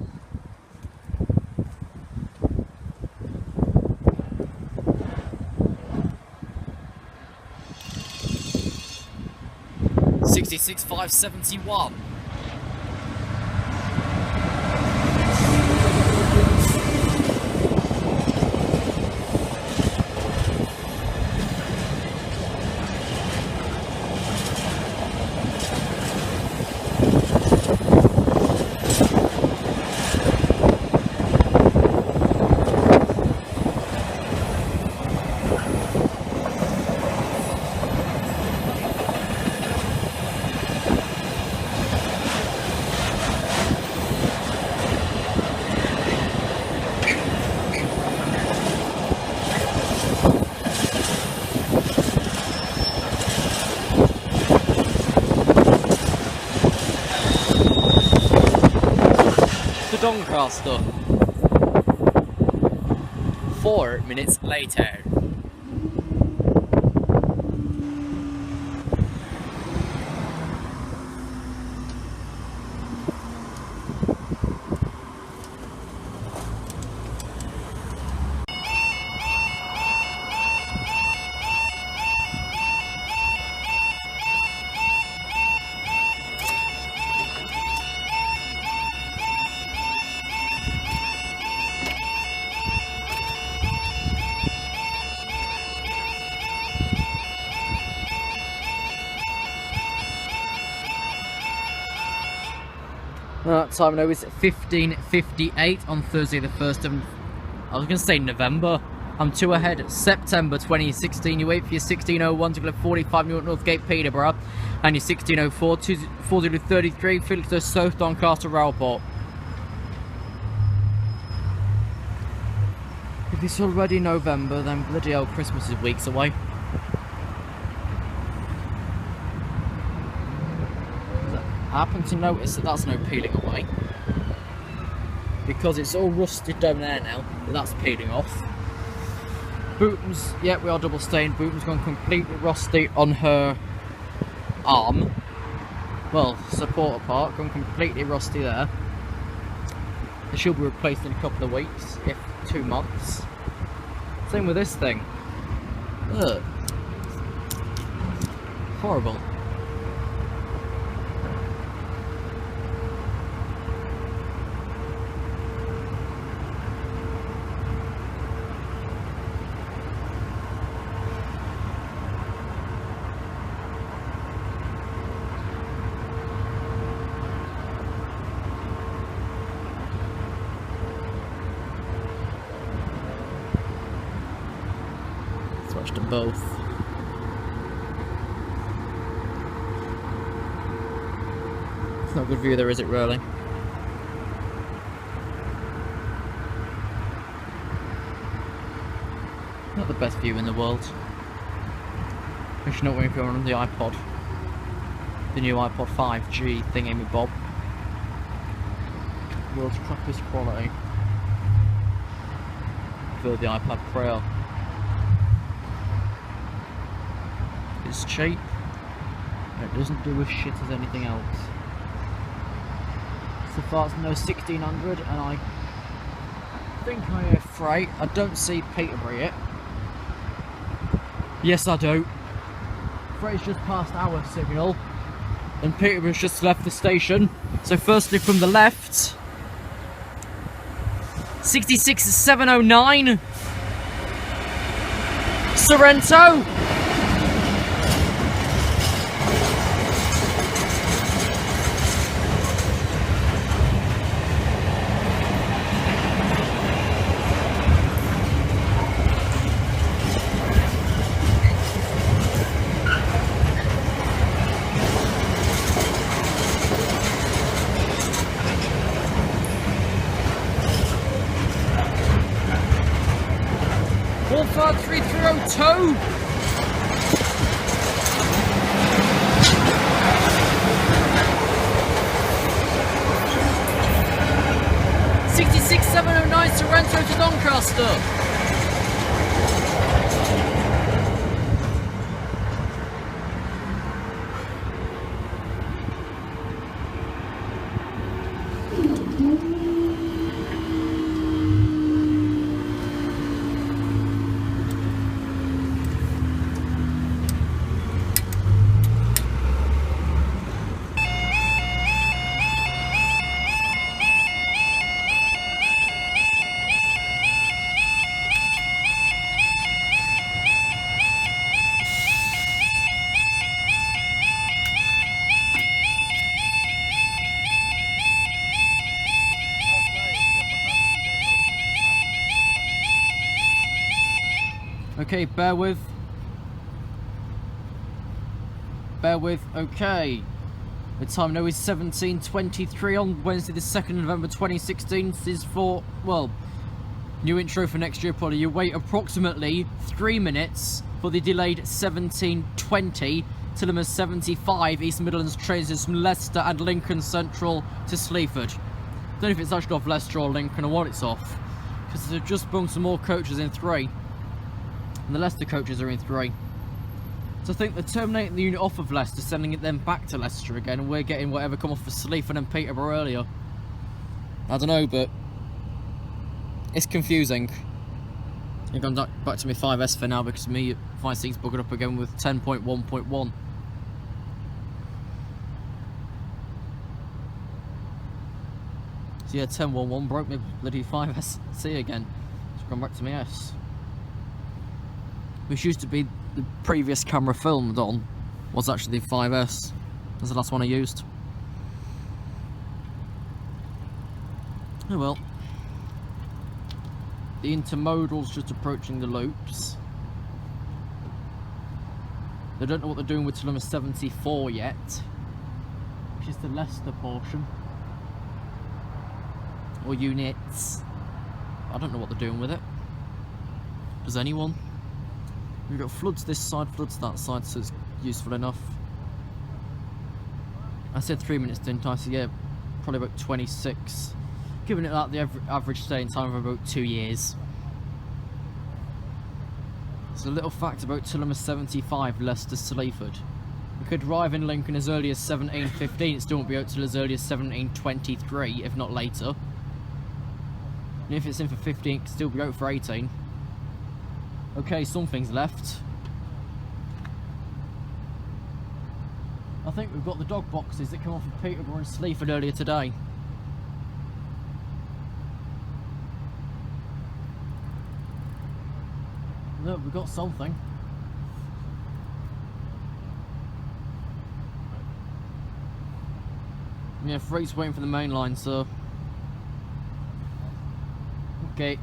$66,571. Doncaster. 4 minutes later. Time now is 15:58 on Thursday the 1st of, I was going to say November, I'm too ahead, September 2016. You wait for your 1601 to go 45 Northgate Peterborough, and your 1604 to 4033 Felixstowe South Doncaster Railport. If it's already November, then bloody hell, Christmas is weeks away. I happen to notice that that's no peeling away, because it's all rusted down there now. That's peeling off. Bootom's, yeah, we are double stained. Bootom's gone completely rusty on her arm. Well, supporter part gone completely rusty there. It should be replaced in a couple of weeks, if 2 months. Same with this thing. Ugh. Horrible. To both. It's not a good view there, is it, really? Not the best view in the world. Especially not when you're on the iPod. The new iPod 5G thingy bob. World's crappiest quality. For the iPad Pro. It's cheap, and it doesn't do as shit as anything else. So far it's no 1600, and I think I hear freight. I don't see Peterborough yet. Yes, I do. Freight's just past our signal, and Peterborough's just left the station. So firstly from the left, 66,709, Sorrento. Walford 3302. $66,709 Sorrento to Doncaster. Okay, bear with. Okay. The time now is 17:23 on Wednesday the 2nd of November 2016. This is for, well, new intro for next year, probably. You wait approximately 3 minutes for the delayed 17:20 PELHMST 75 East Midlands trains from Leicester and Lincoln Central to Sleaford. I don't know if it's actually off Leicester or Lincoln or what it's off, because they've just brought some more coaches in 3, and the Leicester coaches are in 3. So I think they're terminating the unit off of Leicester, sending it then back to Leicester again, and we're getting whatever come off of Sleaford and Peterborough earlier. I don't know, but it's confusing. I'm going back to my 5S for now because me 5.6 buggered up again with 10.1.1. So yeah, 10.1.1 broke my bloody 5SC again. It's gone back to my S. Which used to be the previous camera filmed on, was actually the 5S. That's the last one I used. Oh well. The intermodal's just approaching the loops. They don't know what they're doing with PELHMST 74 yet, which is the Leicester portion. Or units. I don't know what they're doing with it. Does anyone? We've got floods this side, floods that side, so it's useful enough. I said 3 minutes, didn't I? So yeah, probably about 26. Giving it that, the average staying time of about 2 years. So a little fact about PELHMST 75 Leicester Sleaford. We could arrive in Lincoln as early as 17:15, it still won't be out till as early as 17:23, if not later. And if it's in for 15, it could still be out for 18. Okay, something's left. I think we've got the dog boxes that came off of Peterborough and Sleaford earlier today. Look, we've got something. Yeah, freight's waiting for the main line, so... Okay.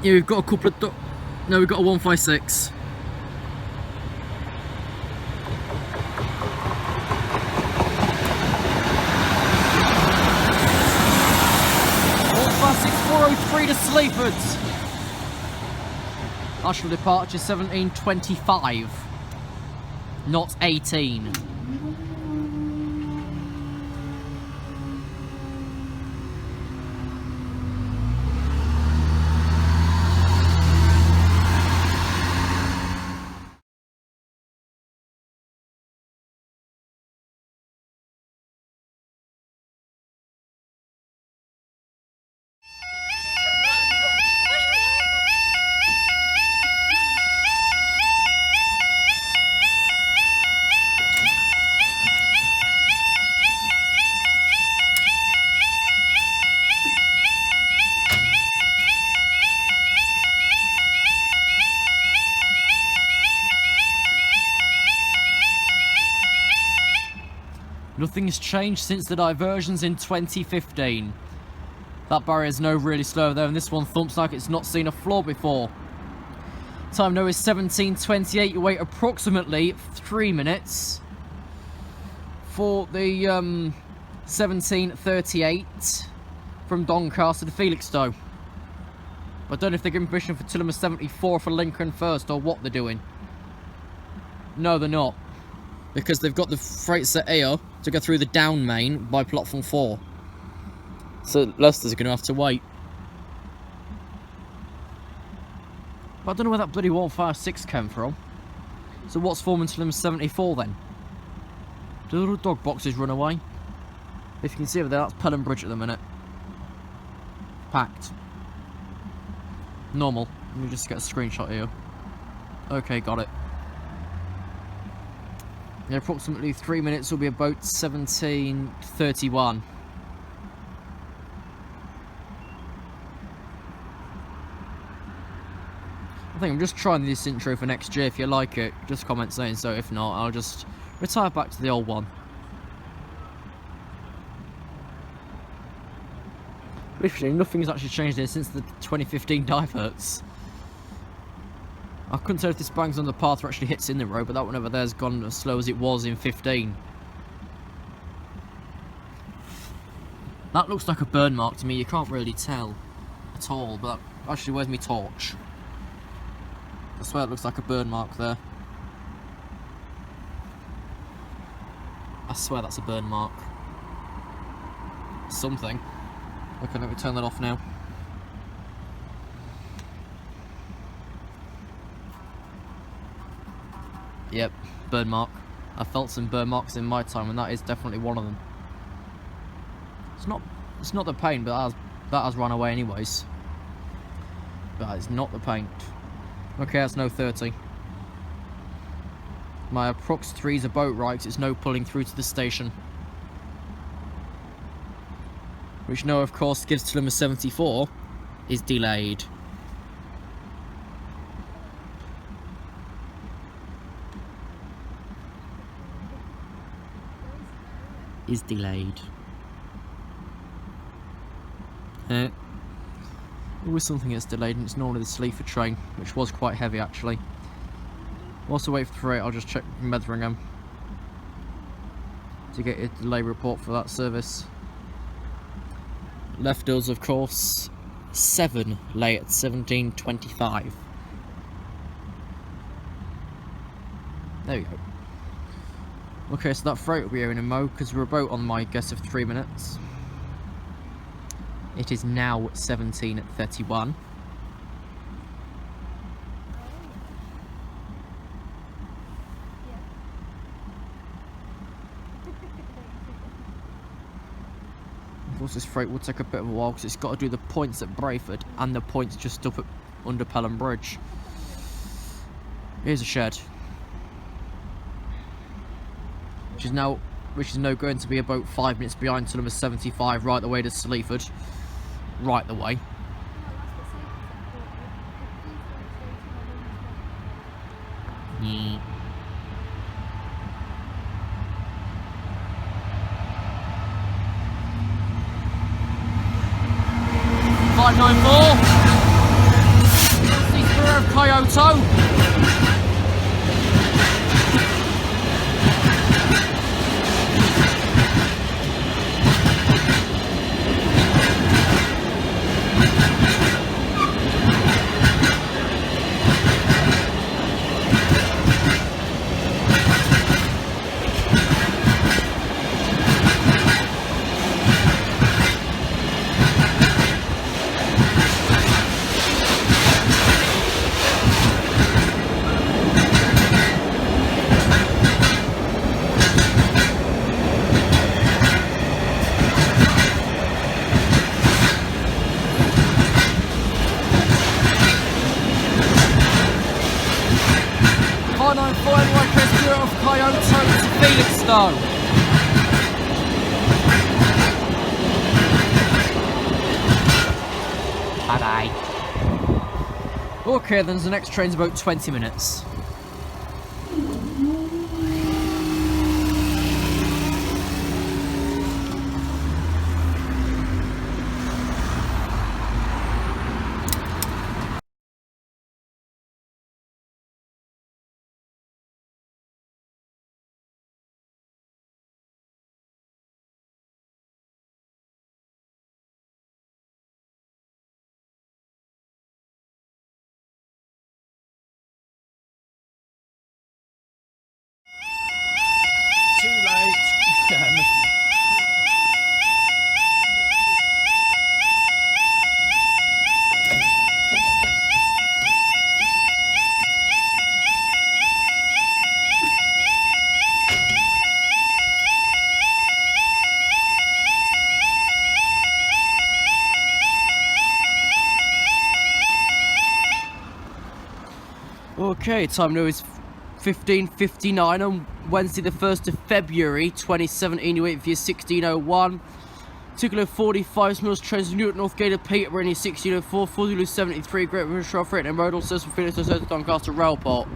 Yeah, we've got a couple of... No, we've got a 156. To Sleaford. Actual departure 17:25, not 18. Nothing's changed since the diversions in 2015. That barrier's now really slow though, and this one thumps like it's not seen a floor before. Time now is 17:28. You wait approximately 3 minutes for the 17:38 from Doncaster to Felixstowe. I don't know if they're giving permission for PELHMST 74 for Lincoln first or what they're doing. No, they're not. Because they've got the freight set here to go through the down main by platform 4. So Leicester's going to have to wait. But I don't know where that bloody 156 came from. So what's forming PELHMST 74 then? Do the little dog boxes run away? If you can see over there, that's Pelham Bridge at the minute. Packed. Normal. Let me just get a screenshot here. Okay, got it. In approximately 3 minutes will be about 17:31. I think I'm just trying this intro for next year. If you like it, just comment saying so. If not, I'll just retire back to the old one. Literally, nothing's actually changed here since the 2015 diverts. I couldn't tell if this bangs on the path or actually hits in the road, but that one over there's gone as slow as it was in 15. That looks like a burn mark to me. You can't really tell at all, but actually, where's my torch? I swear it looks like a burn mark there. I swear that's a burn mark. Something. Okay, let me turn that off now. Yep, burn mark. I felt some burn marks in my time, and that is definitely one of them. It's not the paint, but that has run away anyways. That is not the paint. Okay, that's no 30. My approx 3 is a boat ride, 'cause it's no pulling through to the station. Which no, of course, gives to number 74 is delayed. Is delayed. Always something that's delayed, and it's normally the Sleaford train, which was quite heavy actually. Whilst I wait for the freight, I'll just check Metheringham to get a delay report for that service. Left us, of course, 7 late at 17:25. There we go. Okay, so that freight will be here in a mo, because we're about on my guess of 3 minutes. It is now 17:31. Of course, this freight will take a bit of a while because it's got to do the points at Brayford and the points just up at, under Pelham Bridge. Here's a shed, which is now going to be about 5 minutes behind to number 75, right the way to Sleaford. Right the way. Yeah. .594. Seaspur of Kyoto. Bye-bye. Okay, then the next train's about 20 minutes. Okay, time now is 15:59 on Wednesday the 1st of February 2017. You wait for your 16:01. 2:45 miles trains Newton North Gate of Peterborough in your 16:04. 4:73 Great British Rail Freight and Modal says from Phoenix to Doncaster Railport.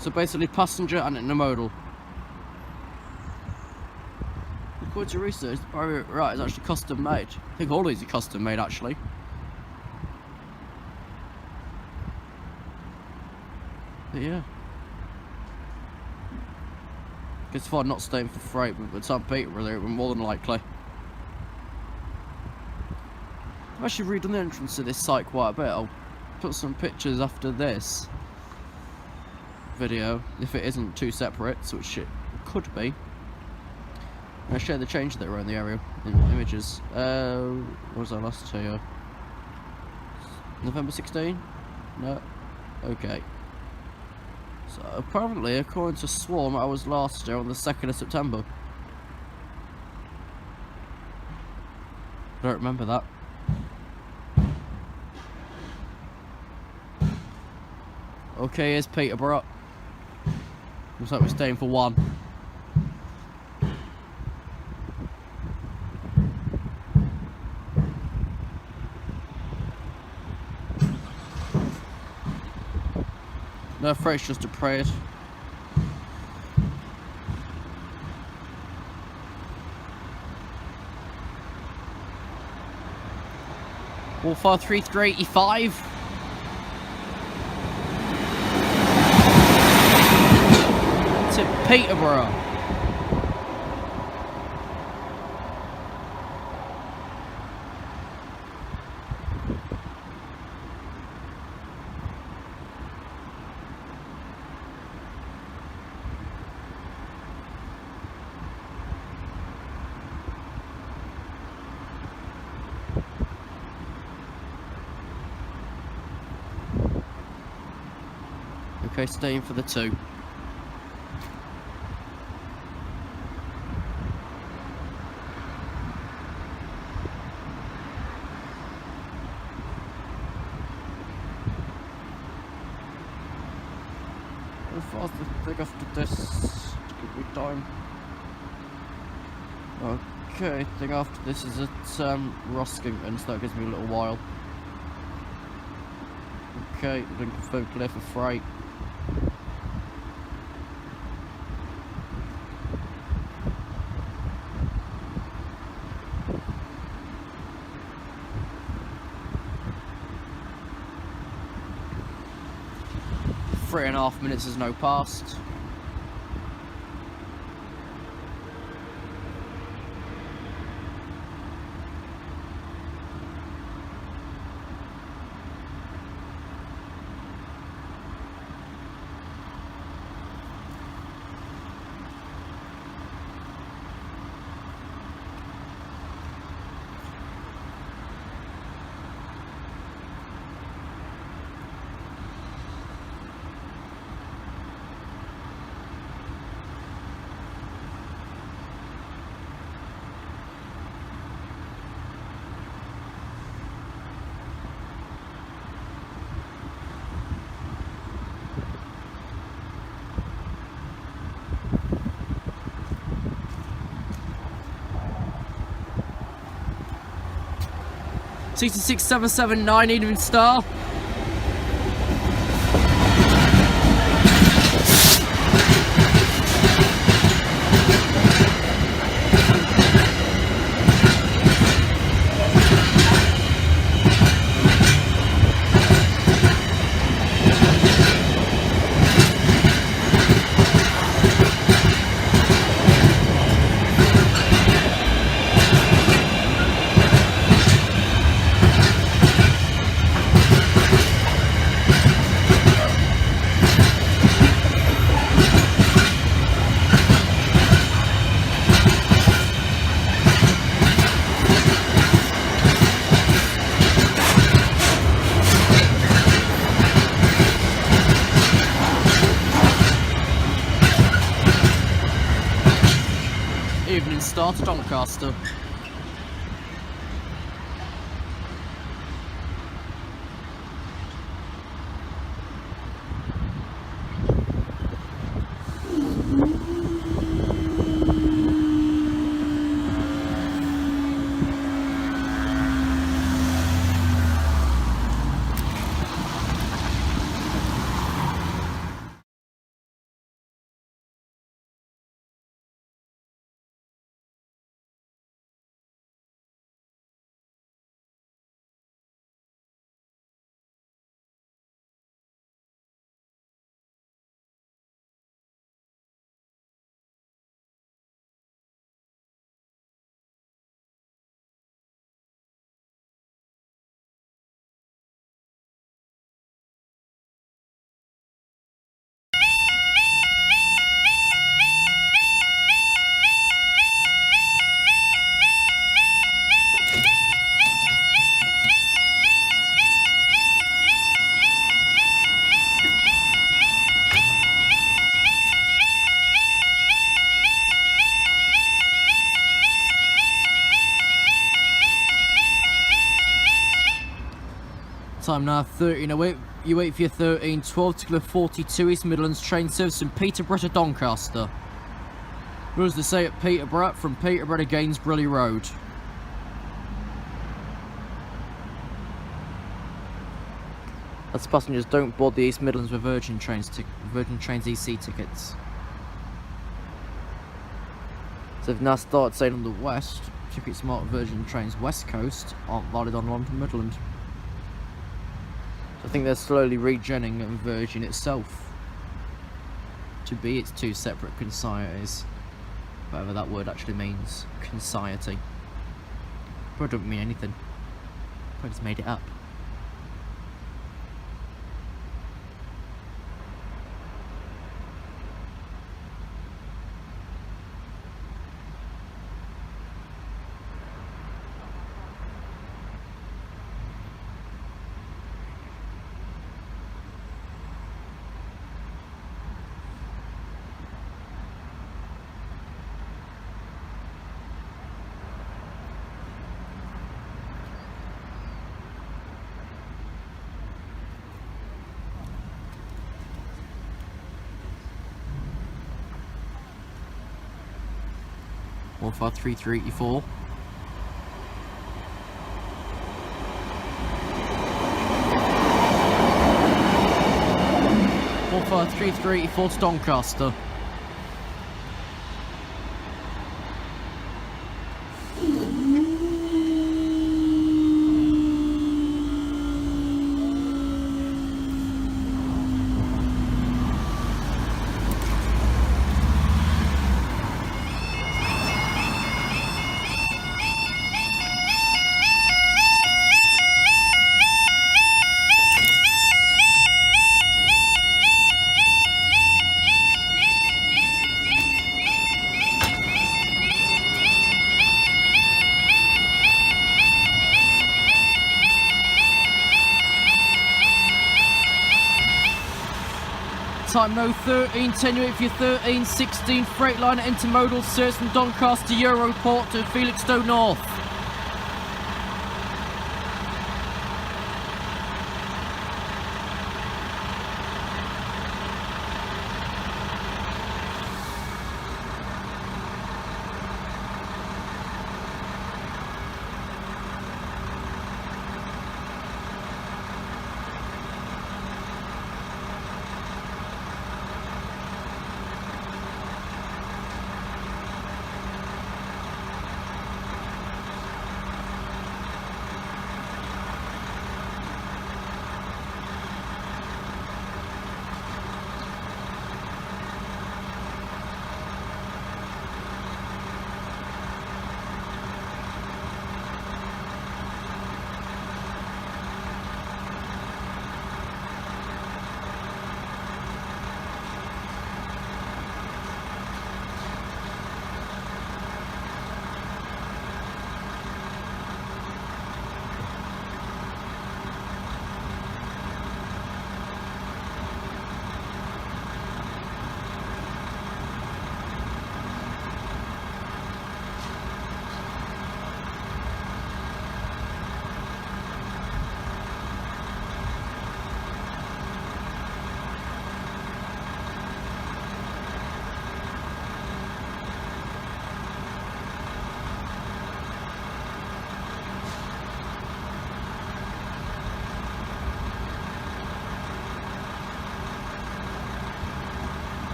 So basically passenger and intermodal. According to research, the barrier right is actually custom made. I think all these are custom made actually. But yeah. Guess if I'm not staying for freight, but by the time Peterborough there, it would more than likely. I've actually redone the entrance to this site quite a bit. I'll put some pictures after this video, if it isn't too separate, which it could be. I'll share the change that are around the area in images. What was our last video? November 16? No? Okay. So apparently, according to Swarm, I was last year on the 2nd of September. I don't remember that. Okay, here's Peterborough. Looks like we're staying for one. No, freight's just a parade. All 43385. To Peterborough. Okay, staying for the 2. How far's the thing after this? Give me time. Okay, thing after this is at Roskington, so that gives me a little while. Okay, Lincolnshire clear for freight. Three and a half minutes has now passed. CT6779 Evening Star. Evening Star to Doncaster. Time now 13:08. You wait for your 13:12 to 42 East Midlands train service from Peterborough to Doncaster. Rules to say at Peterborough from Peterborough to Gainsborough Road. As passengers don't board the East Midlands with Virgin Trains EC tickets. So they've now started sailing on the west. Ticket Smart Virgin Trains West Coast aren't valid on London Midland. So I think they're slowly regenning Virgin itself to be its two separate consieties. Whatever that word actually means. Consiety. Probably don't mean anything. Probably just made it up. Or 53384. Or 53384 to Doncaster. Time no 13:10, you wait for your 13:16 Freightliner intermodal service from Doncaster Europort to Felixstowe North.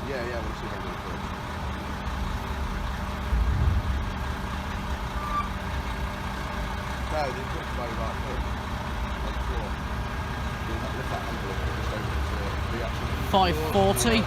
Yeah, we'll see how it goes. No, they talked about it right first. On the floor. Lift that handle up just over the actual 540.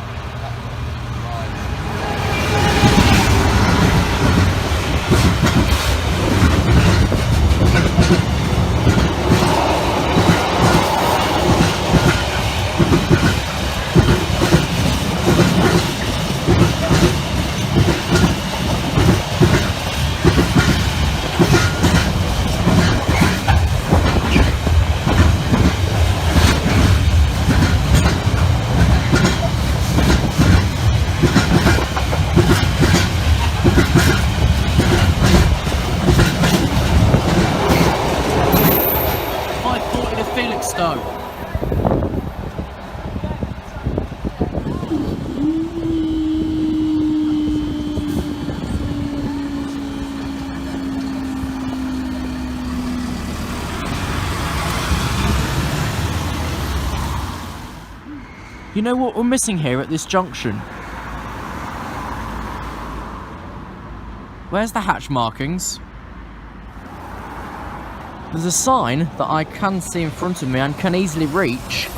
You know what we're missing here at this junction? Where's the hatch markings? There's a sign that I can see in front of me and can easily reach,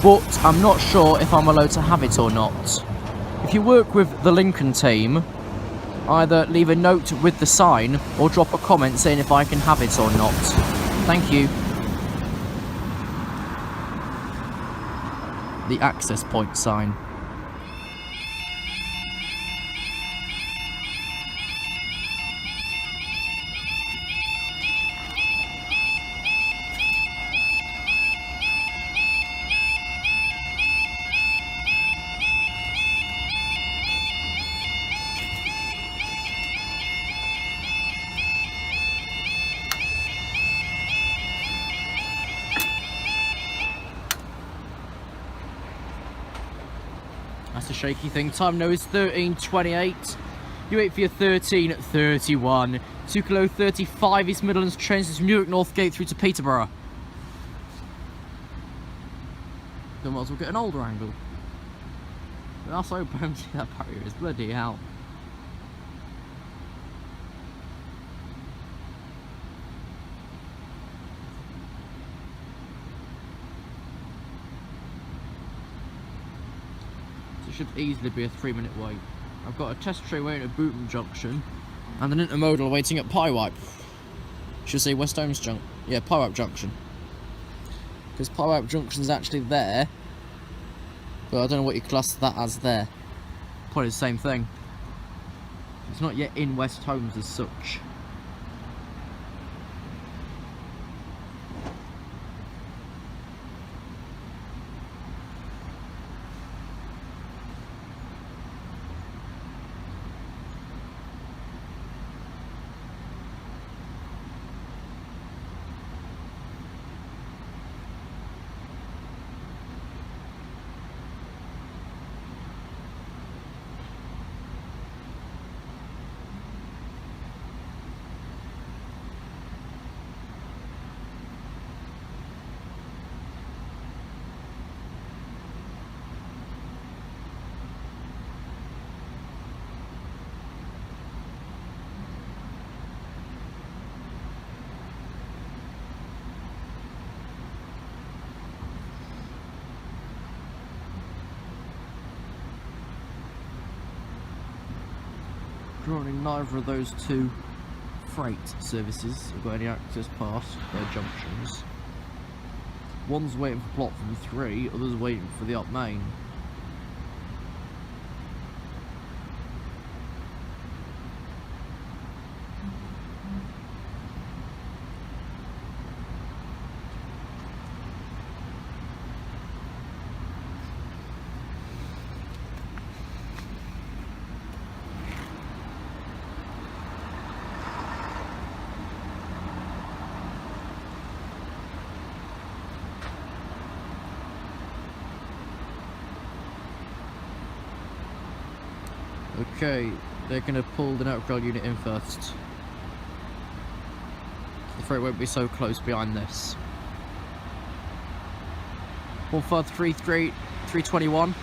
but I'm not sure if I'm allowed to have it or not. If you work with the Lincoln team, either leave a note with the sign or drop a comment saying if I can have it or not. Thank you. The access point sign. That's a shaky thing. Time now is 13:28. You wait for your 13:31. 2 kilo 35 East Midlands trains from Newark Northgate through to Peterborough. Then might as well get an older angle. That's so bouncy that barrier is. Bloody hell. Should easily be a 3-minute wait. I've got a test train waiting at Bootham Junction and an intermodal waiting at Pyewipe. Should say West Holmes Junction. Yeah, Pyewipe Junction. Because Pyewipe Junction's actually there, but I don't know what you class that as there. Probably the same thing. It's not yet in West Holmes as such. Currently neither of those two freight services have got any access past their junctions. One's waiting for platform 3, others waiting for the up main. Okay, they're going to pull the network rail unit in first. The freight won't be so close behind this. 153 321.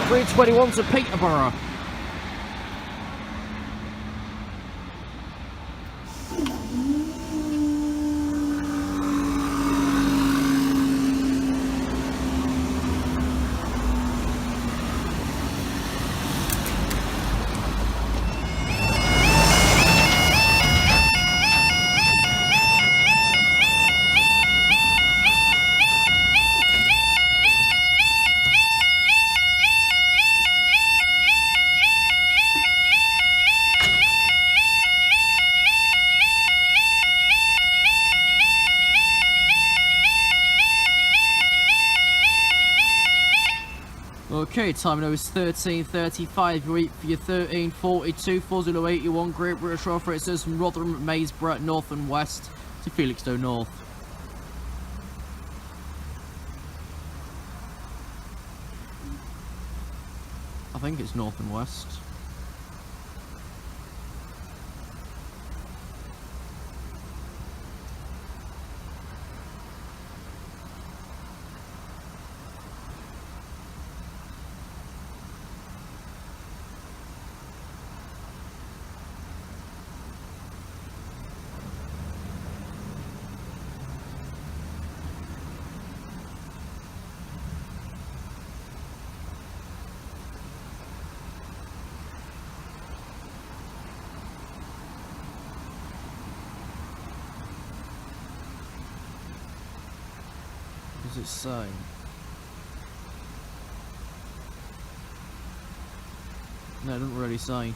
.321 to Peterborough. Okay, time now is 13:35. You wait for your 13:42, 4081 Great British Rail Freight Service from Rotherham, Maysborough, North and West to Felixstowe North. I think it's North and West. it say? No, it doesn't really say.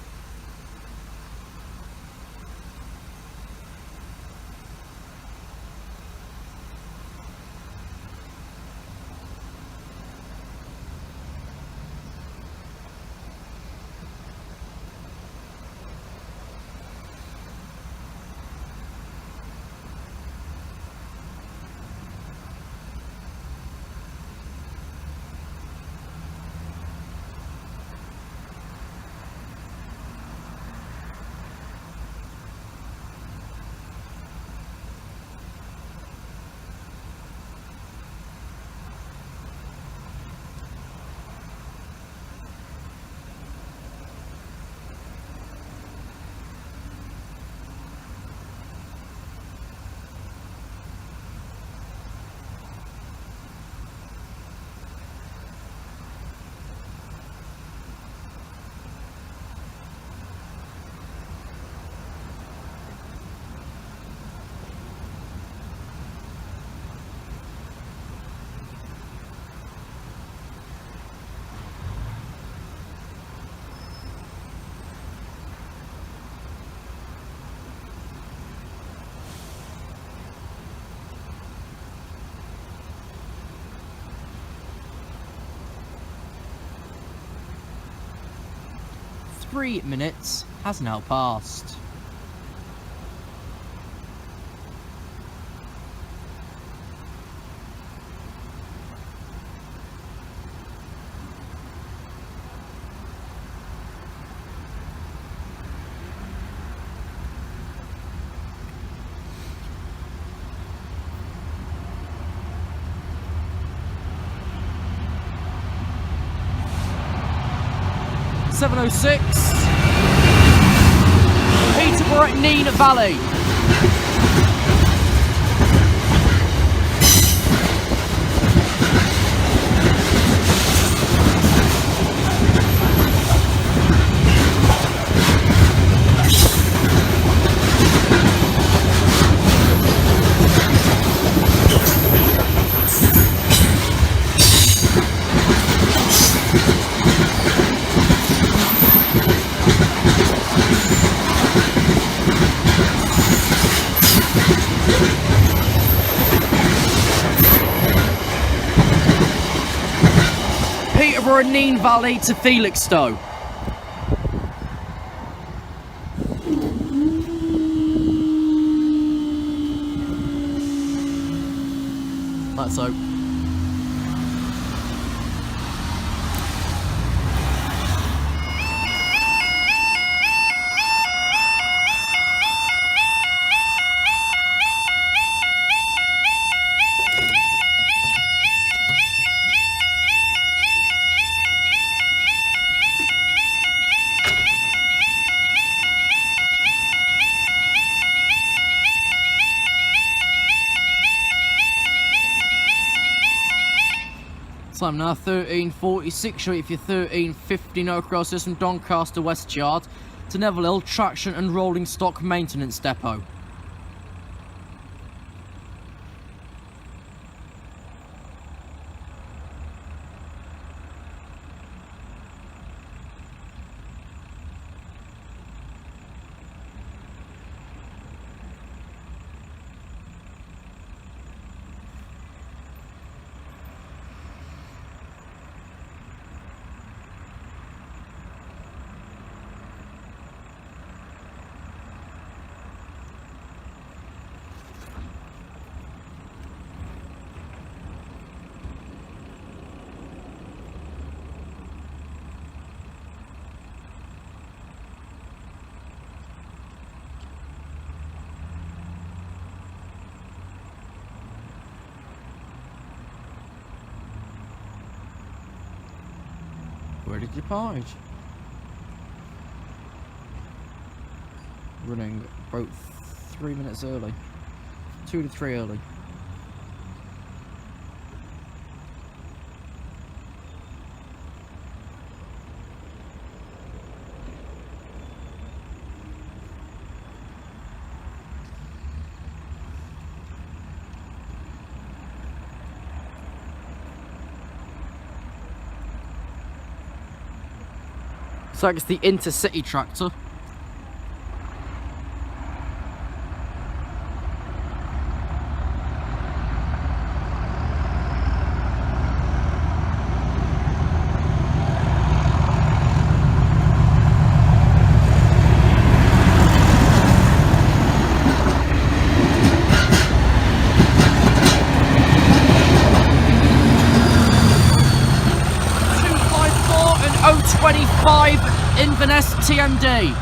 Three minutes has now passed. .706 Peterborough at Neen Valley. Peterborough Neen Valley to Felixstowe. That's so. Time now 13:46, show if you're 13:50 no crosses from Doncaster West Yard to Neville Hill Traction and Rolling Stock Maintenance Depot. Where did you park? Running about 3 minutes early. 2 to 3 early. Looks like it's the intercity tractor. Inverness TMD.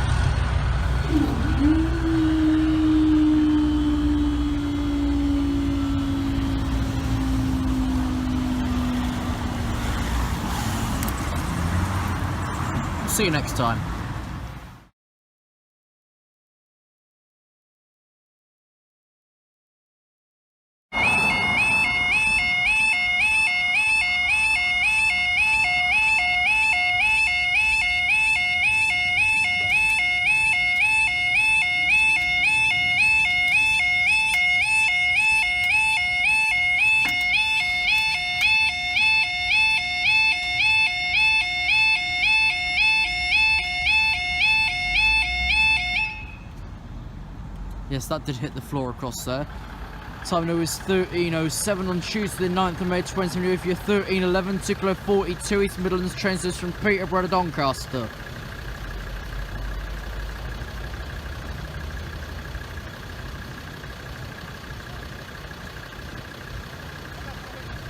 See you next time. Yes, that did hit the floor across there. Time now is 13:07 on Tuesday the 9th of May 2020 with your 13:11 Tickler 42 East Midlands train service from Peterborough to Doncaster.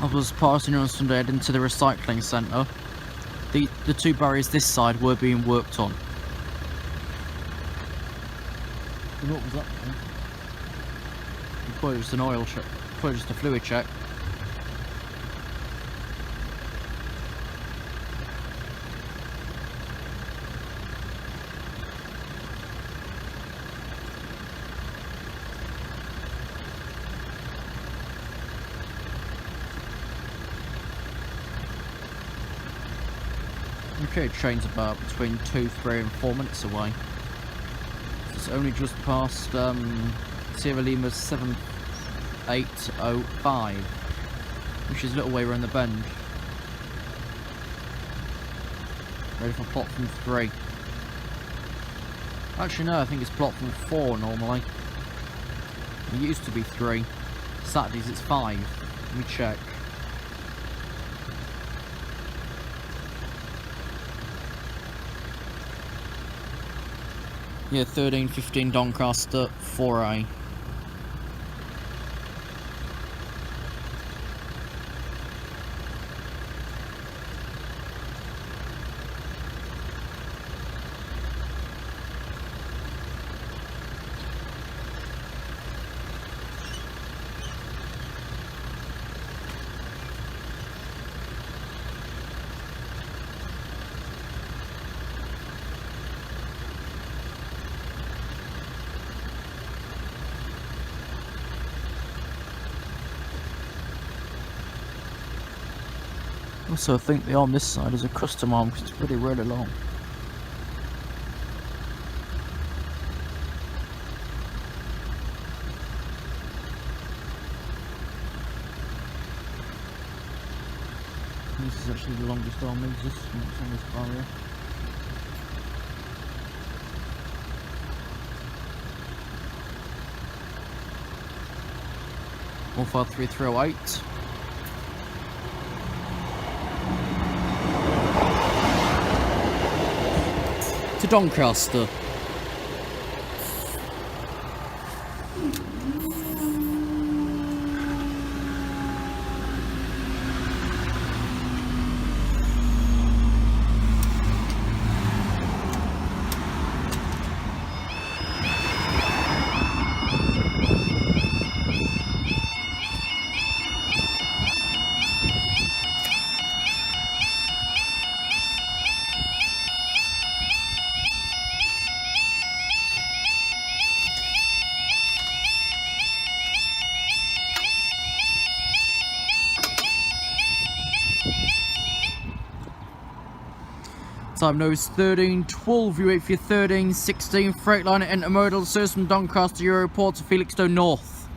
I was passing on Sunday heading to the recycling centre. The two barriers this side were being worked on. What was that? Probably just an oil check, probably just a fluid check. Okay, train's about between 2, 3 and 4 minutes away. It's only just past Sierra Lima 7805, which is a little way around the bend. Ready for platform 3. Actually no, I think it's platform 4 normally. It used to be 3. Saturdays it's 5. Let me check. Yeah, 13:15 Doncaster 4A. Also, I think the arm this side is a custom arm because it's really, really long. This is actually the longest arm in existence on this barrier. One 53308. To Doncaster. Time now is 13:12. You wait for your 13:16 Freightliner Intermodal service from Doncaster Europort to Felixstowe North.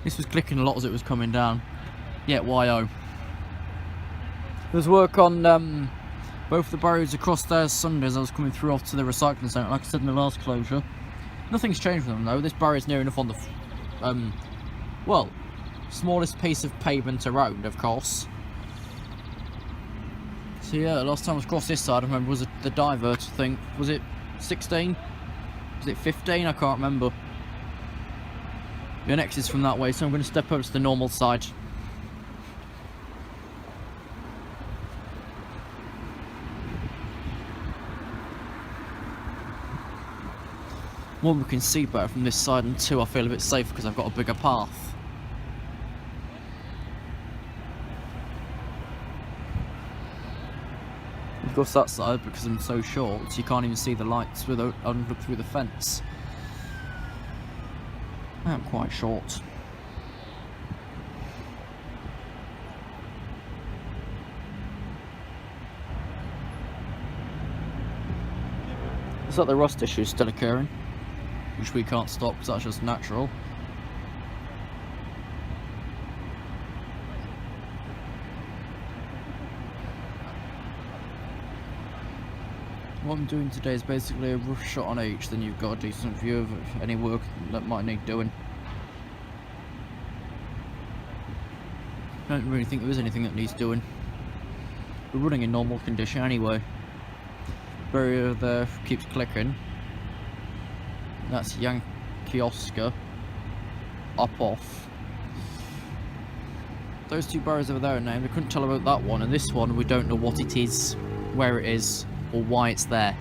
This was clicking a lot as it was coming down. Yeah, YO. There's work on Both the barriers across there Sunday as I was coming through off to the recycling centre, like I said in the last closure. Nothing's changed with them though. This barrier's near enough on the, well, smallest piece of pavement around, of course. So yeah, last time I was across this side, I remember, was the divert thing. Was it 16? Was it 15? I can't remember. The next is from that way, so I'm going to step over to the normal side. One, we can see better from this side, and two, I feel a bit safer because I've got a bigger path. Of course that side, because I'm so short, you can't even see the lights without look through the fence. I'm quite short. Looks like the rust issue is still occurring, which we can't stop because that's just natural. What I'm doing today is basically a rough shot on each, then you've got a decent view of any work that might need doing. I don't really think there is anything that needs doing. We're running in normal condition anyway. Barrier there keeps clicking. That's Yankee Oscar. Up off. Those two barriers over there are named. We couldn't tell about that one, and this one we don't know what it is, where it is, or why it's there.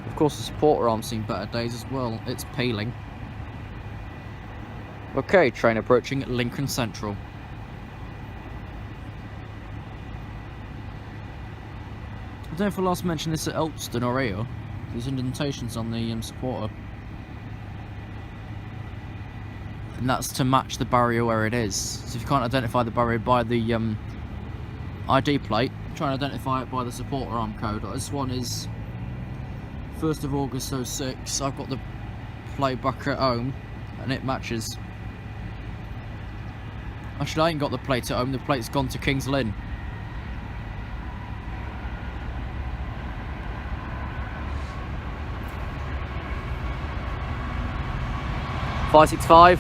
Of course, the supporter arm's seen better days as well. It's peeling. Okay, train approaching Lincoln Central. I don't know if I last mentioned this at Elpston or here. There's indentations on the supporter. And that's to match the barrier where it is. So if you can't identify the barrier by the ID plate, try and identify it by the supporter arm code. This one is 1st of August 06. I've got the plate back at home and it matches. Actually, I ain't got the plate at home, the plate's gone to King's Lynn. $565.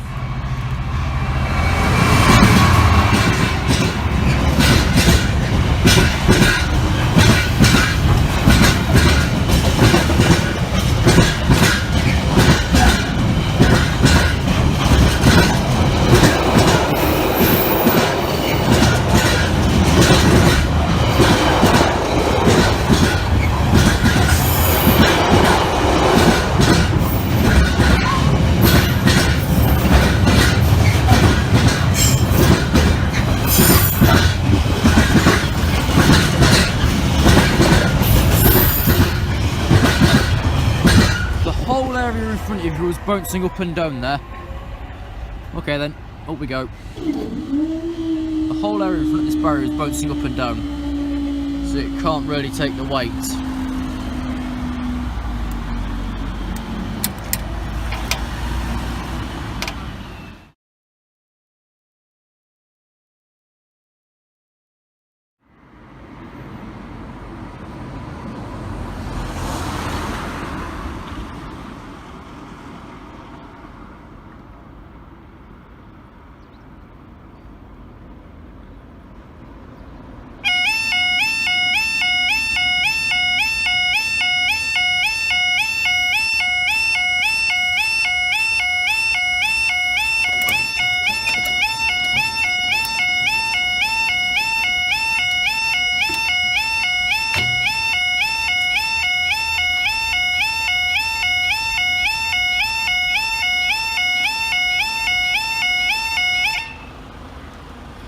If you was bouncing up and down there. Okay then, up we go. The whole area in front of this barrier is bouncing up and down, so it can't really take the weight.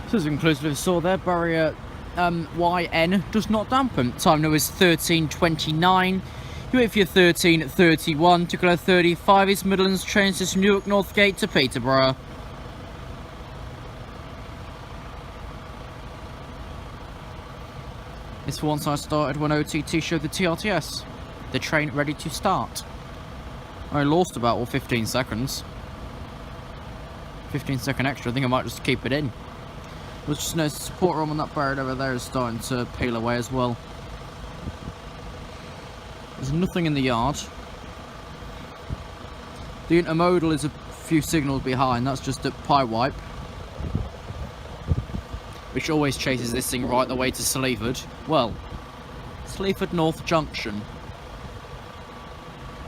So as inclusively saw there, barrier YN does not dampen. Time now is 13:29. You wait for your 13:31 to go 35 East Midlands train system Newark Northgate to Peterborough. This for once I started when OTT showed the TRTS. The train ready to start. I lost about 15 seconds. 15 second extra, I think I might just keep it in. But just notice the support arm on that barrier over there is starting to peel away as well. There's nothing in the yard. The intermodal is a few signals behind, that's just a pie wipe, which always chases this thing right the way to Sleaford. Well, Sleaford North Junction.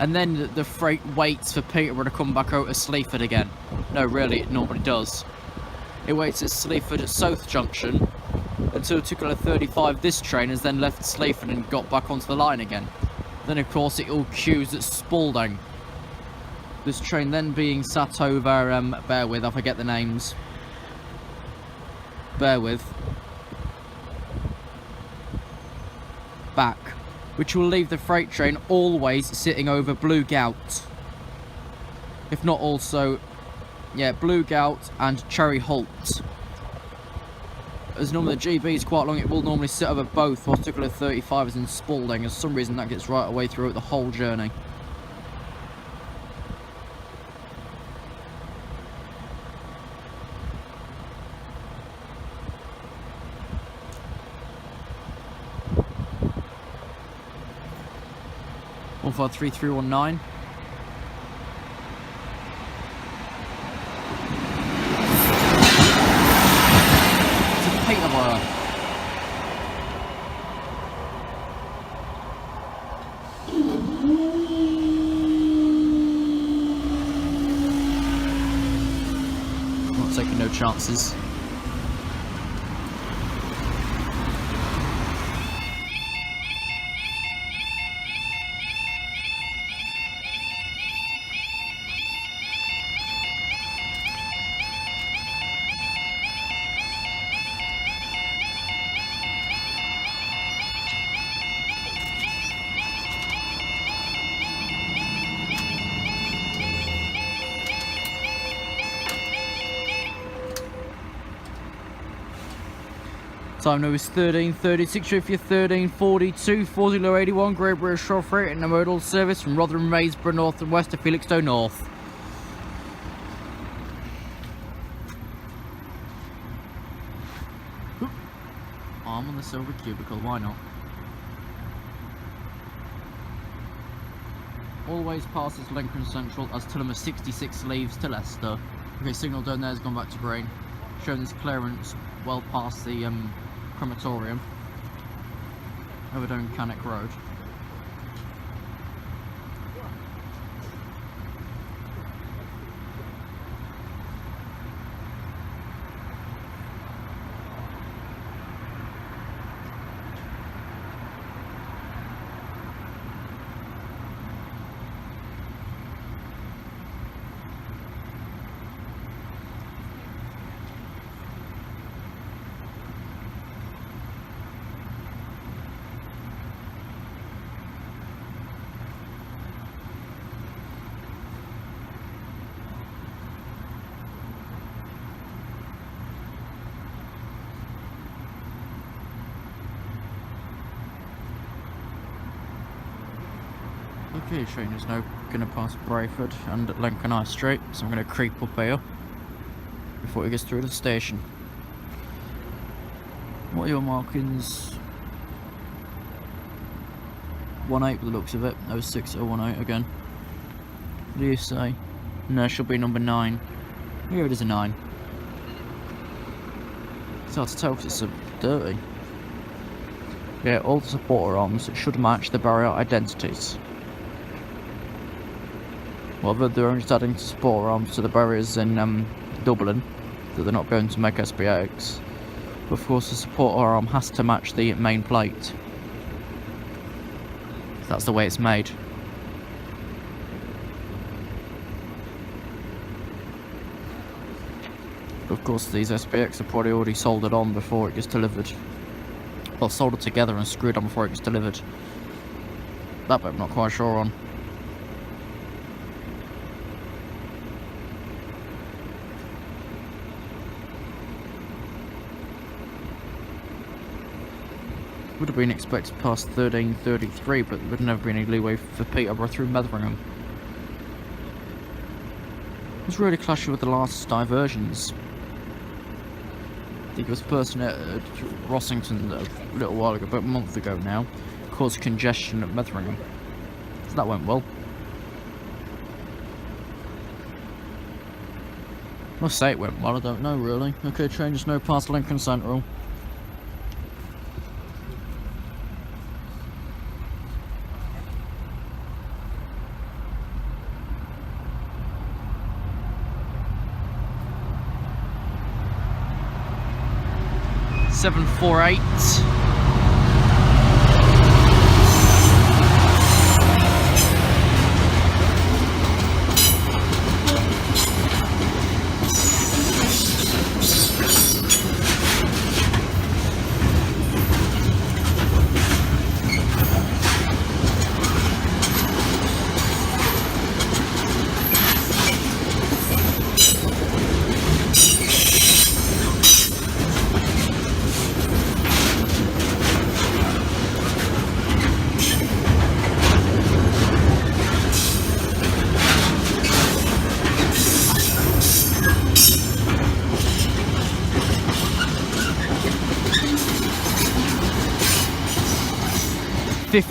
And then the freight waits for Peterborough to come back out to Sleaford again. No, really, it normally does. It waits at Sleaford at South Junction until 2:35 this train has then left Sleaford and got back onto the line again. Then of course it all queues at Spalding. This train then being sat over, bear with, I forget the names. Bear with. Back. Which will leave the freight train always sitting over Blue Gout. If not also, yeah, Blue Gout and Cherry Holt. As normally the GB is quite long, it will normally sit over both, whilst 2:35 is in Spalding. For some reason that gets right away throughout the whole journey. One 53319. To Peterborough. Not taking no chances. Time now is 13:36, if you're 13:42, 4081, Great British Shore Freight and intermodal service from Rotherham, Maysborough North and West to Felixstowe North. Oop. I'm on the silver cubicle, why not? Always passes Lincoln Central as Pelham 66 leaves to Leicester. Okay, signal down there has gone back to green, showing this clearance well past the crematorium over down Cannock Road. Okay, train is now going to pass Brayford and Lincoln High Street, so I'm going to creep up here before it gets through the station. What are your markings? 18 by the looks of it. 06018 again. What do you say? No, it should be number 9. Here it is a 9. It's hard to tell because it's so dirty. Yeah, all the supporter arms should match the barrier identities. Whether they're only adding support arms to the barriers in Dublin, that they're not going to make SPX. But of course the support arm has to match the main plate. That's the way it's made. Of course these SPX are probably already soldered on before it gets delivered. Well, soldered together and screwed on before it gets delivered. That bit I'm not quite sure on. Would have been expected past 13:33, but there would never be any leeway for Peterborough through Metheringham. It was really clashing with the last diversions. There was a person at Rossington a little while ago, about a month ago now, caused congestion at Metheringham. So that went well. Must say it went well, I don't know really. Okay, train just no past Lincoln Central. Seven 4-8.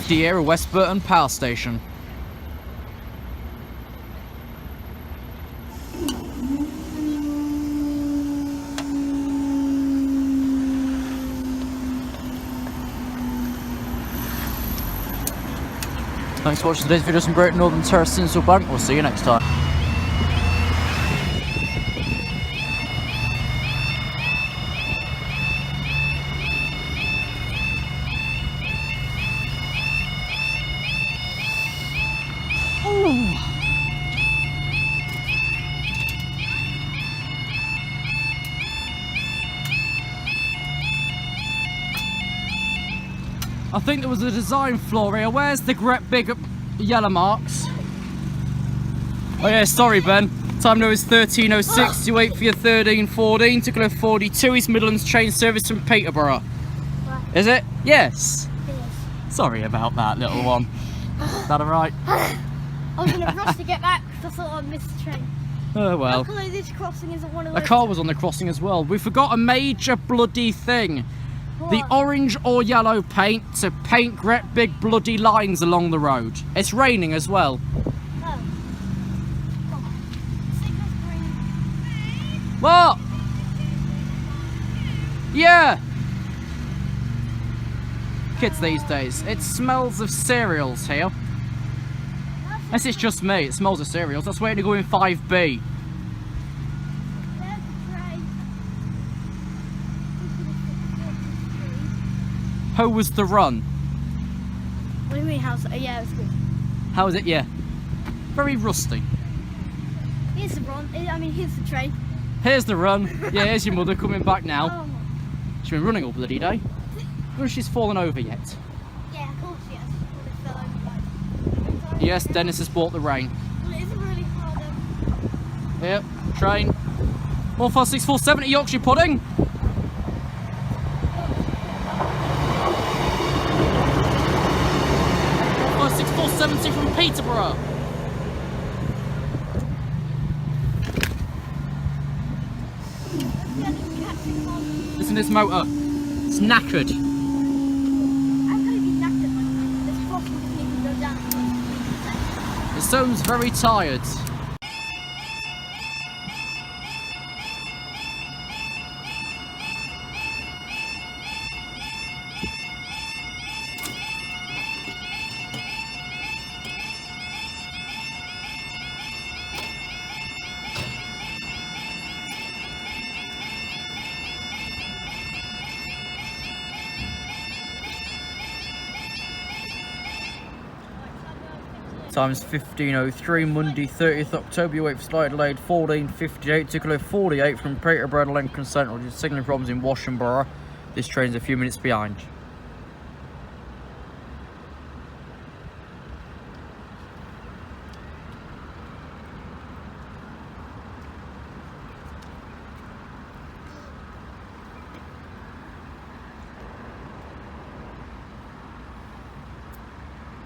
Year West Burton Power Station. Thanks for watching today's video from Great Northern Terrace Sinsel Bank. We'll see you next time. I think there was a design flaw here. Where's the great big yellow marks? Oh yeah, sorry Ben. Time now is 13:06. You wait for your 13:14. Took a 42 East Midlands train service from Peterborough. What? Is it? Yes. It is. Sorry about that, little one. Is that alright? I was in a rush to get back because I thought I'd missed the train. Oh well. Luckily this crossing isn't one of A those. car was on the crossing as well. We forgot a major bloody thing. The What? orange or yellow paint to paint great big bloody lines along the road. It's raining as well. Oh. Oh. Signal's green. What? Yeah. Kids these days. It smells of cereals here. Unless it's just me, it smells of cereals. That's waiting to go in 5B. There's the train. How was the run? What do you mean how's it? Yeah, it was good. How was it? Yeah. Very rusty. Here's the run. I mean, here's the train. Here's the run. Yeah, here's your mother coming back now. Oh. She's been running all bloody day. I wonder if she's fallen over yet. Yeah, of course, yes. Well, it fell over, like. Yes, Dennis has brought the rain. Well, it isn't really hard. Yep, train. 15647 Yorkshire pudding. 15647 from Peterborough. Listen to this motor. It's knackered. I'm gonna be knackered like this crossing can even go down. The sounds very tired. Time's 15:03, Monday 30th October. You wait for slight delayed 14:58. Took a 48 from Peterborough to Lincoln Central. Due to signalling problems in Washington. This train's a few minutes behind.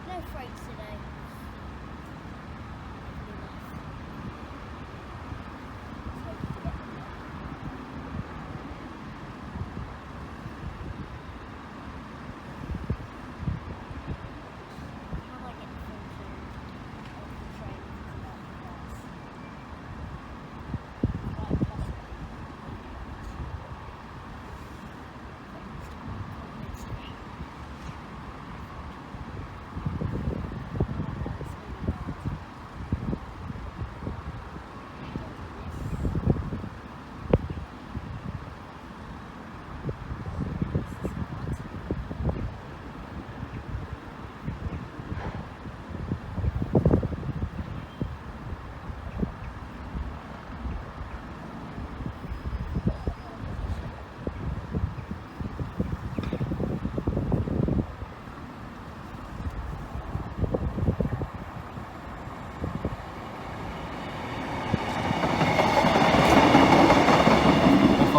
No freights today.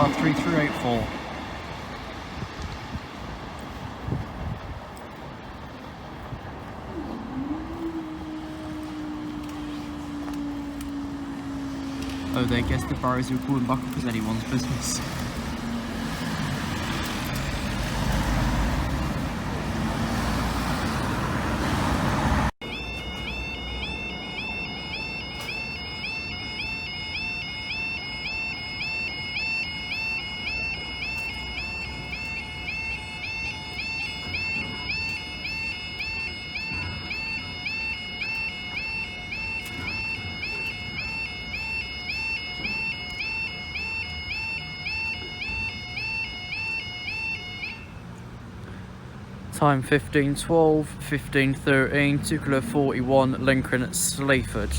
153 384. Oh, they guess the barriers are calling back up as anyone's business. Time 15:12, 15:13, 2km41, Lincoln, Sleaford.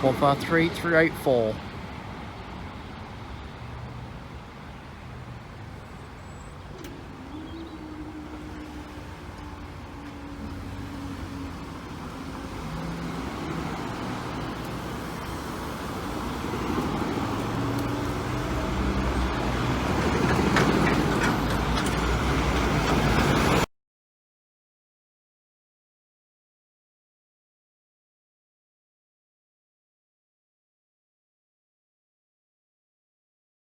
One 383 384.